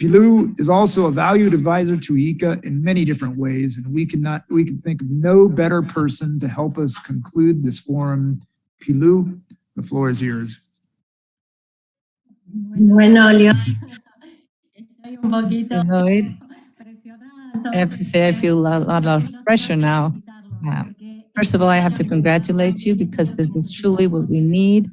A: Pelu is also a valued advisor to ICA in many different ways, and we can think of no better person to help us conclude this forum. Pelu, the floor is yours.
D: Bueno, Leo. Lloyd, I have to say I feel a lot of pressure now. First of all, I have to congratulate you because this is truly what we need.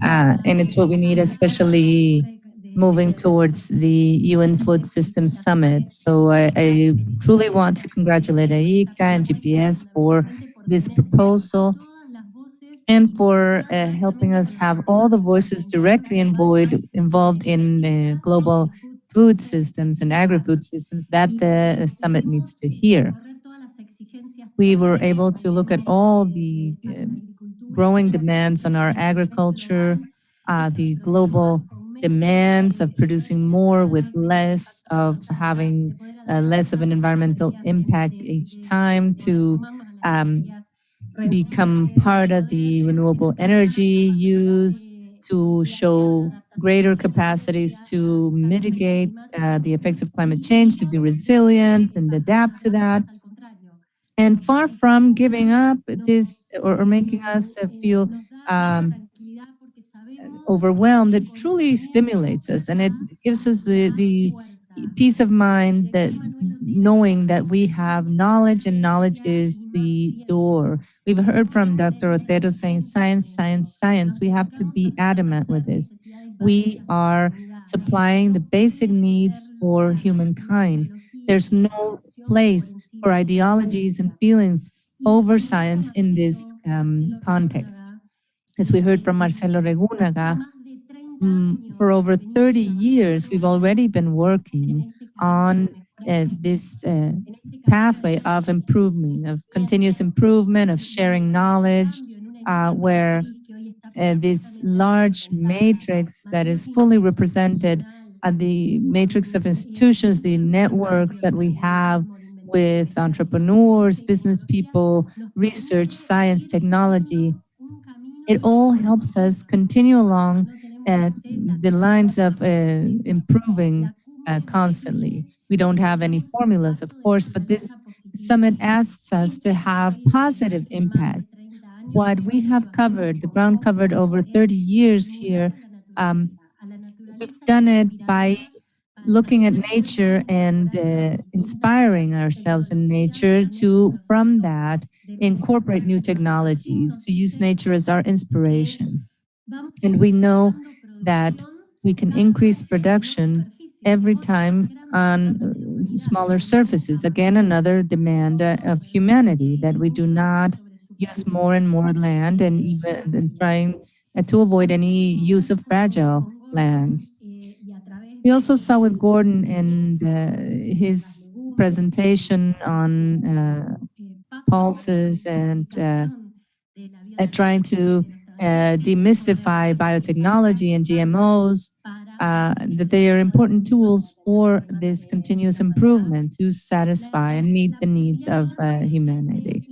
D: And it's what we need, especially moving towards the UN Food Systems Summit. So I truly want to congratulate ICA and GPS for this proposal and for helping us have all the voices directly involved in global food systems and agri-food systems that the summit needs to hear. We were able to look at all the growing demands on our agriculture, the global demands of producing more with less, of having less of an environmental impact each time, to become part of the renewable energy use, to show greater capacities to mitigate the effects of climate change, to be resilient and adapt to that. And far from giving up this or making us feel overwhelmed, it truly stimulates us, and it gives us the peace of mind that knowing that we have knowledge, and knowledge is the door. We've heard from Dr. Otero saying science, science, science. We have to be adamant with this. We are supplying the basic needs for humankind. There's no place for ideologies and feelings over science in this context. As we heard from Marcelo Regunaga, for over 30 years, we've already been working on this pathway of improvement, of continuous improvement, of sharing knowledge, where this large matrix that is fully represented, the matrix of institutions, the networks that we have with entrepreneurs, business people, research, science, technology, it all helps us continue along the lines of improving constantly. We don't have any formulas, of course, but this summit asks us to have positive impacts. What we have covered, the ground covered over 30 years here, we've done it by looking at nature and inspiring ourselves in nature to, from that, incorporate new technologies, to use nature as our inspiration. And we know that we can increase production every time on smaller surfaces. Again, another demand of humanity, that we do not use more and more land, and even trying to avoid any use of fragile lands. We also saw with Gordon and his presentation on pulses and trying to demystify biotechnology and GMOs, that they are important tools for this continuous improvement to satisfy and meet the needs of humanity.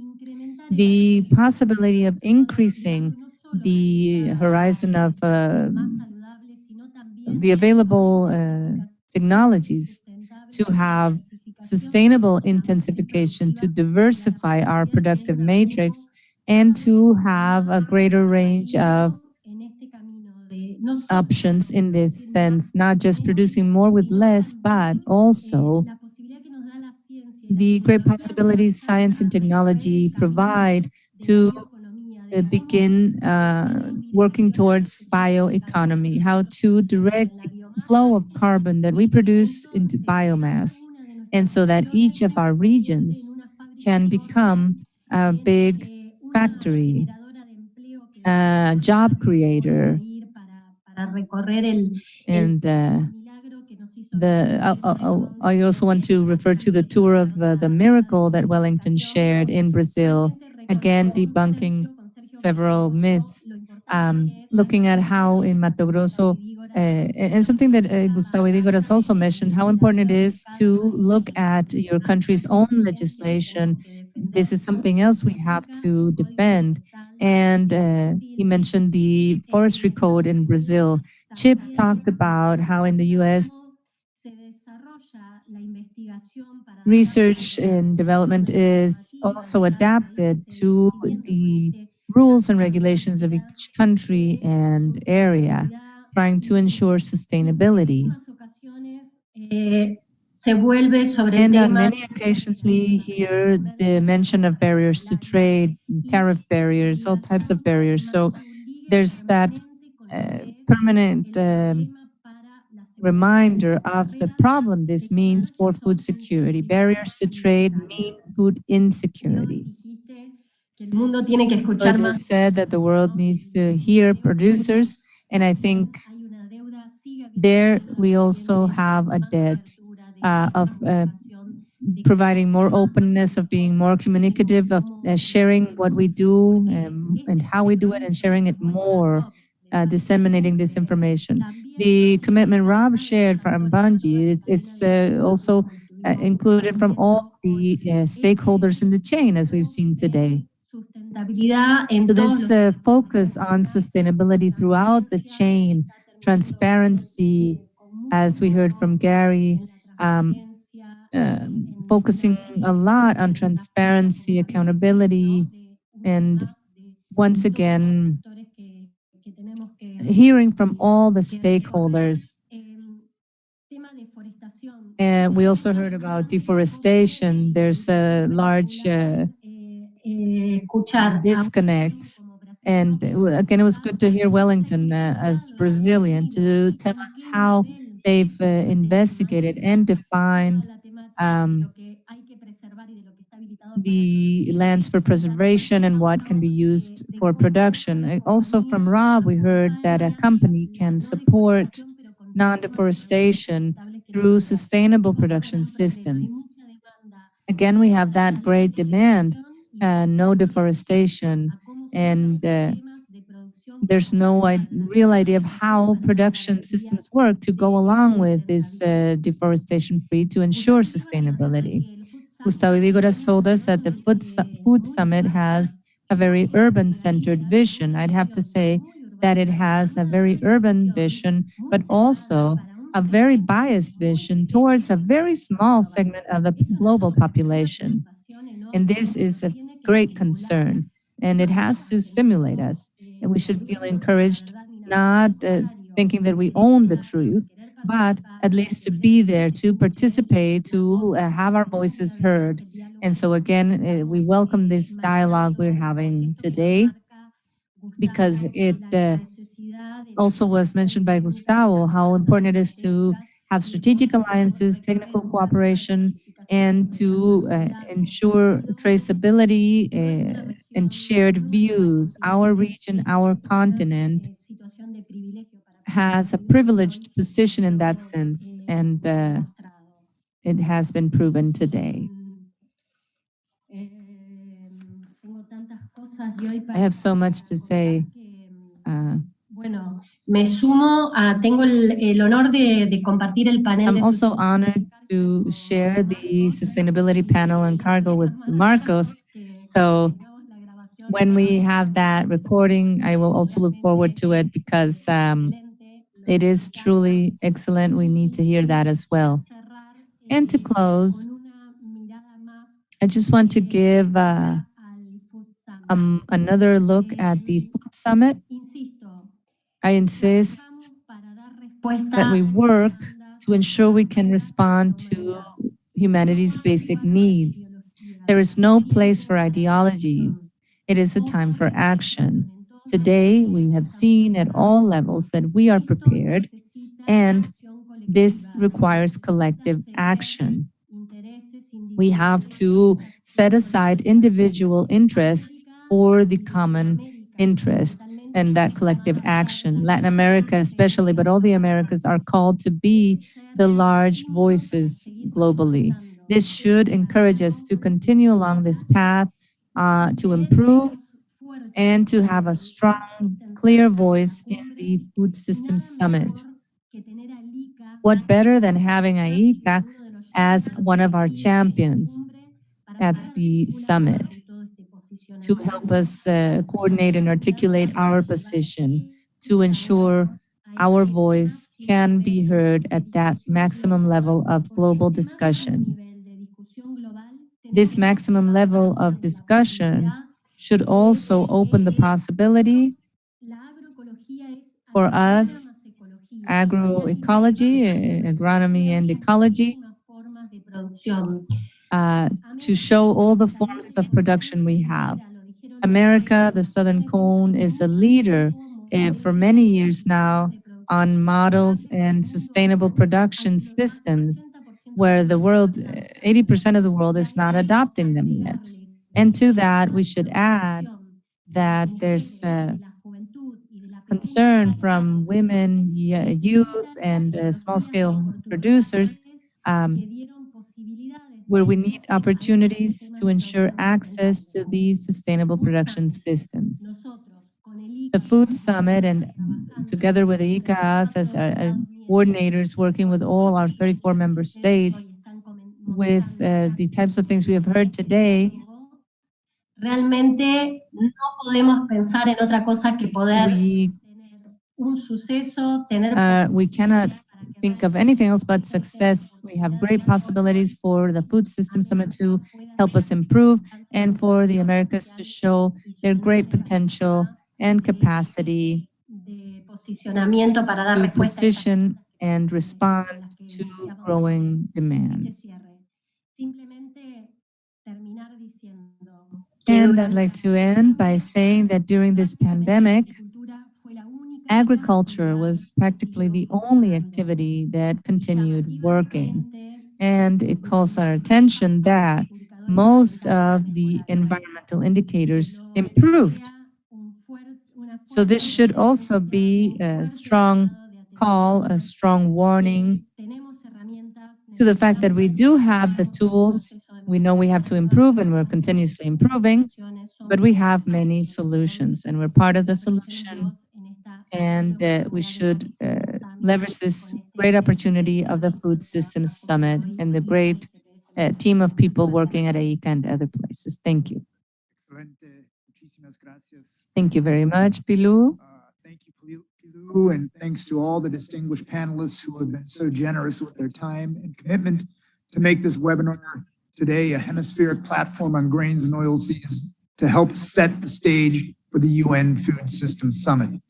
D: The possibility of increasing the horizon of the available technologies to have sustainable intensification to diversify our productive matrix and to have a greater range of options in this sense, not just producing more with less, but also the great possibilities science and technology provide to begin working towards bioeconomy, how to direct the flow of carbon that we produce into biomass, and so that each of our regions can become a big factory, a job creator, and I also want to refer to the tour of the miracle that Wellington shared in Brazil, again debunking several myths, looking at how in Mato Grosso, and something that Gustavo Idigo has also mentioned, how important it is to look at your country's own legislation. This is something else we have to defend. And he mentioned the forestry code in Brazil. Chip talked about how in the US, research and development is also adapted to the rules and regulations of each country and area, trying to ensure sustainability. And on many occasions, we hear the mention of barriers to trade, tariff barriers, all types of barriers. So there's that permanent reminder of the problem this means for food security. Barriers to trade mean food insecurity. It is said that the world needs to hear producers, and I think there we also have a debt of providing more openness, of being more communicative, of sharing what we do and how we do it, and sharing it more, disseminating this information. The commitment Rob shared from Bungie, it's also included from all the stakeholders in the chain, as we've seen today. So this focus on sustainability throughout the chain, transparency, as we heard from Gary, focusing a lot on transparency, accountability, and once again, hearing from all the stakeholders. And we also heard about deforestation. There's a large disconnect. And again, it was good to hear Wellington as Brazilian to tell us how they've investigated and defined the lands for preservation and what can be used for production. Also from Rob, we heard that a company can support non-deforestation through sustainable production systems. Again, we have that great demand, no deforestation, and there's no real idea of how production systems work to go along with this deforestation-free to ensure sustainability. Gustavo Idigoras told us that the Food Summit has a very urban-centered vision. I'd have to say that it has a very urban vision, but also a very biased vision towards a very small segment of the global population. And this is a great concern, and it has to stimulate us. And we should feel encouraged, not thinking that we own the truth, but at least to be there, to participate, to have our voices heard. And so again, we welcome this dialogue we're having today, because it also was mentioned by Gustavo, how important it is to have strategic alliances, technical cooperation, and to ensure traceability and shared views. Our region, our continent has a privileged position in that sense, and it has been proven today. I have so much to say. I'm also honored to share the sustainability panel on cargo with Marcos. So when we have that recording, I will also look forward to it, because it is truly excellent. We need to hear that as well. And to close, I just want to give another look at the Food Summit. I insist that we work to ensure we can respond to humanity's basic needs. There is no place for ideologies. It is a time for action. Today, we have seen at all levels that we are prepared, and this requires collective action. We have to set aside individual interests for the common interest and that collective action. Latin America especially, but all the Americas are called to be the large voices globally. This should encourage us to continue along this path, to improve and to have a strong, clear voice in the Food Systems Summit. What better than having ICA as one of our champions at the summit to help us coordinate and articulate our position to ensure our voice can be heard at that maximum level of global discussion. This maximum level of discussion should also open the possibility for us, agroecology, agronomy and ecology, to show all the forms of production we have. America, the Southern Cone, is a leader for many years now on models and sustainable production systems where the world, 80% of the world is not adopting them yet. And to that, we should add that there's concern from women, youth, and small-scale producers where we need opportunities to ensure access to these sustainable production systems. The Food Summit, and together with the ICAs as coordinators working with all our 34 member states, with the types of things we have heard today,
P: Realmente no podemos pensar en otra cosa que poder un suceso, tener
D: we cannot think of anything else but success. We have great possibilities for the Food Systems Summit to help us improve and for the Americas to show their great potential and capacity to position and respond to growing demands. And I'd like to end by saying that during this pandemic, agriculture was practically the only activity that continued working. And it calls our attention that most of the environmental indicators improved. So this should also be a strong call, a strong warning to the fact that we do have the tools. We know we have to improve and we're continuously improving, but we have many solutions and we're part of the solution. And we should leverage this great opportunity of the Food Systems Summit and the great team of people working at AICA and other places. Thank you. Thank you very much, Pilu.
A: Thank you, Pilu, and thanks to all the distinguished panelists who have been so generous with their time and commitment to make this webinar today a hemispheric platform on grains and oilseeds to help set the stage for the UN Food Systems Summit.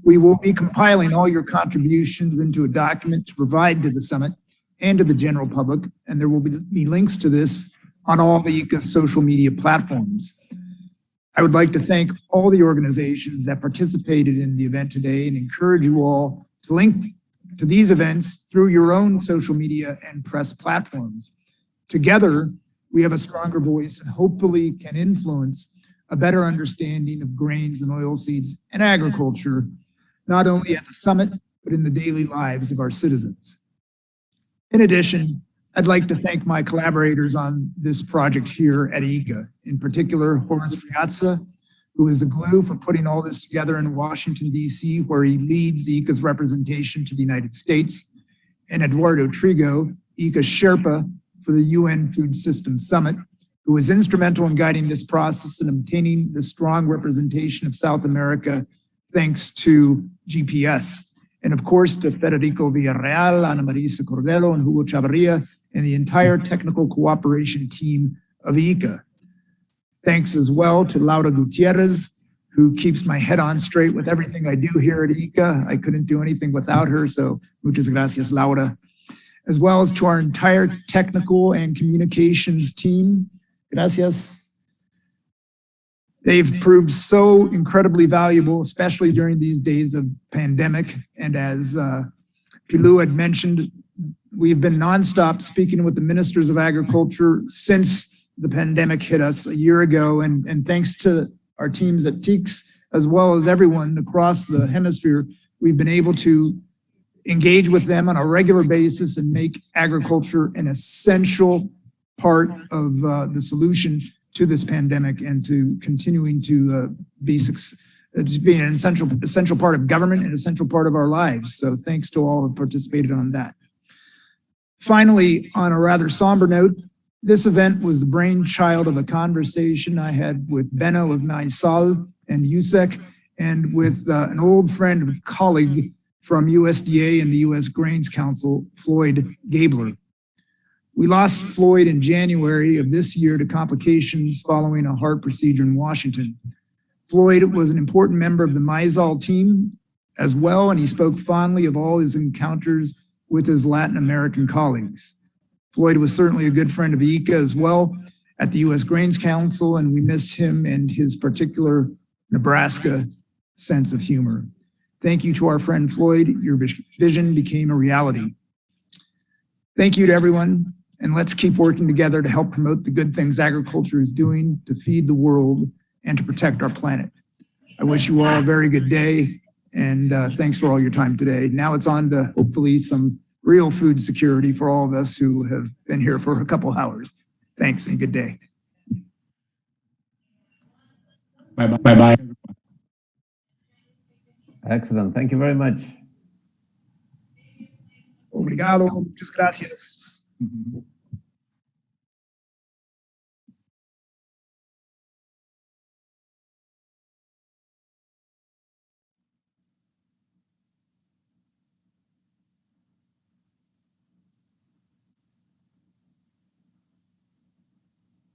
A: We will be compiling all your contributions into a document to provide to the summit and to the general public, and there will be links to this on all the ICA social media platforms. I would like to thank all the organizations that participated in the event today and encourage you all to link to these events through your own social media and press platforms. Together, we have a stronger voice and hopefully can influence a better understanding of grains and oilseeds and agriculture, not only at the summit, but in the daily lives of our citizens. In addition, I'd like to thank my collaborators on this project here at ICA, in particular, Horace Friazza, who is the glue for putting all this together in Washington, D.C., where he leads the ICA's representation to the United States, and Eduardo Trigo, ICA's Sherpa for the UN Food Systems Summit, who was instrumental in guiding this process and obtaining the strong representation of South America, thanks to GPS. And of course, to Federico Villarreal, Ana Marisa Cordero, and Hugo Chavarria, and the entire technical cooperation team of ICA. Thanks as well to Laura Gutierrez, who keeps my head on straight with everything I do here at ICA. I couldn't do anything without her, so muchas gracias, Laura. As well as to our entire technical and communications team. Gracias. They've proved so incredibly valuable, especially during these days of pandemic. And as Pilu had mentioned, we've been nonstop speaking with the ministers of agriculture since the pandemic hit us a year ago. And thanks to our teams at TEEX, as well as everyone across the hemisphere, we've been able to engage with them on a regular basis and make agriculture an essential part of the solution to this pandemic and to continuing to just being an essential part of government and essential part of our lives. So thanks to all who participated on that. Finally, on a rather somber note, this event was the brainchild of a conversation I had with Benno of Maisal and USEC and with an old friend and colleague from USDA and the U.S. Grains Council, Floyd Gabler. We lost Floyd in January of this year to complications following a heart procedure in Washington. Floyd was an important member of the Maisal team as well, and he spoke fondly of all his encounters with his Latin American colleagues. Floyd was certainly a good friend of ICA as well at the U.S. Grains Council, and we miss him and his particular Nebraska sense of humor. Thank you to our friend Floyd. Your vision became a reality. Thank you to everyone, and let's keep working together to help promote the good things agriculture is doing to feed the world and to protect our planet. I wish you all a very good day, and thanks for all your time today. Now it's on to hopefully some real food security for all of us who have been here for a couple hours. Thanks and good day.
Q: Bye-bye. Bye-bye.
R: Excellent. Thank you very much.
A: Obrigado. Muchas gracias.